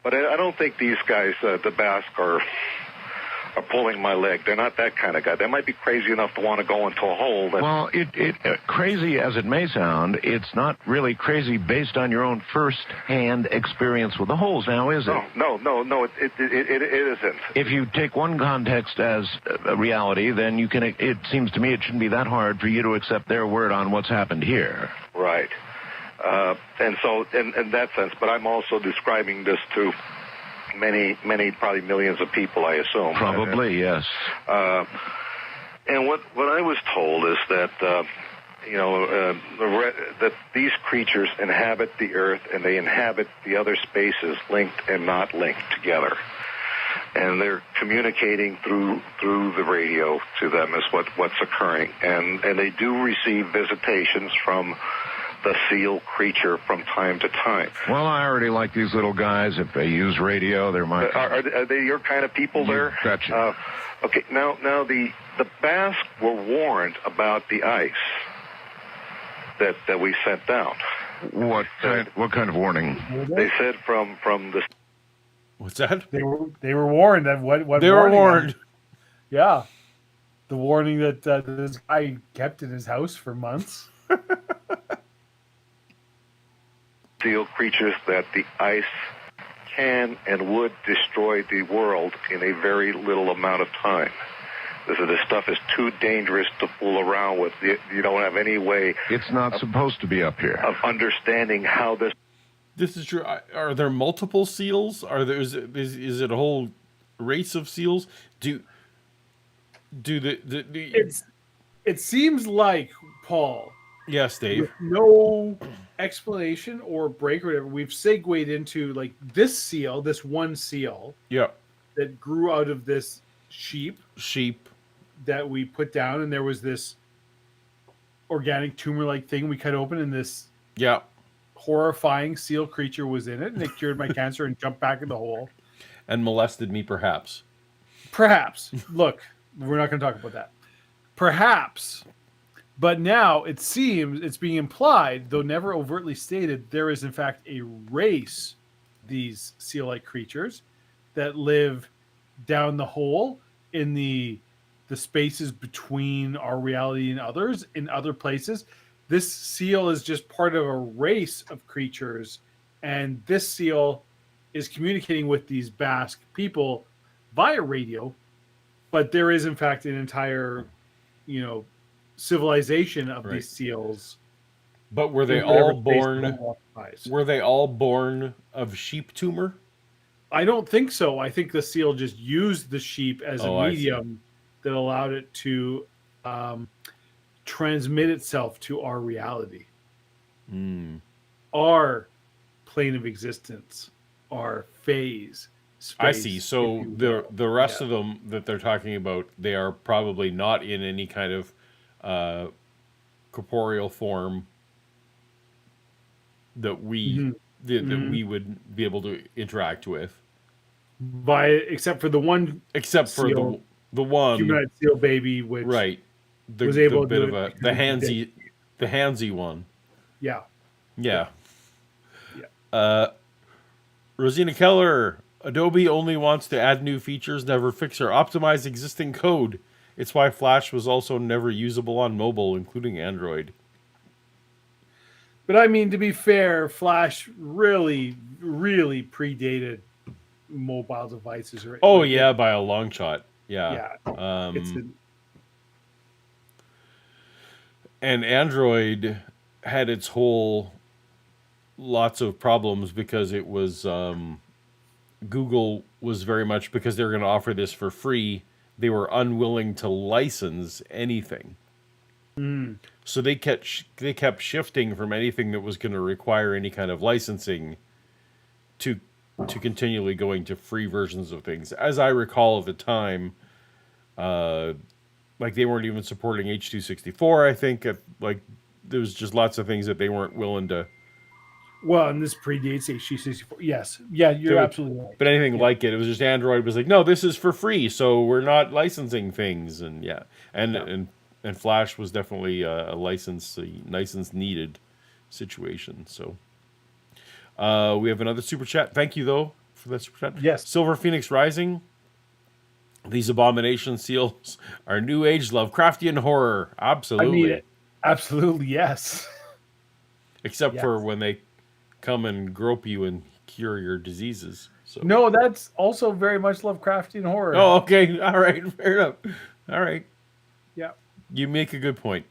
E: but I don't think these guys, the Basque, are pulling my leg. They're not that kind of guy. They might be crazy enough to want to go into a hole.
D: Well, crazy as it may sound, it's not really crazy based on your own first-hand experience with the holes, now, is it?
E: No, it isn't.
D: If you take one context as a reality, then you can. It seems to me it shouldn't be that hard for you to accept their word on what's happened here.
E: Right. And so, in that sense, but I'm also describing this to many, probably millions of people, I assume.
D: Probably, yes.
E: And what I was told is that, that these creatures inhabit the Earth and they inhabit the other spaces linked and not linked together. And they're communicating through the radio to them is what's occurring. And they do receive visitations from the seal creature from time to time.
D: Well, I already like these little guys. If they use radio, they're my...
E: Are they your kind of people there?
D: Gotcha.
E: Okay, now the Basque were warned about the ice that we sent down.
D: What kind of warning?
E: They said from the...
A: What's that?
B: They were warned that what
A: They were warned.
B: Yeah, the warning that this guy kept in his house for months.
E: seal creatures that the ice can and would destroy the world in a very little amount of time. This stuff is too dangerous to fool around with. You don't have any way...
D: It's not supposed to be up here.
E: ...of understanding how this...
A: This is true. Are there multiple seals? Is it a whole race of seals?
B: It seems like, Paul...
A: Yes, Dave.
B: With no explanation or break or whatever, we've segued into like this one seal
A: Yeah.
B: that grew out of this sheep that we put down, and there was this organic tumor-like thing we cut open, and this horrifying seal creature was in it, and it cured my cancer and jumped back in the hole.
A: And molested me, perhaps.
B: Perhaps. Look, we're not going to talk about that. Perhaps. But now it seems it's being implied, though never overtly stated, there is in fact a race, these seal-like creatures, that live down the hole in the spaces between our reality and others, in other places. This seal is just part of a race of creatures, and this seal is communicating with these Basque people via radio, but there is in fact an entire, civilization of these seals.
A: But were they all born? Were they all born of sheep tumor?
B: I don't think so. I think the seal just used the sheep as a medium that allowed it to transmit itself to our reality, our plane of existence, our phase. Space,
A: I see. So the rest of them that they're talking about, they are probably not in any kind of corporeal form that we that we would be able to interact with,
B: except for the one,
A: seal, the one
B: humanoid seal baby, which
A: was able to do the handsy one.
B: Yeah.
A: Rosina Keller, Adobe only wants to add new features, never fix or optimize existing code. It's why Flash was also never usable on mobile, including Android.
B: But I mean, to be fair, Flash really, really predated mobile devices. Or
A: Oh, yeah, by a long shot. Yeah.
B: yeah.
A: And Android had its whole lots of problems because it was Google was very much, because they were going to offer this for free, they were unwilling to license anything. So they kept shifting from anything that was going to require any kind of licensing to continually going to free versions of things. As I recall at the time, like they weren't even supporting H.264. I think like there was just lots of things that they weren't willing to.
B: Well, and this predates H.264. Yes, yeah, you're absolutely right.
A: But anything like it was just Android was like, no, this is for free, so we're not licensing things, and and Flash was definitely a license needed situation. So we have another super chat. Thank you though for that super chat.
B: Yes,
A: Silver Phoenix Rising. These abomination seals are new age Lovecraftian horror. Absolutely.
B: I mean, absolutely, yes.
A: Except for when they come and grope you and cure your diseases. So.
B: No, that's also very much Lovecraftian horror.
A: Oh, okay. All right. Fair enough. All right.
B: Yeah.
A: You make a good point.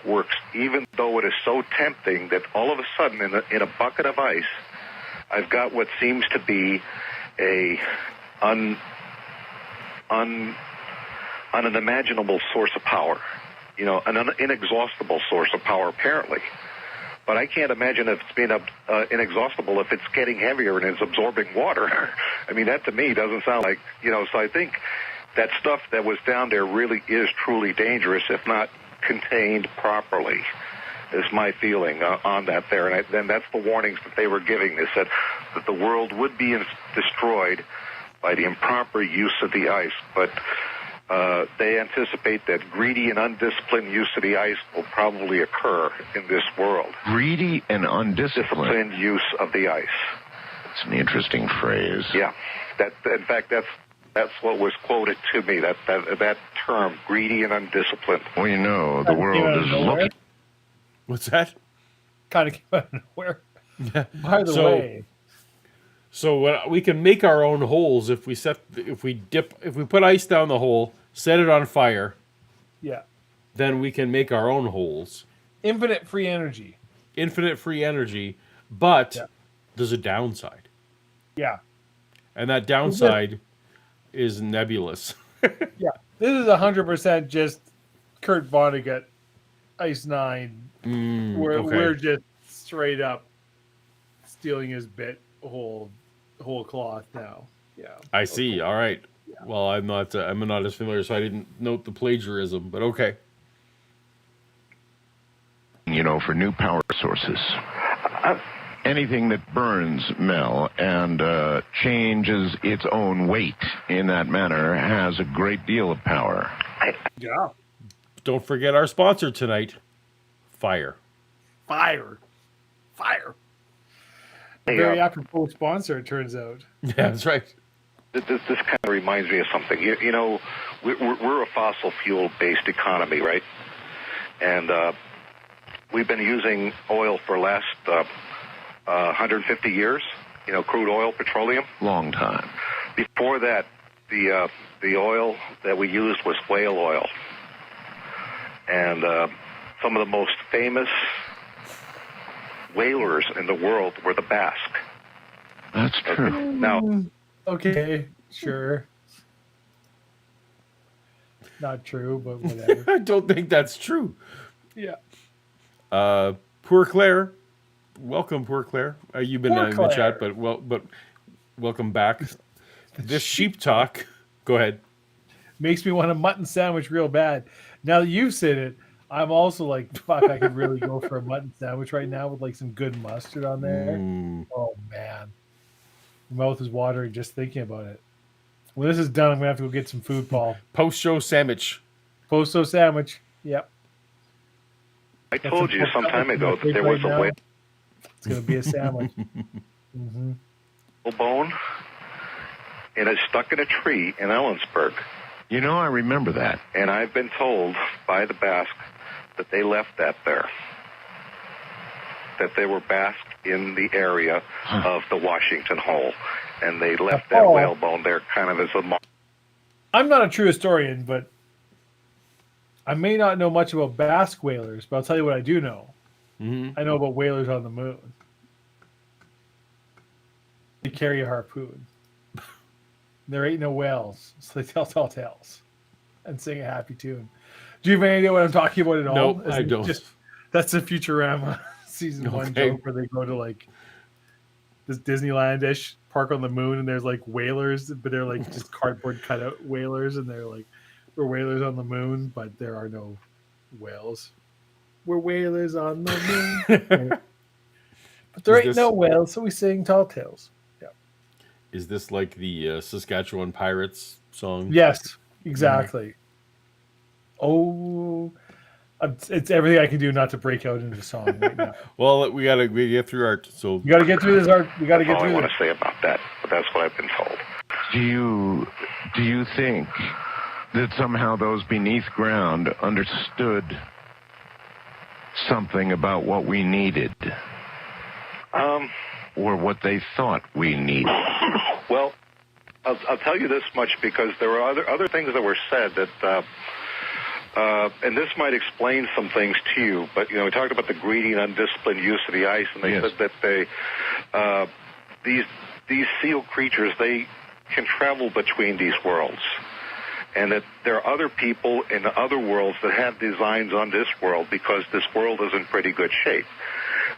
E: Works, even though it is so tempting that all of a sudden in a bucket of ice, I've got what seems to be a unimaginable source of power, an inexhaustible source of power, apparently. But I can't imagine if it's being inexhaustible if it's getting heavier and it's absorbing water. I mean, that to me doesn't sound like, so I think that stuff that was down there really is truly dangerous if not contained properly, is my feeling on that there. And then that's the warnings that they were giving. They said that the world would be destroyed by the improper use of the ice, but they anticipate that greedy and undisciplined use of the ice will probably occur in this world.
D: Greedy and undisciplined.
E: Disciplined use of the ice.
D: It's an interesting phrase.
E: Yeah, in fact, that's what was quoted to me. That term, greedy and undisciplined.
D: Well, the world is looking.
A: What's that?
B: Kind of came out of nowhere. By the way.
A: So we can make our own holes if we put ice down the hole, set it on fire.
B: Yeah.
A: Then we can make our own holes.
B: Infinite free energy.
A: But there's a downside.
B: Yeah.
A: And that downside is nebulous.
B: Yeah. This is 100% just Kurt Vonnegut, Ice 9. We're just straight up stealing his bit whole cloth now. Yeah.
A: I see. All right. Yeah. Well, I'm not as familiar, so I didn't note the plagiarism, but okay.
D: For new power sources. Anything that burns, Mel, and changes its own weight in that manner has a great deal of power.
B: Yeah.
A: Don't forget our sponsor tonight, Fire.
B: Fire. Very apropos sponsor, it turns out.
A: Yeah, that's right.
E: This kind of reminds me of something. We're a fossil fuel-based economy, right? And we've been using oil for the last 150 years, crude oil, petroleum.
D: Long time.
E: Before that, the oil that we used was whale oil. And some of the most famous whalers in the world were the Basque.
D: That's true.
E: Now,
B: okay, sure. Not true, but whatever.
A: I don't think that's true.
B: Yeah.
A: Poor Claire. Welcome, Poor Claire. You've been in the chat, but welcome back. This sheep talk. Go ahead.
B: Makes me want a mutton sandwich real bad. Now that you've said it, I'm also like, fuck, I could really go for a mutton sandwich right now with like some good mustard on there. Oh, man. My mouth is watering just thinking about it. When this is done, I'm going to have to go get some food, Paul.
A: Post-show sandwich.
B: Post-show sandwich. Yep.
E: I told you some time ago that there was a way.
B: It's going to be a sandwich.
E: bone, and it's stuck in a tree in Ellensburg.
D: You know, I remember that.
E: And I've been told by the Basque that they left that there. That they were Basque in the area of the Washington Hole. And they left that whalebone there kind of as a mark.
B: I'm not a true historian, but I may not know much about Basque whalers, but I'll tell you what I do know.
A: Mm-hmm.
B: I know about whalers on the moon. They carry a harpoon. There ain't no whales, so they tell tall tales and sing a happy tune. Do you have any idea what I'm talking about at all?
A: No, I don't.
B: That's a Futurama season 1 joke where they go to like this Disneyland-ish park on the moon, and there's like whalers, but they're like just cardboard cutout whalers, and they're like, we're whalers on the moon, but there are no whales. We're whalers on the moon. But there ain't no whales, so we sing tall tales. Yeah.
A: Is this like the Saskatchewan Pirates song?
B: Yes, exactly. Oh, it's everything I can do not to break out into song right now.
A: Well, we get through art. So
B: You got to get through this art. We got to get
E: All I
B: through
E: want
B: this.
E: to say about that, but that's what I've been told.
D: Do you think that somehow those beneath ground understood something about what we needed? Or what they thought we needed?
E: Well, I'll tell you this much, because there were other things that were said that, and this might explain some things to you, but, you know, we talked about the greedy and undisciplined use of the ice, and they said that these seal creatures, they can travel between these worlds, and that there are other people in other worlds that have designs on this world because this world is in pretty good shape.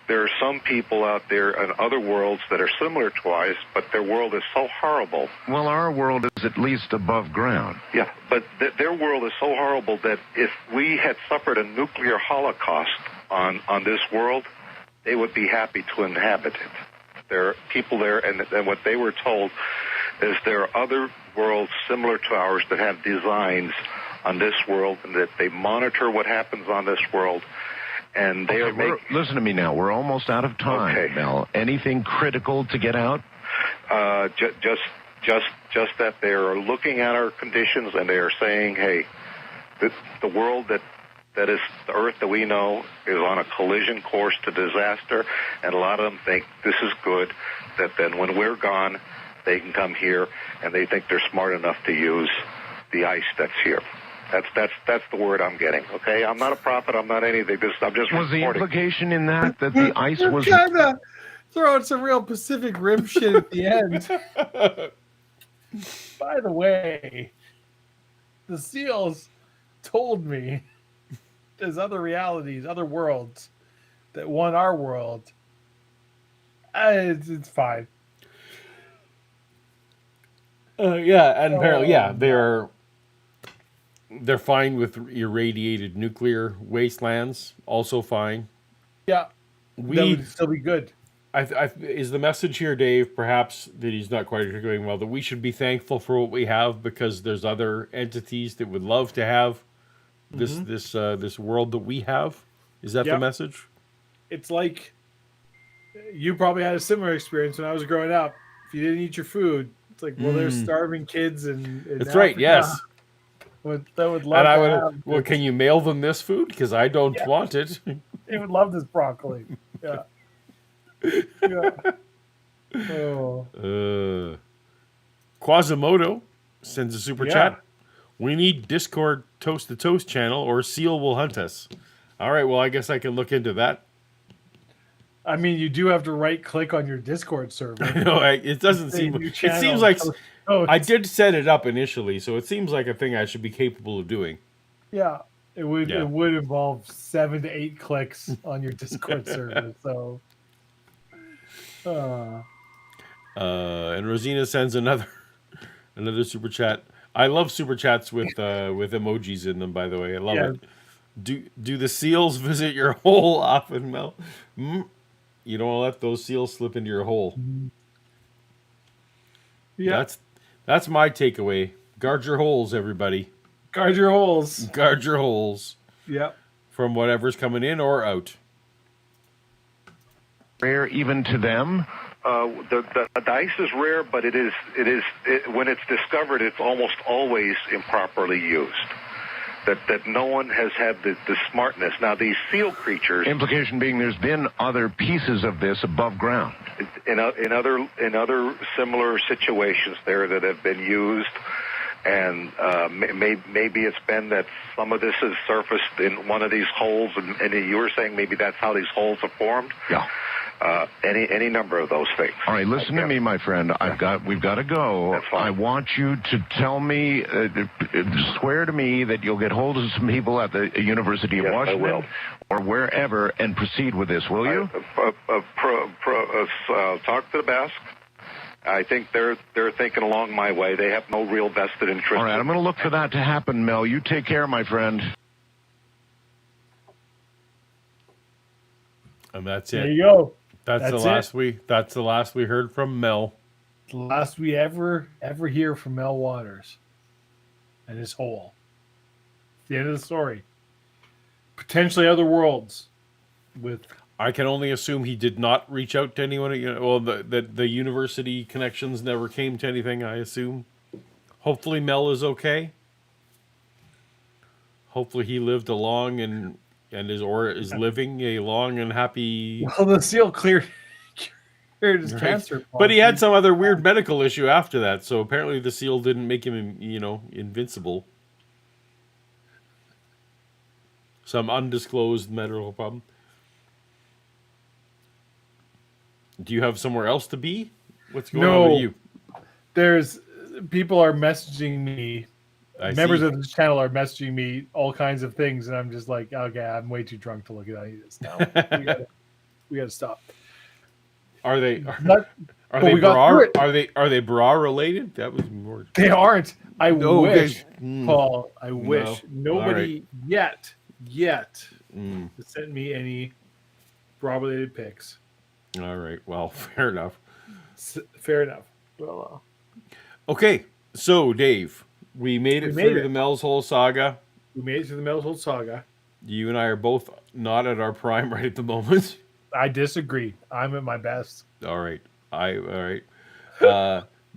E: There are some people out there in other worlds that are similar to ours, but their world is so horrible.
D: Well, our world is at least above ground.
E: Yeah, but their world is so horrible that if we had suffered a nuclear holocaust on this world, they would be happy to inhabit it. There are people there, and what they were told is there are other worlds similar to ours that have designs on this world, and that they monitor what happens on this world. And they
D: listen to me now. We're almost out of time, Mel. Anything critical to get out?
E: Just that they are looking at our conditions, and they are saying, hey, the world that is the Earth that we know is on a collision course to disaster, and a lot of them think this is good, that then when we're gone, they can come here, and they think they're smart enough to use the ice that's here. That's the word I'm getting. Okay, I'm not a prophet. I'm not anything. I'm just
D: was
E: reporting.
D: The implication in that the ice was
B: kind of throwing some real Pacific Rim shit at the end. By the way, the seals told me there's other realities, other worlds that want our world. It's fine.
A: Yeah, and apparently, they're fine with irradiated nuclear wastelands. Also fine.
B: Yeah, that would still be good.
A: Is the message here, Dave, perhaps that he's not quite articulating well, that we should be thankful for what we have because there's other entities that would love to have this world that we have? Is that the message?
B: It's like you probably had a similar experience when I was growing up. If you didn't eat your food, it's like, well, there's starving kids in
A: That's
B: Africa.
A: right, yes.
B: That would love to have.
A: Well, can you mail them this food? Because I don't want it.
B: They would love this broccoli. Yeah. Yeah. Oh.
A: Quasimodo sends a super chat. We need Discord Toast to Toast channel or Seal will hunt us. All right, well, I guess I can look into that.
B: I mean, you do have to right-click on your Discord server.
A: No, it doesn't seem. It seems like I did set it up initially, so it seems like a thing I should be capable of doing.
B: Yeah, it would. Yeah. It would involve 7 to 8 clicks on your Discord server. So,
A: and Rosina sends another super chat. I love super chats with emojis in them. By the way, I love it. Do the seals visit your hole often, Mel? You don't let those seals slip into your hole.
B: Yeah,
A: that's my takeaway. Guard your holes, everybody.
B: Guard your holes.
A: Guard your holes.
B: Yep.
A: From whatever's coming in or out.
D: Rare even to them,
E: the ice is rare, but when it's discovered, it's almost always improperly used. That no one has had the smartness. Now, these seal creatures.
D: Implication being there's been other pieces of this above ground.
E: In other similar situations there that have been used, and maybe it's been that some of this has surfaced in one of these holes, and you were saying maybe that's how these holes have formed.
D: Yeah.
E: Any number of those things.
D: All right, listen to me, my friend. We've got to go.
E: That's fine.
D: I want you to tell me, swear to me that you'll get hold of some people at the University of
E: Yes,
D: Washington
E: I will.
D: or wherever and proceed with this, will you?
E: Talk to the Basque. I think they're thinking along my way. They have no real vested interest.
D: All right, I'm going to look for that to happen, Mel. You take care, my friend.
A: And that's it.
B: There you go.
A: That's the last we heard from Mel.
B: The last we ever hear from Mel Waters and his hole. The end of the story. Potentially other worlds with.
A: I can only assume he did not reach out to anyone. Well, the university connections never came to anything, I assume. Hopefully Mel is okay. Hopefully he lived a long and is living a long and happy.
B: Well, the seal cleared his cancer.
A: But he had some other weird medical issue after that, so apparently the seal didn't make him, invincible. Some undisclosed medical problem. Do you have somewhere else to be? What's going on with you?
B: There's people are messaging me. Members of this channel are messaging me all kinds of things, and I'm just like, okay, I'm way too drunk to look at any of this now. we gotta stop.
A: Are they bra related? That was more.
B: They aren't. I wish,
A: okay.
B: Paul. I wish nobody
A: right.
B: yet sent me any bra related pics.
A: All right. Well, fair enough.
B: Fair enough. Well,
A: okay. So, Dave, we made it through the Mel's Hole saga.
B: We made it through the Mel's Hole saga.
A: You and I are both not at our prime right at the moment.
B: I disagree. I'm at my best.
A: All right. All right.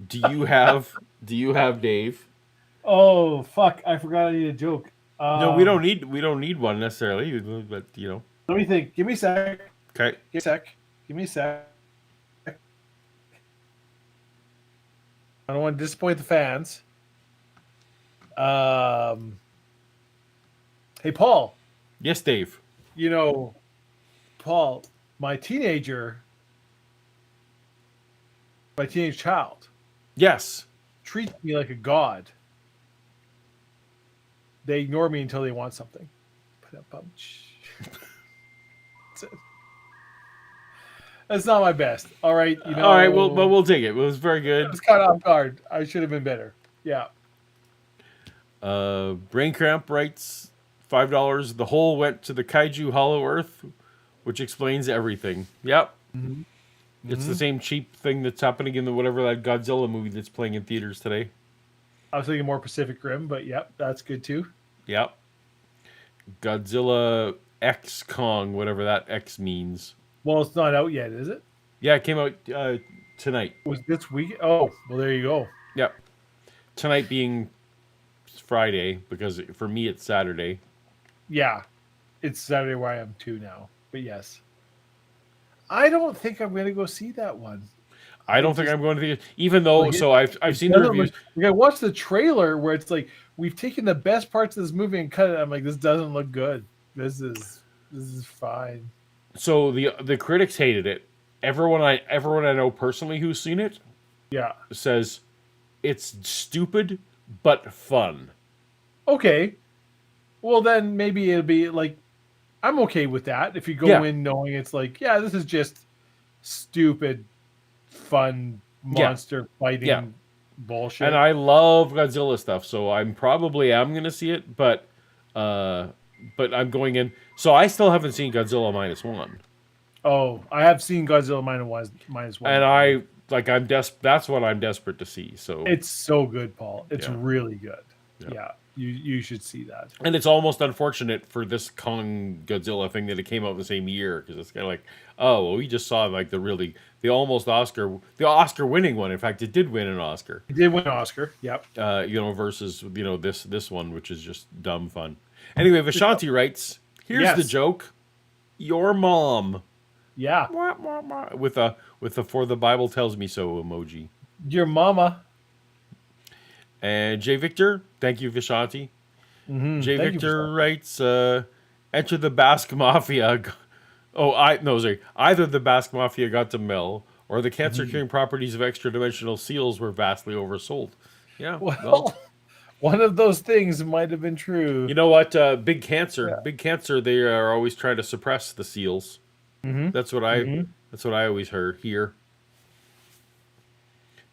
A: Do you have Dave?
B: Oh fuck! I forgot I need a joke.
A: No, we don't need one necessarily, but
B: Let me think. Give me a sec.
A: Okay.
B: Give me a sec. I don't want to disappoint the fans. Hey, Paul.
A: Yes, Dave.
B: Paul, my teenage child.
A: Yes.
B: Treats me like a god. They ignore me until they want something. That's not my best. All right.
A: All right. Well, but we'll take it. It was very good.
B: It was caught off guard. I should have been better. Yeah.
A: Brain Cramp writes $5. The hole went to the Kaiju Hollow Earth, which explains everything. Yep. Mm-hmm. It's the same cheap thing that's happening in whatever that Godzilla movie that's playing in theaters today.
B: I was thinking more Pacific Rim, but yep, that's good too.
A: Yep. Godzilla X Kong, whatever that X means.
B: Well, it's not out yet, is it?
A: Yeah, it came out tonight.
B: Was this week? Oh, well, there you go.
A: Yep. Tonight being Friday, because for me it's Saturday.
B: Yeah. It's Saturday where I am too now. But yes. I don't think I'm going to go see that one.
A: I don't think I'm going to see it, even though, I've seen the reviews.
B: I watched the trailer where it's like, we've taken the best parts of this movie and cut it. I'm like, this doesn't look good. This is fine.
A: So the critics hated it. Everyone I know personally who's seen it, says it's stupid but fun.
B: Okay, well then maybe it'll be like, I'm okay with that. If you go in knowing it's like, this is just stupid, fun monster fighting bullshit.
A: And I love Godzilla stuff, so I'm gonna see it, but I'm going in. So I still haven't seen Godzilla -1.
B: Oh, I have seen Godzilla -1.
A: And that's what I'm desperate to see. So
B: it's so good, Paul. It's really good. Yeah. You should see that.
A: And it's almost unfortunate for this Kong Godzilla thing that it came out the same year, because it's kind of like, we just saw like the really the Oscar winning one. In fact, it did win an Oscar.
B: It did win an Oscar. Yep.
A: Versus this one, which is just dumb fun. Anyway, Vishanti writes, "Here's the joke: your mom."
B: Yeah.
A: With a "for the Bible tells me so" emoji.
B: Your mama.
A: And J. Victor, thank you, Vishanti. J. Victor writes, "Enter the Basque Mafia." Either the Basque Mafia got to Mel, or the cancer-curing properties of extra-dimensional seals were vastly oversold. Yeah,
B: well, one of those things might have been true.
A: You know what? Big Cancer, they are always trying to suppress the seals. That's what I always hear.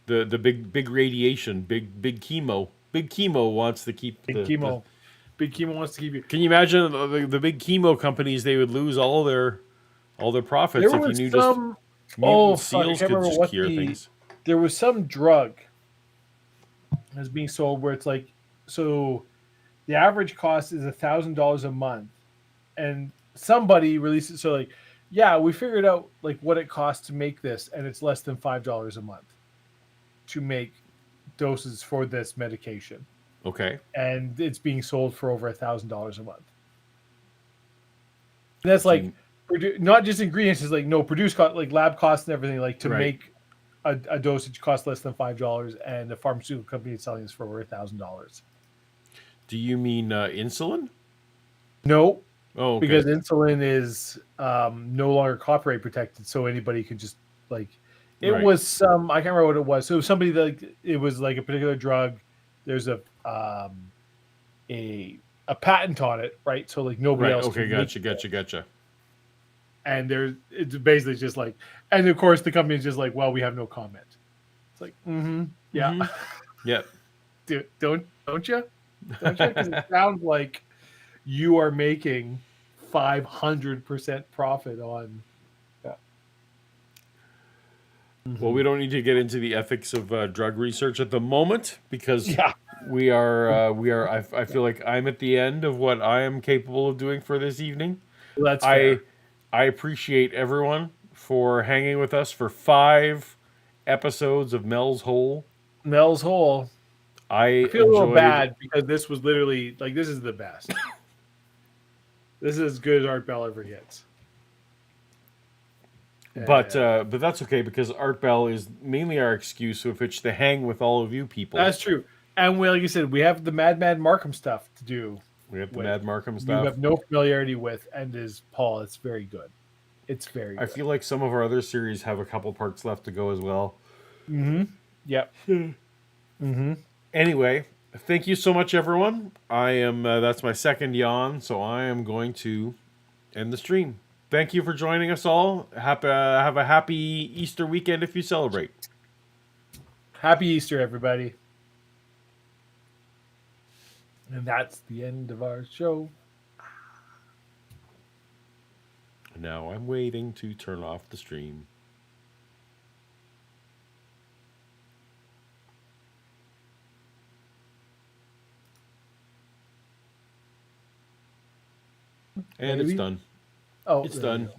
A: The big radiation, big chemo. Big chemo wants to keep
B: Big chemo wants to keep you.
A: Can you imagine the big chemo companies? They would lose all their profits if you knew just mutant seals could just cure things.
B: There was some drug that's being sold where it's like, so the average cost is $1,000 a month, and somebody released it. So like, yeah, we figured out like what it costs to make this, and it's less than $5 a month to make doses for this medication.
A: Okay.
B: And it's being sold for over $1,000 a month. And that's like not just ingredients, it's like produce cost, like lab costs and everything, like to make a dosage cost less than $5, and the pharmaceutical company is selling this for over $1,000.
A: Do you mean insulin?
B: No.
A: Oh, okay.
B: Because insulin is no longer copyright protected, so anybody could just like it was some, I can't remember what it was. So it was somebody that it was like a particular drug. There's a patent on it, right? So like nobody else.
A: Okay, gotcha.
B: And it's basically just like, and of course the company is just like, well, we have no comment. It's like, yeah,
A: yep.
B: Don't you? Because it sounds like you are making 500% profit on.
A: Well, we don't need to get into the ethics of drug research at the moment because we are. I feel like I'm at the end of what I am capable of doing for this evening.
B: Well, that's fair.
A: I appreciate everyone for hanging with us for 5 episodes of Mel's Hole.
B: Mel's Hole.
A: I
B: feel a little bad because this was literally like, this is the best. This is as good as Art Bell ever gets.
A: But that's okay because Art Bell is mainly our excuse with which to hang with all of you people.
B: That's true. And like you said, we have the Mad Markham stuff to do.
A: We have the Mad Markham stuff.
B: You have no familiarity with, and is Paul. It's very good. It's very good.
A: I feel like some of our other series have a couple parts left to go as well.
B: Yep.
A: Anyway, thank you so much, everyone. I am that's my second yawn, so I am going to end the stream. Thank you for joining us all. Have a happy Easter weekend if you celebrate.
B: Happy Easter, everybody. And that's the end of our show.
A: Now I'm waiting to turn off the stream. And it's done.
B: Oh,
A: it's done.